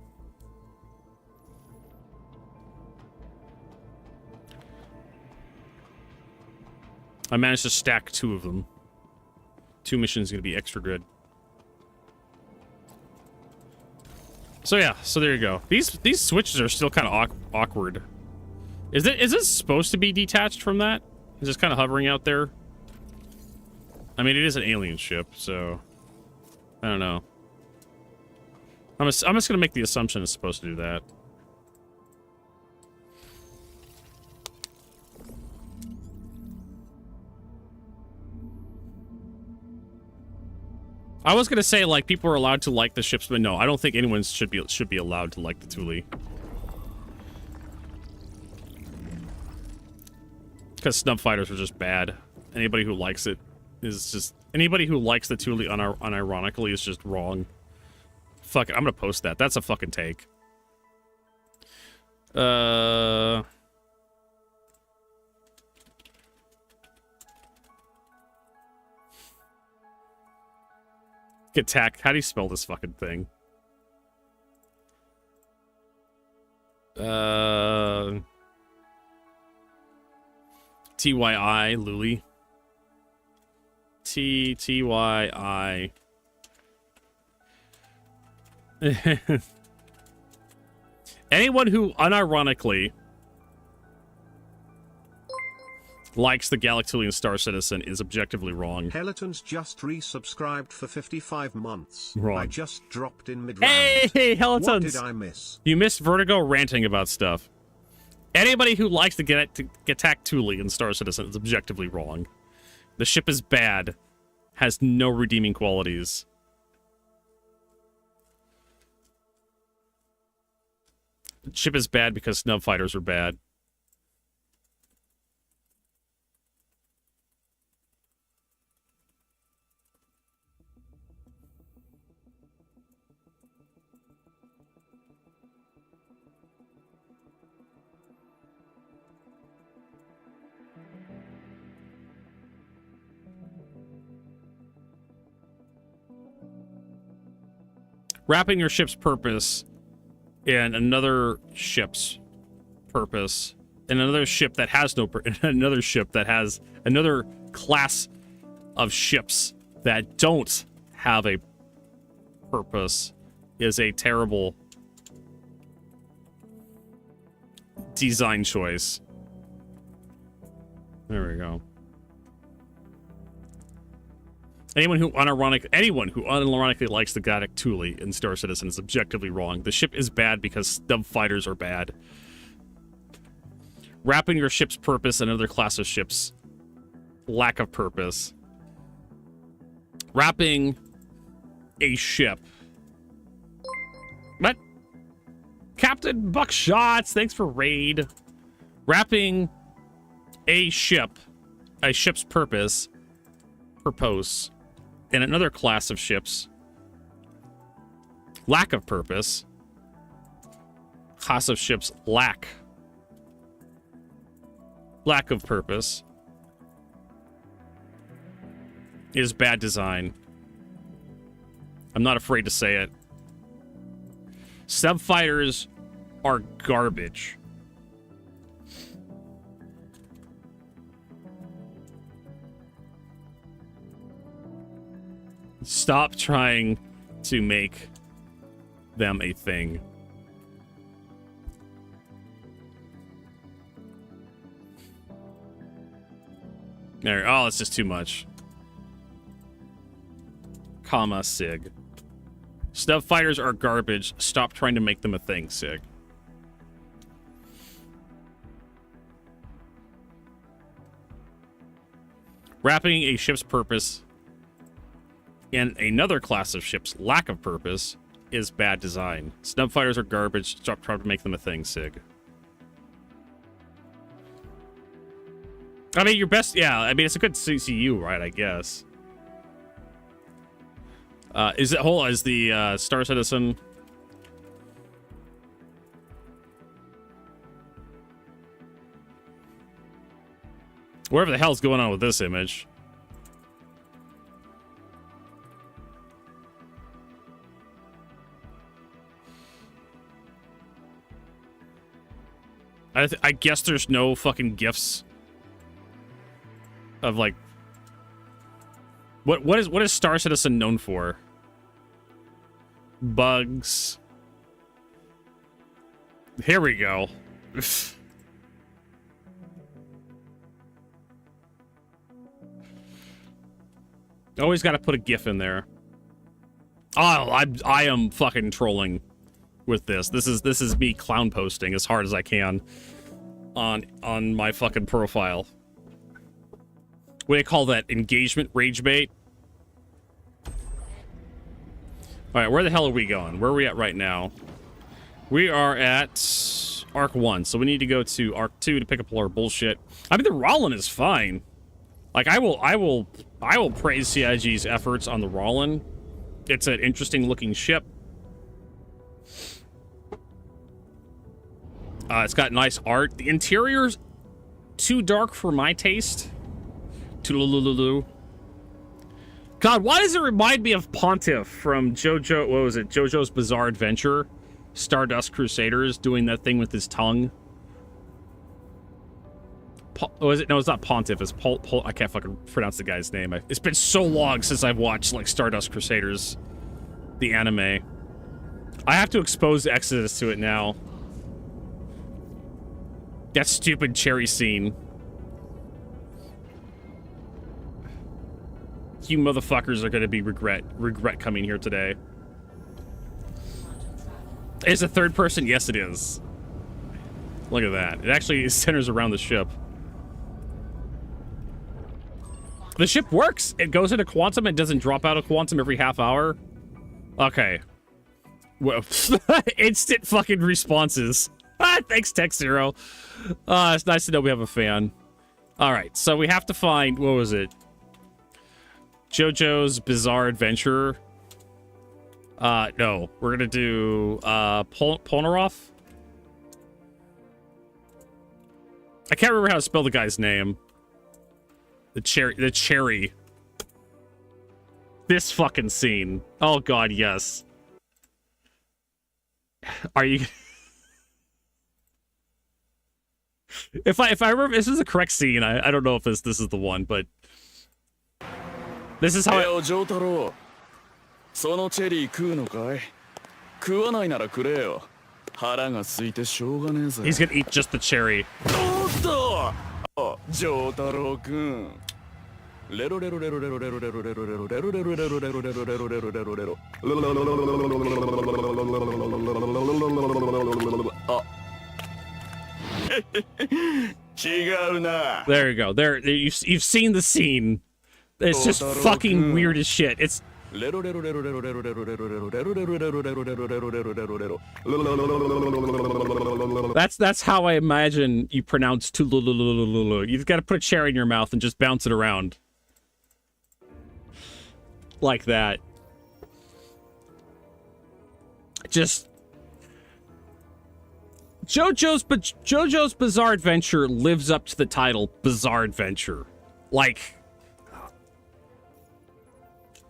I managed to stack 2 of them. 2 missions going to be extra good. So yeah, so there you go. These switches are still kind of awkward. Is this supposed to be detached from that? Is this kind of hovering out there? I mean, it is an alien ship, so I don't know. I'm just going to make the assumption it's supposed to do that. I was gonna say, like, people are allowed to like the ships, but no, I don't think anyone should be allowed to like the Tyilui. Because snub fighters are just bad. Anybody who likes it is just... Anybody who likes the Tyilui unironically is just wrong. Fuck it, I'm gonna post that. That's a fucking take. Attack. How do you spell this fucking thing? T-Y-I, Luli. T-Y-I. Anyone who unironically likes the Galactulian Star Citizen is objectively wrong. Heliton's just resubscribed for 55 months. Wrong. I just dropped in mid-round. Hey, Helitons! What did I miss? You missed Vertigo ranting about stuff. Anybody who likes to attack Tyilui in Star Citizen is objectively wrong. The ship is bad. Has no redeeming qualities. The ship is bad because snub fighters are bad. Wrapping your ship's purpose in another ship's purpose, in another ship that has no another ship that has another class of ships that don't have a purpose is a terrible design choice. There we go. Anyone who unironically likes the Galactic Tyilui in Star Citizen is objectively wrong. The ship is bad because snub fighters are bad. Wrapping your ship's purpose in another class of ships. Lack of purpose. Wrapping a ship. What? Captain Buckshots, thanks for raid. Wrapping a ship's purpose in another class of ships. Lack of purpose. Class of ships lack of purpose is bad design. I'm not afraid to say it. Sub fighters are garbage. Stop trying to make them a thing. There. Oh, it's just too much. Comma, Sig. Snub fighters are garbage. Stop trying to make them a thing, Sig. Wrapping a ship's purpose in another class of ships' lack of purpose is bad design. Snub fighters are garbage. Stop trying to make them a thing, Sig. I mean, your best... Yeah, I mean, it's a good CCU, right, I guess. Is it whole as the Star Citizen? Whatever the hell's going on with this image. I guess there's no fucking GIFs of like what is Star Citizen known for? Bugs. Here we go. Always got to put a GIF in there. Oh, I am fucking trolling with this. This is me clown posting as hard as I can on my fucking profile. What do you call that? Engagement rage bait? Alright, where the hell are we going? Where are we at right now? We are at Arc 1, so we need to go to Arc 2 to pick up all our bullshit. I mean, the Railen is fine. Like, I will praise CIG's efforts on the Railen. It's an interesting looking ship. It's got nice art. The interior's too dark for my taste. Toodaloo. God, why does it remind me of Pontiff from JoJo? What was it? JoJo's Bizarre Adventure? Stardust Crusaders doing that thing with his tongue. Was it? No, it's not Pontiff. It's I can't fucking pronounce the guy's name. It's been so long since I've watched like Stardust Crusaders, the anime. I have to expose Exodus to it now. That stupid cherry scene. You motherfuckers are gonna be regret coming here today. Is it third person? Yes, it is. Look at that. It actually centers around the ship. The ship works. It goes into quantum and doesn't drop out of quantum every half hour. Okay. Well, instant fucking responses. Thanks, Tech Zero. It's nice to know we have a fan. All right, so we have to find, what was it? JoJo's Bizarre Adventure. No, we're gonna do Polnareff. I can't remember how to spell the guy's name. The cherry. This fucking scene. Oh god, yes. Are you? If I remember, this is the correct scene. I don't know if this is the one, but this is how. He's gonna eat just the cherry. There you go. There, you've seen the scene. It's just fucking weird as shit. It's. That's how I imagine you pronounce Tulululululu. You've got to put a cherry in your mouth and just bounce it around. Like that. Just... JoJo's Bizarre Adventure lives up to the title Bizarre Adventure. Like...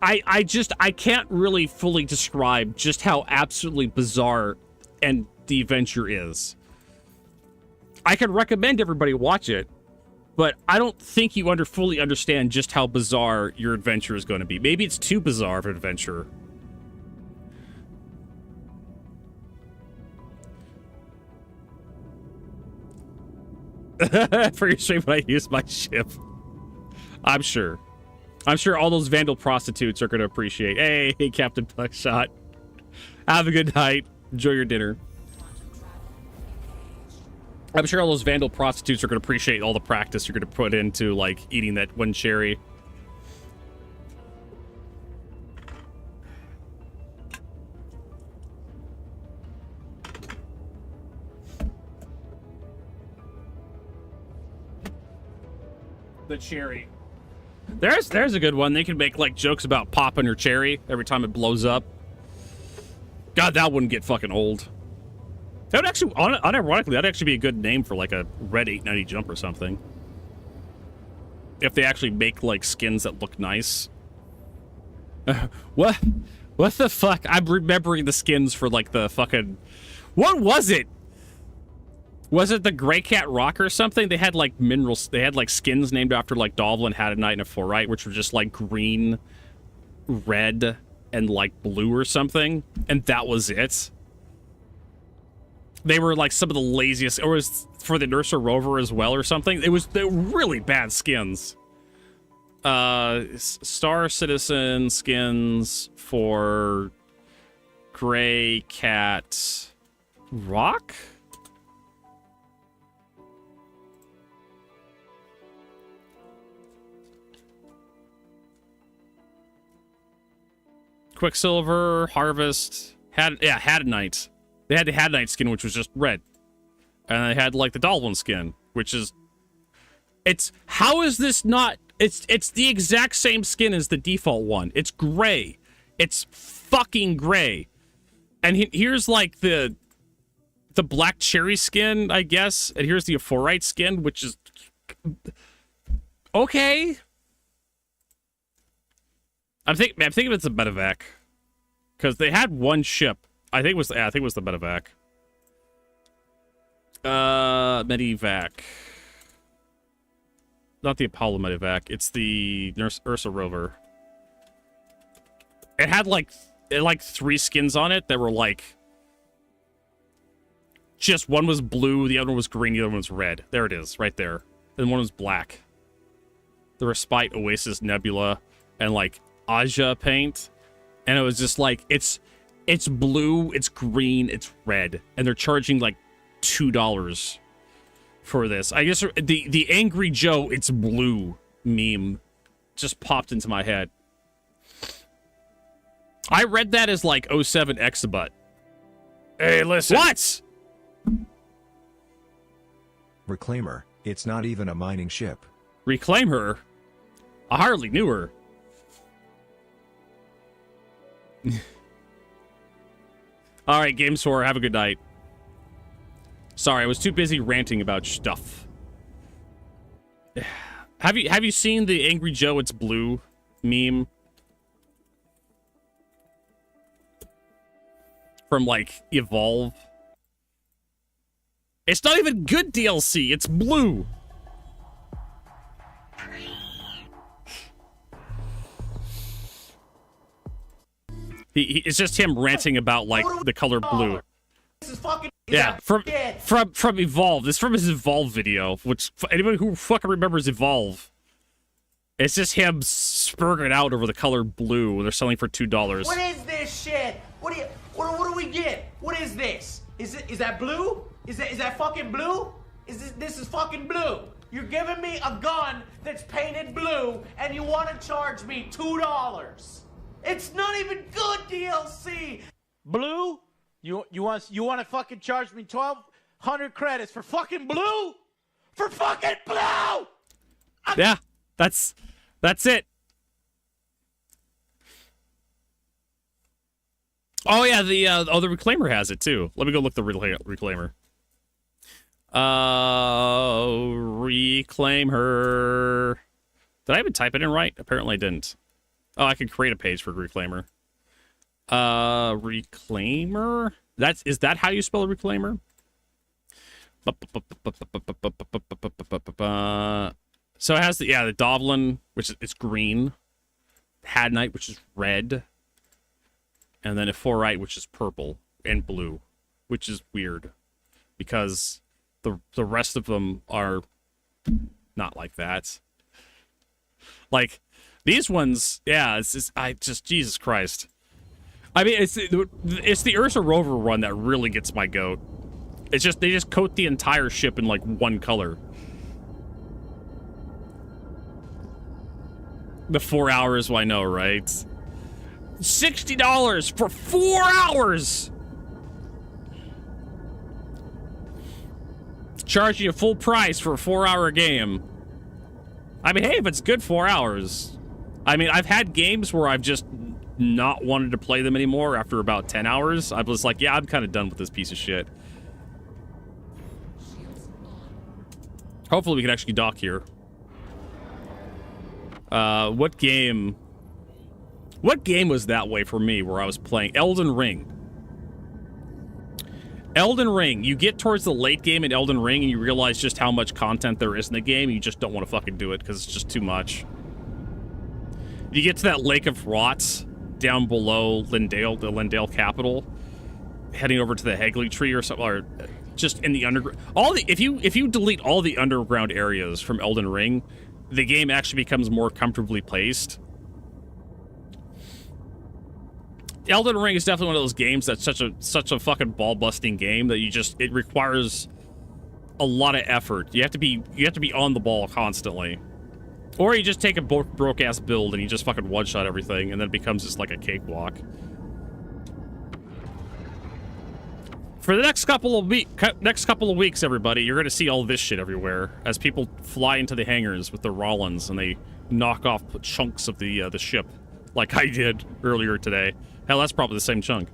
I can't really fully describe just how absolutely bizarre and the adventure is. I could recommend everybody watch it, but I don't think you fully understand just how bizarre your adventure is going to be. Maybe it's too bizarre of an adventure. For your stream when I use my ship. I'm sure all those vandal prostitutes are going to appreciate. Hey, Captain Buckshot. Have a good night. Enjoy your dinner. I'm sure all those vandal prostitutes are going to appreciate all the practice you're going to put into, like, eating that one cherry. The cherry. There's a good one. They can make, like, jokes about popping your cherry every time it blows up. God, that wouldn't get fucking old. That would actually, unironically, that'd actually be a good name for, like, a red 890 jump or something. If they actually make, like, skins that look nice. What the fuck? I'm remembering the skins for, like, the fucking... What was it? Was it the Grey Cat Rock or something? They had, like, minerals. They had, like, skins named after, like, Dovlin, Hadonite, and a Forite, which were just, like, green, red, and, like, blue or something. And that was it. They were, like, some of the laziest. Or was for the Nurser Rover as well or something. They were really bad skins. Star Citizen skins for Grey Cat Rock? Quicksilver, Harvest, Hadonite. They had the Hadonite skin, which was just red. And they had, like, the Dalwin skin, which is... How is this not... It's the exact same skin as the default one. It's gray. It's fucking gray. And here's, like, the black cherry skin, I guess. And here's the Forite skin, which is... Okay. I'm thinking it's a medevac. Because they had one ship. I think it was the medevac. Medivac. Not the Apollo medevac. It's the Ursa rover. It had like 3 skins on it that were like... Just one was blue, the other one was green, the other one was red. There it is, right there. And one was black. The Respite, Oasis, Nebula, and like Aja paint. And it was just like, it's blue, it's green, it's red. And they're charging like $2 for this. I guess the Angry Joe, it's blue meme just popped into my head. I read that as like 07 Exabut. Hey, listen. What? Reclaimer. It's not even a mining ship. Reclaim her? I hardly knew her. All right, GameSwore, have a good night. Sorry, I was too busy ranting about stuff. Have you seen the Angry Joe It's Blue meme? From like Evolve. It's not even good DLC, it's blue. It's just him ranting about like the color blue. This is fucking from Evolve. This is from his Evolve video, which anybody who fucking remembers Evolve. It's just him spurging out over the color blue. They're selling for $2. What is this shit? What do we get? What is this? Is that blue? Is that fucking blue? This is fucking blue. You're giving me a gun that's painted blue and you want to charge me $2. It's not even good DLC. Blue? You want to fucking charge me 1,200 credits for fucking blue? For fucking blue? Yeah, that's it. Oh yeah, the Reclaimer has it too. Let me go look the Reclaimer. Reclaim her. Did I even type it in right? Apparently I didn't. Oh, I can create a page for Reclaimer. Reclaimer? Is that how you spell Reclaimer? So it has the Dovlin, which is green. Hadnite, which is red. And then a Forite, which is purple and blue, which is weird because the rest of them are not like that. Like these ones, yeah, Jesus Christ. I mean, it's the Ursa Rover one that really gets my goat. It's just they just coat the entire ship in like one color. The 4 hours, well, I know, right? $60 for 4 hours. Charging you full price for a 4-hour game. I mean, hey, if it's good 4 hours. I mean, I've had games where I've just not wanted to play them anymore after about 10 hours. I was like, yeah, I'm kind of done with this piece of shit. Hopefully we can actually dock here. What game was that way for me where I was playing? Elden Ring. Elden Ring. You get towards the late game in Elden Ring and you realize just how much content there is in the game. You just don't want to fucking do it because it's just too much. You get to that Lake of Rots down below Lindale, the Lindale capital, heading over to the Hegley tree or something, or just in the underground. If you delete all the underground areas from Elden Ring, the game actually becomes more comfortably placed. Elden Ring is definitely one of those games that's such a fucking ball-busting game that it requires a lot of effort. You have to be on the ball constantly. Or you just take a broke-ass build and you just fucking one-shot everything and then it becomes just like a cakewalk. For the next couple of weeks, everybody, you're going to see all this shit everywhere as people fly into the hangars with their Rollins and they knock off chunks of the ship, like I did earlier today. Hell, that's probably the same chunk.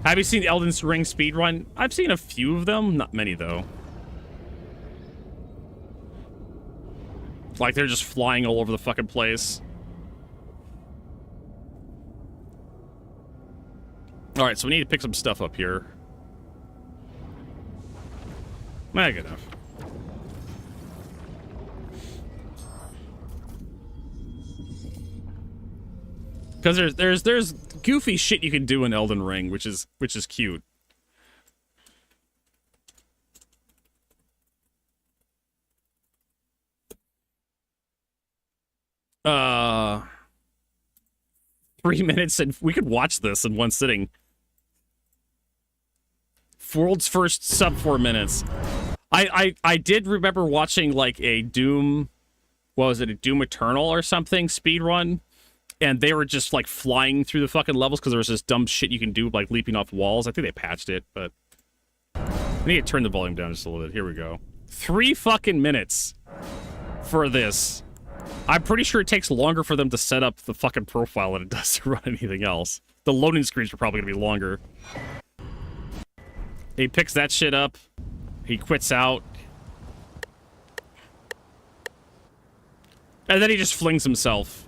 Have you seen Elden Ring speedrun? I've seen a few of them, not many though. Like they're just flying all over the fucking place. Alright, so we need to pick some stuff up here. Good enough. Because there's goofy shit you can do in Elden Ring, which is cute. Uh, 3 minutes and we could watch this in one sitting. World's first sub 4 minutes. I did remember watching like a Doom, what was it, a Doom Eternal or something speedrun, and they were just like flying through the fucking levels because there was this dumb shit you can do like leaping off walls. I think they patched it, but we need to turn the volume down just a little bit. Here we go. 3 fucking minutes for this. I'm pretty sure it takes longer for them to set up the fucking profile than it does to run anything else. The loading screens are probably gonna be longer. He picks that shit up. He quits out. And then he just flings himself.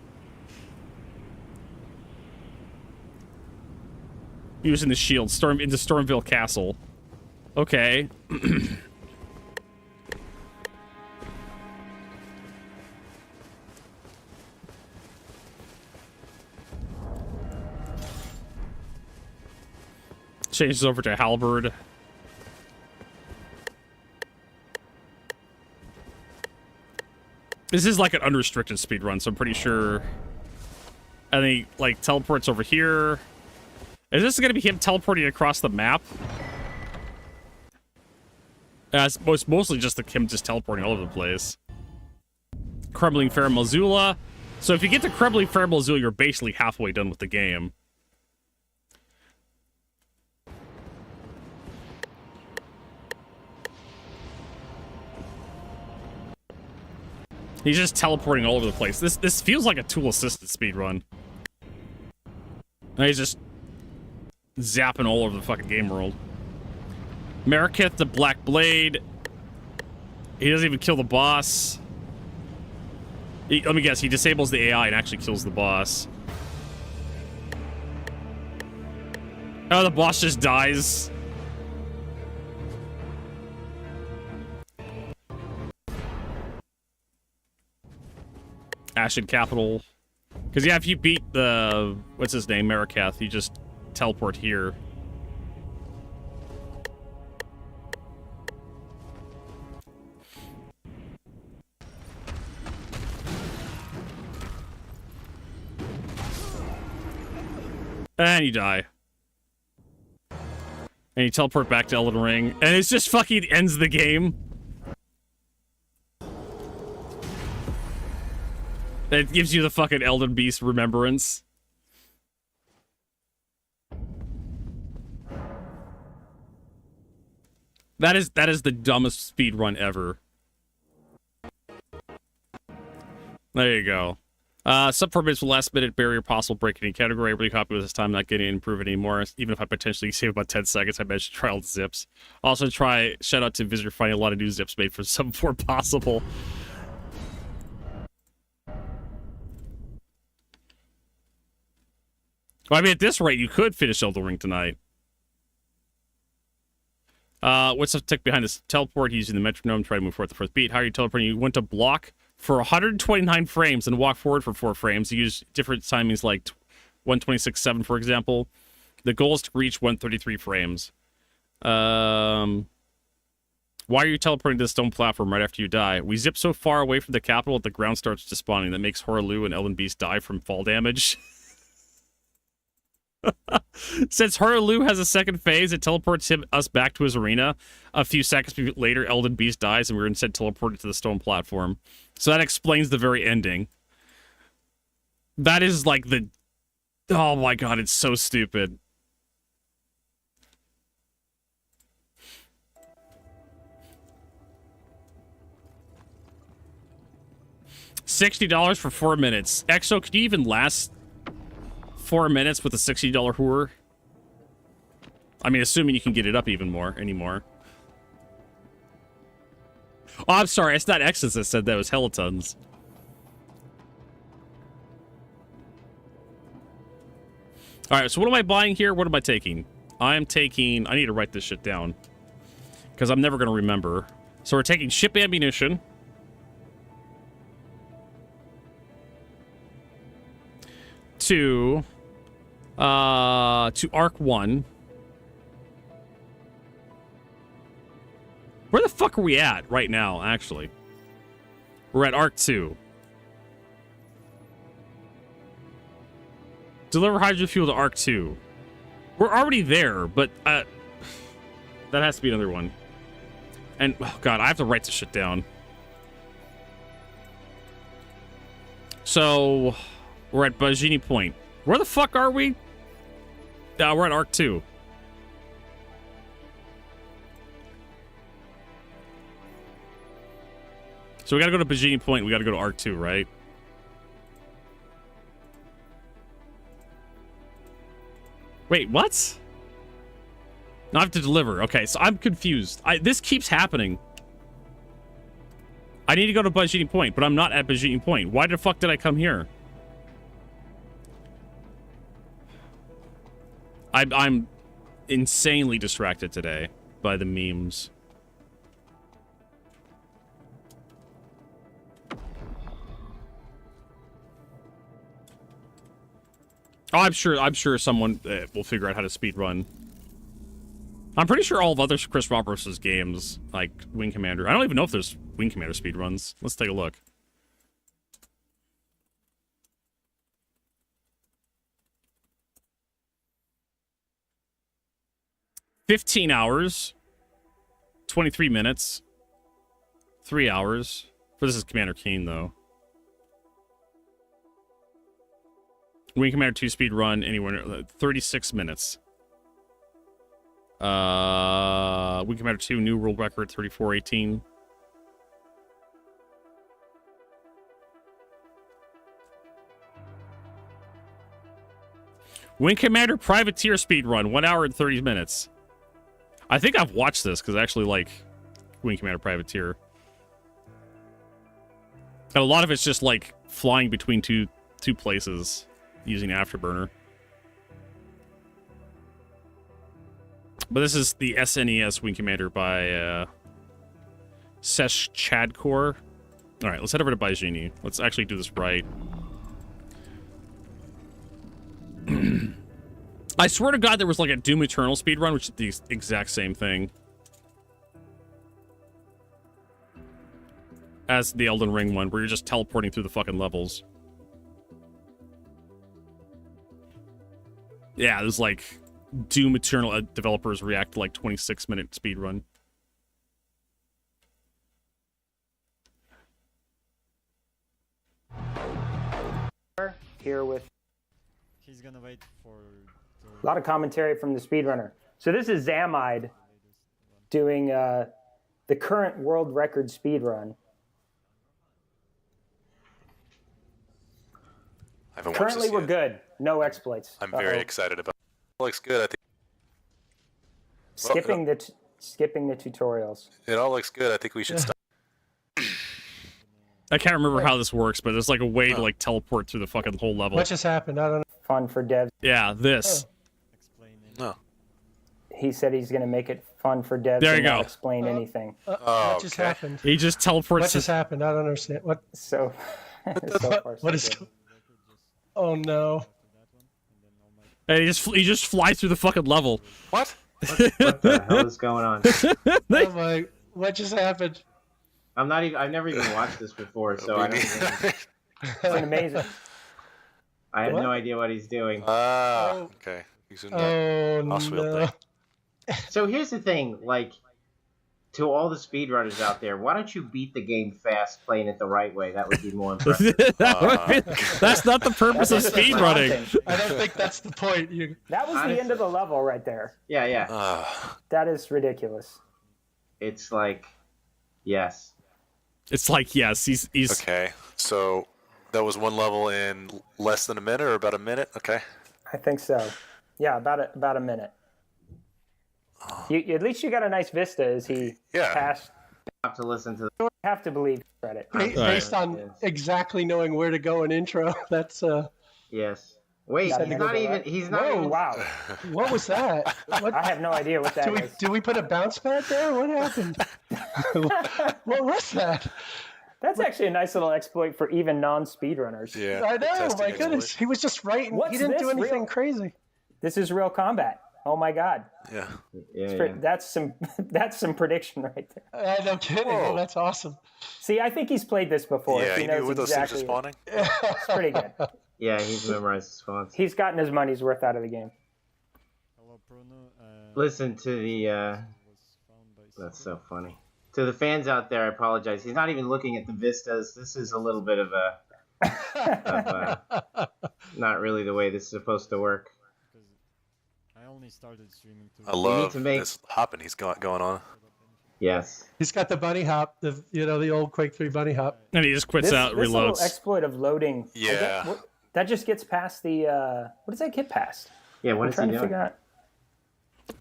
Using the shield into Stormville Castle. Okay. Changes over to Halberd. This is like an unrestricted speedrun, so I'm pretty sure. And then he like teleports over here. Is this gonna be him teleporting across the map? It's mostly just him just teleporting all over the place. Crumbling Fair Missoula. So if you get to Crumbling Fair Missoula, you're basically halfway done with the game. He's just teleporting all over the place. This feels like a tool-assisted speedrun. And he's just zapping all over the fucking game world. Mariketh, the Black Blade. He doesn't even kill the boss. Let me guess, he disables the AI and actually kills the boss. Oh, the boss just dies. Ashen Capital. Because, yeah, if you beat the... What's his name? Marikath, you just teleport here. And you die. And you teleport back to Elden Ring. And it's just fucking ends the game. It gives you the fucking Elden Beast remembrance. That is the dumbest speed run ever. There you go. Sub 4 minutes with last minute barrier possible break any category. Really happy with this time, not getting improved anymore. Even if I potentially save about 10 seconds, I managed to try all the zips. Also shout out to Visitor finding a lot of new zips made for sub 4 possible. Well, I mean, at this rate, you could finish Elden Ring tonight. What's the tick behind this teleport? Using the metronome, try to move forward the first beat. How are you teleporting? You went to block for 129 frames and walk forward for 4 frames. You use different timings like 126.7, for example. The goal is to reach 133 frames. Why are you teleporting to the stone platform right after you die? We zip so far away from the capital that the ground starts despawning. That makes Horaloo and Elden Beast die from fall damage. Since Horaloo has a second phase, it teleports us back to his arena. A few seconds later, Elden Beast dies, and we're instead teleported to the stone platform. So that explains the very ending. That is like the... Oh my god, it's so stupid. $60 for 4 minutes. Exo, can you even last 4 minutes with a $60 whore? I mean, assuming you can get it up even more anymore. Oh, I'm sorry. It's not Exos that said that. It was Helitons. All right, so what am I buying here? What am I taking? I'm taking... I need to write this shit down, because I'm never going to remember. So we're taking ship ammunition. To Arc 1. Where the fuck are we at right now, actually? We're at Arc 2. Deliver hydrogen fuel to Arc 2. We're already there, but that has to be another one. And, oh god, I have to write this shit down. So, we're at Bajini Point. Where the fuck are we? We're at Arc 2. So we gotta go to Bajini Point, we gotta go to Arc 2, right? Wait, what? No, I have to deliver. Okay, so I'm confused. This keeps happening. I need to go to Bajini Point, but I'm not at Bajini Point. Why the fuck did I come here? I'm insanely distracted today by the memes. Oh, I'm sure someone will figure out how to speedrun. I'm pretty sure all of other Chris Roberts' games, like Wing Commander. I don't even know if there's Wing Commander speedruns. Let's take a look. $15 hours, 23 minutes, 3 hours. This is Commander Keen, though. Wing Commander 2 speed run anywhere 36 minutes. Wing Commander 2 new world record 34:18. Wing Commander Privateer speed run 1 hour and 30 minutes. I think I've watched this because I actually like Wing Commander Privateer. And a lot of it's just like flying between two places using Afterburner. But this is the SNES Wing Commander by Sesh Chadkor. All right, let's head over to Baijini. Let's actually do this right. I swear to God, there was like a Doom Eternal speedrun, which is the exact same thing as the Elden Ring one, where you're just teleporting through the fucking levels. Yeah, there's like Doom Eternal developers react to like 26-minute speedrun. Here with he's gonna wait for a lot of commentary from the speedrunner. So this is Zamide doing the current world record speedrun. Currently, we're good. No exploits. I'm very excited about it. It looks good, I think. Skipping the tutorials. It all looks good. I think we should stop. I can't remember how this works, but there's like a way to like teleport through the fucking whole level. What just happened? I don't know. Fun for devs. Yeah, this. No. He said he's going to make it fun for devs. There you and go. not explain anything. What just happened? He just teleports. What just happened? I don't understand. What? So what is? Oh no! And he just flies through the fucking level. What? What the hell is going on? Oh my! What just happened? I'm not even. I've never even watched this before, so I don't. It's amazing. I have no idea what he's doing. Okay. No. So here's the thing, like, to all the speedrunners out there, why don't you beat the game fast, playing it the right way? That would be more impressive. That's not the purpose of speedrunning. I don't think that's the point. That was the end of the level right there. Yeah, yeah. That is ridiculous. It's like, yes. It's like, yes, he's... Okay, so that was one level in less than a minute or about a minute? Okay. I think so. Yeah, about a minute. At least you got a nice vista as he passed. Have to listen to the... Have to believe credit. Based on exactly knowing where to go in intro, that's... Yes. Wait, he's not even... He's not even... Wow. What was that? What? I have no idea what that is. Did we put a bounce pad there? What happened? What was that? That's actually a nice little exploit for even non-speedrunners. Yeah. I know, my goodness. He was just writing. He didn't do anything crazy. This is real combat. Oh my God. Yeah. That's some prediction right there. No kidding. Oh, that's awesome. See, I think he's played this before. Yeah, he knew where those things are spawning. It's pretty good. Yeah, he's memorized the spawns. He's gotten his money's worth out of the game. Listen to the... That's so funny. To the fans out there, I apologize. He's not even looking at the vistas. This is a little bit of a... not really the way this is supposed to work. I only started streaming too. I love this hopping he's got going on. Yes. He's got the bunny hop, the old Quake 3 bunny hop. And he just quits out, this reloads. Little exploit of loading. Yeah. That just gets past the... what does that get past? Yeah, what is he doing? Figure out.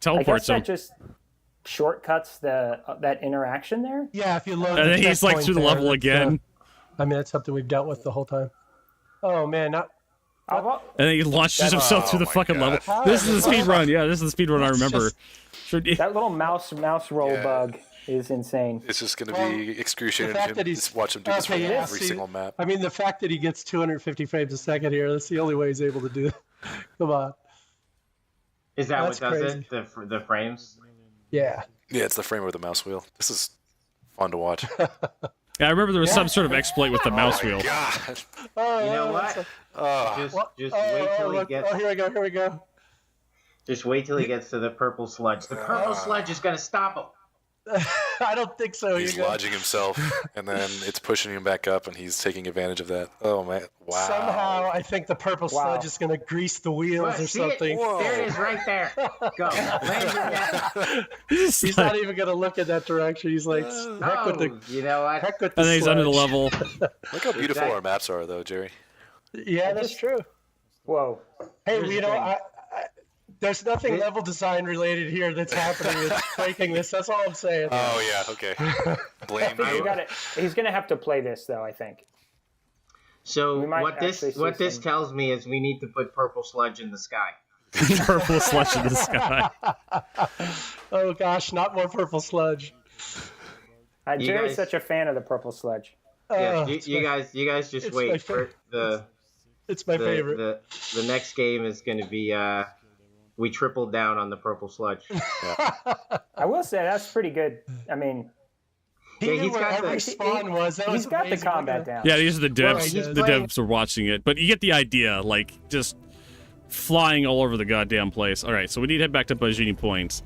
Teleports I guess that just shortcuts that interaction there. Yeah, if you load. And then he's like through the level again. I mean, that's something we've dealt with the whole time. Oh man, and then he launches himself through the fucking level. This is the speed run. Yeah, this is the speed run I remember. That little mouse roll bug is insane. It's just going to be excruciating to just watch him do this for every single map. I mean, the fact that he gets 250 frames a second here, that's the only way he's able to do it. Come on. Is that what does it? The frames? Yeah. Yeah, it's the frame with the mouse wheel. This is fun to watch. Yeah, I remember there was some sort of exploit with the mouse wheel. God. You know what? Just wait till he gets... Oh, here we go. Just wait till he gets to the purple sludge. The purple sludge is going to stop him. I don't think so. He's lodging himself, and then it's pushing him back up, and he's taking advantage of that. Oh, man. Wow. Somehow, I think the purple sludge is going to grease the wheels or something. There it is right there. Go. He's not even going to look in that direction. He's like, heck with the... You know what? Heck with the And then he's under the level. Look how beautiful our maps are, though, Jerry. Yeah, that's true. Whoa. Hey, you know, there's nothing level design related here that's happening that's breaking this. That's all I'm saying. Oh, yeah, okay. Blame you. He's going to have to play this, though, I think. So might what this actually see tells me is we need to put purple sludge in the sky. Purple sludge in the sky. Oh gosh, not more purple sludge. Jerry's such a fan of the purple sludge. Yeah, you guys just wait for the. It's my favorite. The next game is going to be we tripled down on the purple sludge. I will say that's pretty good. I mean, he's got every spawn was. He's got the combat down. Yeah, these are the devs. The devs are watching it, but you get the idea. Like just flying all over the goddamn place. All right, so we need to head back to Bajini Point.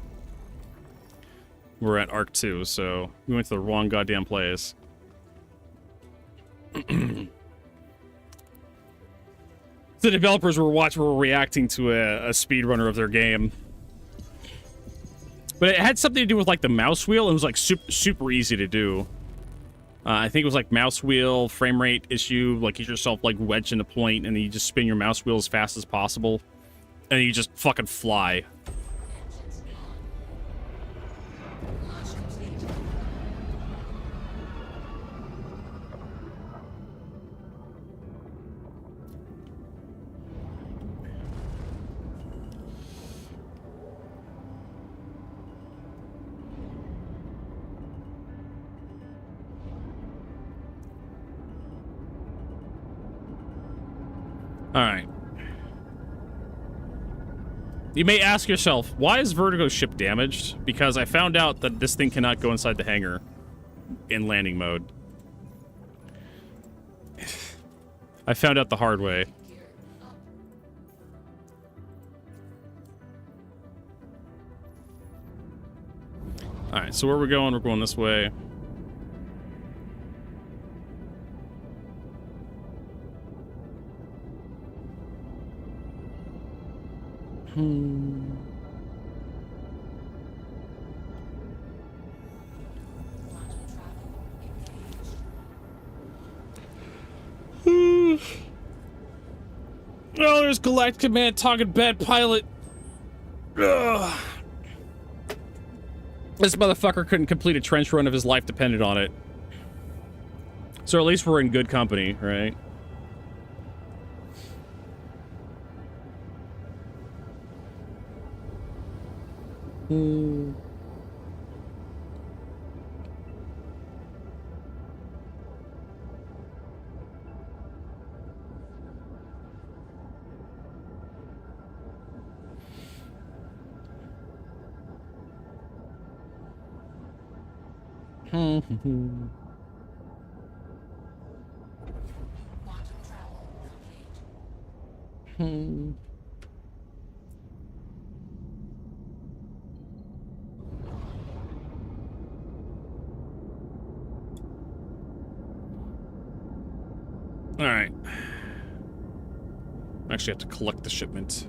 We're at Arc 2, so we went to the wrong goddamn place. The developers were reacting to a speedrunner of their game. But it had something to do with like the mouse wheel. It was like super easy to do. I think it was like mouse wheel frame rate issue. Like get yourself like wedged in a point and then you just spin your mouse wheel as fast as possible. And you just fucking fly. All right. You may ask yourself, why is Vertigo's ship damaged? Because I found out that this thing cannot go inside the hangar in landing mode. I found out the hard way. All right, so where are we going? We're going this way. Oh, there's Galactic Command talking bad pilot. Ugh. This motherfucker couldn't complete a trench run if his life depended on it. So at least we're in good company, right? All right. I actually have to collect the shipment.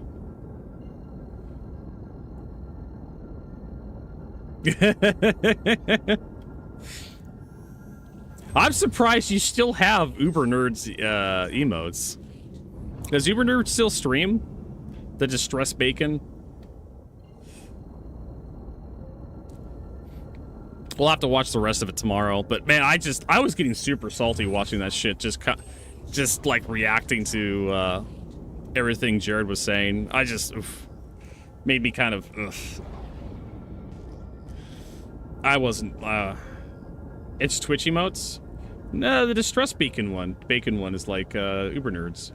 I'm surprised you still have Uber Nerds emotes. Does Uber Nerd still stream the Distress Bacon? We'll have to watch the rest of it tomorrow. But man, I was getting super salty watching that shit. Just like reacting to everything Jared was saying. Made me kind of. I wasn't. It's Twitch emotes. No, the Distress Bacon one. Bacon one is like Uber Nerds.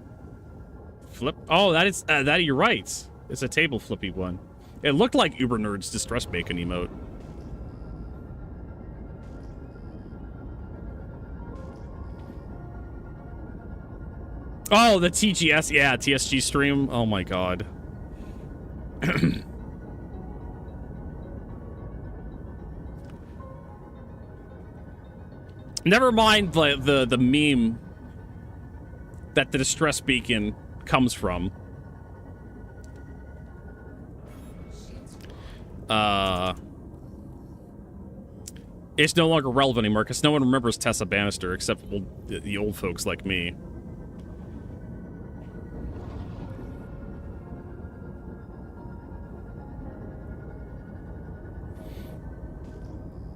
Flip. Oh, that is that. You're right. It's a table flippy one. It looked like Uber Nerds Distress Bacon emote. Oh, the TGS, yeah, TSG stream. Oh my god. Never mind the meme that the Distress Beacon comes from. It's no longer relevant anymore because no one remembers Tessa Bannister except the old folks like me.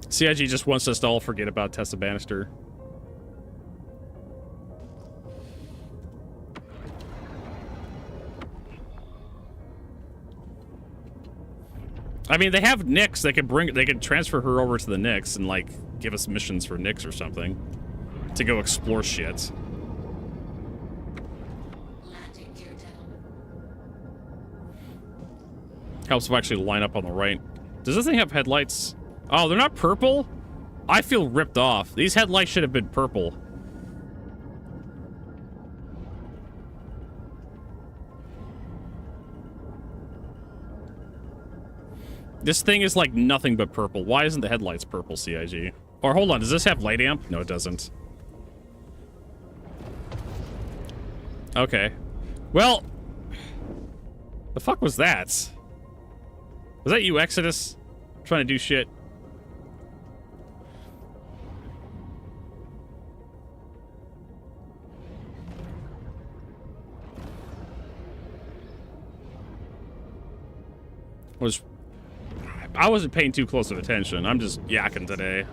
CIG just wants us to all forget about Tessa Bannister. I mean, they have Nyx. They could transfer her over to the Nyx and, like, give us missions for Nyx or something. To go explore shit. Helps if I actually line up on the right. Does this thing have headlights? Oh, they're not purple? I feel ripped off. These headlights should have been purple. This thing is like nothing but purple. Why isn't the headlights purple, CIG? Or hold on, does this have light amp? No, it doesn't. Okay. Well, the fuck was that? Was that you, Exodus? Trying to do shit? I wasn't paying too close of attention. I'm just yakking today.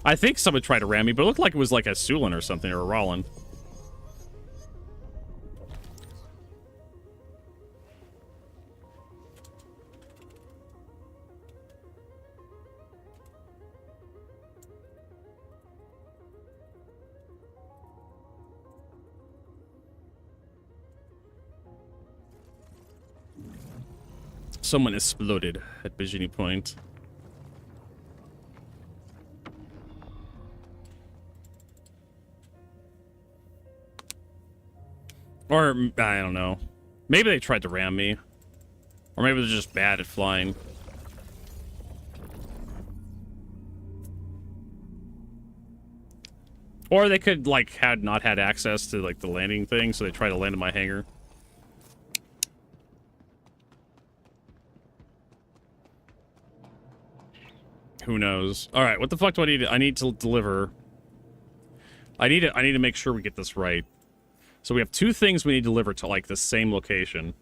I think someone tried to ram me, but it looked like it was like a Sulin or something, or a Railen. Someone exploded at Bikini Point. Or, I don't know. Maybe they tried to ram me. Or maybe they're just bad at flying. Or they could, like, had not had access to, like, the landing thing, so they tried to land in my hangar. Who knows? All right, what the fuck do I need? I need to deliver. I need to make sure we get this right. So we have two things we need to deliver to like the same location.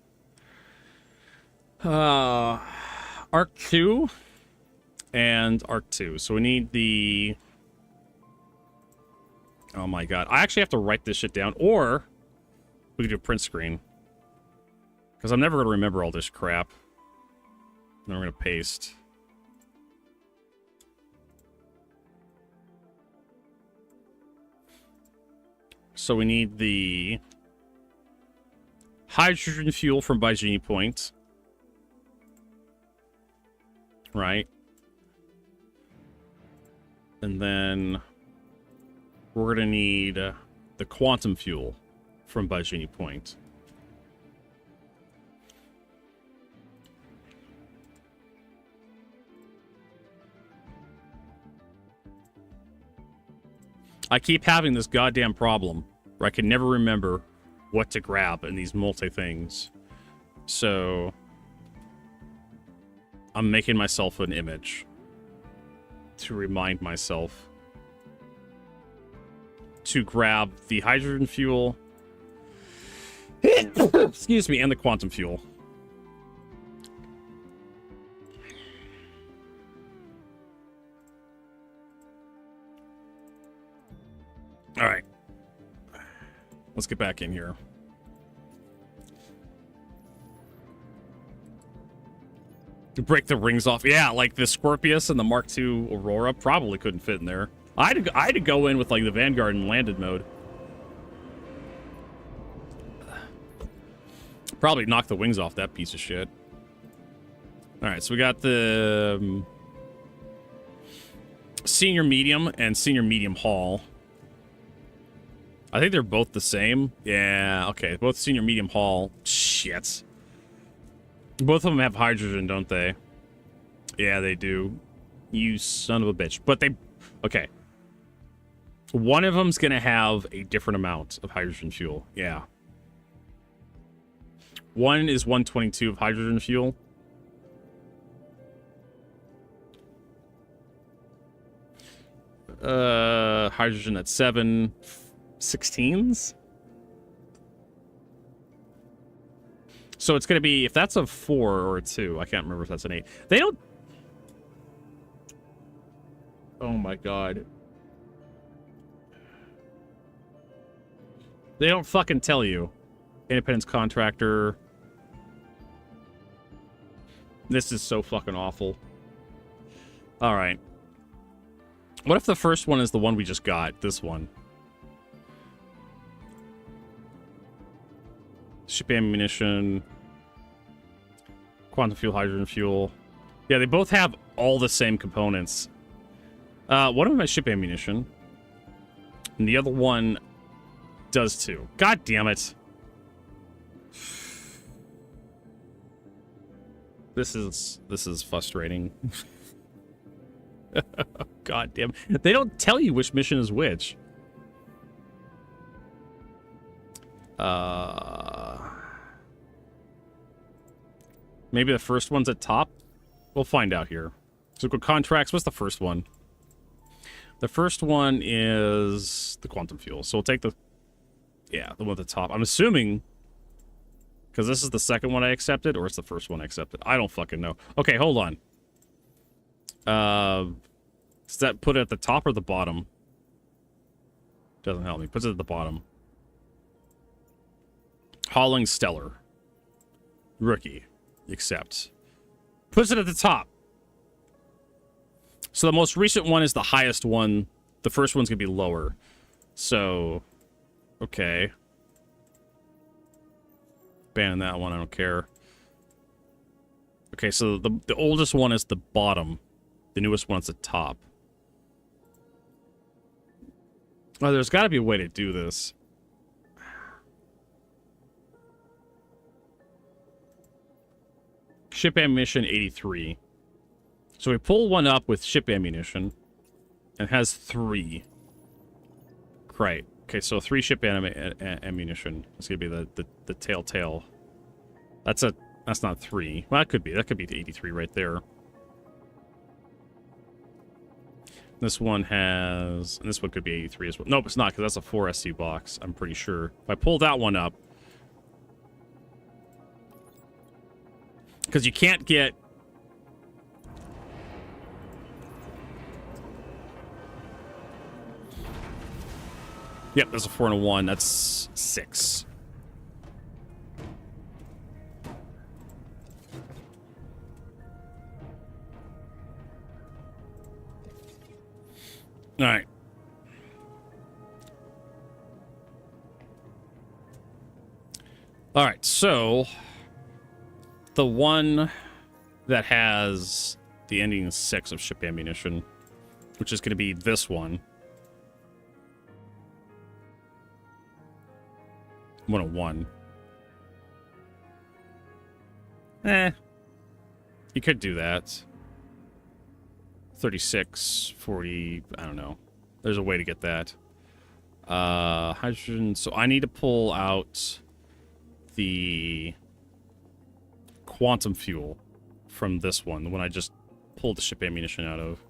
Arc 2 and Arc 2. So we need the. Oh my god! I actually have to write this shit down, or we could do a print screen. Because I'm never gonna remember all this crap. Then we're gonna paste. So we need the hydrogen fuel from Bikini Point. Right. And then we're going to need the quantum fuel from Bikini Point. I keep having this goddamn problem where I can never remember what to grab in these multi-things. So I'm making myself an image to remind myself to grab the hydrogen fuel, excuse me, and the quantum fuel. All right. Let's get back in here. To break the rings off. Yeah, like the Scorpius and the Mark II Aurora probably couldn't fit in there. I had to go in with like the Vanguard and landed mode. Probably knock the wings off that piece of shit. All right, so we got the senior medium and senior medium hull. I think they're both the same. Yeah, okay. Both senior medium hull. Shit. Both of them have hydrogen, don't they? Yeah, they do. You son of a bitch. But they... Okay. One of them's going to have a different amount of hydrogen fuel. Yeah. One is 122 of hydrogen fuel. Hydrogen at 7... 16s. So it's going to be, if that's a 4 or a 2, I can't remember if that's an 8. They don't... Oh my god. They don't fucking tell you. Independence contractor, This is so fucking awful. All right. What if the first one is the one we just got? This one. Ship ammunition. Quantum fuel, hydrogen fuel. Yeah, they both have all the same components. One of them has ship ammunition. And the other one does too. God damn it. This is frustrating. God damn. They don't tell you which mission is which. Maybe the first one's at top? We'll find out here. So go contracts. What's the first one? The first one is the quantum fuel. So we'll take the... Yeah, the one at the top. I'm assuming... Because this is the second one I accepted, or it's the first one I accepted. I don't fucking know. Okay, hold on. Does that put it at the top or the bottom? Doesn't help me. Puts it at the bottom. Hauling Stellar. Rookie. Accept. Puts it at the top. So the most recent one is the highest one. The first one's going to be lower. So, okay. Banning that one, I don't care. Okay, so the oldest one is the bottom. The newest one's the top. Oh, there's got to be a way to do this. Ship ammunition 83. So we pull one up with ship ammunition. And it has 3. Right. Okay, so 3 ship ammunition. It's gonna be the tail. That's not 3. Well, that could be the 83 right there. This one has, and this one could be 83 as well. Nope, it's not, because that's a 4 SC box, I'm pretty sure. If I pull that one up, because you can't get... Yep, there's a 4 and a 1. That's 6. All right. All right, so the one that has the ending in 6 of ship ammunition, which is going to be this one. 101. You could do that. 36, 40, I don't know. There's a way to get that. Hydrogen, so I need to pull out the quantum fuel from this one, the one I just pulled the ship ammunition out of.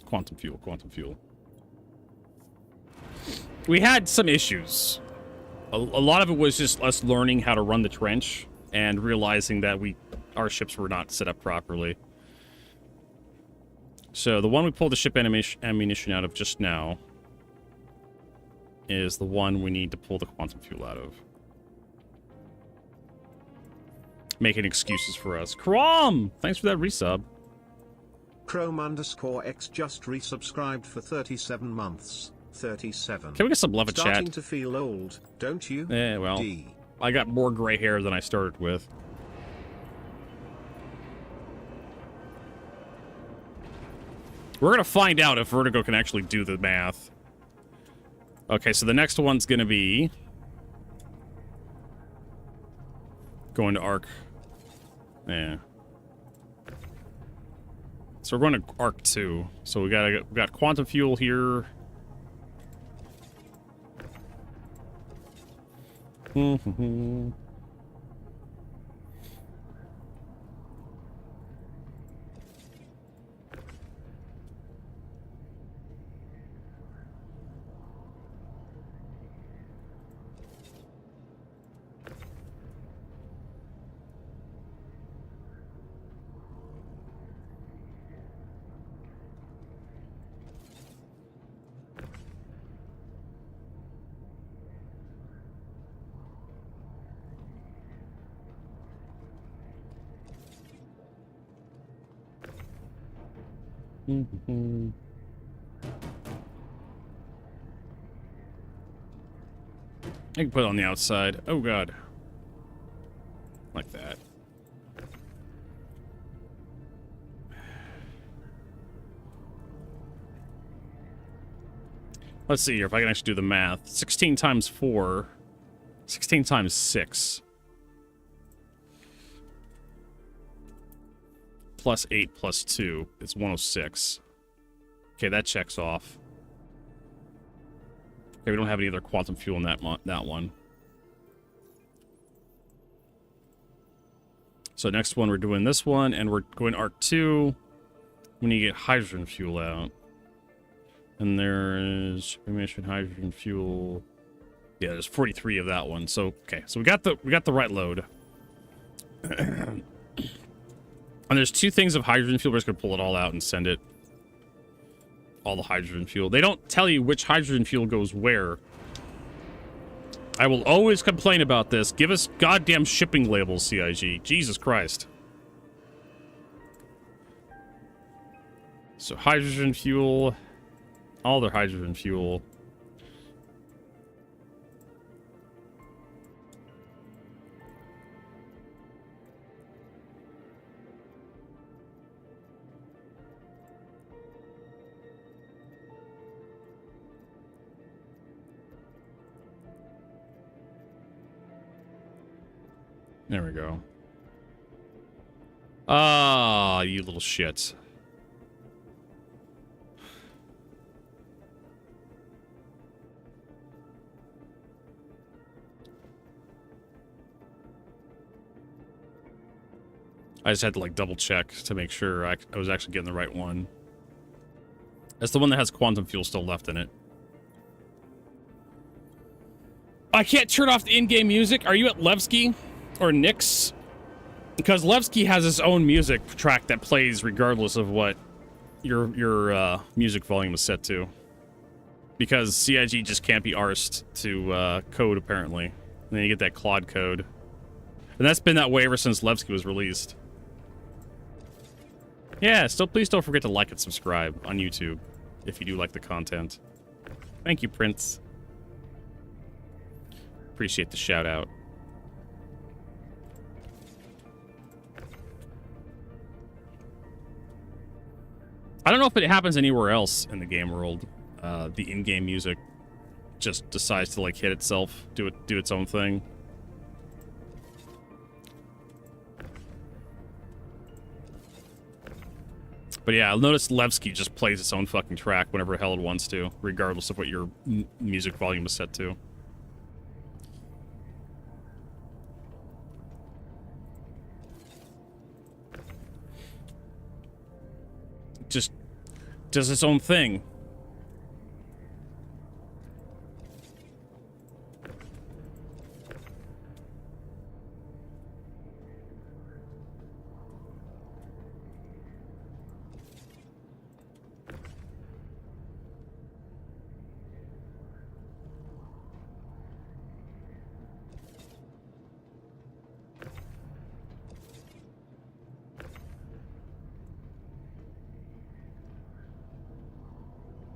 Quantum fuel. We had some issues. A lot of it was just us learning how to run the trench and realizing that our ships were not set up properly. So the one we pulled the ship ammunition out of just now is the one we need to pull the quantum fuel out of. Making excuses for us. Crom! Thanks for that resub. Chrome_X just resubscribed for 37 months. 37. Can we get some love in chat? Starting to feel old, don't you? Yeah, well, D. I got more gray hair than I started with. We're gonna find out if Vertigo can actually do the math. Okay, so the next one's gonna be going to Arc. Yeah. So we're going to Arc 2. So we got quantum fuel here. I can put it on the outside. Oh god. Like that. Let's see here if I can actually do the math. 16 times 4. 16 times 6. Plus 8 plus 2. It's 106. Okay, that checks off. Okay, we don't have any other quantum fuel in that one. So next one, we're doing this one, and we're going Arc 2. We need to get hydrogen fuel out. And there's emission hydrogen fuel. Yeah, there's 43 of that one. So okay, so we got the right load. And there's 2 things of hydrogen fuel. We're just gonna pull it all out and send it. All the hydrogen fuel. They don't tell you which hydrogen fuel goes where. I will always complain about this. Give us goddamn shipping labels, CIG. Jesus Christ. So hydrogen fuel. All their hydrogen fuel. There we go. Ah, you little shits. I just had to like double check to make sure I was actually getting the right one. That's the one that has quantum fuel still left in it. I can't turn off the in-game music. Are you at Levski or Nyx? Because Levski has his own music track that plays regardless of what your music volume is set to. Because CIG just can't be arsed to code, apparently. And then you get that Claude code. And that's been that way ever since Levski was released. Yeah, still please don't forget to like and subscribe on YouTube if you do like the content. Thank you, Prince. Appreciate the shout out. I don't know if it happens anywhere else in the game world. The in-game music just decides to like hit itself, do its own thing. But yeah, I'll notice Levski just plays its own fucking track whenever the hell it wants to, regardless of what your music volume is set to. Just does its own thing.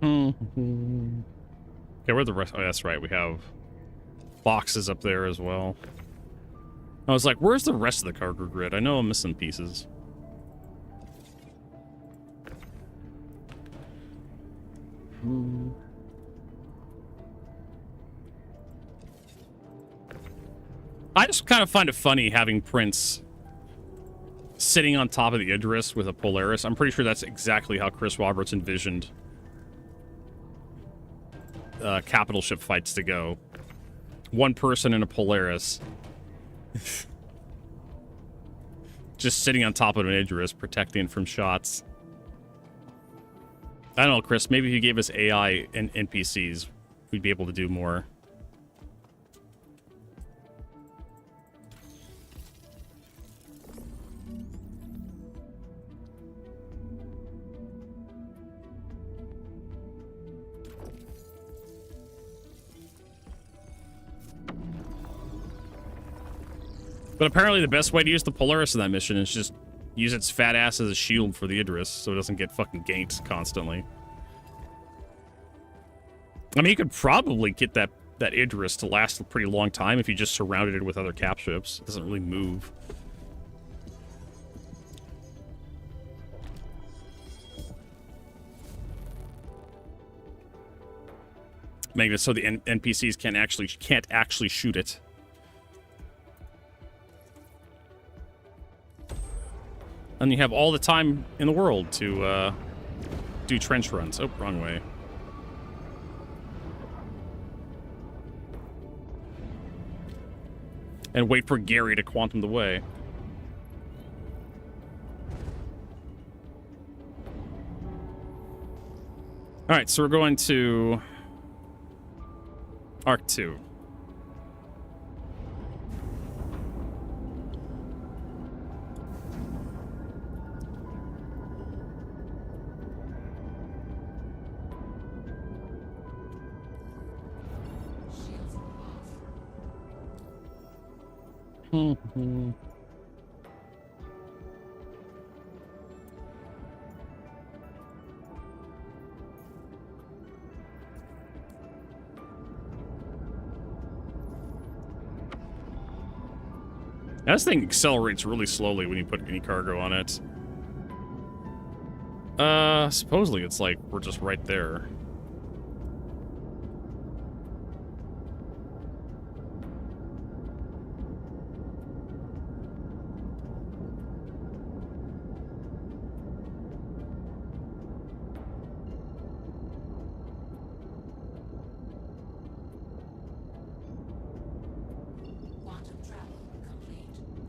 Okay, where are the rest? Oh, that's right. We have boxes up there as well. I was like, where's the rest of the cargo grid? I know I'm missing pieces. I just kind of find it funny having Prince sitting on top of the Idris with a Polaris. I'm pretty sure that's exactly how Chris Roberts envisioned capital ship fights to go. One person in a Polaris. Just sitting on top of an Idris, protecting from shots. I don't know, Chris, maybe if you gave us AI and NPCs, we'd be able to do more. But apparently the best way to use the Polaris in that mission is just Use its fat ass as a shield for the Idris so it doesn't get fucking ganked constantly. I mean, you could probably get that Idris to last a pretty long time if you just surrounded it with other cap ships. It doesn't really move. Making it so the NPCs can't actually shoot it. And you have all the time in the world to do trench runs. Oh, wrong way. And wait for Gary to quantum the way. Alright, so we're going to Arc 2. This thing accelerates really slowly when you put any cargo on it. Supposedly it's like we're just right there.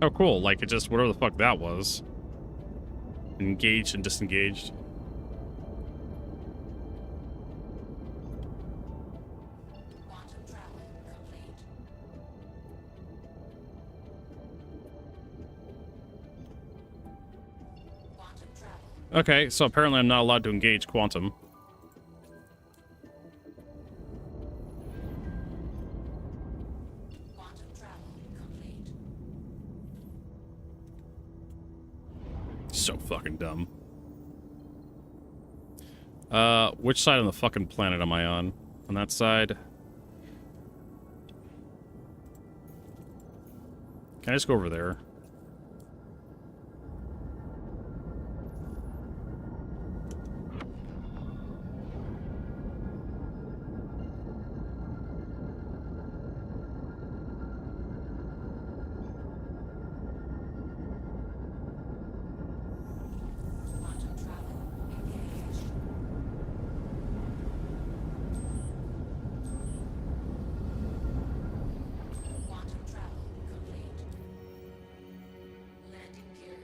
Oh, cool. Like, it just, whatever the fuck that was. Engaged and disengaged. Okay, so apparently I'm not allowed to engage quantum. So fucking dumb. Which side of the fucking planet am I on? On that side? Can I just go over there?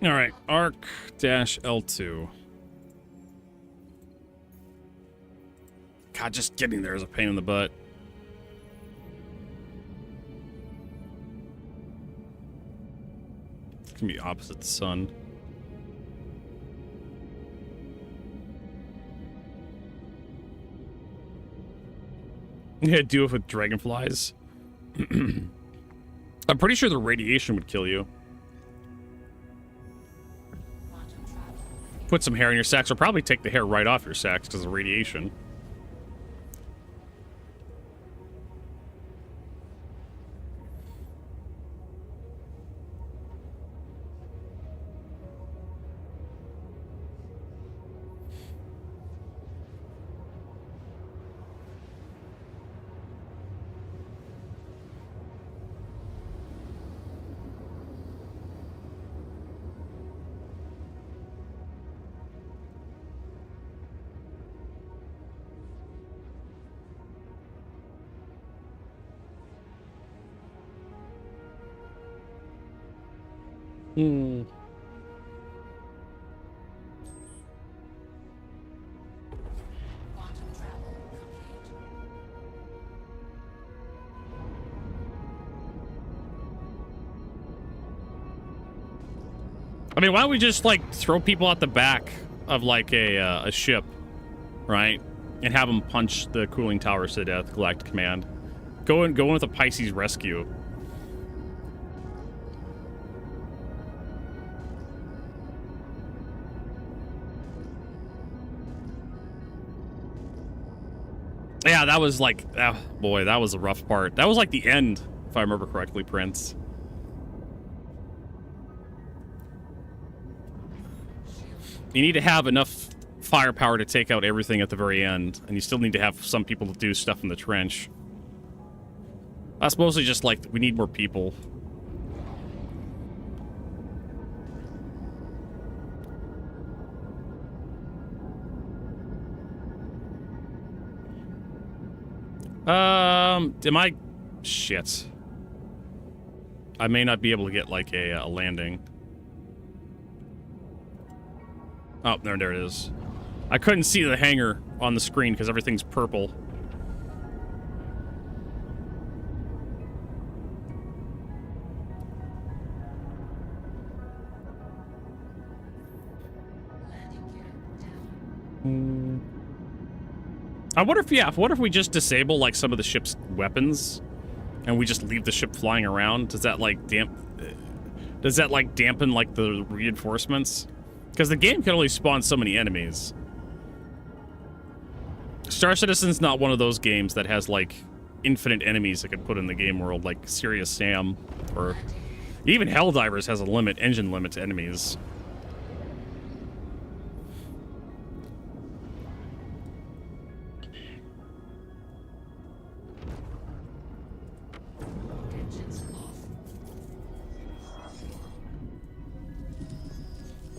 All right, Arc-L2. God, just getting there is a pain in the butt. It's gonna be opposite the sun. Yeah, do it with dragonflies. I'm pretty sure the radiation would kill you. Put some hair in your sacks, or probably take the hair right off your sacks because of the radiation. I mean, why don't we just, like, throw people out the back of, like, a ship, right? And have them punch the cooling towers to death, Galactic Command. Go in with a Pisces rescue. Yeah, that was like, oh boy, that was a rough part. That was like the end, if I remember correctly, Prince. You need to have enough firepower to take out everything at the very end, and you still need to have some people to do stuff in the trench. That's mostly just like, we need more people. Am I... Shit. I may not be able to get, like, a landing. Oh, there it is. I couldn't see the hangar on the screen because everything's purple. I wonder if, yeah, what if we just disable, like, some of the ship's weapons and we just leave the ship flying around? Does that, like, dampen, like, the reinforcements? Because the game can only spawn so many enemies. Star Citizen's not one of those games that has, like, infinite enemies that can put in the game world, like Serious Sam, or even Helldivers has a limit, engine limit to enemies.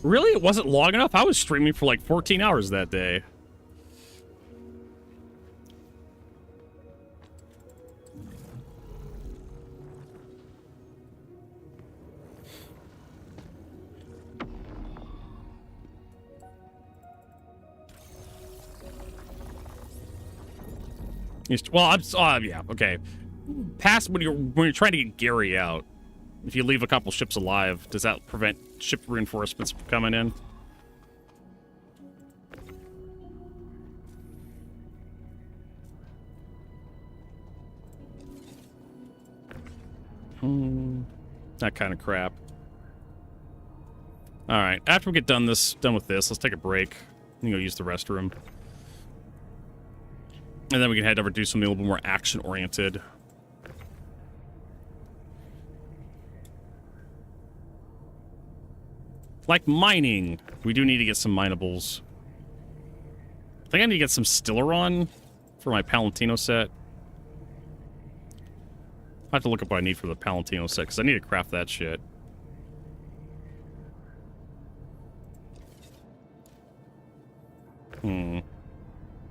Really? It wasn't long enough? I was streaming for like 14 hours that day. Well, yeah, okay. Past when you're trying to get Gary out. If you leave a couple ships alive, does that prevent ship reinforcements from coming in? That kind of crap. All right, after we get done with this, let's take a break and go use the restroom. And then we can head over to do something a little bit more action-oriented. Like mining. We do need to get some minables. I think I need to get some Stillaron for my Palantino set. I have to look up what I need for the Palantino set, because I need to craft that shit.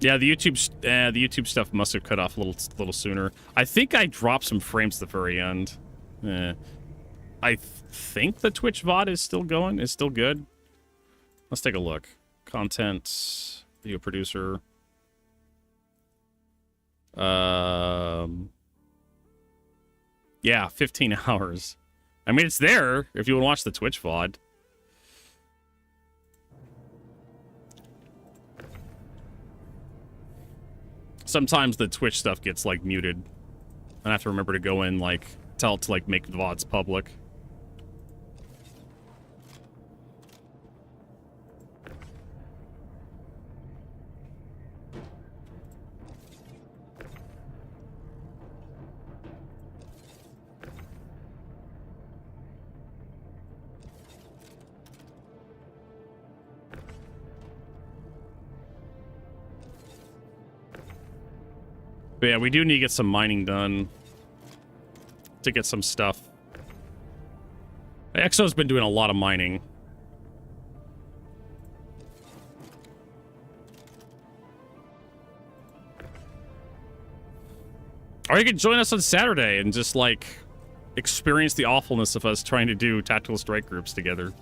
Yeah, the YouTube stuff must have cut off a little sooner. I think I dropped some frames at the very end. I think the Twitch VOD is still going, is still good. Let's take a look. Content, video producer. Yeah, 15 hours. I mean, it's there if you want to watch the Twitch VOD. Sometimes the Twitch stuff gets, like, muted. I have to remember to go in, like, tell it to, like, make the VODs public. But yeah, we do need to get some mining done to get some stuff. EXO's been doing a lot of mining. Or you can join us on Saturday and just, like, experience the awfulness of us trying to do tactical strike groups together.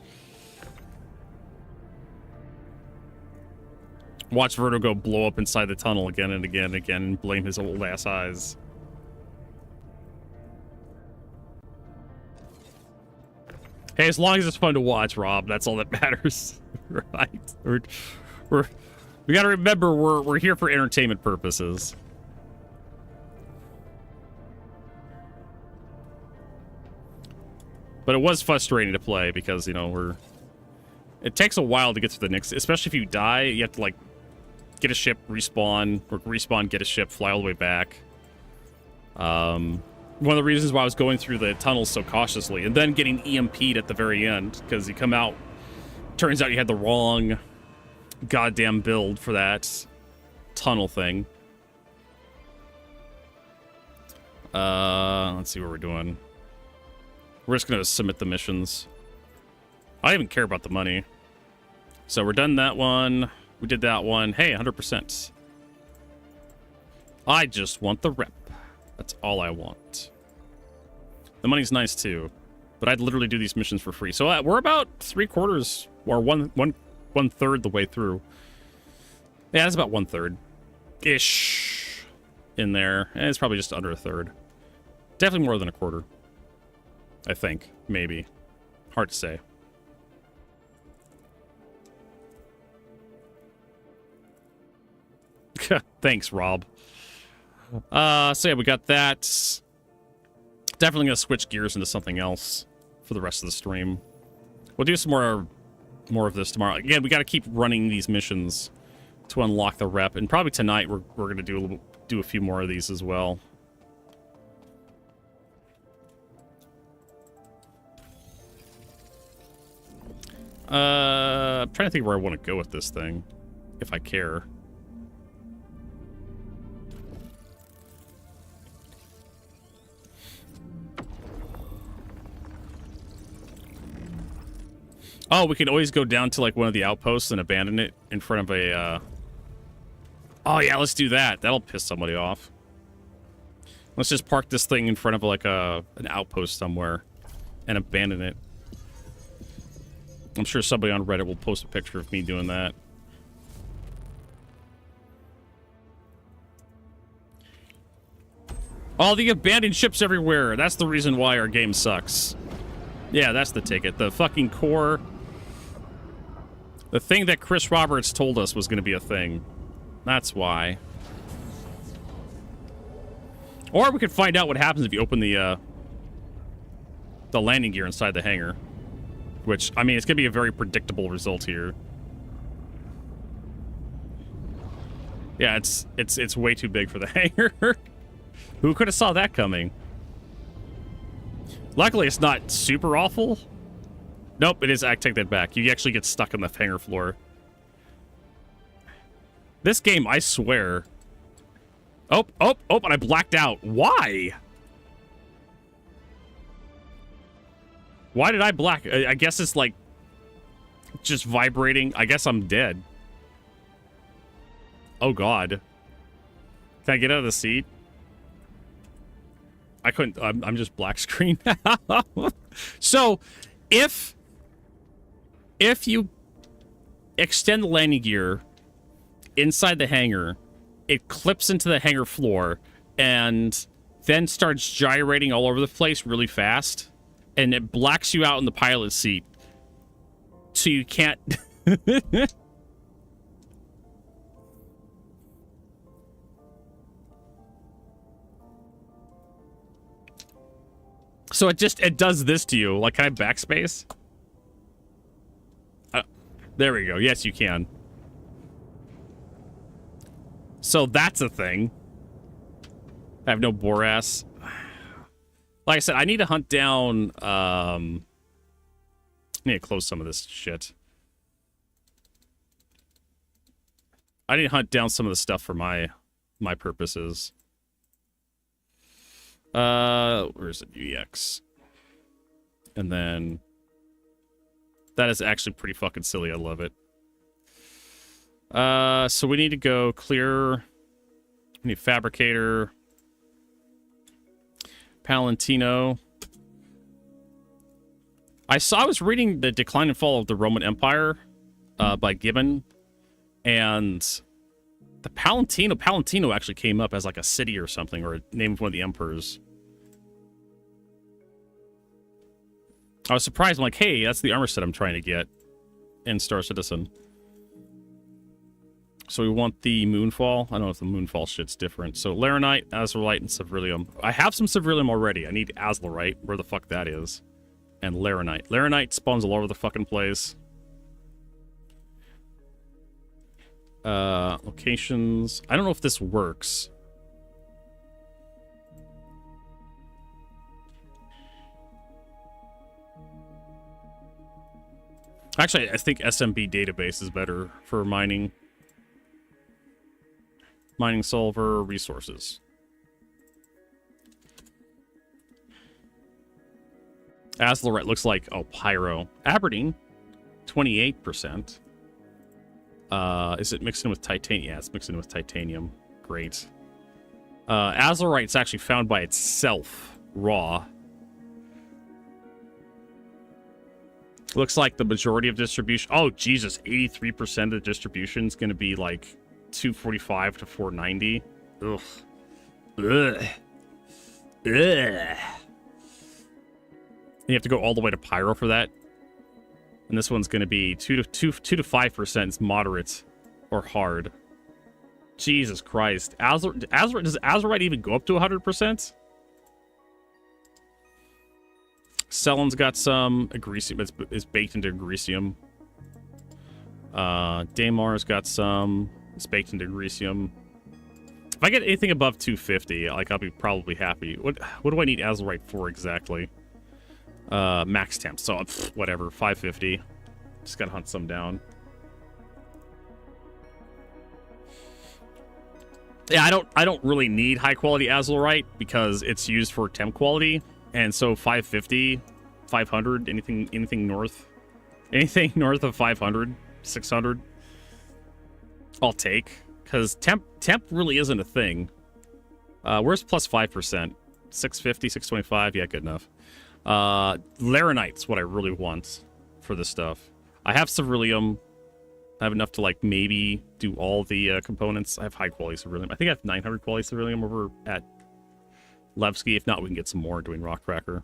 Watch Vertigo blow up inside the tunnel again and again and again and blame his old ass eyes. Hey, as long as it's fun to watch, Rob, that's all that matters. Right? We gotta remember we're here for entertainment purposes. But it was frustrating to play because, you know, it takes a while to get to the next, especially if you die, you have to, like, get a ship, respawn, or respawn, get a ship, fly all the way back. One of the reasons why I was going through the tunnels so cautiously, and then getting EMP'd at the very end, because you come out, turns out you had the wrong goddamn build for that tunnel thing. Let's see what we're doing. We're just gonna submit the missions. I don't even care about the money. So we're done that one. We did that one. Hey, 100%. I just want the rep. That's all I want. The money's nice too, but I'd literally do these missions for free. So we're about 3/4 or one third the way through. Yeah, that's about 1/3 ish in there. And it's probably just under a third. Definitely more than a quarter. I think, maybe. Hard to say. Thanks, Rob. So yeah, we got that. Definitely gonna switch gears into something else for the rest of the stream. We'll do some more of this tomorrow. Again, we got to keep running these missions to unlock the rep, and probably tonight we're gonna do a few more of these as well. I'm trying to think where I want to go with this thing, if I care. Oh, we could always go down to like one of the outposts and abandon it in front of a, Oh yeah, let's do that. That'll piss somebody off. Let's just park this thing in front of like an outpost somewhere and abandon it. I'm sure somebody on Reddit will post a picture of me doing that. All the abandoned ships everywhere. That's the reason why our game sucks. Yeah, that's the ticket. The fucking core... The thing that Chris Roberts told us was going to be a thing. That's why. Or we could find out what happens if you open the landing gear inside the hangar. Which, I mean, it's going to be a very predictable result here. Yeah, it's way too big for the hangar. Who could have saw that coming? Luckily, it's not super awful. Nope, it is. I take that back. You actually get stuck on the hangar floor. This game, I swear. Oh, and I blacked out. Why? Why did I black? I guess it's like just vibrating. I guess I'm dead. Oh, God. Can I get out of the seat? I couldn't. I'm just black screen now. So, if you extend the landing gear inside the hangar, it clips into the hangar floor and then starts gyrating all over the place really fast, and it blacks you out in the pilot seat, so you can't. So it does this to you. Like, can I backspace? There we go. Yes, you can. So that's a thing. I have no Boras. Like I said, I need to hunt down... I need to close some of this shit. I need to hunt down some of the stuff for my purposes. Where's it? UEX. And then... That is actually pretty fucking silly. I love it. So we need to go clear. We need Fabricator. Palantino. I was reading The Decline and Fall of the Roman Empire by Gibbon. And the Palantino actually came up as like a city or something, or a name of one of the emperors. I was surprised. I'm like, hey, that's the armor set I'm trying to get in Star Citizen. So we want the Moonfall. I don't know if the Moonfall shit's different. So Laranite, Azurite, and Ceruleum. I have some Ceruleum already. I need Azurite, where the fuck that is. And Laranite. Laranite spawns all over the fucking place. Locations. I don't know if this works. Actually, I think SMB database is better for mining. Mining solver resources. Azlerite looks like, oh, Pyro. Aberdeen, 28%. Is it mixed in with titanium? Yeah, it's mixed in with titanium. Great. Azlerite's actually found by itself, raw. Looks like the majority of distribution. Oh, Jesus, 83% of the distribution is going to be like 245 to 490. Ugh. Ugh. Ugh. You have to go all the way to Pyro for that. And this one's going to be 2 to 5% is moderate or hard. Jesus Christ. Does Azerite even go up to 100%? Selen's got some. Agresium is baked into Agresium. Damar's got some. It's baked into Agresium. If I get anything above 250, like, I'll be probably happy. What do I need Azerite for exactly? Max temp. So, whatever. 550. Just gotta hunt some down. Yeah, I don't really need high quality Azlerite because it's used for temp quality. And so 550, 500, anything north of 500, 600, I'll take, because temp really isn't a thing. Where's plus 5%? 650, 625, yeah, good enough. Laranite's what I really want for this stuff. I have Ceruleum. I have enough to, like, maybe do all the components. I have high quality Ceruleum. I think I have 900 quality Ceruleum over at Levski. If not, we can get some more doing Rockcracker.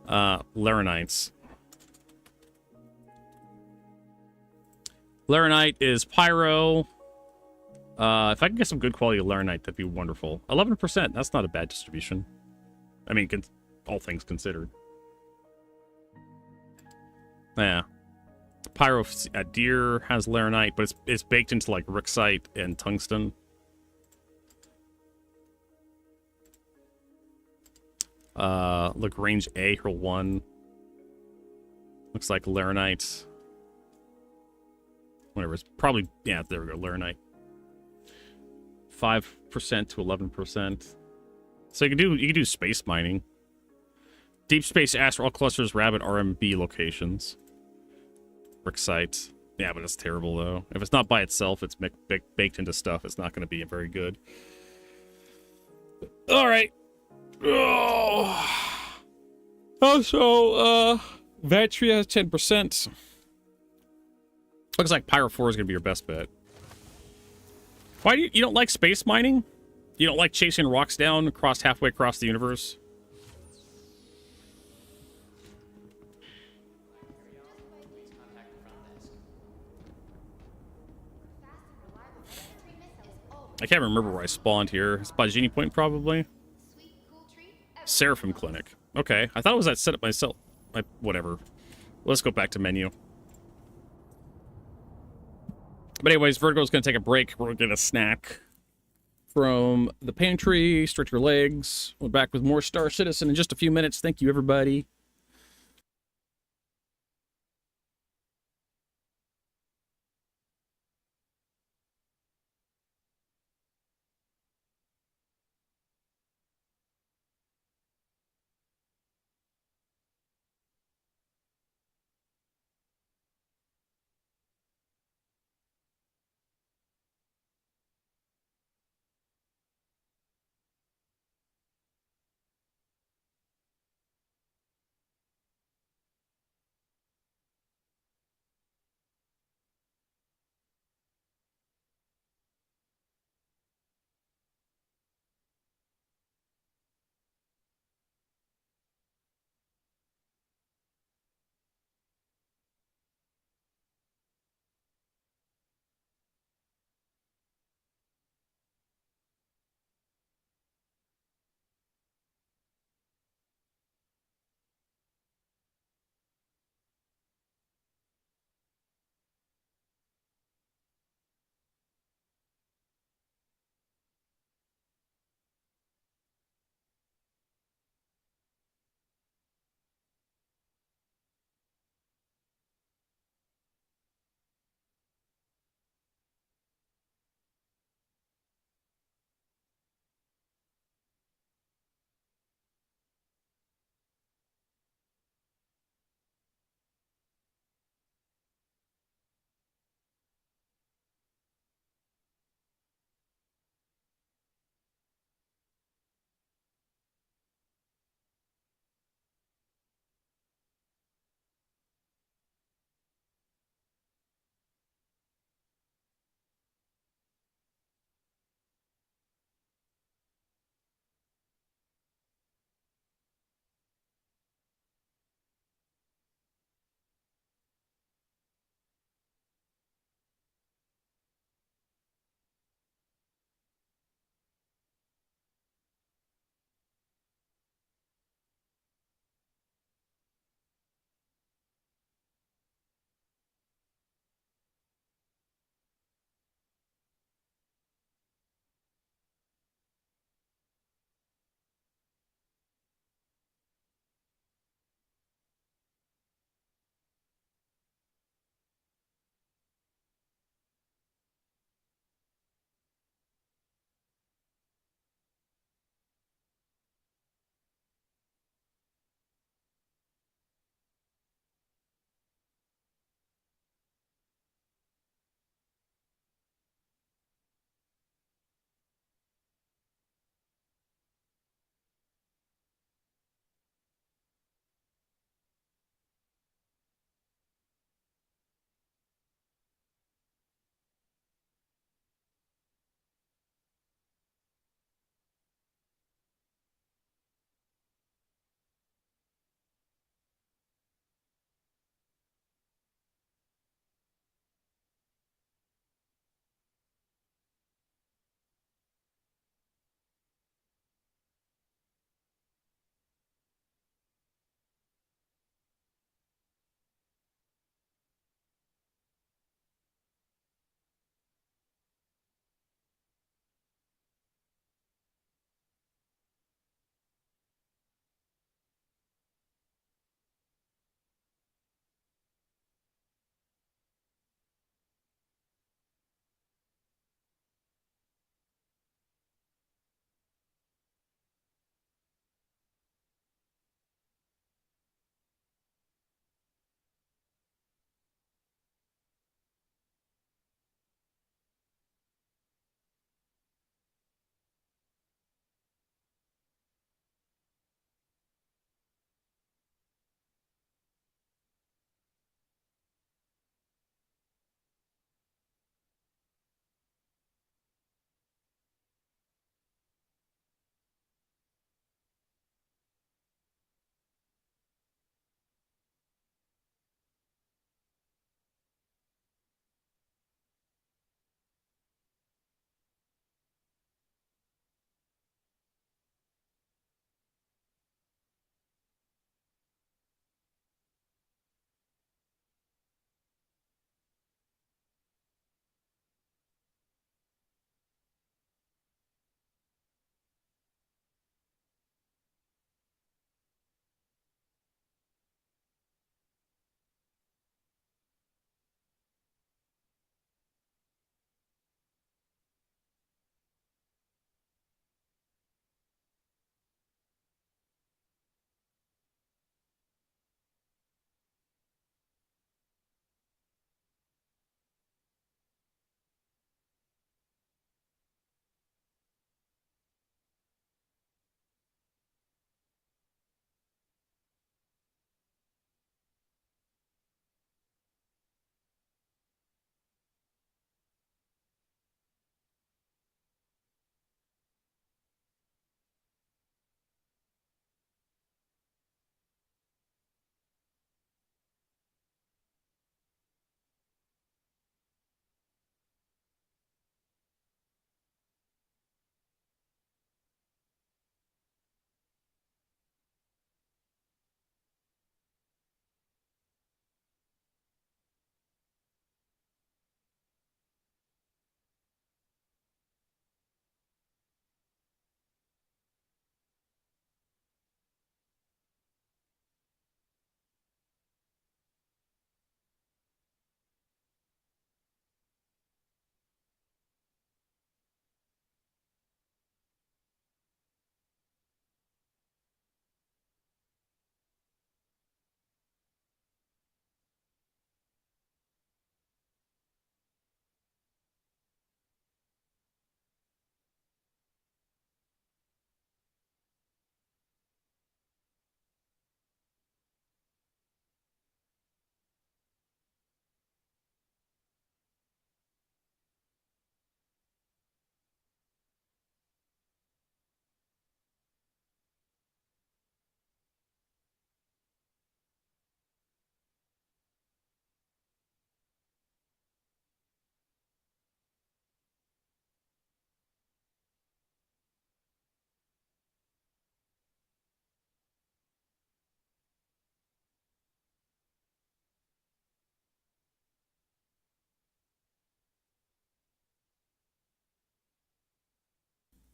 Laranites. Laranite is Pyro. If I can get some good quality Laranite, that'd be wonderful. 11%. That's not a bad distribution. I mean, all things considered. Yeah. Pyro Deer has Laranite, but it's baked into, like, Rixite and Tungsten. Lagrange A, Hurl 1. Looks like Laranite. Whatever, it's probably, yeah, there we go, Laranite. 5% to 11%. So you can do space mining. Deep space astral clusters, rabbit RMB locations. Rixite. Yeah, but it's terrible though. If it's not by itself, it's baked into stuff. It's not going to be very good. All right. Also, Vatria has 10%. Looks like Pyro 4 is going to be your best bet. Why do you don't like space mining? You don't like chasing rocks down halfway across the universe? I can't remember where I spawned here. It's by Genie Point, probably. Seraphim Clinic. Okay, I thought it was that setup myself. Whatever. Let's go back to menu. But anyways, Vertigo's going to take a break. We're going to get a snack from the pantry. Stretch your legs. We're back with more Star Citizen in just a few minutes. Thank you, everybody.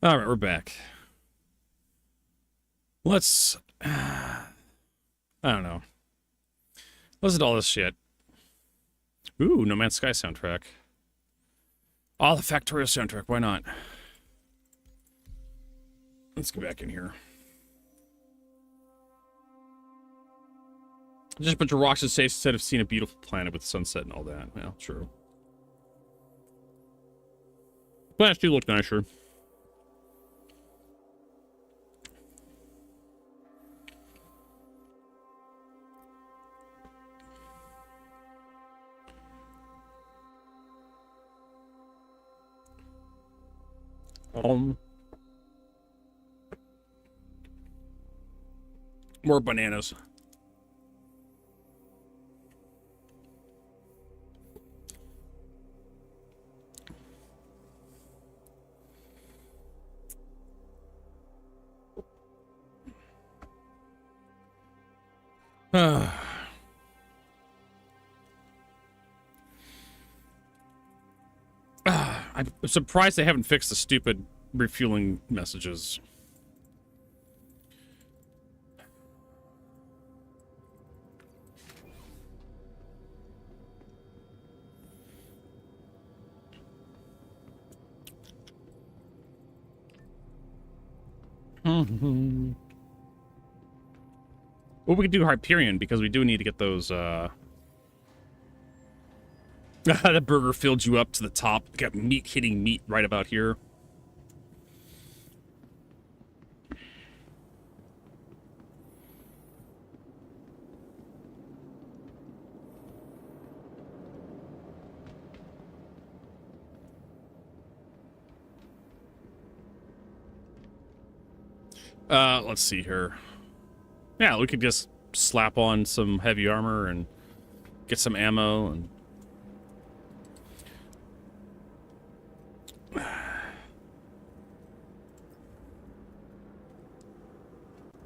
All right, we're back. Let's... I don't know. Listen to all this shit. Ooh, No Man's Sky soundtrack. Oh, the Factorio soundtrack. Why not? Let's get back in here. Just a bunch of rocks and safe instead of seeing a beautiful planet with the sunset and all that. Yeah, true. Planets do look nicer. More bananas. I'm surprised they haven't fixed the stupid refueling messages. Well, we could do Hyperion because we do need to get those, the burger filled you up to the top. Got meat hitting meat right about here. Let's see here. Yeah, we could just slap on some heavy armor and get some ammo and... I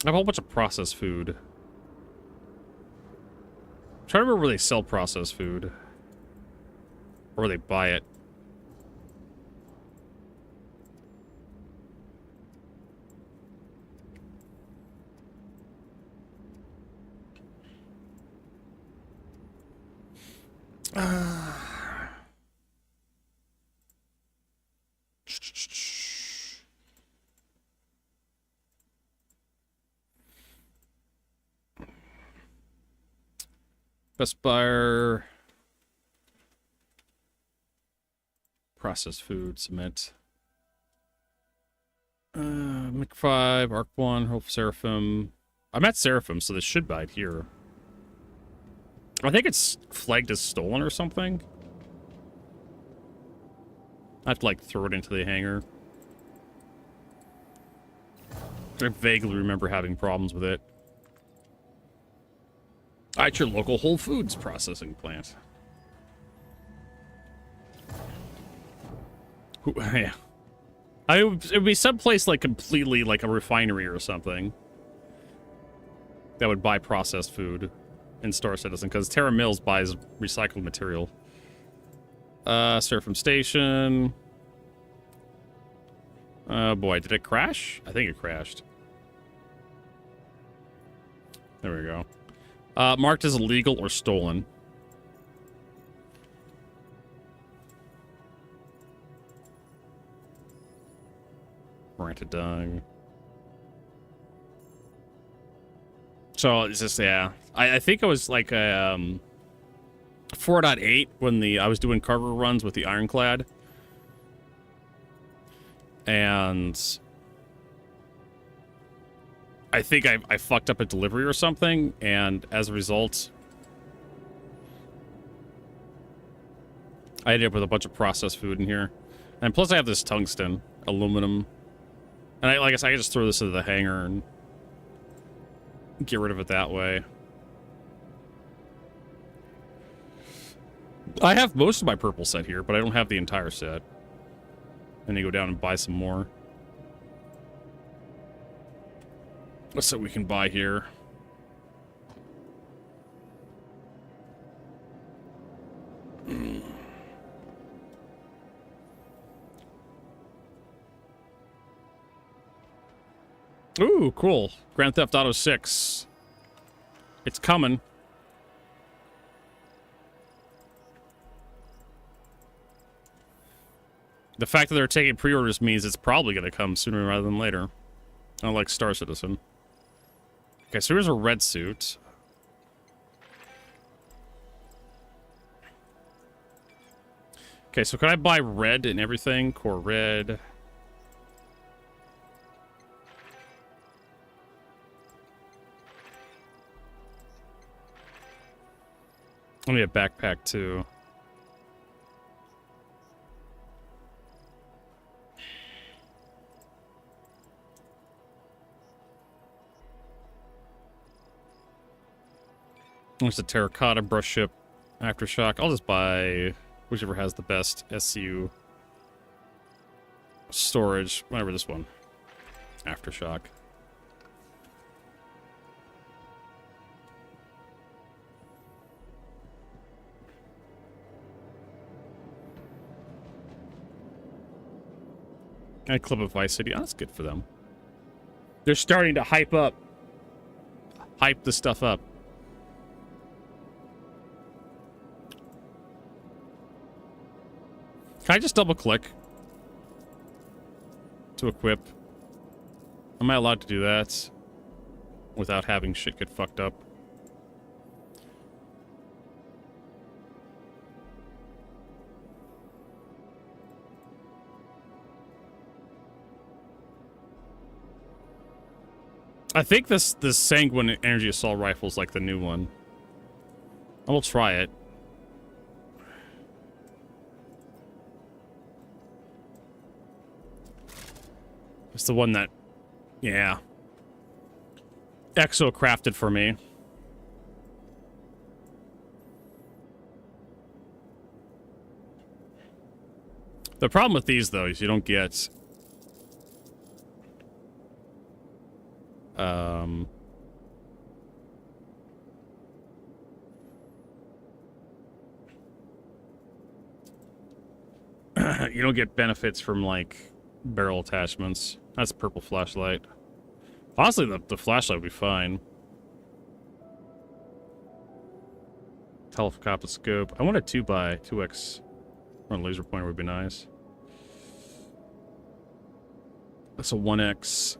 have a whole bunch of processed food. I'm trying to remember where they sell processed food. Or where they buy it. Best Buyer. Processed food, cement. Mic 5, Arc 1, Hope Seraphim. I'm at Seraphim, so this should buy it here. I think it's flagged as stolen or something. I have to, like, throw it into the hangar. I vaguely remember having problems with it. At your local Whole Foods processing plant. Yeah. It would be someplace, like, completely, like, a refinery or something. That would buy processed food. In Star Citizen, because Terra Mills buys recycled material. Seraphim Station. Oh boy, did it crash? I think it crashed. There we go. Marked as illegal or stolen. Granted done. So it's just, yeah. I think it was like a 4.8 when I was doing cargo runs with the Ironclad. And I think I fucked up a delivery or something, and as a result, I ended up with a bunch of processed food in here. And plus I have this tungsten, aluminum. And I guess I can just throw this into the hangar and get rid of it that way. I have most of my purple set here, but I don't have the entire set. I need to go down and buy some more. What's that we can buy here? Ooh, cool. Grand Theft Auto 6. It's coming. The fact that they're taking pre-orders means it's probably going to come sooner rather than later. Unlike Star Citizen. Okay, so here's a red suit. Okay, so can I buy red and everything? Core red. Let me a backpack too. There's a terracotta brush ship aftershock. I'll just buy whichever has the best SCU storage. Whatever, this one. Aftershock. And Club of Vice City. Oh, that's good for them. They're starting to hype the stuff up. Can I just double click to equip? Am I allowed to do that without having shit get fucked up? I think this Sanguine Energy Assault Rifle is like the new one. I will try it. It's the one that, yeah. Exo crafted for me. The problem with these, though, is you don't get... you don't get benefits from, like, barrel attachments. That's purple flashlight. Honestly, the flashlight would be fine. Telephocopic scope. I want a 2x. Or a laser pointer would be nice. That's a 1x.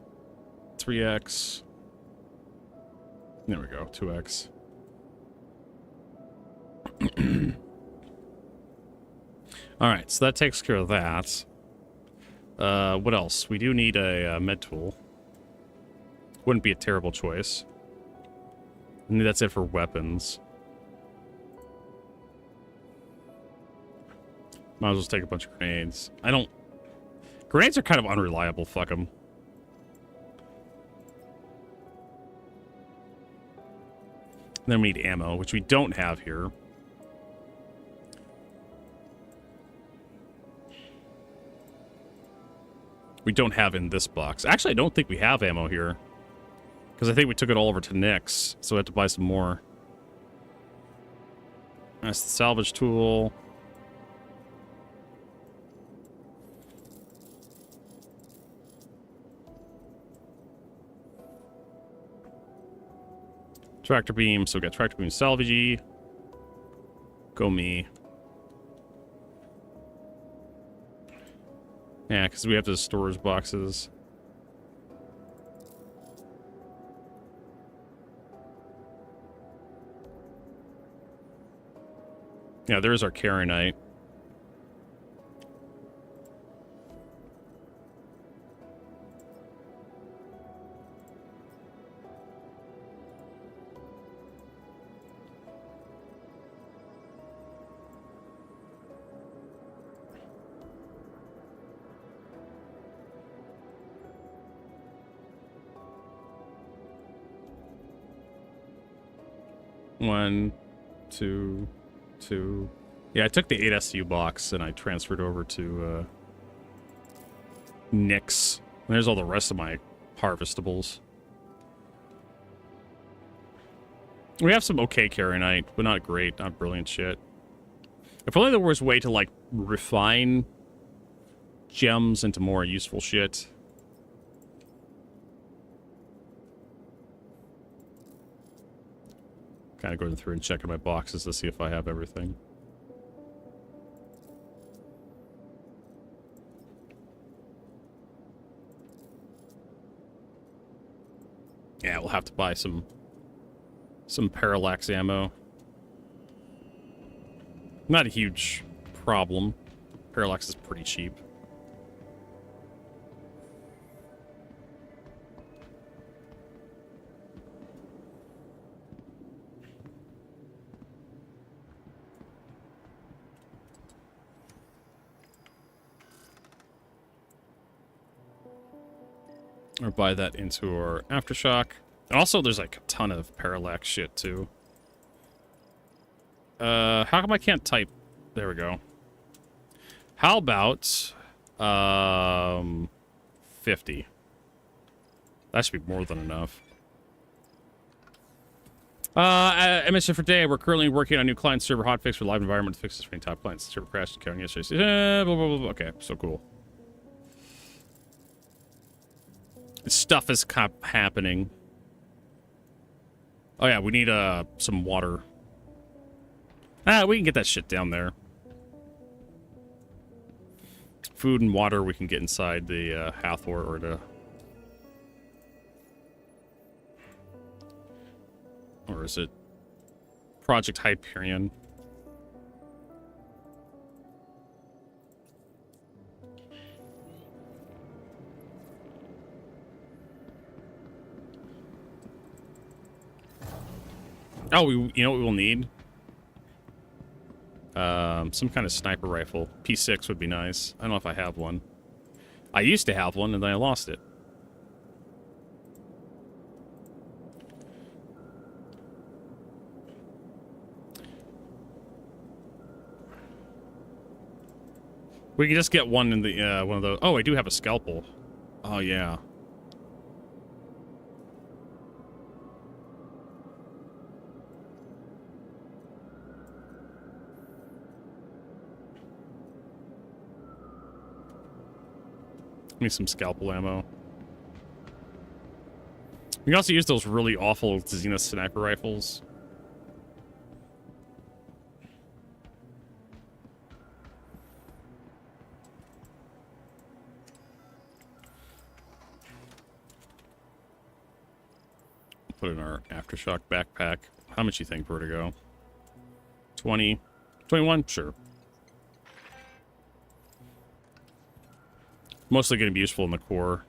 3x. There we go. 2x. Alright, so that takes care of that. What else? We do need a med tool. Wouldn't be a terrible choice. And that's it for weapons. Might as well take a bunch of grenades. Grenades are kind of unreliable, fuck them. Then we need ammo, which we don't have here. We don't have in this box. Actually, I don't think we have ammo here. Because I think we took it all over to Nick's, so we have to buy some more. That's the salvage tool. Tractor beam, so we got tractor beam salvagey. Go me. Yeah, because we have the storage boxes. Yeah, there's our Karenite. One, two. Yeah, I took the 8 SU box and I transferred over to Nick's. And there's all the rest of my harvestables. We have some okay Karenite, but not great, not brilliant shit. If only there was a way to, like, refine gems into more useful shit. Kind of going through and checking my boxes to see if I have everything. Yeah, we'll have to buy some parallax ammo. Not a huge problem. Parallax is pretty cheap. Or buy that into our aftershock. And also, there's like a ton of parallax shit too. How come I can't type? There we go. How about 50? That should be more than enough. I mentioned for today, we're currently working on a new client server hotfix for live environment to fix the screen top clients. The server crashed and counting yesterday. Blah, blah, blah, blah. Okay, so cool. Stuff is happening. Oh yeah, we need some water. We can get that shit down there. Food and water we can get inside the Hathor or the... Or is it Project Hyperion? Oh, you know what we'll need? Some kind of sniper rifle. P6 would be nice. I don't know if I have one. I used to have one, and then I lost it. We can just get one in the, one of those. Oh, I do have a scalpel. Oh, yeah. Give me some scalpel ammo. We can also use those really awful Zenith sniper rifles. Put in our aftershock backpack. How much you think, Vertigo? 20? 21? Sure. Mostly going to be useful in the core.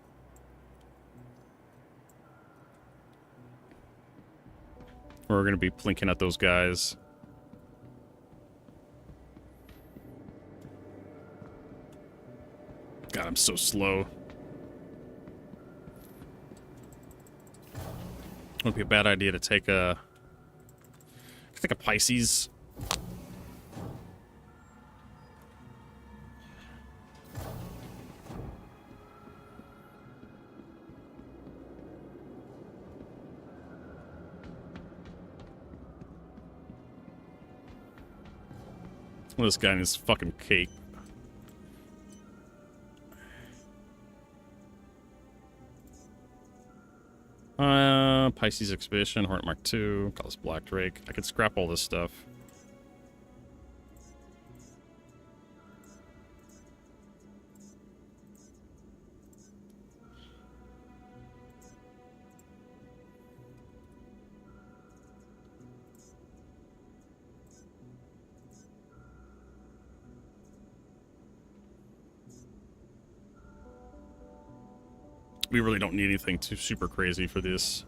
We're going to be plinking at those guys. God, I'm so slow. Would be a bad idea to take a Pisces. This guy and his fucking cake. Pisces Expedition, Hornet Mark II, call this Black Drake. I could scrap all this stuff. We really don't need anything too super crazy for this.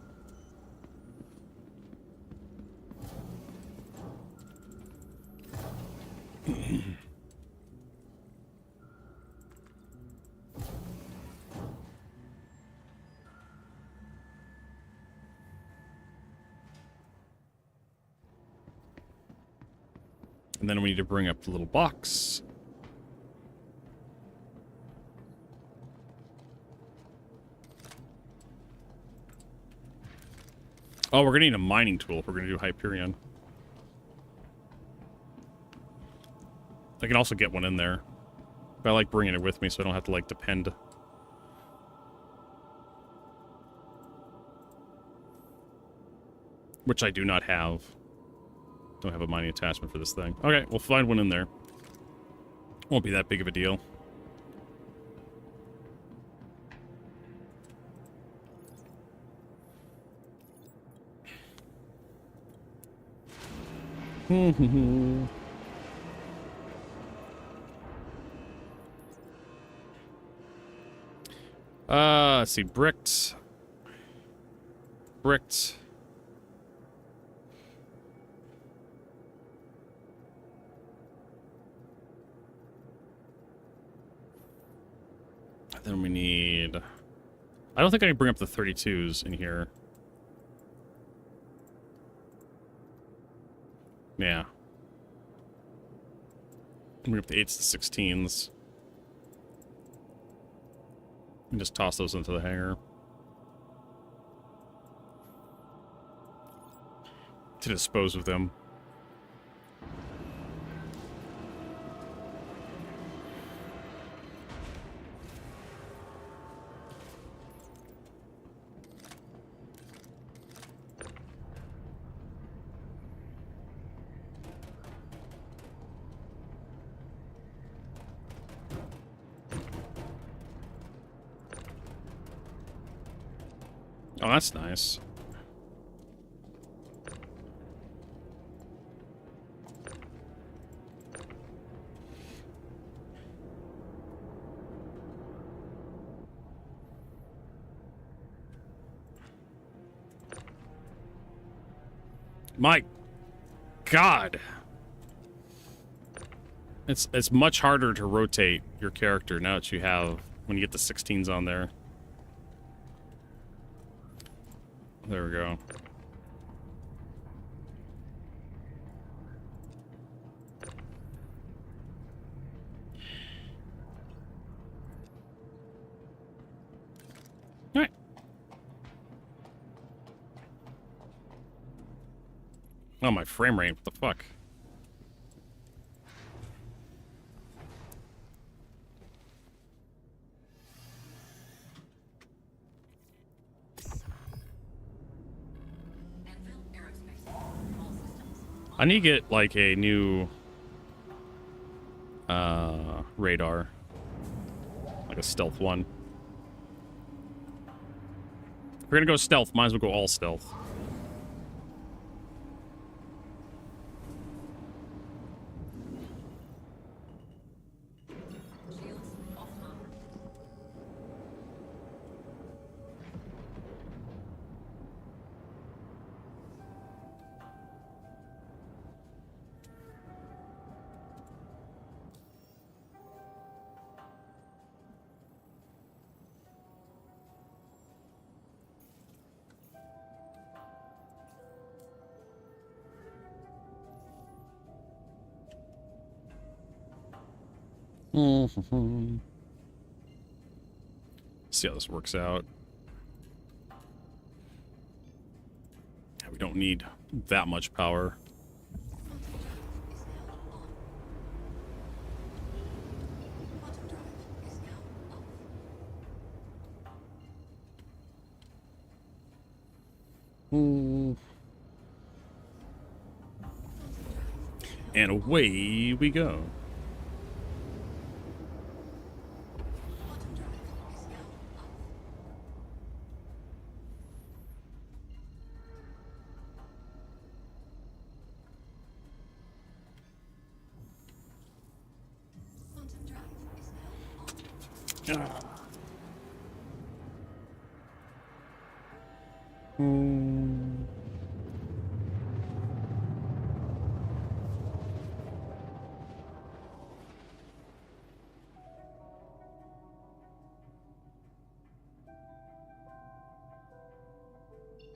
And then we need to bring up the little box. Oh, we're gonna need a mining tool if we're gonna do Hyperion. I can also get one in there. But I like bringing it with me so I don't have to, like, depend. Which I do not have. Don't have a mining attachment for this thing. Okay, we'll find one in there. Won't be that big of a deal. Let's see, bricked. Bricked. Then we need... I don't think I can bring up the 32s in here. Yeah. Bring up the 8s to 16s. And just toss those into the hangar. To dispose of them. Oh, that's nice. My God. It's much harder to rotate your character now that you have, when you get the 16s on there. There we go. All right. Oh, my frame rate. What the fuck? I need to get, like, a new radar. Like a stealth one. If we're gonna go stealth, might as well go all stealth. See how this works out. We don't need that much power. And away we go.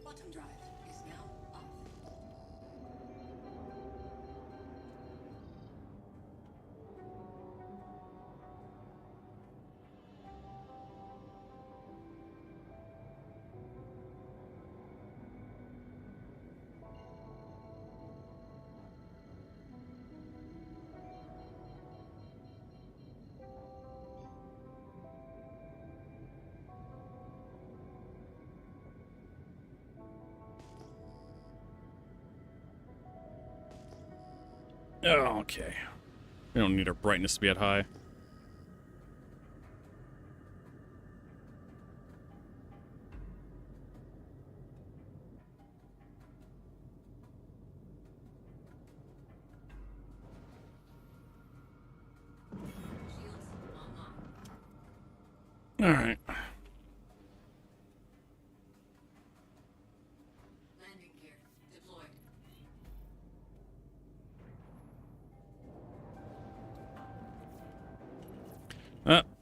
Quantum drive is now off. Oh, okay. We don't need our brightness to be at high. All right. Landing gear deployed.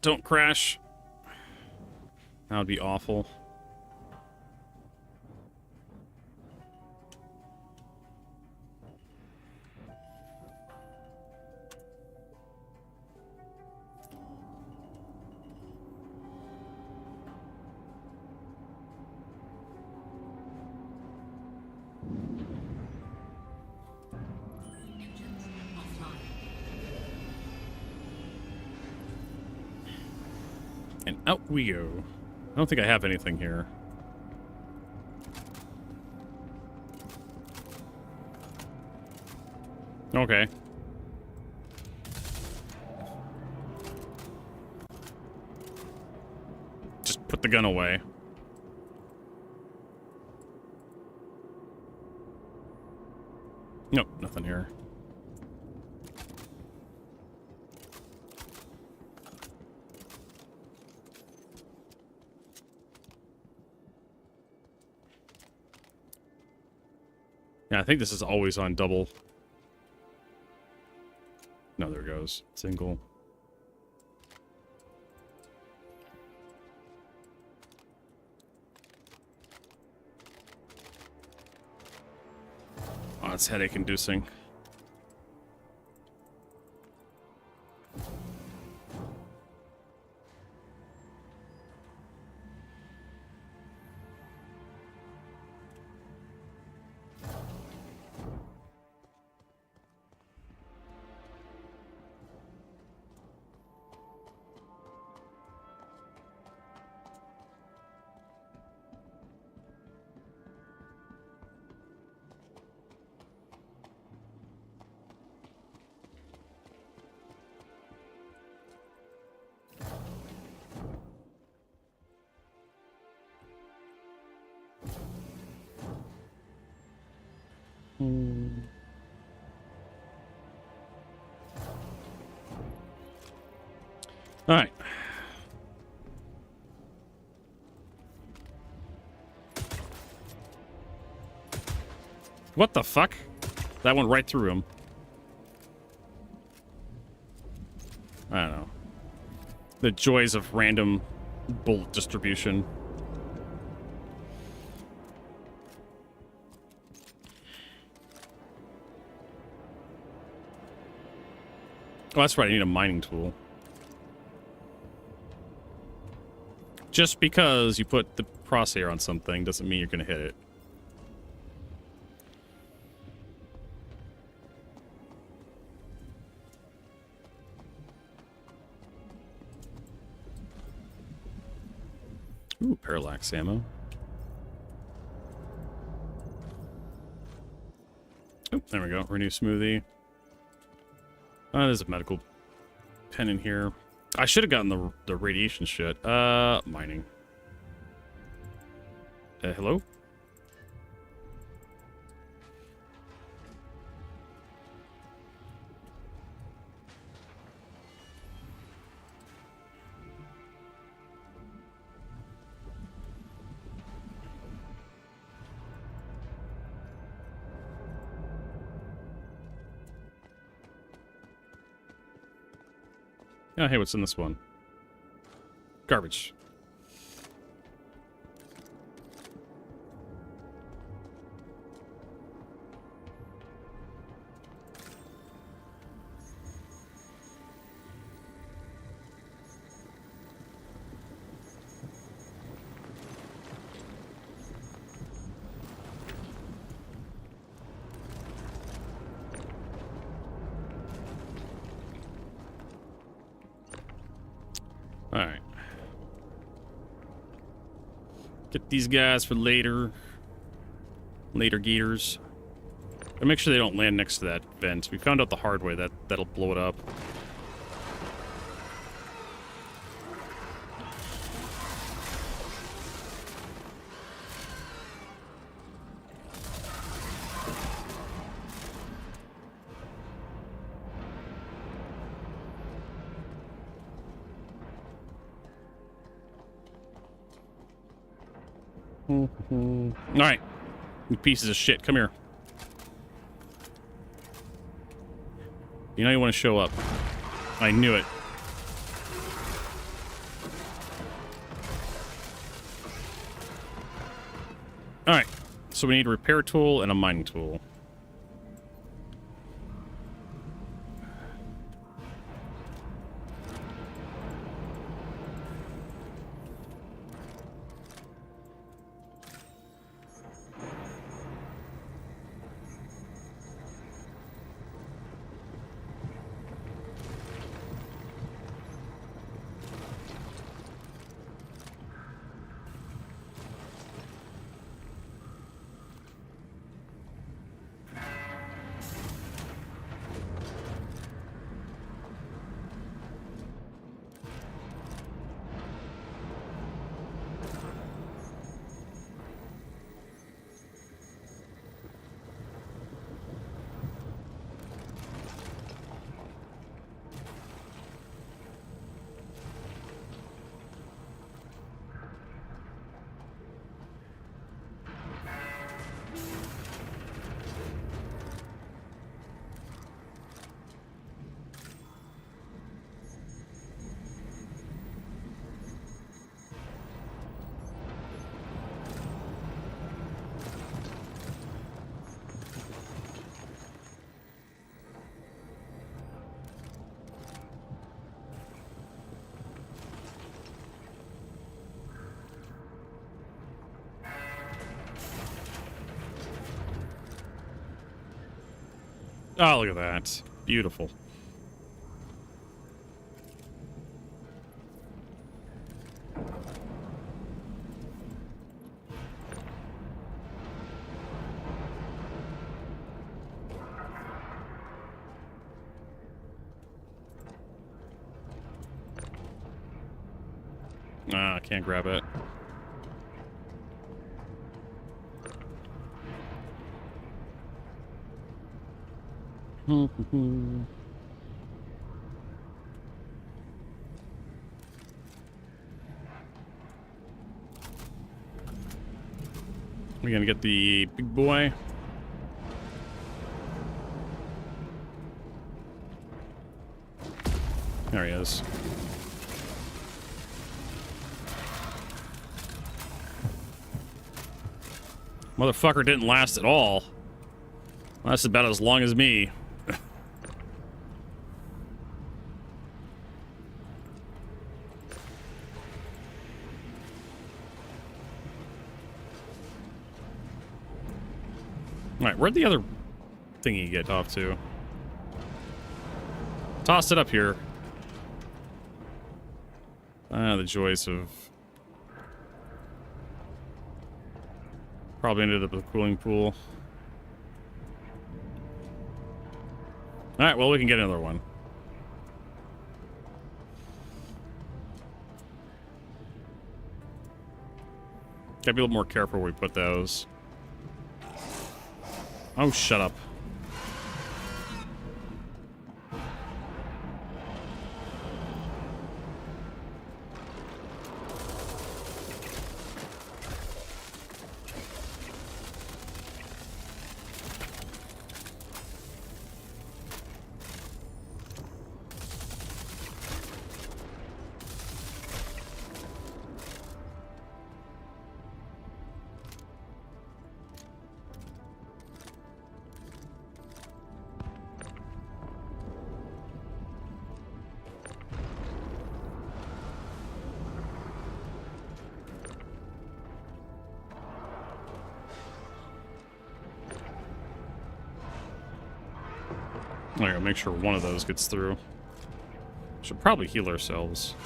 Don't crash. That would be awful. Engines offline. And out we go. I don't think I have anything here. Okay. Just put the gun away. Nope, nothing here. Yeah, I think this is always on double. No, there it goes. Single. Oh, it's headache inducing. All right. What the fuck? That went right through him. I don't know. The joys of random bullet distribution. Oh, that's right. I need a mining tool. Just because you put the crosshair on something doesn't mean you're going to hit it. Ooh, parallax ammo. Oh, there we go. Renew smoothie. There's a medical pen in here. I should have gotten the radiation shit. Mining. Hello? Oh, hey, what's in this one? Garbage. Alright. Get these guys for later. Later gears. And make sure they don't land next to that vent. We found out the hard way that that'll blow it up. All right, you pieces of shit, come here. You know you want to show up. I knew it. All right, so we need a repair tool and a mining tool. Oh, look at that. Beautiful. Ah, I can't grab it. We're gonna get the big boy. There he is. Motherfucker didn't last at all. Lasted about as long as me. Alright, where'd the other thingy get off to? Tossed it up here. Ah, the joys of... Probably ended up with a cooling pool. Alright, well, we can get another one. Gotta be a little more careful where we put those. Oh, shut up. I gotta make sure one of those gets through. Should probably heal ourselves.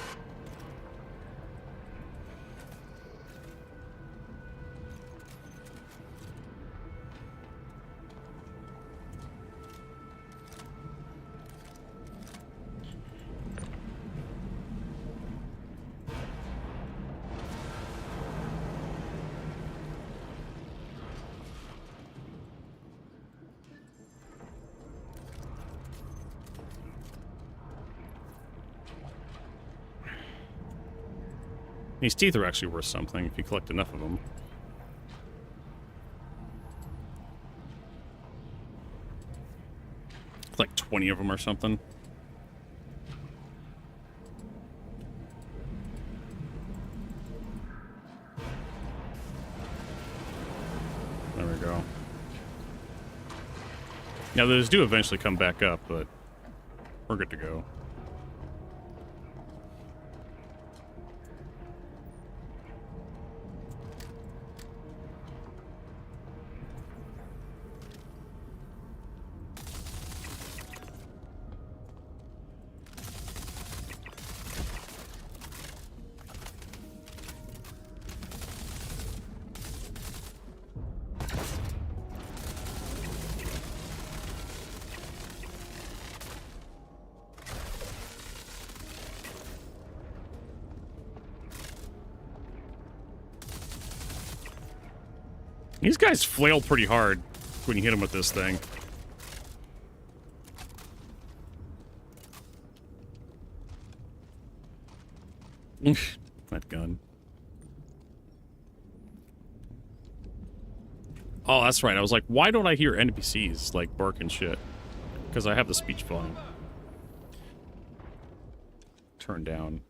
These teeth are actually worth something if you collect enough of them. Like 20 of them or something. There we go. Now those do eventually come back up, but we're good to go. These guys flail pretty hard when you hit them with this thing. That gun. Oh, that's right. I was like, why don't I hear NPCs, like, bark and shit? Because I have the speech volume turned down.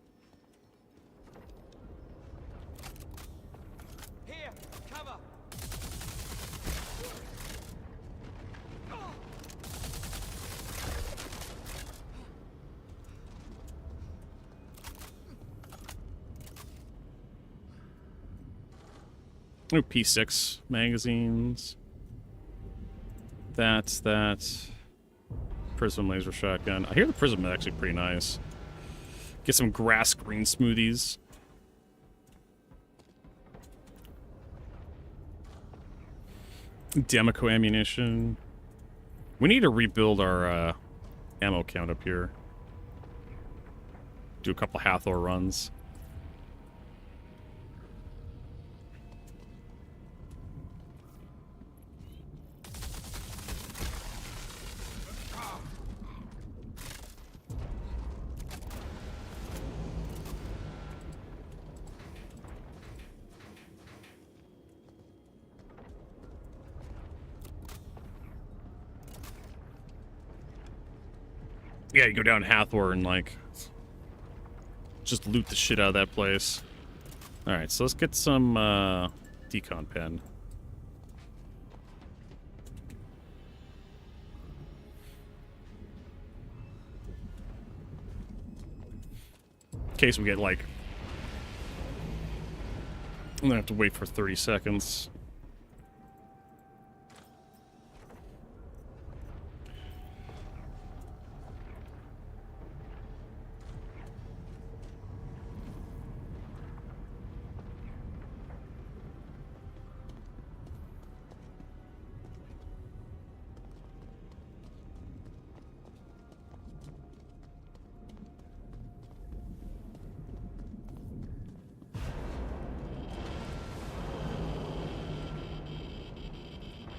Oh, P6 magazines. That's that. Prism laser shotgun. I hear the prism is actually pretty nice. Get some grass green smoothies. Demico ammunition. We need to rebuild our ammo count up here. Do a couple Hathor runs. Yeah, you go down Hathor and, like, just loot the shit out of that place. Alright, so let's get some, decon pen. In case we get, like... I'm gonna have to wait for 30 seconds.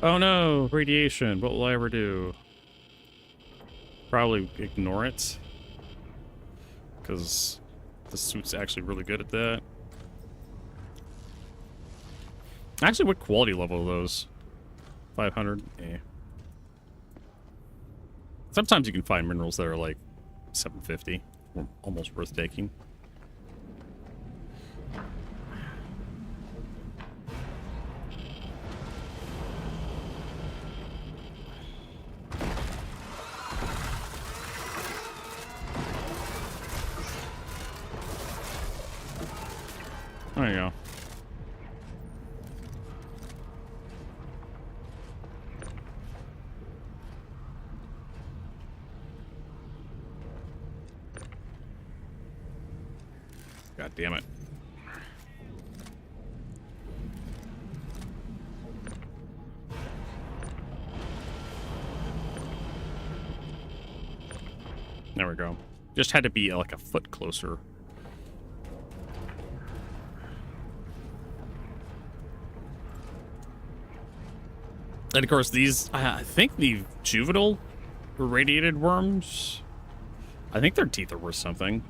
Oh no, radiation. What will I ever do? Probably ignore it. Because the suit's actually really good at that. Actually, what quality level are those? 500? Yeah. Sometimes you can find minerals that are like 750. Or almost worth taking. There you go. God damn it. There we go. Just had to be like a foot closer. And of course, these, I think the juvenile irradiated worms, I think their teeth are worth something.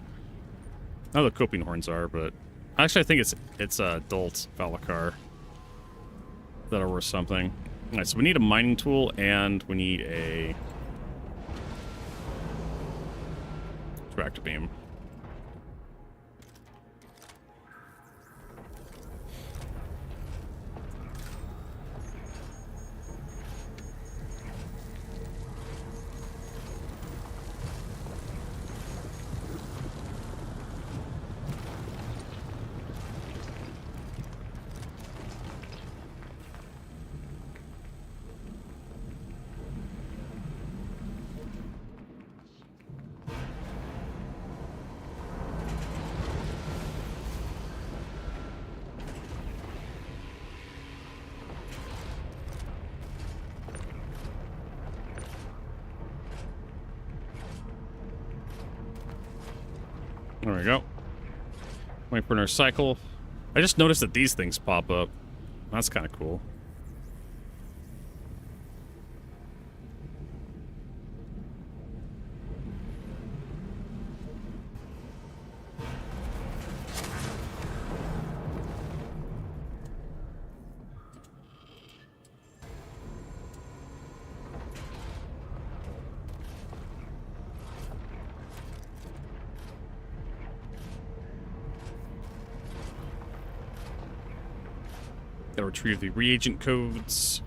Now the coping horns are, but Actually, I think it's adult Valakar that are worth something. All right, so we need a mining tool and we need a tractor beam. There we go. Wait for another cycle. I just noticed that these things pop up. That's kind of cool. Gotta retrieve the reagent codes.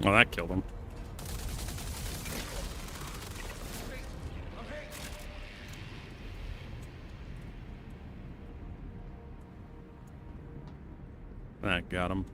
Oh, that killed him. That got him.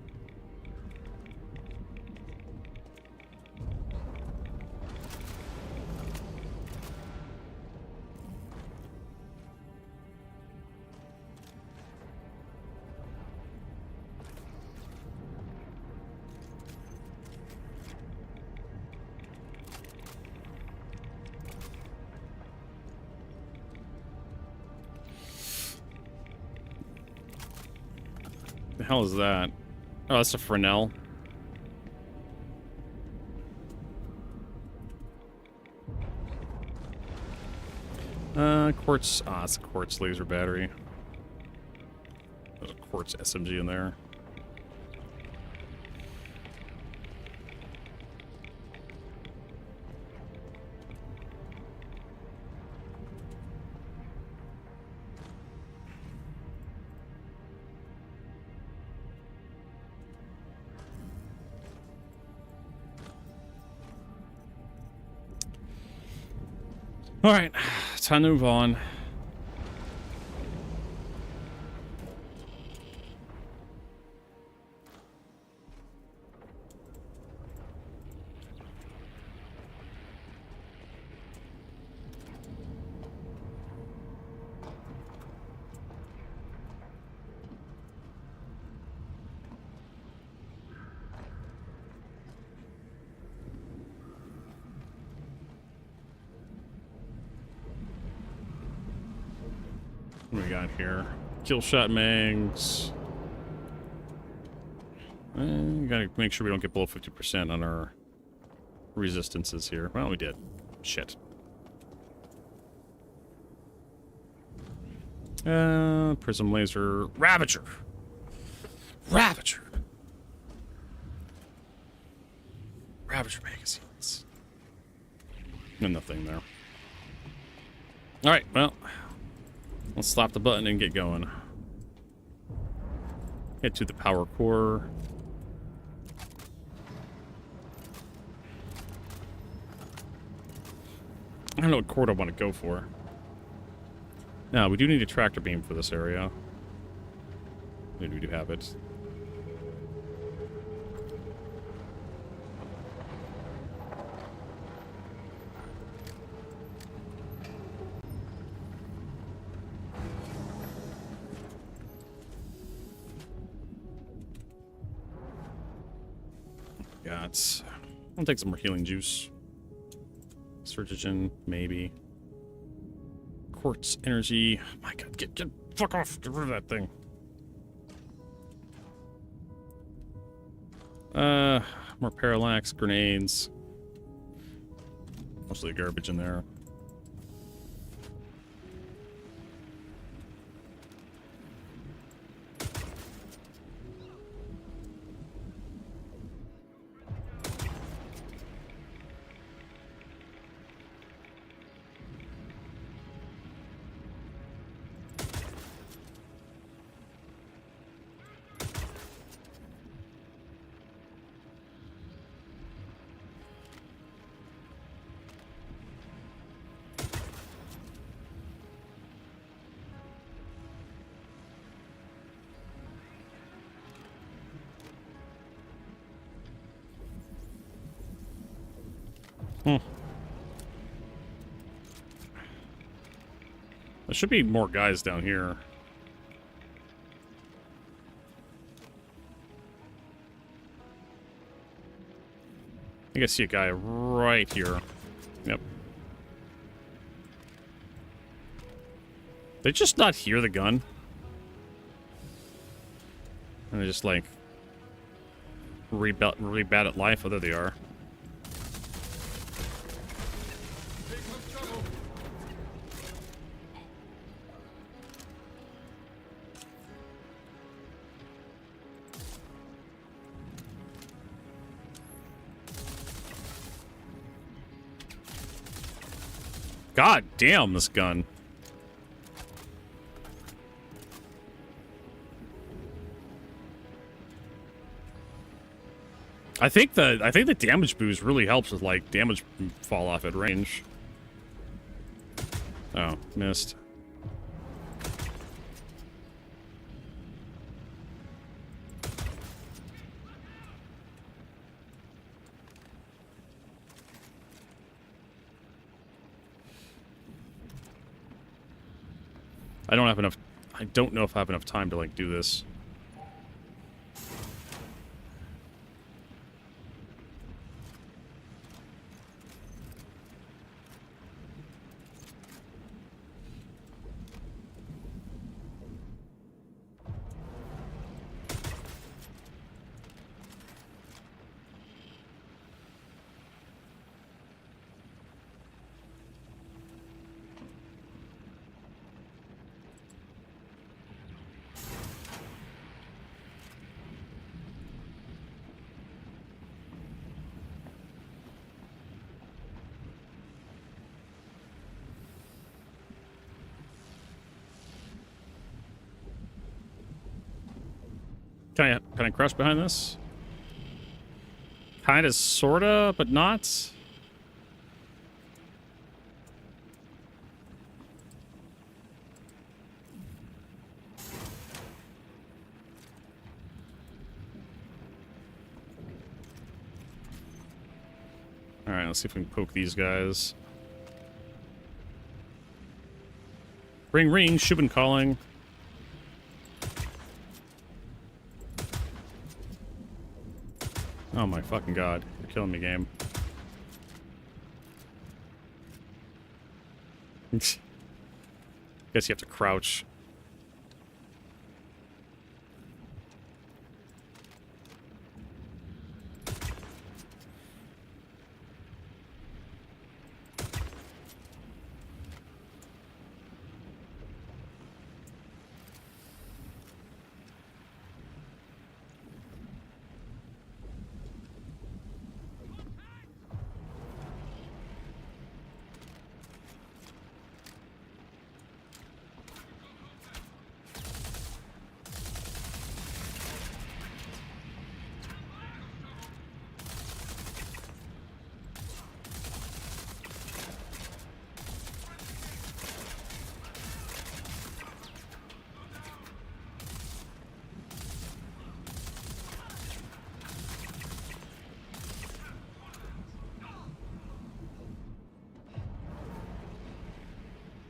The hell is that? Oh, that's a Fresnel. Quartz. Ah, it's a quartz laser battery. There's a quartz SMG in there. All right, time to move on. What do we got here? Kill shot mags. Gotta make sure we don't get below 50% on our resistances here. Well, we did. Shit. Prism laser. Ravager! Ravager! Ravager magazines. And nothing there. Alright, well. Let's slap the button and get going. Get to the power core. I don't know what core I want to go for. Now, we do need a tractor beam for this area. Maybe we do have it. got? I'll take some more healing juice. Surgigen, maybe. Quartz energy. My God, get fuck off! Get rid of that thing. More parallax grenades. Mostly garbage in there. There should be more guys down here. I think I see a guy right here. Yep. They just not hear the gun? And they just like really bad at life. Oh, there they are. God damn, this gun. I think the damage boost really helps with like damage fall off at range. Oh, missed. I don't have enough. I don't know if I have enough time to like do this. Can I crouch behind this? Kinda, sorta, but not. Alright, let's see if we can poke these guys. Ring ring, Shubin calling. Oh my fucking god. You're killing me, game. Guess you have to crouch.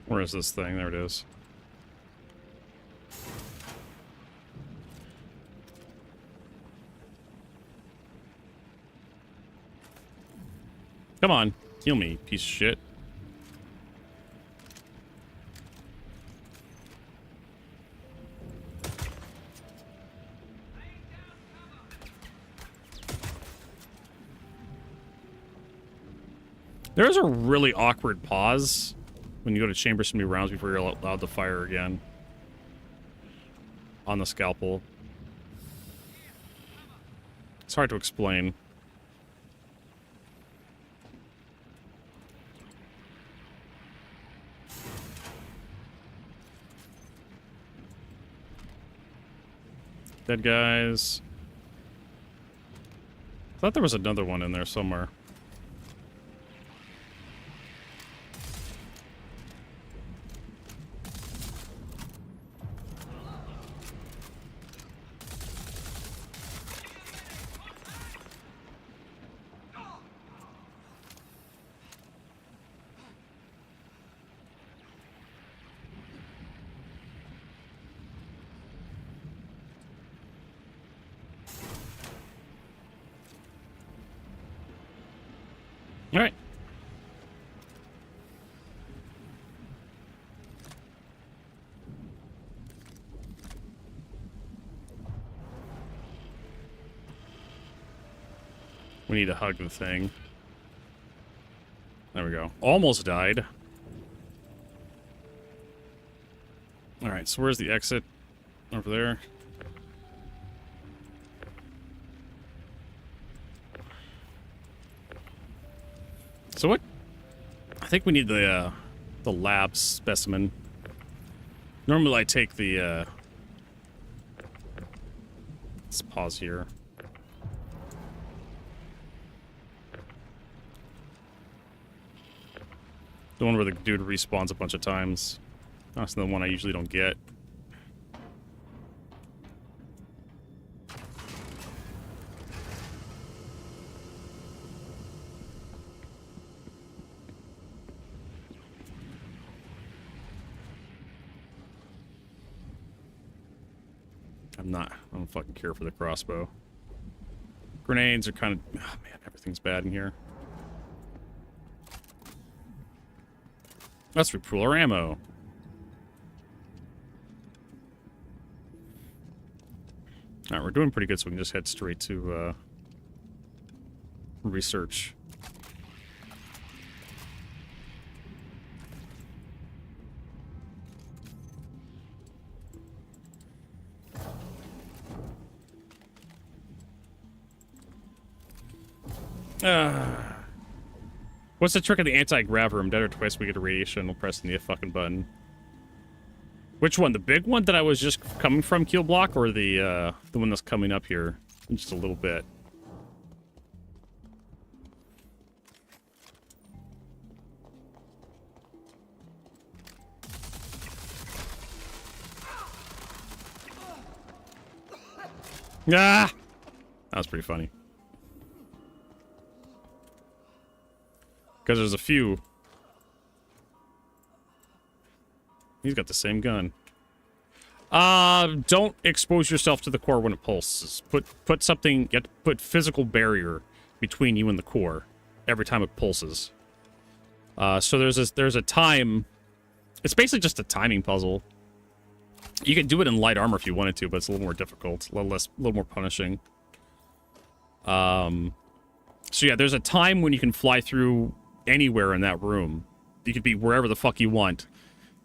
Where is this thing? There it is. Come on. Heal me, piece of shit. There's a really awkward pause when you go to chamber so many rounds before you're allowed to fire again. On the scalpel. It's hard to explain. Dead guys. I thought there was another one in there somewhere. All right. We need to hug the thing. There we go. Almost died. All right, so where's the exit? Over there. So what? I think we need the lab specimen. Normally I take the, let's pause here. The one where the dude respawns a bunch of times. That's the one I usually don't get. I don't fucking care for the crossbow. Grenades are kind of... Oh man, everything's bad in here. Let's repool our ammo. Alright, we're doing pretty good, so we can just head straight to research. What's the trick of the anti-grav room? Dead or twice we get a radiation while pressing the fucking button. Which one? The big one that I was just coming from, Keel Block, or the one that's coming up here in just a little bit? Ah! That was pretty funny. Because there's a few. He's got the same gun. Don't expose yourself to the core when it pulses. Put something, you have to put physical barrier between you and the core every time it pulses. So there's a time. It's basically just a timing puzzle. You can do it in light armor if you wanted to, but it's a little more difficult, a little more punishing. So yeah, there's a time when you can fly through anywhere in that room. You could be wherever the fuck you want,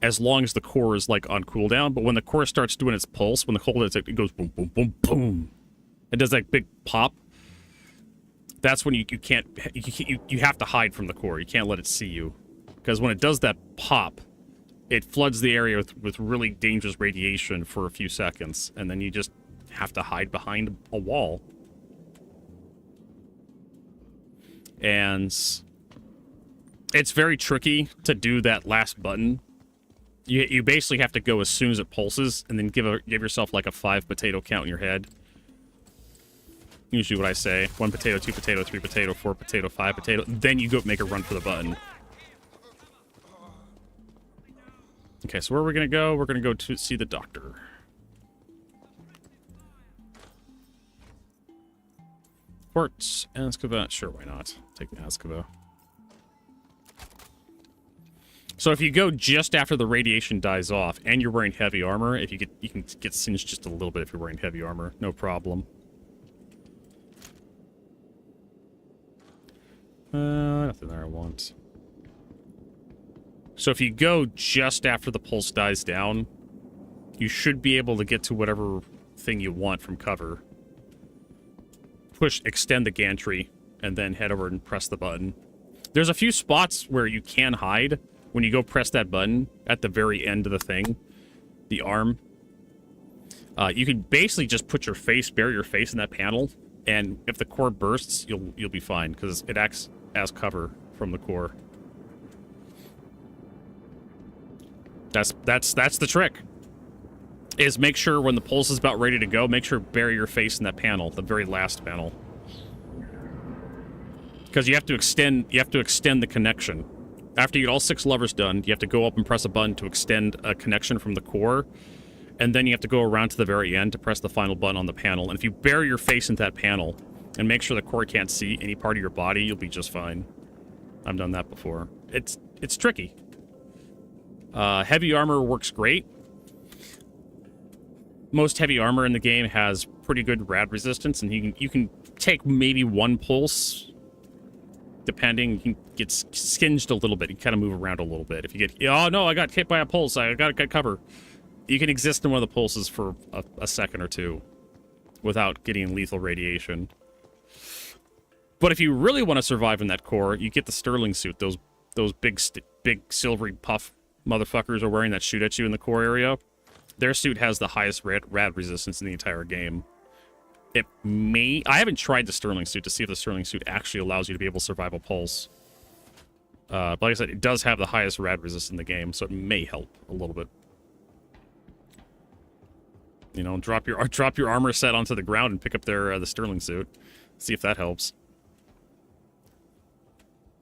as long as the core is like on cooldown. But when the core starts doing its pulse, when the core hits it goes boom, boom, boom, boom. It does that big pop. That's when you have to hide from the core. You can't let it see you, because when it does that pop, it floods the area with really dangerous radiation for a few seconds, and then you just have to hide behind a wall. And it's very tricky to do that last button. You basically have to go as soon as it pulses, and then give yourself like a 5 potato count in your head. Usually what I say: 1 potato, 2 potato, 3 potato, 4 potato, 5 potato. Then you go make a run for the button. Okay, so where are we gonna go? We're gonna go to see the doctor. Quartz, Azkaban. Sure, why not? Take the Azkaban. So if you go just after the radiation dies off and you're wearing heavy armor, you can get singed just a little bit if you're wearing heavy armor, no problem. Nothing there I want. So if you go just after the pulse dies down, you should be able to get to whatever thing you want from cover. Extend the gantry, and then head over and press the button. There's a few spots where you can hide when you go press that button at the very end of the thing, the arm. You can basically just put your face, bury your face in that panel, and if the core bursts, you'll be fine because it acts as cover from the core. That's the trick. Is make sure when the pulse is about ready to go, make sure bury your face in that panel, the very last panel. Because you have to extend the connection. After you get all 6 levers done, you have to go up and press a button to extend a connection from the core, and then you have to go around to the very end to press the final button on the panel. And if you bury your face into that panel and make sure the core can't see any part of your body, you'll be just fine. I've done that before. It's tricky. Heavy armor works great. Most heavy armor in the game has pretty good rad resistance, and you can take maybe 1 pulse, depending. You can get singed a little bit. You kind of move around a little bit. If you get, oh no, I got hit by a pulse, I got to get cover. You can exist in one of the pulses for a second or two without getting lethal radiation. But if you really want to survive in that core, you get the Sterling suit. Those big silvery puff motherfuckers are wearing that shoot at you in the core area. Their suit has the highest rad resistance in the entire game. It may... I haven't tried the Sterling suit to see if the Sterling suit actually allows you to be able to survive a pulse. But like I said, it does have the highest rad resistance in the game, so it may help a little bit. You know, drop your armor set onto the ground and pick up the Sterling suit. See if that helps.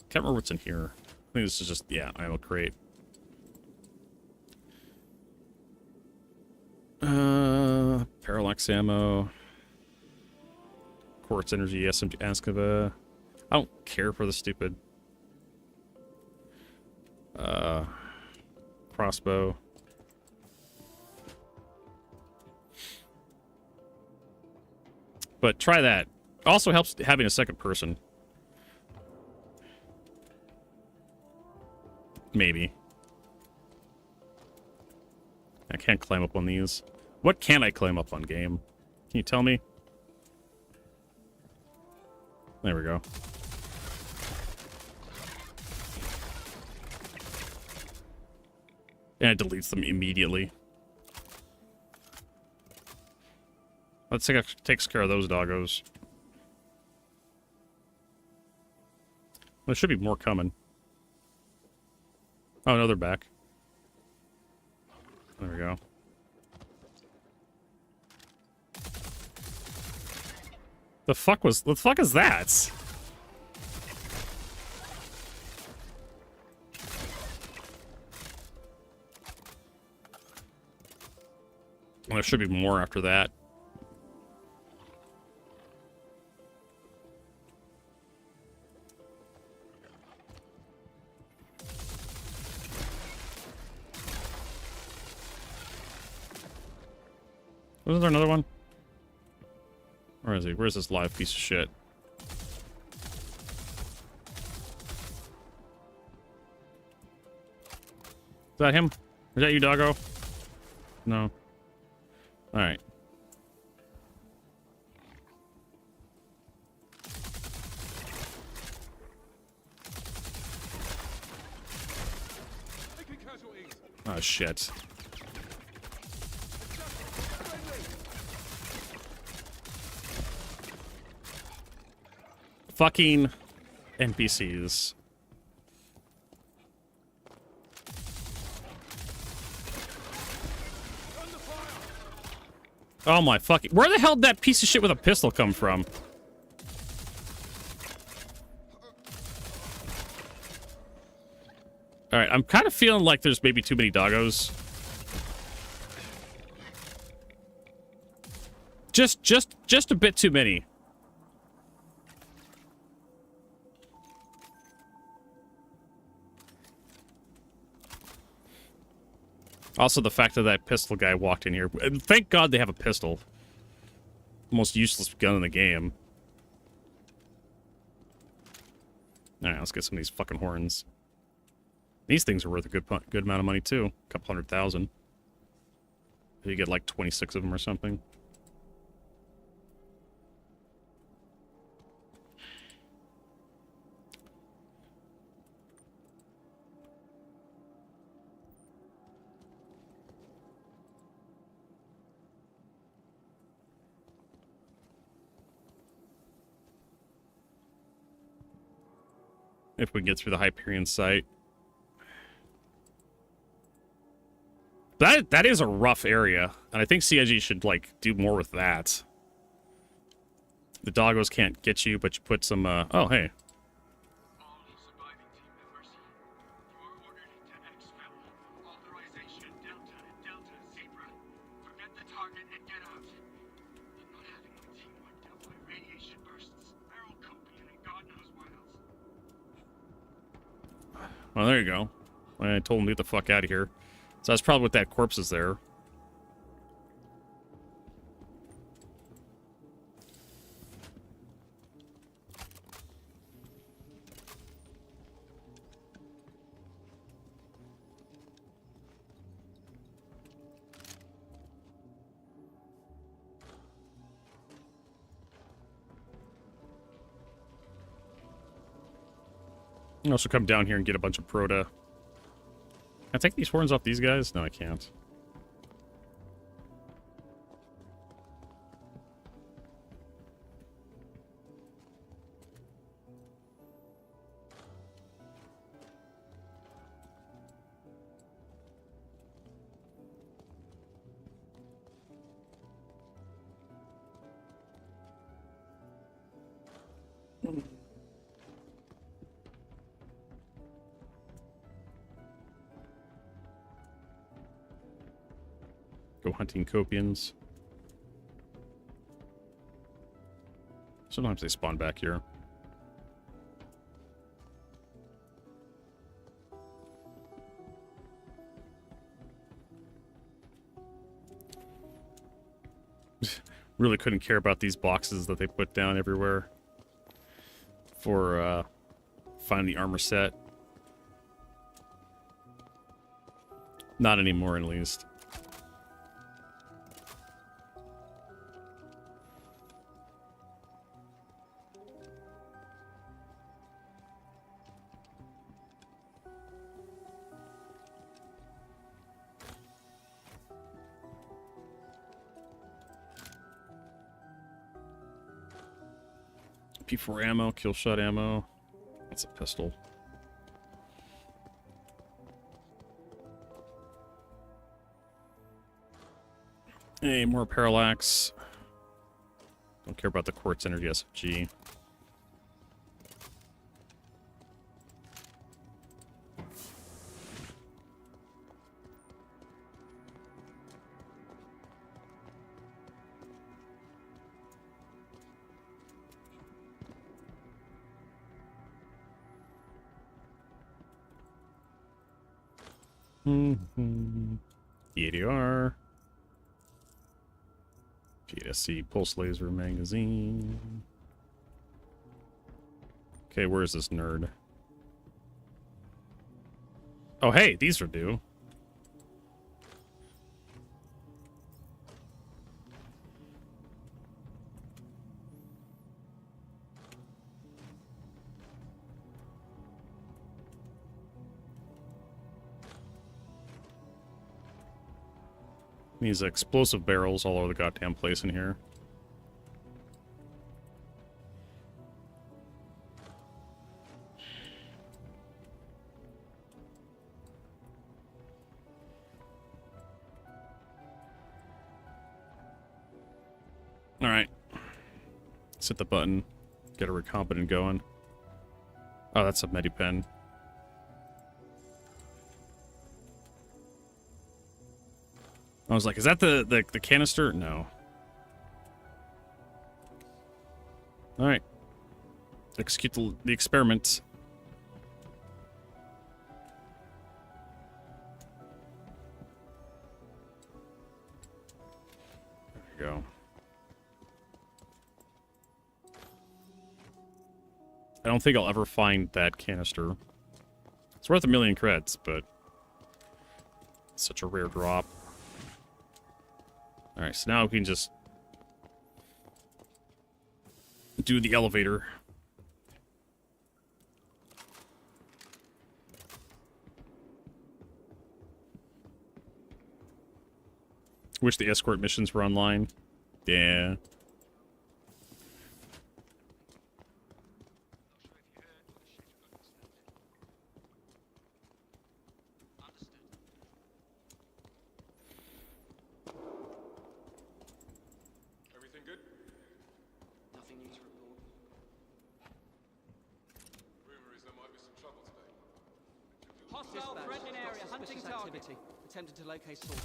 Can't remember what's in here. I think this is just, yeah, ammo crate. Parallax ammo. Quartz energy, SMG Askava. I don't care for the stupid crossbow. But try that. Also helps having a second person. Maybe. I can't climb up on these. What can I climb up on, game? Can you tell me? There we go. And it deletes them immediately. Let's see if it takes care of those doggos. There should be more coming. Oh, no, they're back. There we go. The fuck is that? Well, there should be more after that. Wasn't there another one? Where is he? Where's this live piece of shit? Is that him? Is that you, doggo? No. Alright. Oh, shit. Fucking NPCs. Oh my fucking... Where the hell did that piece of shit with a pistol come from? Alright, I'm kind of feeling like there's maybe too many doggos. Just a bit too many. Also, the fact that that pistol guy walked in here. Thank God they have a pistol. Most useless gun in the game. Alright, let's get some of these fucking horns. These things are worth a good amount of money, too. A couple 100,000. You get like 26 of them or something. If we get through the Hyperion site. That is a rough area, and I think CIG should like do more with that. The doggos can't get you, but you put some. Oh, hey. Well, there you go. I told him to get the fuck out of here. So that's probably what that corpse is there. I can also come down here and get a bunch of Proto. Can I take these horns off these guys? No, I can't. Go hunting Copians. Sometimes they spawn back here. Really couldn't care about these boxes that they put down everywhere for finding the armor set. Not anymore, at least. P4 ammo, kill shot ammo. That's a pistol. Hey, more parallax. Don't care about the quartz energy SFG. EADR. PSC pulse laser magazine. Okay, where's this nerd? Oh, hey, these are due. These explosive barrels all over the goddamn place in here. Alright. Let's hit the button. Get a recombinant going. Oh, that's a Medipen. I was like, is that the canister? No. Alright. Execute the experiment. we go. I don't think I'll ever find that canister. It's worth 1,000,000 creds, but it's such a rare drop. Alright, so now we can just do the elevator. Wish the escort missions were online. Yeah. Everything good? Nothing new to report. Rumor is there might be some trouble today. Hostile threatening area, hunting target. Activity. Attempted to locate source.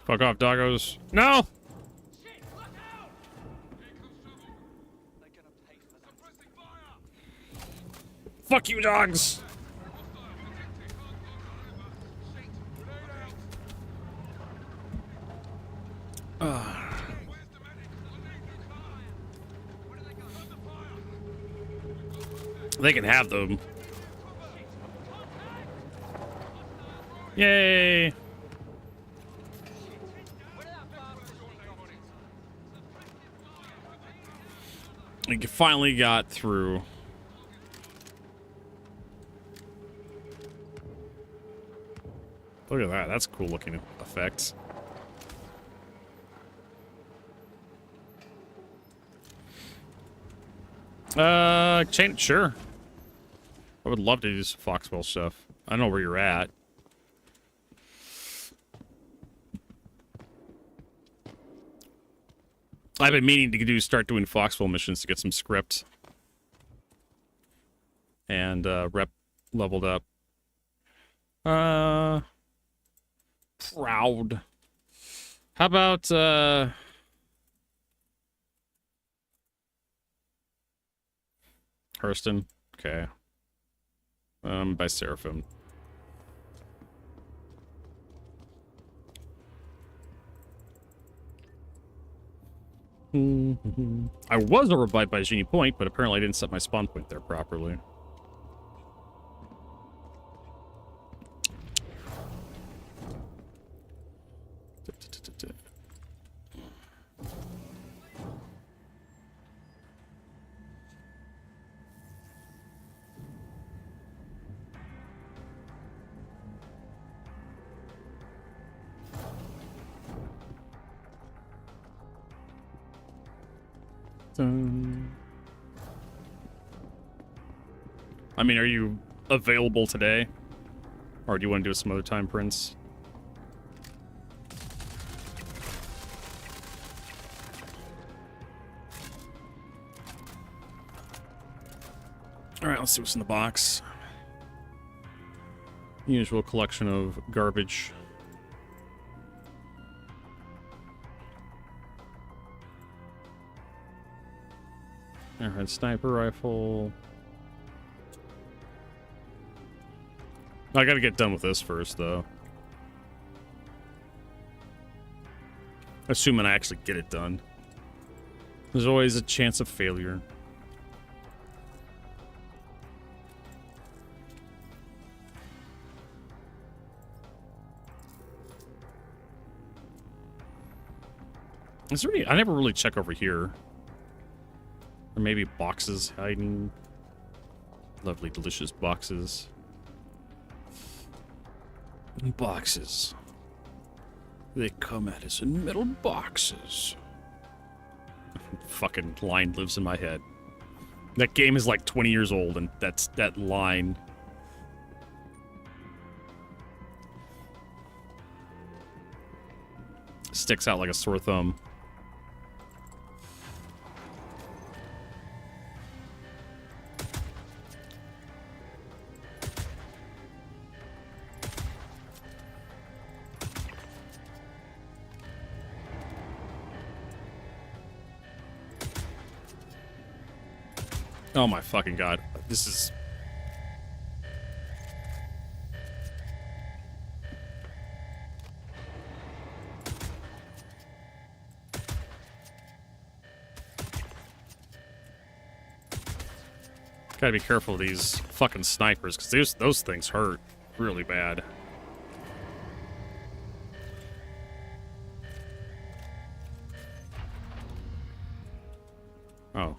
Fuck off, doggos. No! Fuck you, dogs! They can have them. Yay! We finally got through. Look at that. That's a cool looking effect. Sure. I would love to do some Foxwell stuff. I know where you're at. I've been meaning to start doing Foxwell missions to get some script. And, rep leveled up. Proud. How about, Hurston? Okay. By Seraphim. I was overbite by Genie Point, but apparently I didn't set my spawn point there properly. I mean, are you available today? Or do you want to do it some other time, Prince? Alright, let's see what's in the box. Usual collection of garbage. Alright, sniper rifle. I gotta get done with this first, though. Assuming I actually get it done. There's always a chance of failure. Is there any... I never really check over here. Or maybe boxes hiding. Lovely, delicious boxes. Boxes. They come at us in metal boxes. Fucking line lives in my head. That game is like 20 years old, and that line. Sticks out like a sore thumb. Oh my fucking god. This is... Gotta be careful of these fucking snipers, because those things hurt really bad. Oh.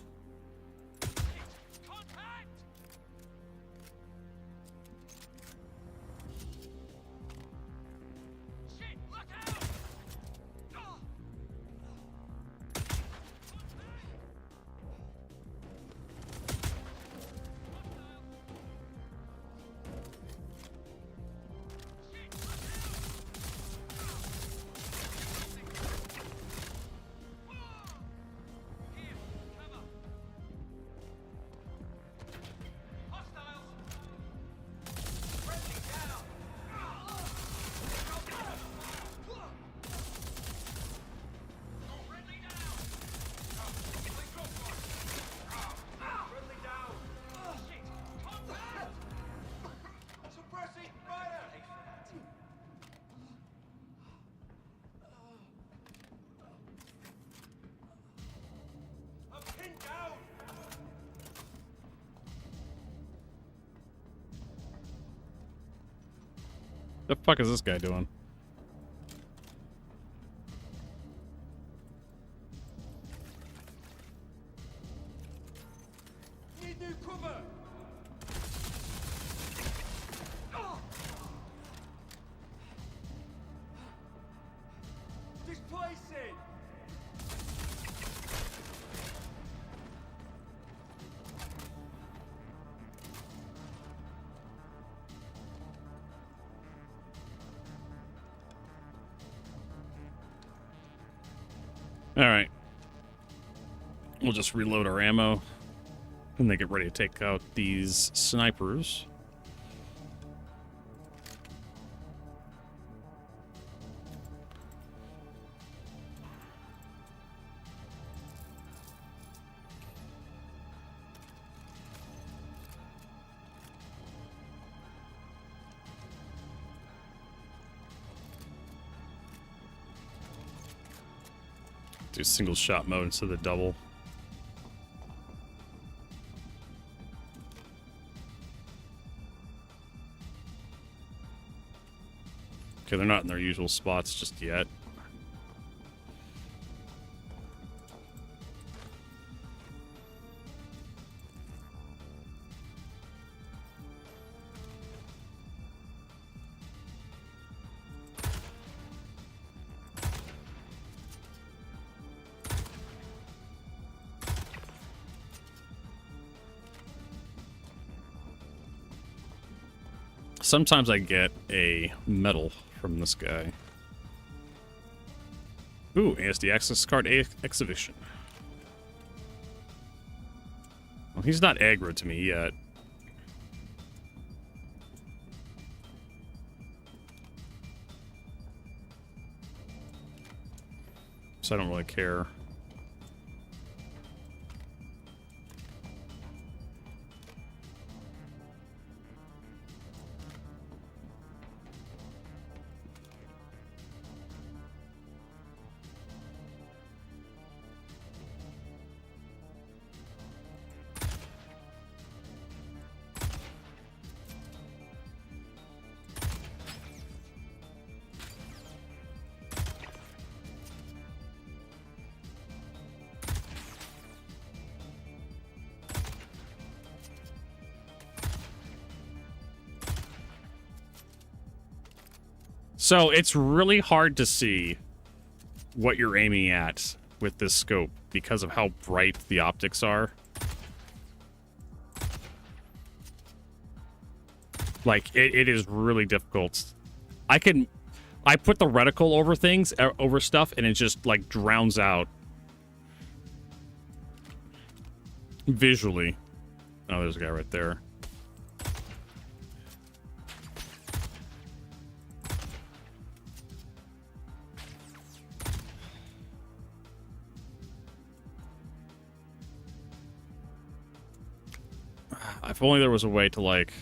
The fuck is this guy doing? Need new cover. Displacing. Alright. We'll just reload our ammo. And they get ready to take out these snipers. Do single shot mode instead of the double. Okay, they're not in their usual spots just yet. Sometimes I get a medal from this guy. Ooh, ASD access card exhibition. Well, he's not aggro to me yet. So I don't really care. So it's really hard to see what you're aiming at with this scope because of how bright the optics are. Like, it is really difficult. I can I put the reticle over things, over stuff, and it just, like, drowns out. Visually. Oh, there's a guy right there. If only there was a way to, like...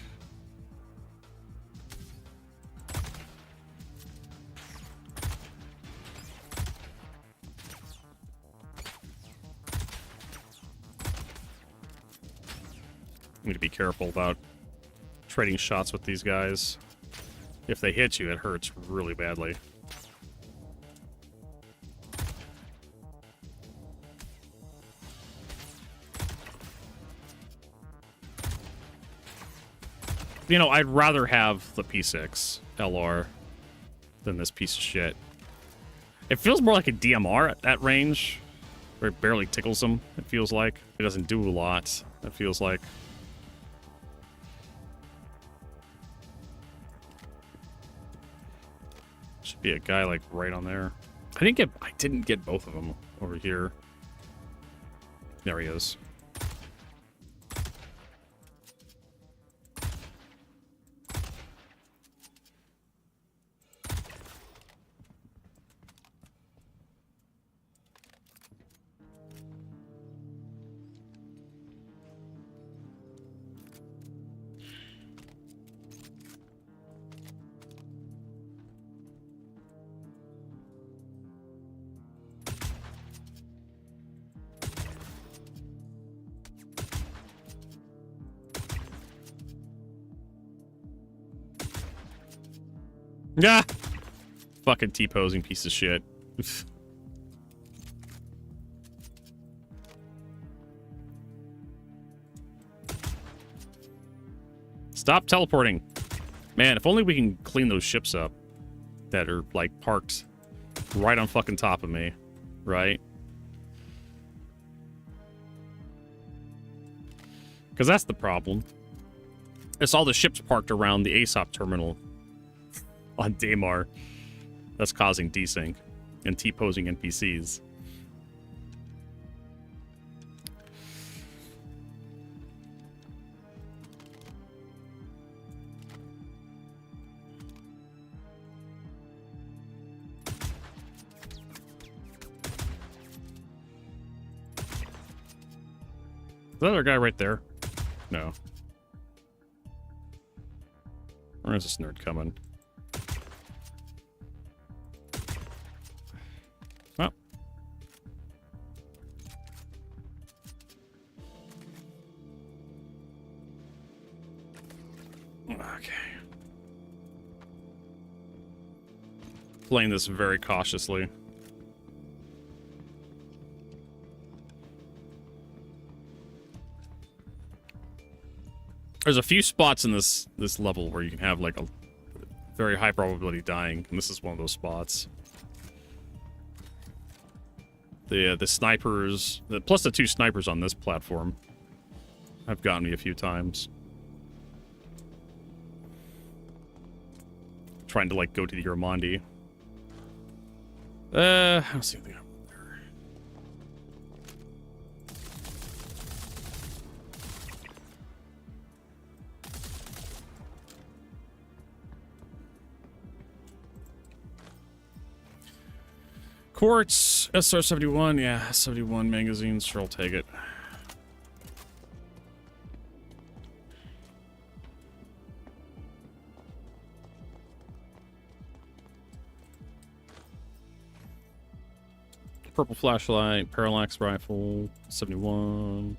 need to be careful about trading shots with these guys. If they hit you, it hurts really badly. You know, I'd rather have the P6 LR than this piece of shit. It feels more like a DMR at that range, where it barely tickles him, it feels like. It doesn't do a lot, it feels like. Should be a guy, like, right on there. I didn't get both of them over here. There he is. Yeah. Fucking T-posing piece of shit. Stop teleporting. Man, if only we can clean those ships up that are, like, parked right on fucking top of me, right? Because that's the problem. It's all the ships parked around the ASOP terminal on Daymar that's causing desync and T-posing NPCs. Is that other guy right there? No. Where is this nerd coming? Oh. Okay. Playing this very cautiously. There's a few spots in this level where you can have, like, a very high probability dying, and this is one of those spots. The snipers, plus the two snipers on this platform, have gotten me a few times. Trying to, like, go to the Irmandi. I don't see anything up there. Quartz, SR-71, yeah, 71 magazines, sure, I'll take it. Purple flashlight, parallax rifle, 71.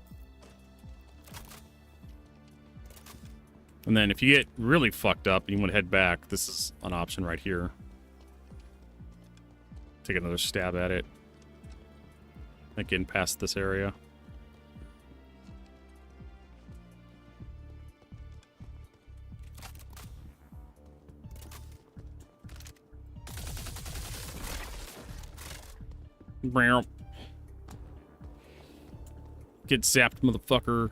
And then if you get really fucked up and you want to head back, this is an option right here. Take another stab at it. Like getting past this area. Get zapped, motherfucker.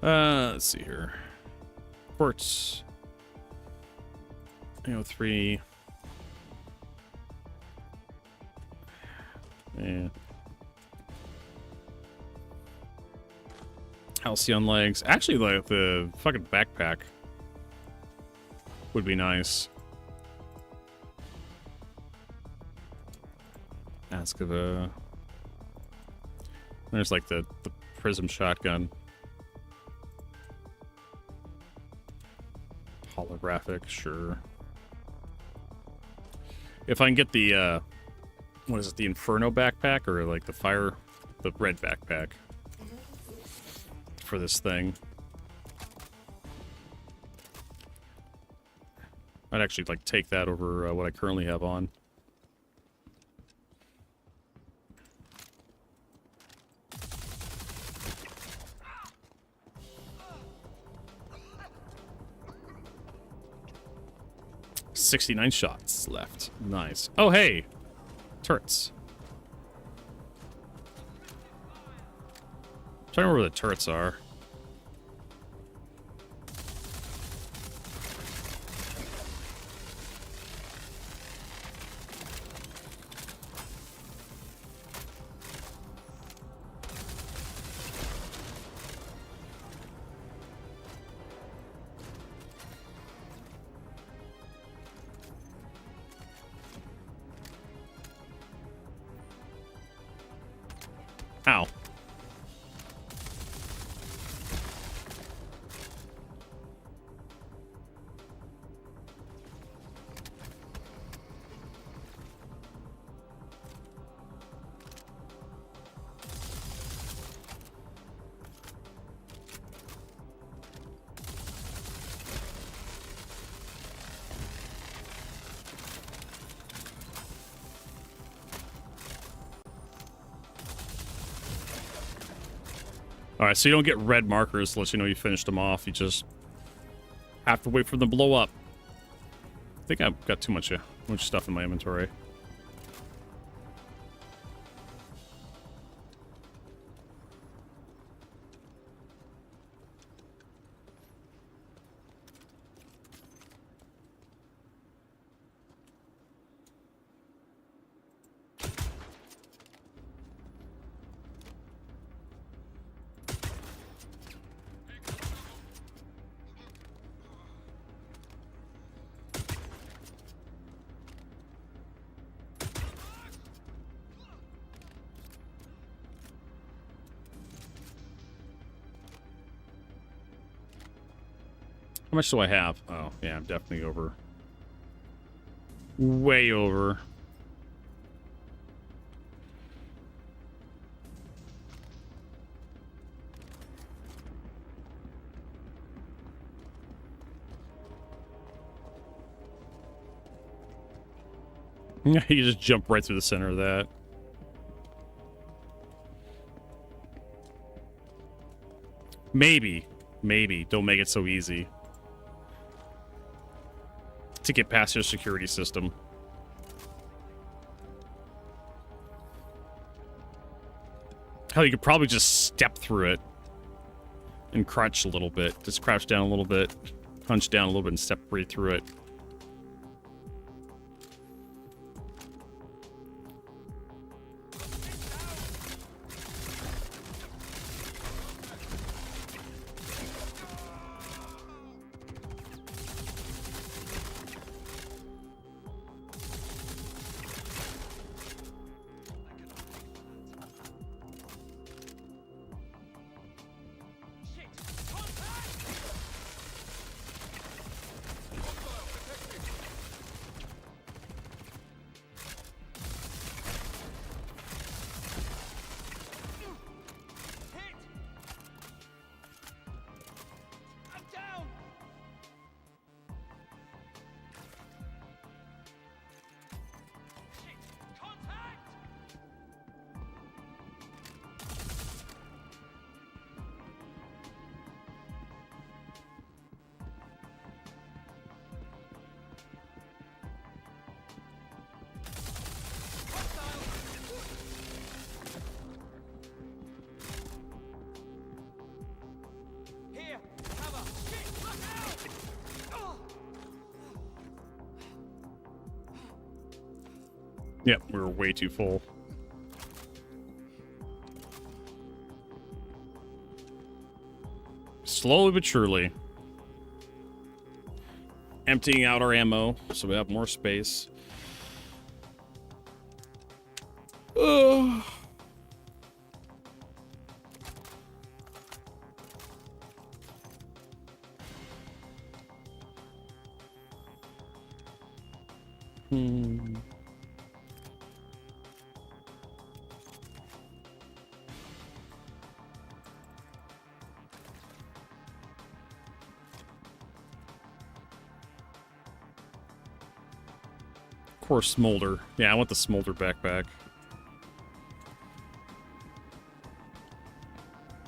Let's see here. Quartz. 3. Yeah. Halcyon legs. Actually, like the fucking backpack would be nice. Ask of a. There's like the prism shotgun. Holographic, sure. If I can get the what is it, the Inferno backpack or like the red backpack for this thing. I'd actually like take that over what I currently have on. $69 shots left. Nice. Oh, hey! Turrets. I'm trying to remember where the turrets are. Ow. Alright, so you don't get red markers unless you know you finished them off. You just have to wait for them to blow up. I think I've got too much stuff in my inventory. How much do I have? Oh, yeah, I'm definitely over. Way over. You just jump right through the center of that. Maybe. Maybe. Don't make it so easy to get past your security system. Hell, you could probably just step through it and crouch a little bit. Just crouch down a little bit, punch down a little bit, and step right through it. Yep, we were way too full. Slowly but surely. Emptying out our ammo so we have more space. Ugh. Of course, smolder. Yeah, I want the smolder backpack.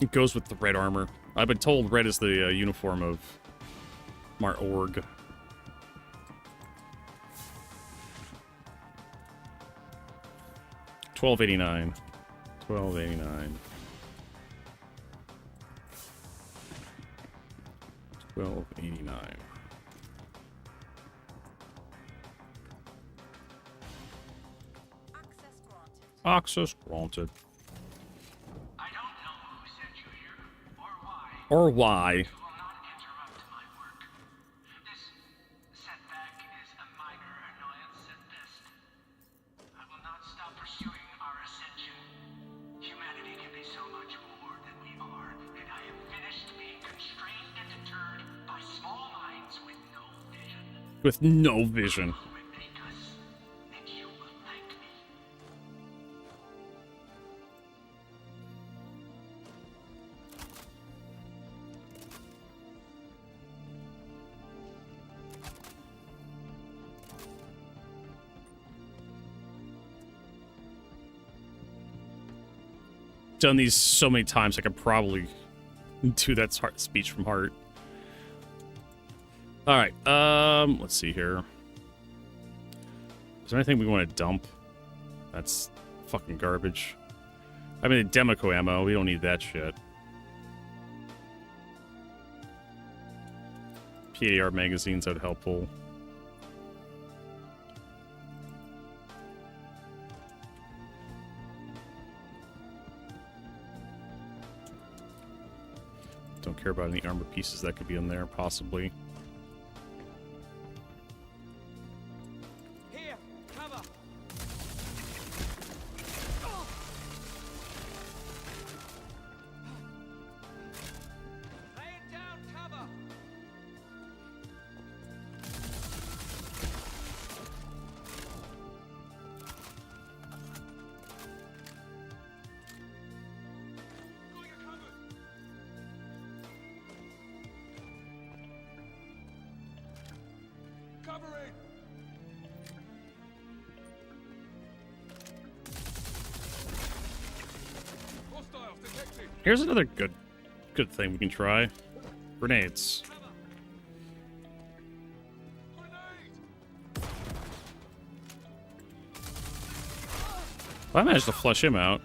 It goes with the red armor. I've been told red is the uniform of my org. $12.89. $12.89. $12.89. Access granted. I don't know who sent you here or why. You will not interrupt my work. This setback is a minor annoyance at best. I will not stop pursuing our ascension. Humanity can be so much more than we are, and I am finished being constrained and deterred by small minds with no vision. With no vision. Done these so many times, I could probably do that speech from heart. All right, let's see here. Is there anything we want to dump? That's fucking garbage. I mean, Demico ammo, we don't need that shit. PAR magazines are helpful. Don't care about any armor pieces that could be in there, possibly. Here, cover. Lay it down, cover. Covering. Hostiles detected. Here's another good thing we can try. Grenades. Well, I managed to flush him out.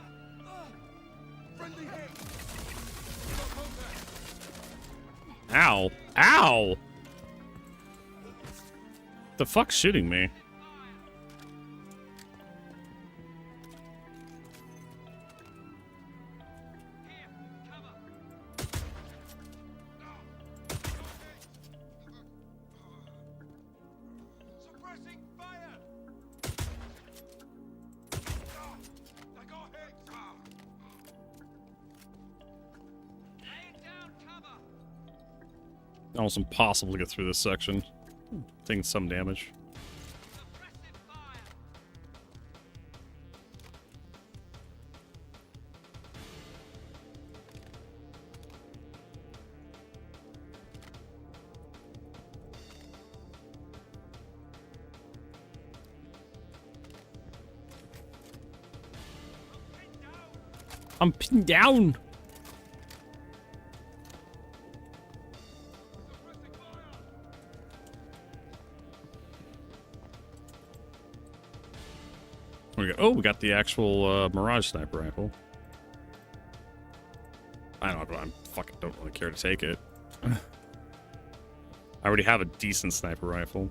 Ow. Ow! The fuck's shooting me? Suppressing fire. I got hit. Lay it down, cover. Almost impossible to get through this section. Taking some damage. I'm pinned down. We got the actual Mirage sniper rifle. I don't know, I fucking don't really care to take it. I already have a decent sniper rifle.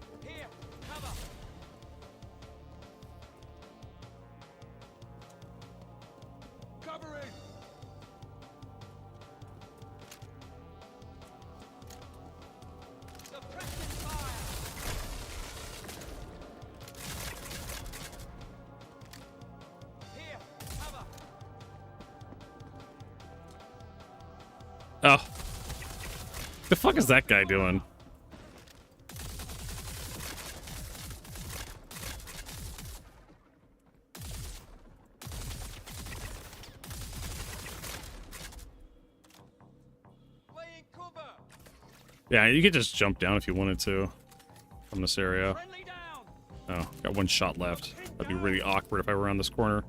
Oh. The fuck is that guy doing? Yeah, you could just jump down if you wanted to from this area. Oh, got one shot left. That'd be really awkward if I were around this corner.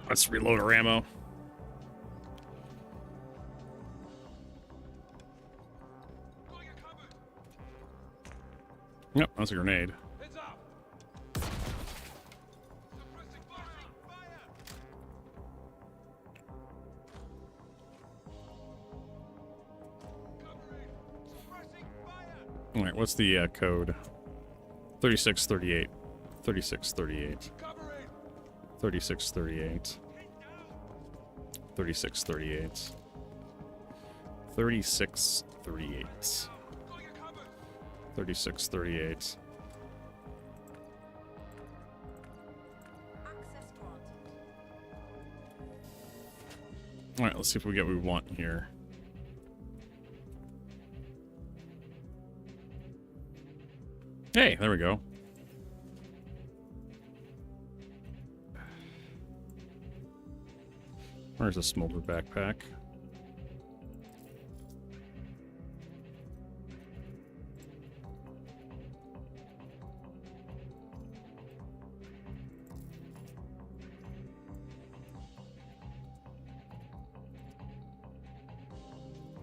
Let's reload our ammo. Yep, that's a grenade. All right, what's the code? 3638. 3638. 3638. 3638. 3638. 3638. All right, let's see if we get what we want here. Hey, there we go. Where's the smolder backpack?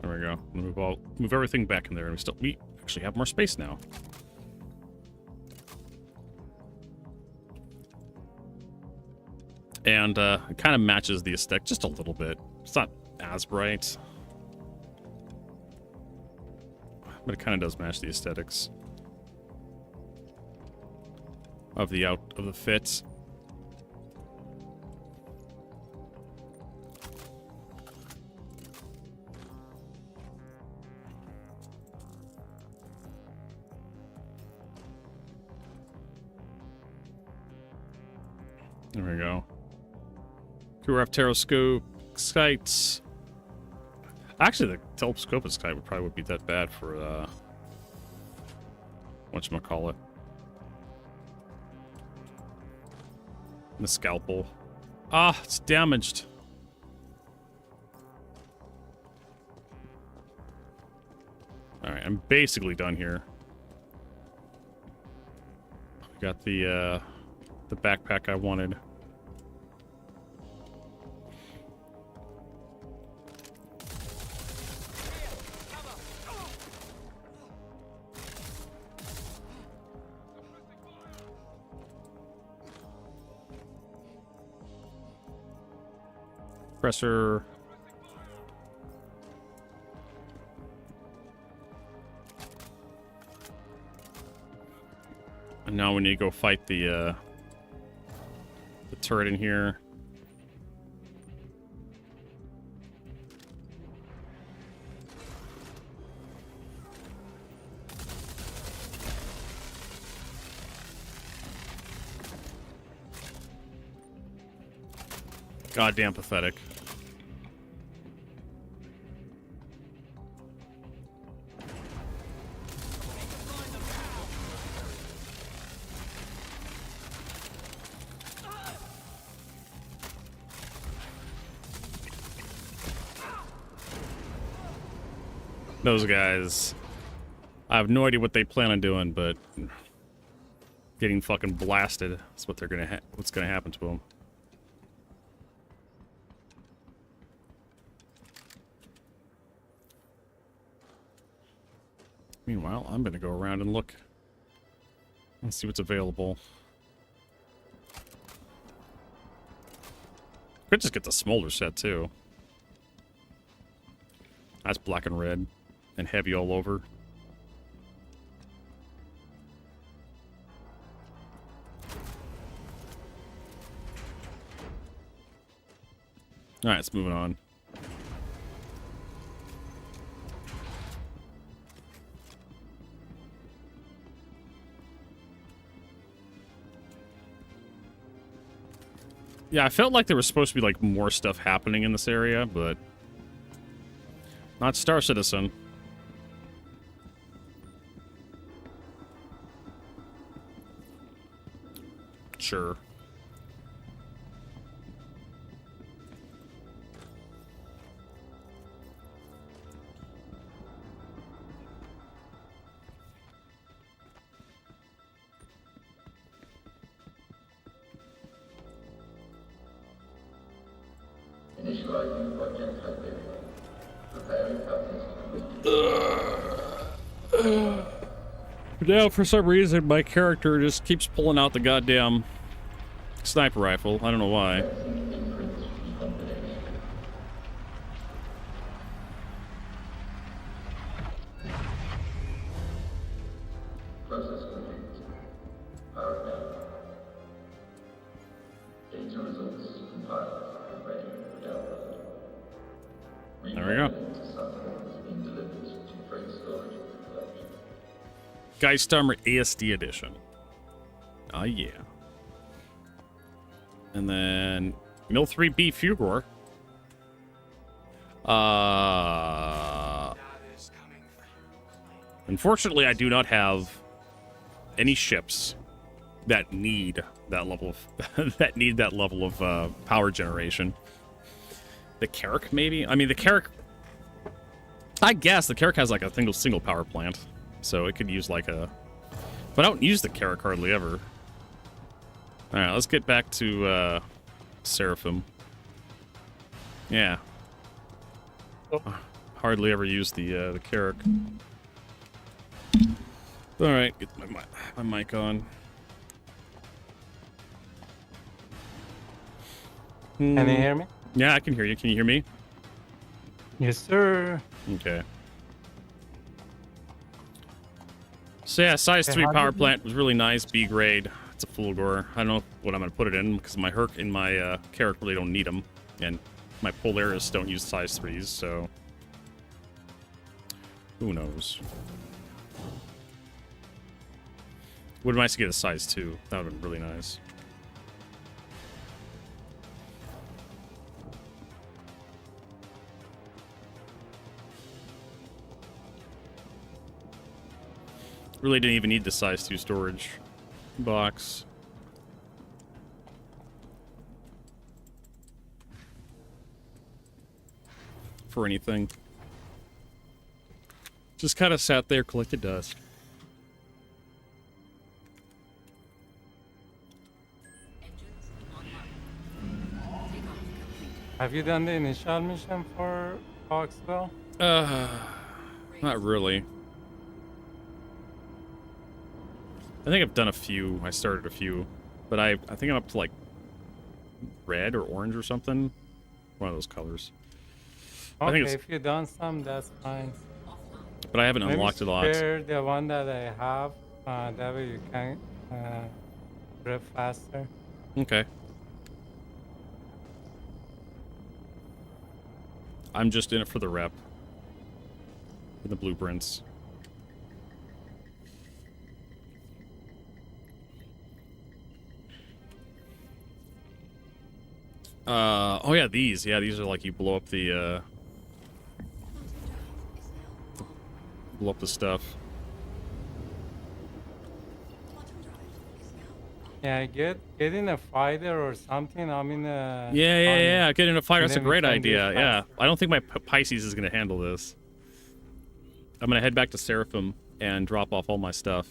There we go. Move everything back in there, and we actually have more space now. And it kind of matches the aesthetic just a little bit. It's not as bright, but it kind of does match the aesthetics of the fit. There we go. Pteroscope sights. Actually, the telescopic sight would be that bad for whatchamacallit. The scalpel. Ah, it's damaged. Alright, I'm basically done here. Got the backpack I wanted. Pressor. And now we need to go fight the turret in here. Goddamn pathetic. Those guys, I have no idea what they plan on doing, but getting fucking blasted is what they're what's gonna happen to them. Meanwhile, I'm gonna go around and look and see what's available. Could just get the smolder set too. That's black and red and heavy all over. Alright, let's move on. Yeah, I felt like there was supposed to be like more stuff happening in this area, but not Star Citizen. Sure. Now, for some reason, my character just keeps pulling out the goddamn sniper rifle. I don't know why. There we go. Geistheimer ASD edition. Oh yeah. And then Mil 3B Fugor. Unfortunately, I do not have any ships that need that level of power generation. The Carrack, maybe? I mean, the Carrack... I guess the Carrack has like a single power plant. So it could use like a... But I don't use the Carrack hardly ever. Alright, let's get back to Seraphim. Yeah. Hardly ever use the Carrack. Alright, get my mic on. Can you hear me? Yeah, I can hear you. Can you hear me? Yes, sir. Okay. So yeah, size 3 power plant was really nice. B grade. It's a Fulgor. I don't know what I'm gonna put it in because my Herc and my Carrack really don't need them, and my Polaris don't use size 3s. So who knows? Would be nice to get a size 2. That would have been really nice. Really didn't even need the size 2 storage box. For anything. Just kind of sat there, collected dust. Have you done the initial mission for Foxwell? Not really. I think I've done a few. I started a few. But I think I'm up to like red or orange or something. One of those colors. Okay, I think it's, if you've done some, that's fine. but I haven't unlocked it a lot. Spare the one that I have. That way you can drift faster. Okay. I'm just in it for the rep. For the blueprints. Oh yeah, these. Yeah, these are like you blow up the stuff. Yeah, get in a fighter or something. I'm in a... Yeah. Get in a fighter. That's a great idea. fast. Yeah. I don't think my Pisces is going to handle this. I'm going to head back to Seraphim and drop off all my stuff.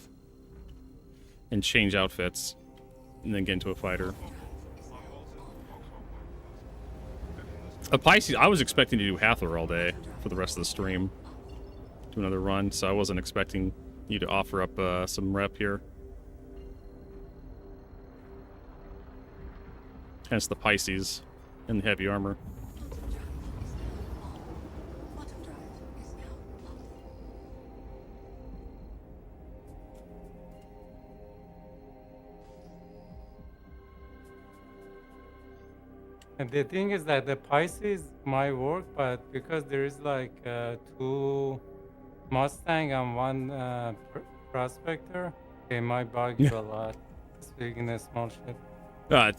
And change outfits. And then get into a fighter. A Pisces, I was expecting to do Hathor all day for the rest of the stream. do another run, so I wasn't expecting you to offer up some rep here. Hence the Pisces and the heavy armor. And the thing is that the Pisces might work, but because there is like 2 Mustang and 1 Prospector, it might bug you a lot. Speaking a small ship.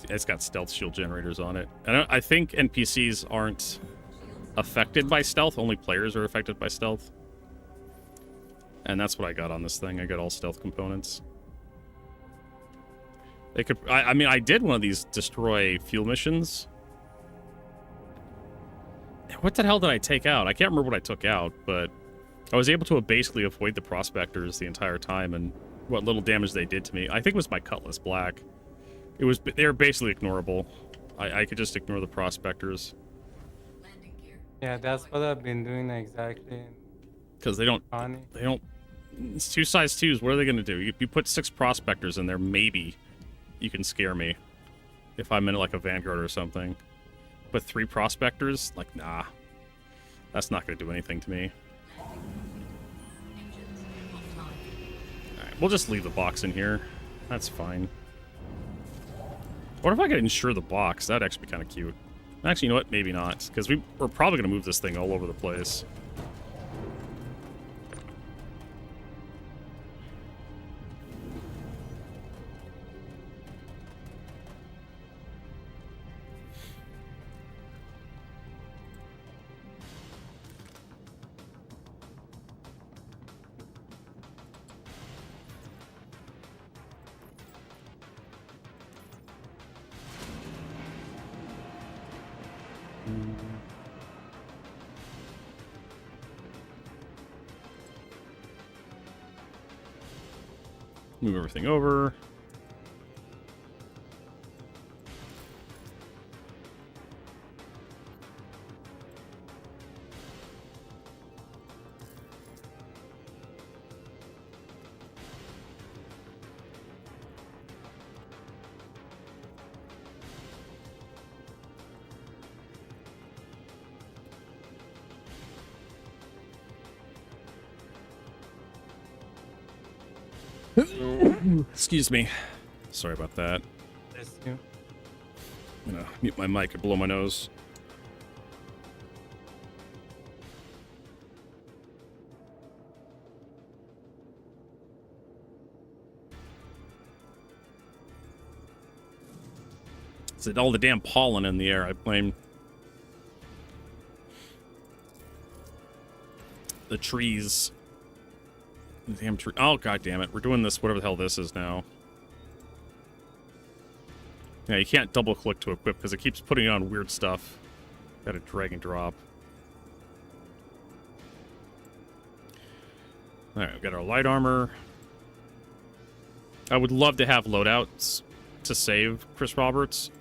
It's got stealth shield generators on it. And I think NPCs aren't affected by stealth. Only players are affected by stealth. And that's what I got on this thing. I got all stealth components. They could. I mean, I did one of these destroy fuel missions. What the hell did I take out? I can't remember what I took out, but I was able to basically avoid the prospectors the entire time, and what little damage they did to me. I think it was my Cutlass Black. They were basically ignorable. I could just ignore the prospectors. Yeah, that's what I've been doing exactly. Because they don't. It's 2 size 2s. What are they going to do? You put 6 prospectors in there, maybe you can scare me. If I'm in like a Vanguard or something. But 3 prospectors? Like, nah. That's not going to do anything to me. Alright, we'll just leave the box in here. That's fine. What if I could insure the box? That'd actually be kind of cute. Actually, you know what? Maybe not. Because we're probably going to move this thing all over the place. Move everything over. Excuse me. Sorry about that. I'm gonna mute my mic and blow my nose. It's all the damn pollen in the air, I blame. The trees. Damn tree. Oh, god damn it. We're doing this, whatever the hell this is now. Yeah, you can't double click to equip because it keeps putting on weird stuff. Gotta drag and drop. Alright, we've got our light armor. I would love to have loadouts to save Chris Roberts.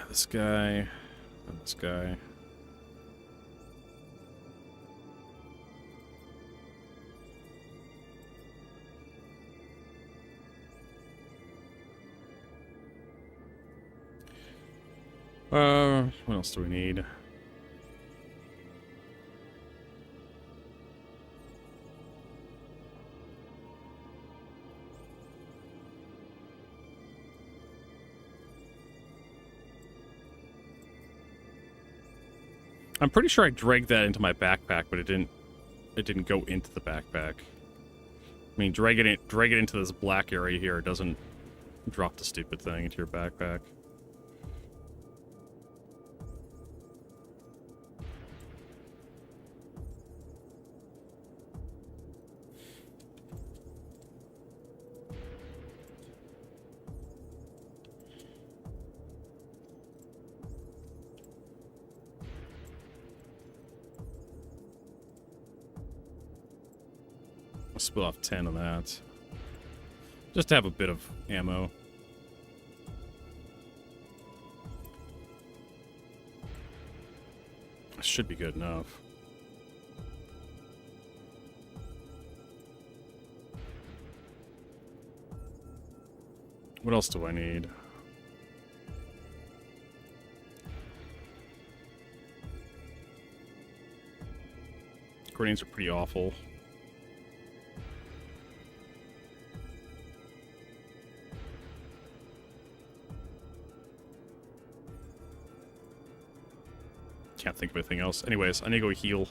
This guy, and this guy. What else do we need? I'm pretty sure I dragged that into my backpack, but it didn't go into the backpack. I mean, drag it into this black area here. It doesn't drop the stupid thing into your backpack. split off 10 of that. Just to have a bit of ammo. Should be good enough. What else do I need? Grenades are pretty awful. Can't think of anything else. Anyways, I need to go heal.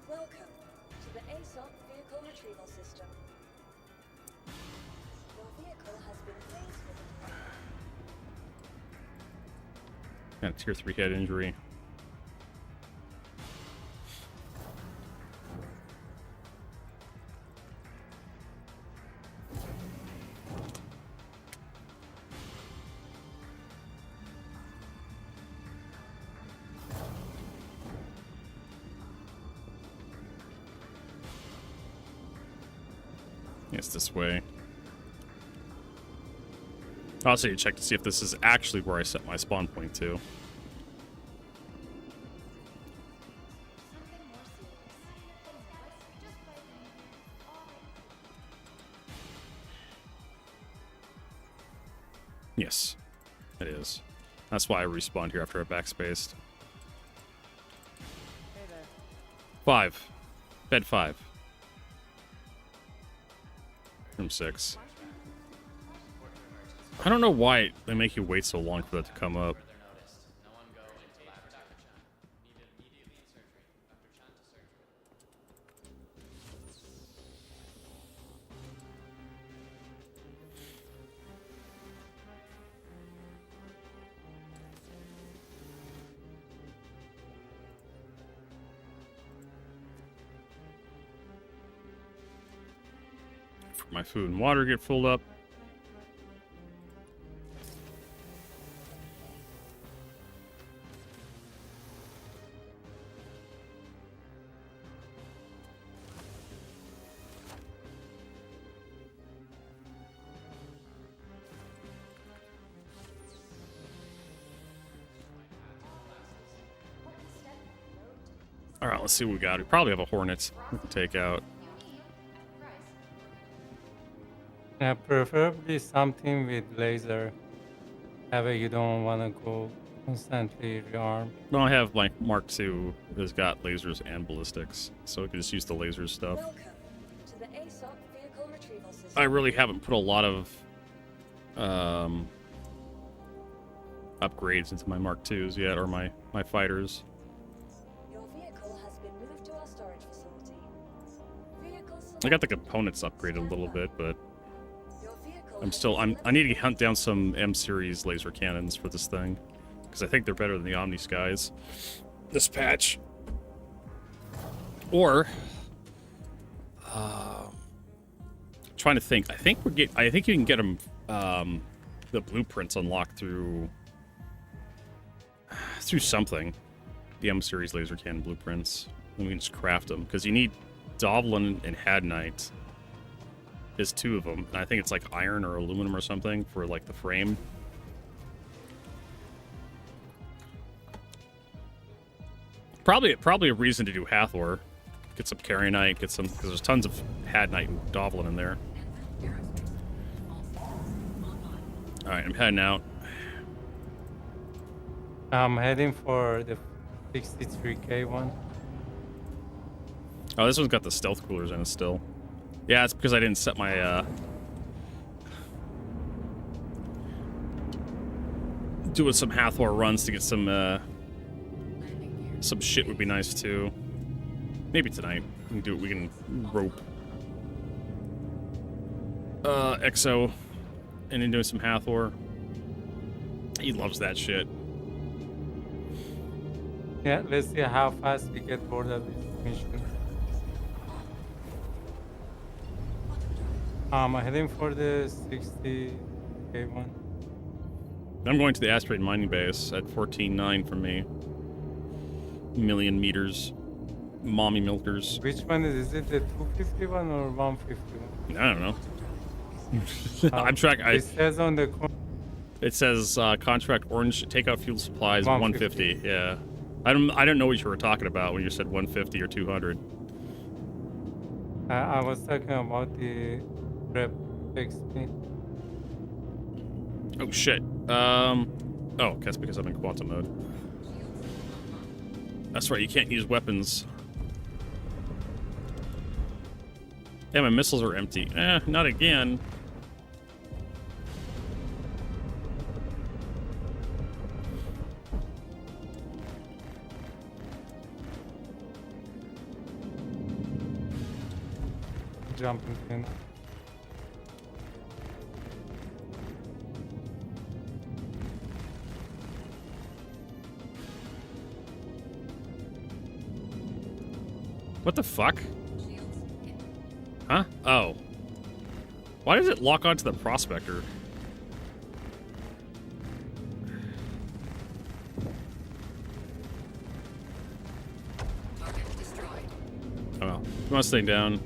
Welcome to the ASOP vehicle retrieval system. Your vehicle has been placed with Yeah, tier 3 head injury. It's this way. I'll also check to see if this is actually where I set my spawn point to. Yes, it is. That's why I respawned here after I backspaced. 5. Bed 5. Room 6. I don't know why they make you wait so long for that to come up. My food and water get filled up. All right, let's see what we got. We probably have a Hornet we can take out. Yeah, preferably something with laser. That way you don't want to go constantly rearm. No, I have my Mark II that's got lasers and ballistics, so I can just use the laser stuff. welcome to the ASOP vehicle retrieval system. I really haven't put a lot of upgrades into my Mark IIs yet, or my fighters. Your vehicle has been moved to our storage facility. I got the components upgraded a little bit, but I need to hunt down some M-series laser cannons for this thing, because I think they're better than the Omni Skies this patch. Or trying to think. I think you can get them the blueprints unlocked through something. The M-series laser cannon blueprints. And we can just craft them, because you need Dovlin and Hadnite. Is 2 of them, and I think it's like iron or aluminum or something for like the frame. Probably a reason to do Hathor. Get some Carionite, get some, because there's tons of Hadnite and Dovlin in there. All right, I'm heading out. I'm heading for the 63K one. Oh, this one's got the stealth coolers in it still. Yeah, it's because I didn't set my, doing some Hathor runs to get some shit would be nice too. Maybe tonight. We can do it. We can rope Exo and then doing some Hathor. He loves that shit. Yeah, let's see how fast we get bored of this mission. I'm heading for the 60K one. I'm going to the asteroid mining base at 14.9 from me. 1,000,000 meters. mommy milkers. Which one is it? The 251 or 151? I don't know. I'm tracking. It says on the corner. It says contract orange takeout fuel supplies 150. Yeah, I don't know what you were talking about when you said 150 or 200. I was talking about the rep XP. Oh shit. Oh, that's because I'm in quantum mode. That's right. You can't use weapons. Yeah, my missiles are empty. Not again. Jumping in. What the fuck? Huh? Oh. Why does it lock onto the prospector? Target destroyed. Oh well. Come on, staying down.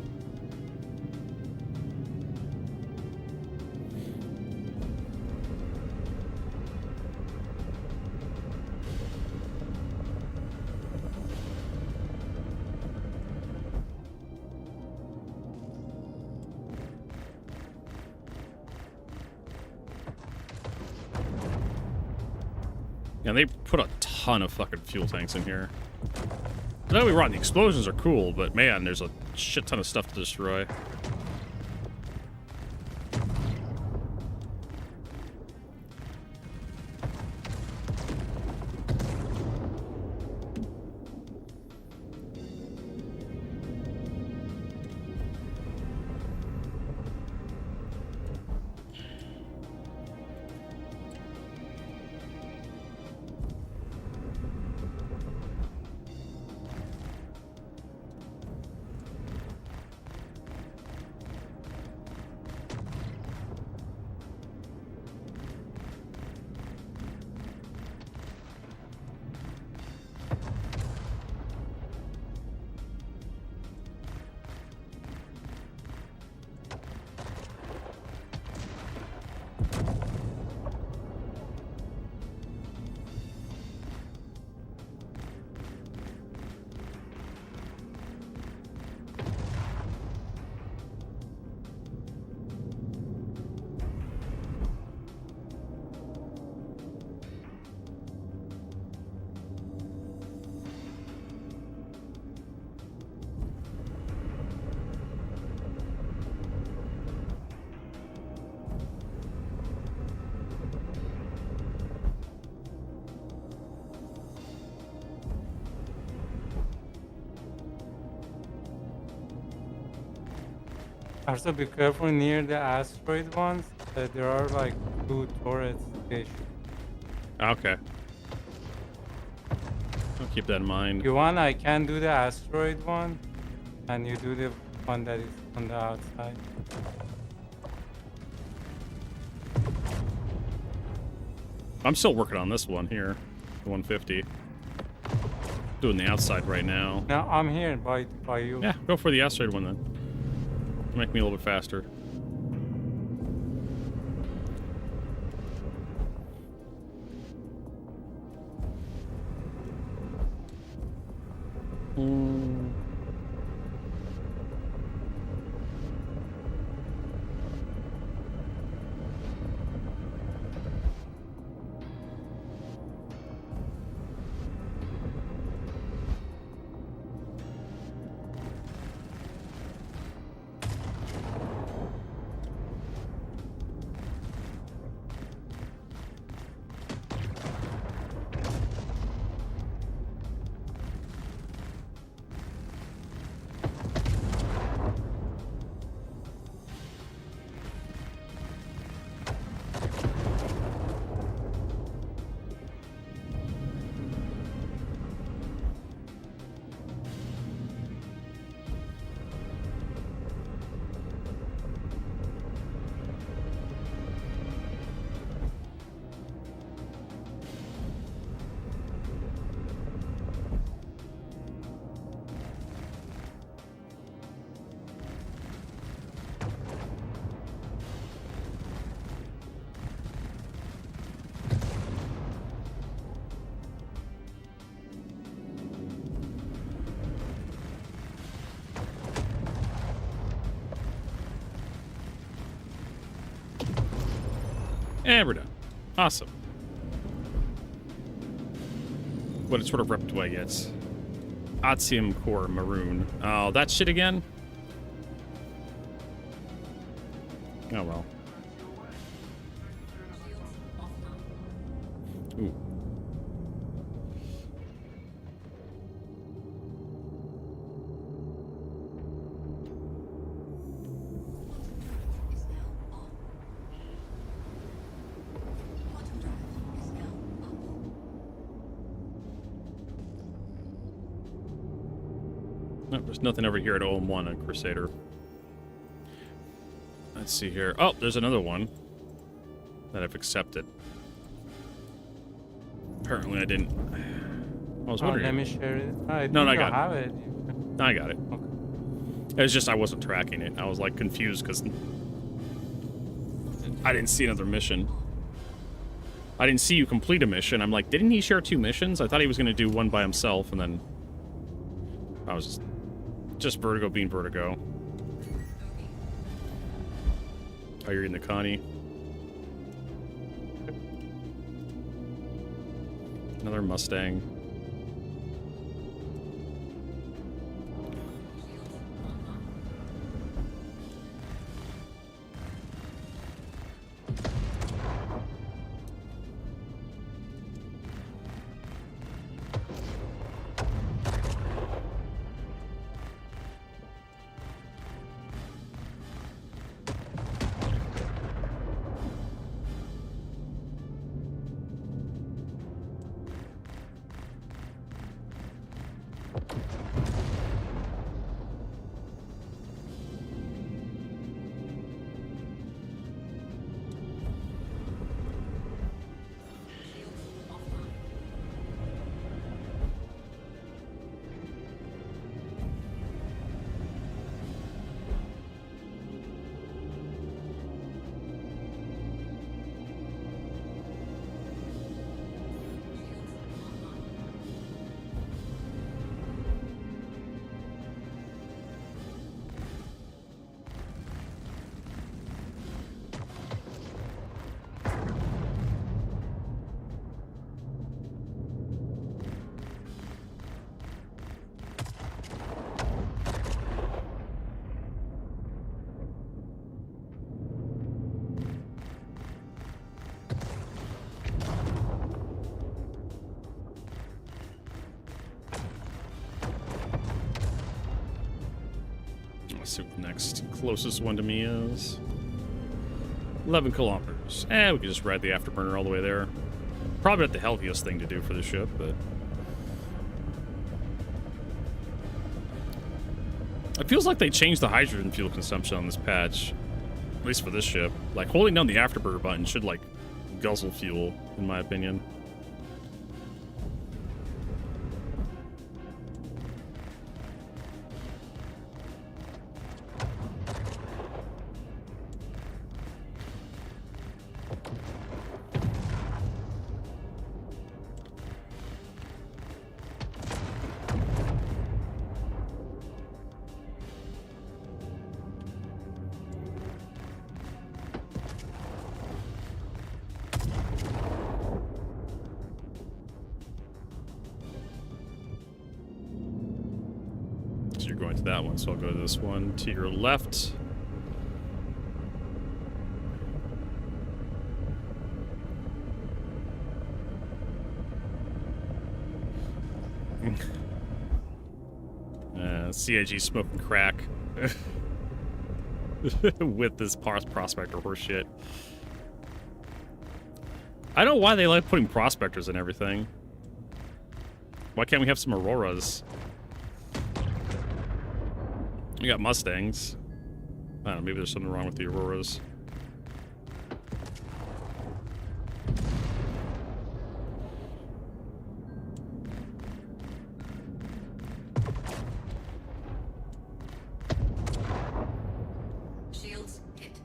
Yeah, they put a ton of fucking fuel tanks in here. Don't get me wrong, the explosions are cool, but man, there's a shit ton of stuff to destroy. Also, be careful near the asteroid ones. There are like 2 turrets stationed. Okay. I'll keep that in mind. If you want, I can do the asteroid one, and you do the one that is on the outside. I'm still working on this one here, the 150. Doing the outside right now. No, I'm here by you. Yeah, go for the asteroid one then. Make me a little bit faster. And we're done. Awesome. What sort of rep do I get? Atium Core Maroon. Oh, that shit again? Oh well. Ooh. No, there's nothing over here at OM1 on Crusader. Let's see here. Oh, there's another one that I've accepted. Apparently I didn't. I was wondering. Let me share it. I No, I got have it. I got it. Okay. It was just I wasn't tracking it. I was like confused because I didn't see another mission. I didn't see you complete a mission. I'm like, didn't he share 2 missions? I thought he was going to do one by himself, and then I was just Vertigo being Vertigo. Oh, you're in the Connie. Another Mustang. Let's see what the next closest one to me is. 11 kilometers. We could just ride the afterburner all the way there. Probably not the healthiest thing to do for the ship, but it feels like they changed the hydrogen fuel consumption on this patch, at least for this ship. Like, holding down the afterburner button should, like, guzzle fuel, in my opinion. So you're going to that one, so I'll go to this one to your left. CIG smoking crack with this prospector horse shit. I don't know why they like putting prospectors in everything. Why can't we have some Auroras? We got Mustangs. I don't know, maybe there's something wrong with the Auroras. Shields hit.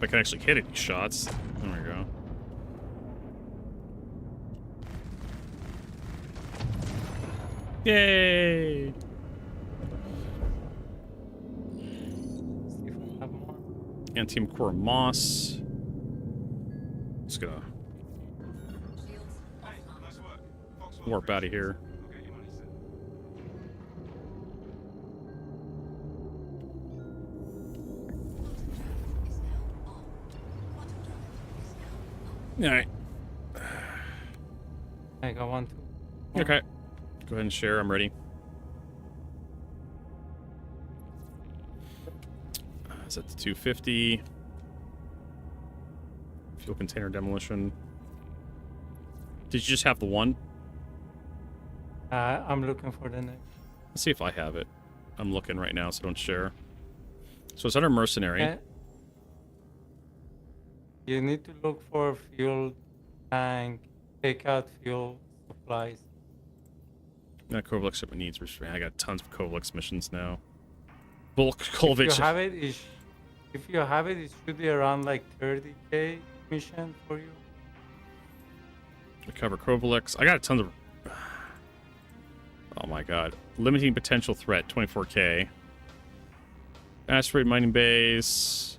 I can actually hit any shots. There we go. Yay! Antium core moss. Just gonna warp out of here. All right. I got one too. Okay. Go ahead and share. I'm ready. Is that the 250? Fuel container demolition. Did you just have the one? I'm looking for the next. Let's see if I have it. I'm looking right now, so don't share. So it's under mercenary. You need to look for fuel tank, take out fuel supplies. Yeah, Kovalex shipment needs restraint. I got tons of Kovalex missions now. Bulk Kolvich. If you have it, it should be around like 30k mission for you. Recover Kovalex. I got tons of. Oh my god. Limiting potential threat, 24k. Asteroid mining base.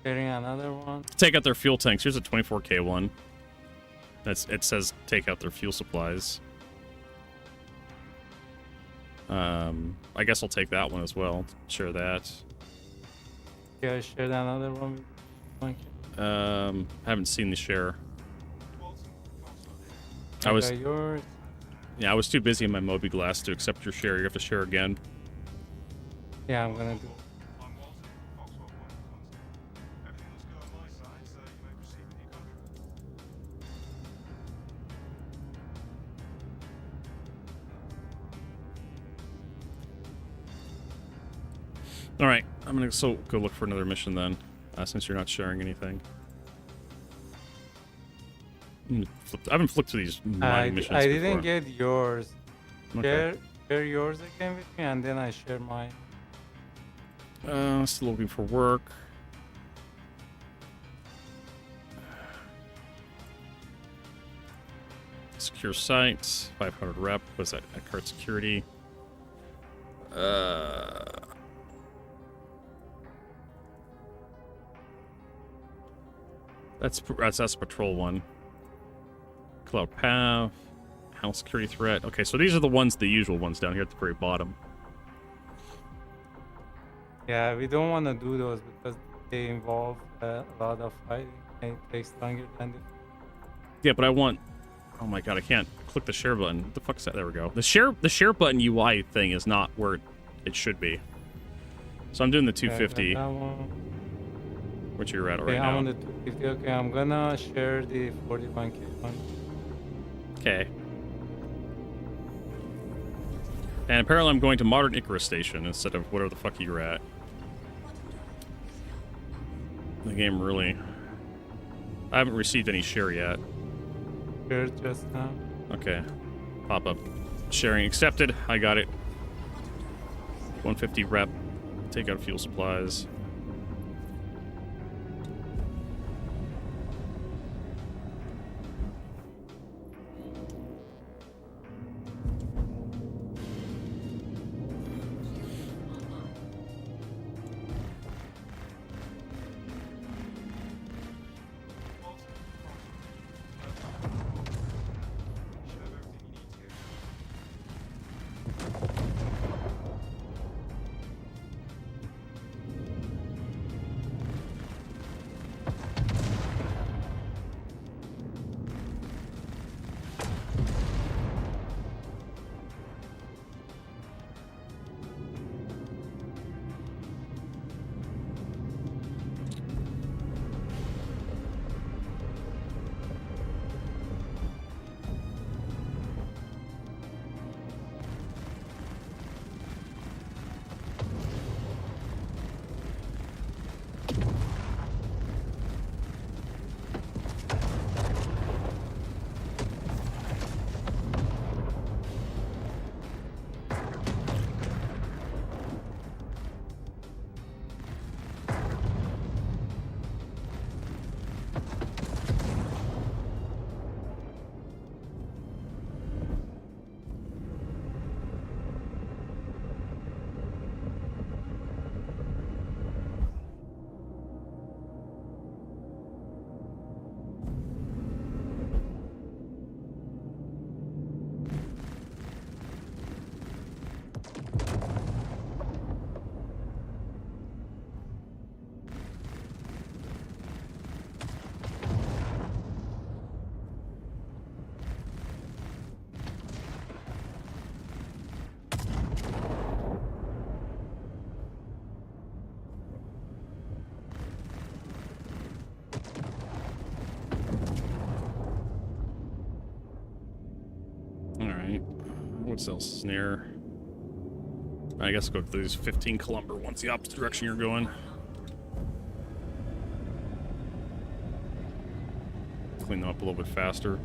Getting another one. Take out their fuel tanks. Here's a 24k one. It says take out their fuel supplies. I guess I'll take that one as well. Share that. Yeah, I shared another one. I haven't seen the share. I was yours. Yeah, I was too busy in my Moby Glass to accept your share. You have to share again. Yeah, I'm gonna do it. All right, I'm gonna go look for another mission then, since you're not sharing anything. I haven't flipped through these mining missions I before. didn't get yours. Okay. Share yours again with me, and then I share mine. Still looking for work. Secure sites, 500 rep. What's that? Card security. That's patrol one. Cloud path, house security threat. Okay, so these are the usual ones down here at the very bottom. Yeah, we don't want to do those because they involve a lot of fighting. It takes longer than the. Yeah, but I want. Oh my god, I can't click the share button. What the fuck is that? There we go. The share button UI thing is not where it should be. So I'm doing the 250. Which you're at right now. I'm on the 250. Okay, I'm gonna share the 41k one. Okay. And apparently I'm going to Modern Icarus Station instead of whatever the fuck you're at. The game really... I haven't received any share yet. Shared just now. Okay. Pop up. Sharing accepted. I got it. 150 rep. Take out fuel supplies. What else is near? I guess go through these 15 Columber ones, the opposite direction you're going. Clean them up a little bit faster.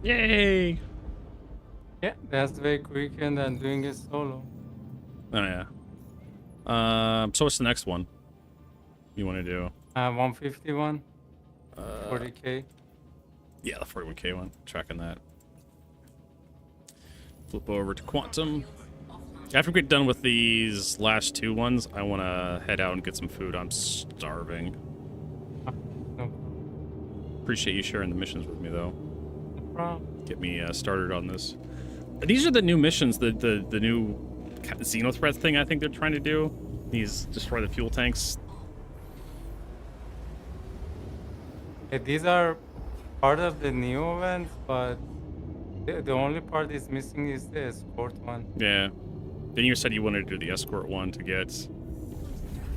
Yay! Yeah, that's way quicker than doing it solo. Oh yeah. So what's the next one you want to do? 151. 40k. Yeah, the 41k one. Tracking that. Flip over to Quantum. After we get done with these last two ones, I want to head out and get some food. I'm starving. Appreciate you sharing the missions with me, though. No problem. Get me started on this. These are the new missions, the new Xenothreat thing I think they're trying to do. These destroy the fuel tanks. Yeah, these are part of the new event, but the only part is missing is the escort one. Yeah. Then you said you wanted to do the escort one to get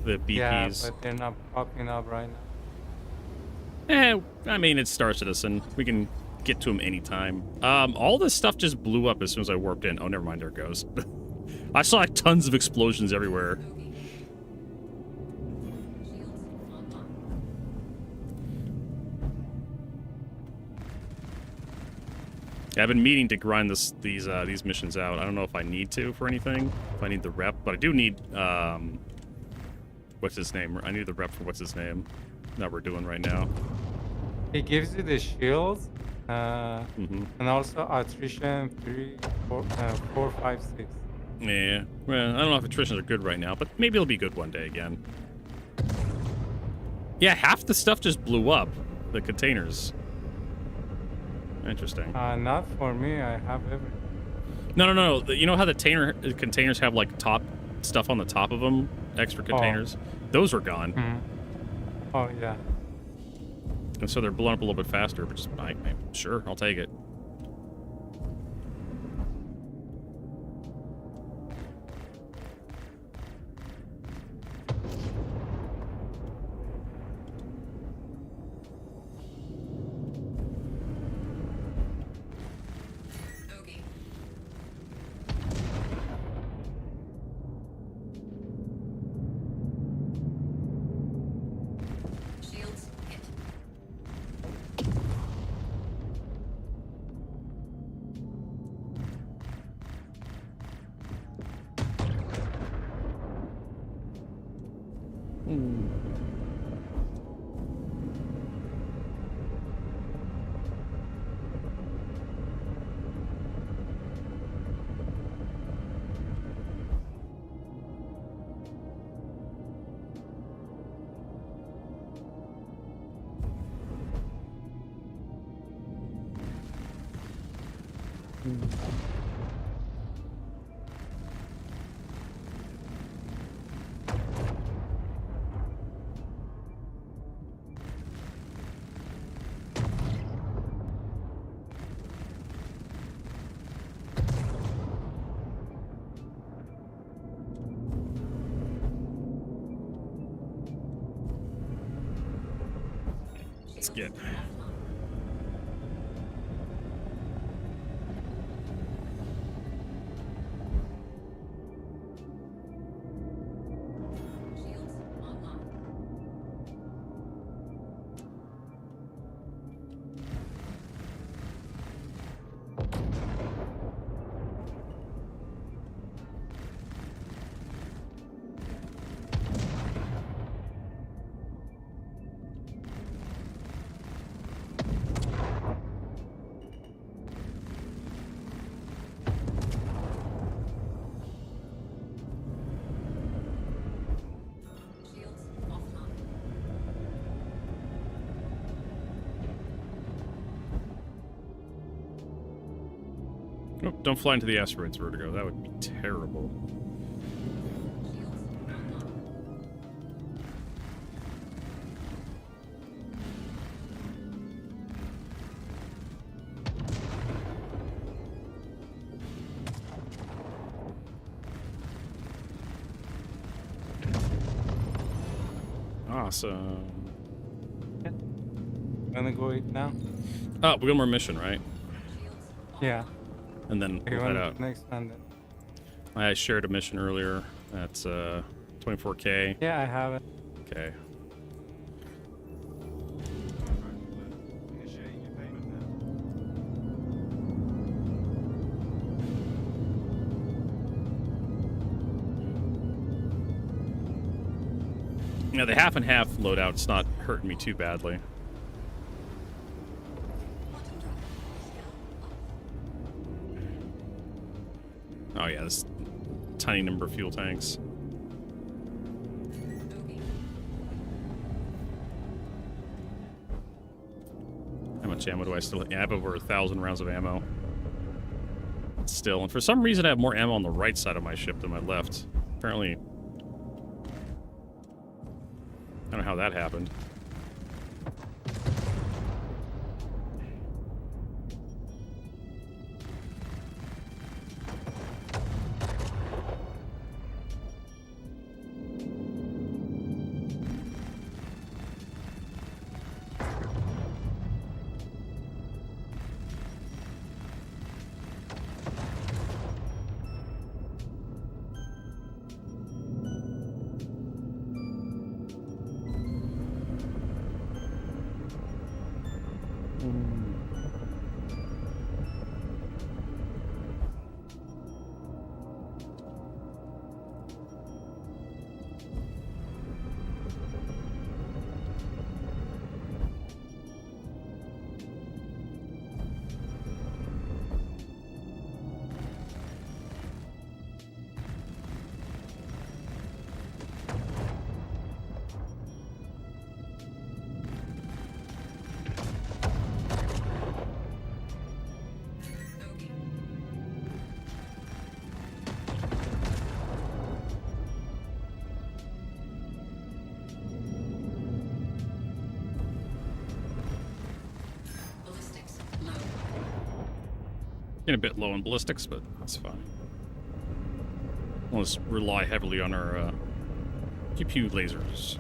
the BPs. Yeah, but they're not popping up right now. I mean, it's Star Citizen. We can get to them anytime. All this stuff just blew up as soon as I warped in. Oh, never mind. There it goes. I saw like tons of explosions everywhere. Yeah, I've been meaning to grind these missions out. I don't know if I need to for anything. If I need the rep, but I do need what's his name? I need the rep for what's his name that we're doing right now. It gives you the shields, and also attrition 3, 4, 4, 5, 6. Yeah, well, I don't know if attritions are good right now, but maybe it'll be good one day again. Yeah, half the stuff just blew up. The containers. Interesting. Not for me. I have everything. No. You know how the containers have like top stuff on the top of them, extra containers. Those were gone. Oh yeah. And so they're blowing up a little bit faster. But just, sure, I'll take it. Let's get. Oh, don't fly into the asteroids, Vertigo. That would be terrible. Awesome. Gonna go eat now? Oh, we got one more mission, right? Yeah. And then Okay, we'll when head out. next one then. I shared a mission earlier. That's 24K. Yeah, I have it. Okay. Yeah, the half and half loadout's not hurting me too badly. Oh yeah, this tiny number of fuel tanks. How much ammo do I still have? Yeah, I have over 1,000 rounds of ammo. Still, and for some reason I have more ammo on the right side of my ship than my left. Apparently, I don't know how that happened. Getting a bit low on ballistics, but that's fine. Let's rely heavily on our pew lasers.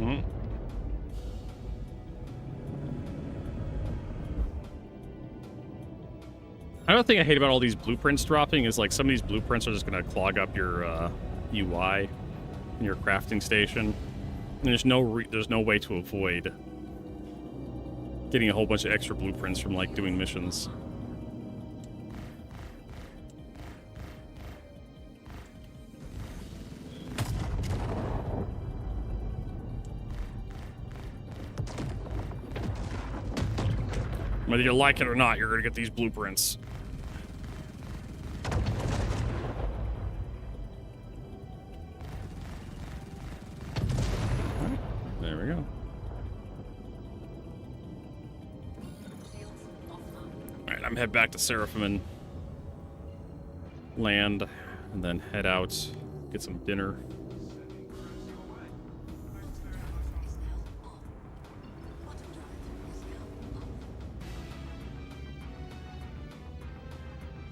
Mm-hmm. Another thing I hate about all these blueprints dropping is like some of these blueprints are just going to clog up your UI in your crafting station. And there's no way to avoid getting a whole bunch of extra blueprints from like doing missions. Whether you like it or not, you're gonna get these blueprints. There we go. Alright, I'm head back to Seraphim land and then head out, get some dinner.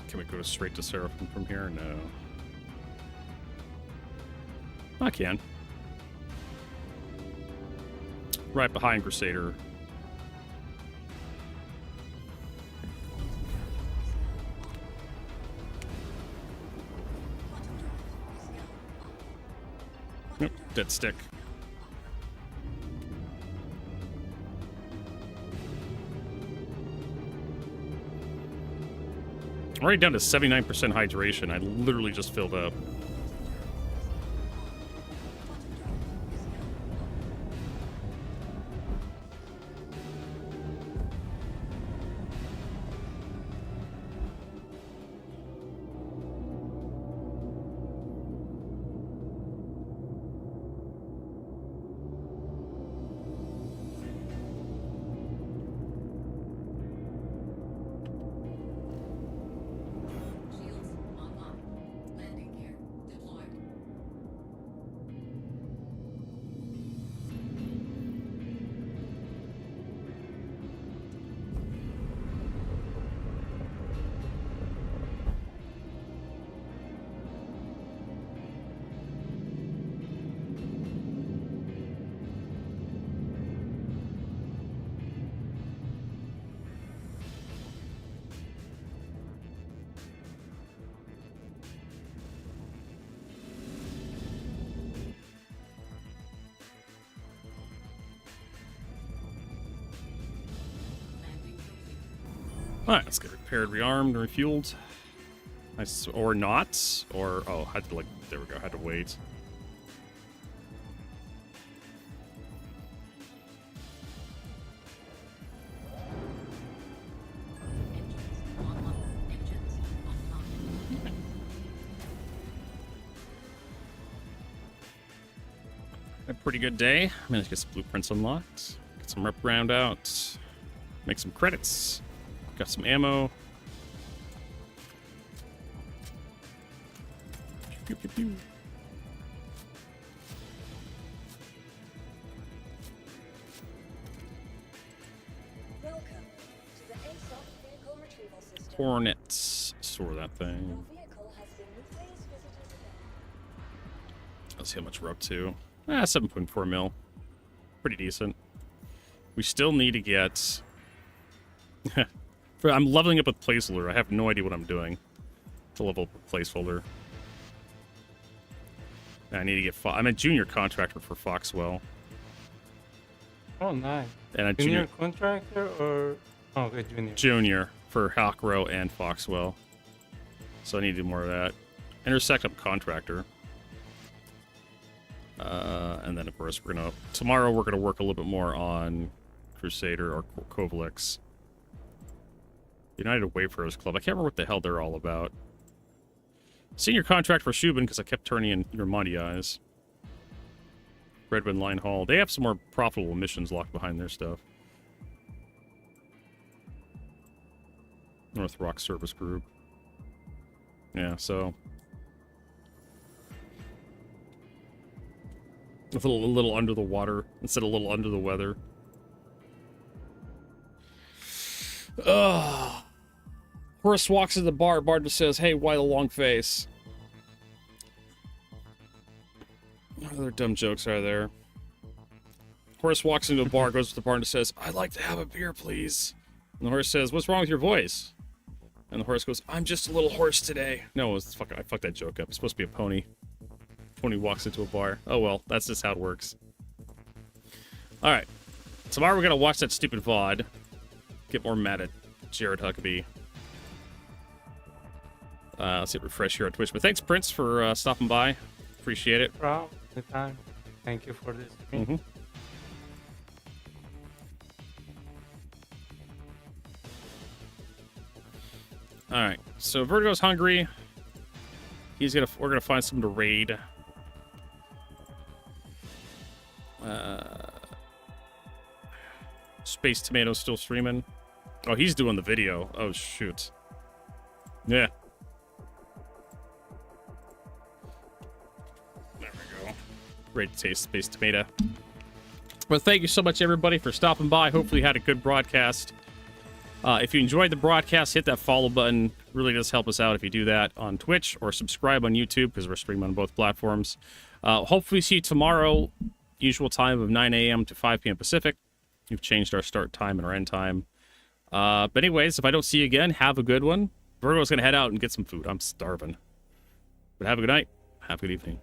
Can we go straight to Seraphim from here? No. I can. Right behind Crusader. Nope, dead stick. I'm already down to 79% hydration. I literally just filled up. Alright, let's get repaired, rearmed, refueled. Nice, or not. Or, oh, had to, like, there we go, had to wait. A pretty good day. Managed to get some blueprints unlocked. Get some rep round out. Make some credits. Got some ammo. Pew, pew, pew. Welcome to the ASOP vehicle retrieval system. Hornets. Store that thing. Your vehicle has been with these visitors again. Let's see how much we're up to. 7.4 mil. Pretty decent. We still need to get... I'm leveling up with placeholder. I have no idea what I'm doing to level up with placeholder. I need to get... I'm a junior contractor for Foxwell. Oh, nice. And a junior contractor or... Oh, okay, junior. Junior for Hawkrow and Foxwell. So I need to do more of that. Intersect up contractor. And then, of course, we're gonna... Tomorrow, we're gonna work a little bit more on Crusader or Kovalex. United Wayfarers Club. I can't remember what the hell they're all about. Senior contract for Shubin, because I kept turning in your money eyes. Redwood Line Hall. They have some more profitable missions locked behind their stuff. North Rock Service Group. Yeah, so... A little under the water instead of a little under the weather. Ugh. Horace walks in the bar. Bard just says, "Hey, why the long face?" What other dumb jokes are there? Horse walks into a bar, goes to the bar and says, "I'd like to have a beer, please." And the horse says, "What's wrong with your voice?" And the horse goes, "I'm just a little horse today." No, I fucked that joke up. It's supposed to be a pony. Pony walks into a bar. Oh well, that's just how it works. All right. Tomorrow we're gonna watch that stupid VOD. Get more mad at Jared Huckabee. Let's hit refresh here on Twitch. But thanks, Prince, for stopping by. Appreciate it. Problem. Anytime. Thank you for this stream. Mm-hmm. All right, so Vertigo's hungry. We're gonna find someone to raid. Space Tomato's still streaming. Oh, he's doing the video. Oh shoot. Yeah. There we go. Great to taste Space Tomato. Well, thank you so much, everybody, for stopping by. Hopefully you had a good broadcast. If you enjoyed the broadcast, hit that follow button. Really does help us out if you do that on Twitch, or subscribe on YouTube because we're streaming on both platforms. Hopefully see you tomorrow, usual time of 9 a.m. to 5 p.m. Pacific. We've changed our start time and our end time. But anyways, if I don't see you again, have a good one. Virgo's going to head out and get some food. I'm starving. But have a good night. Have a good evening.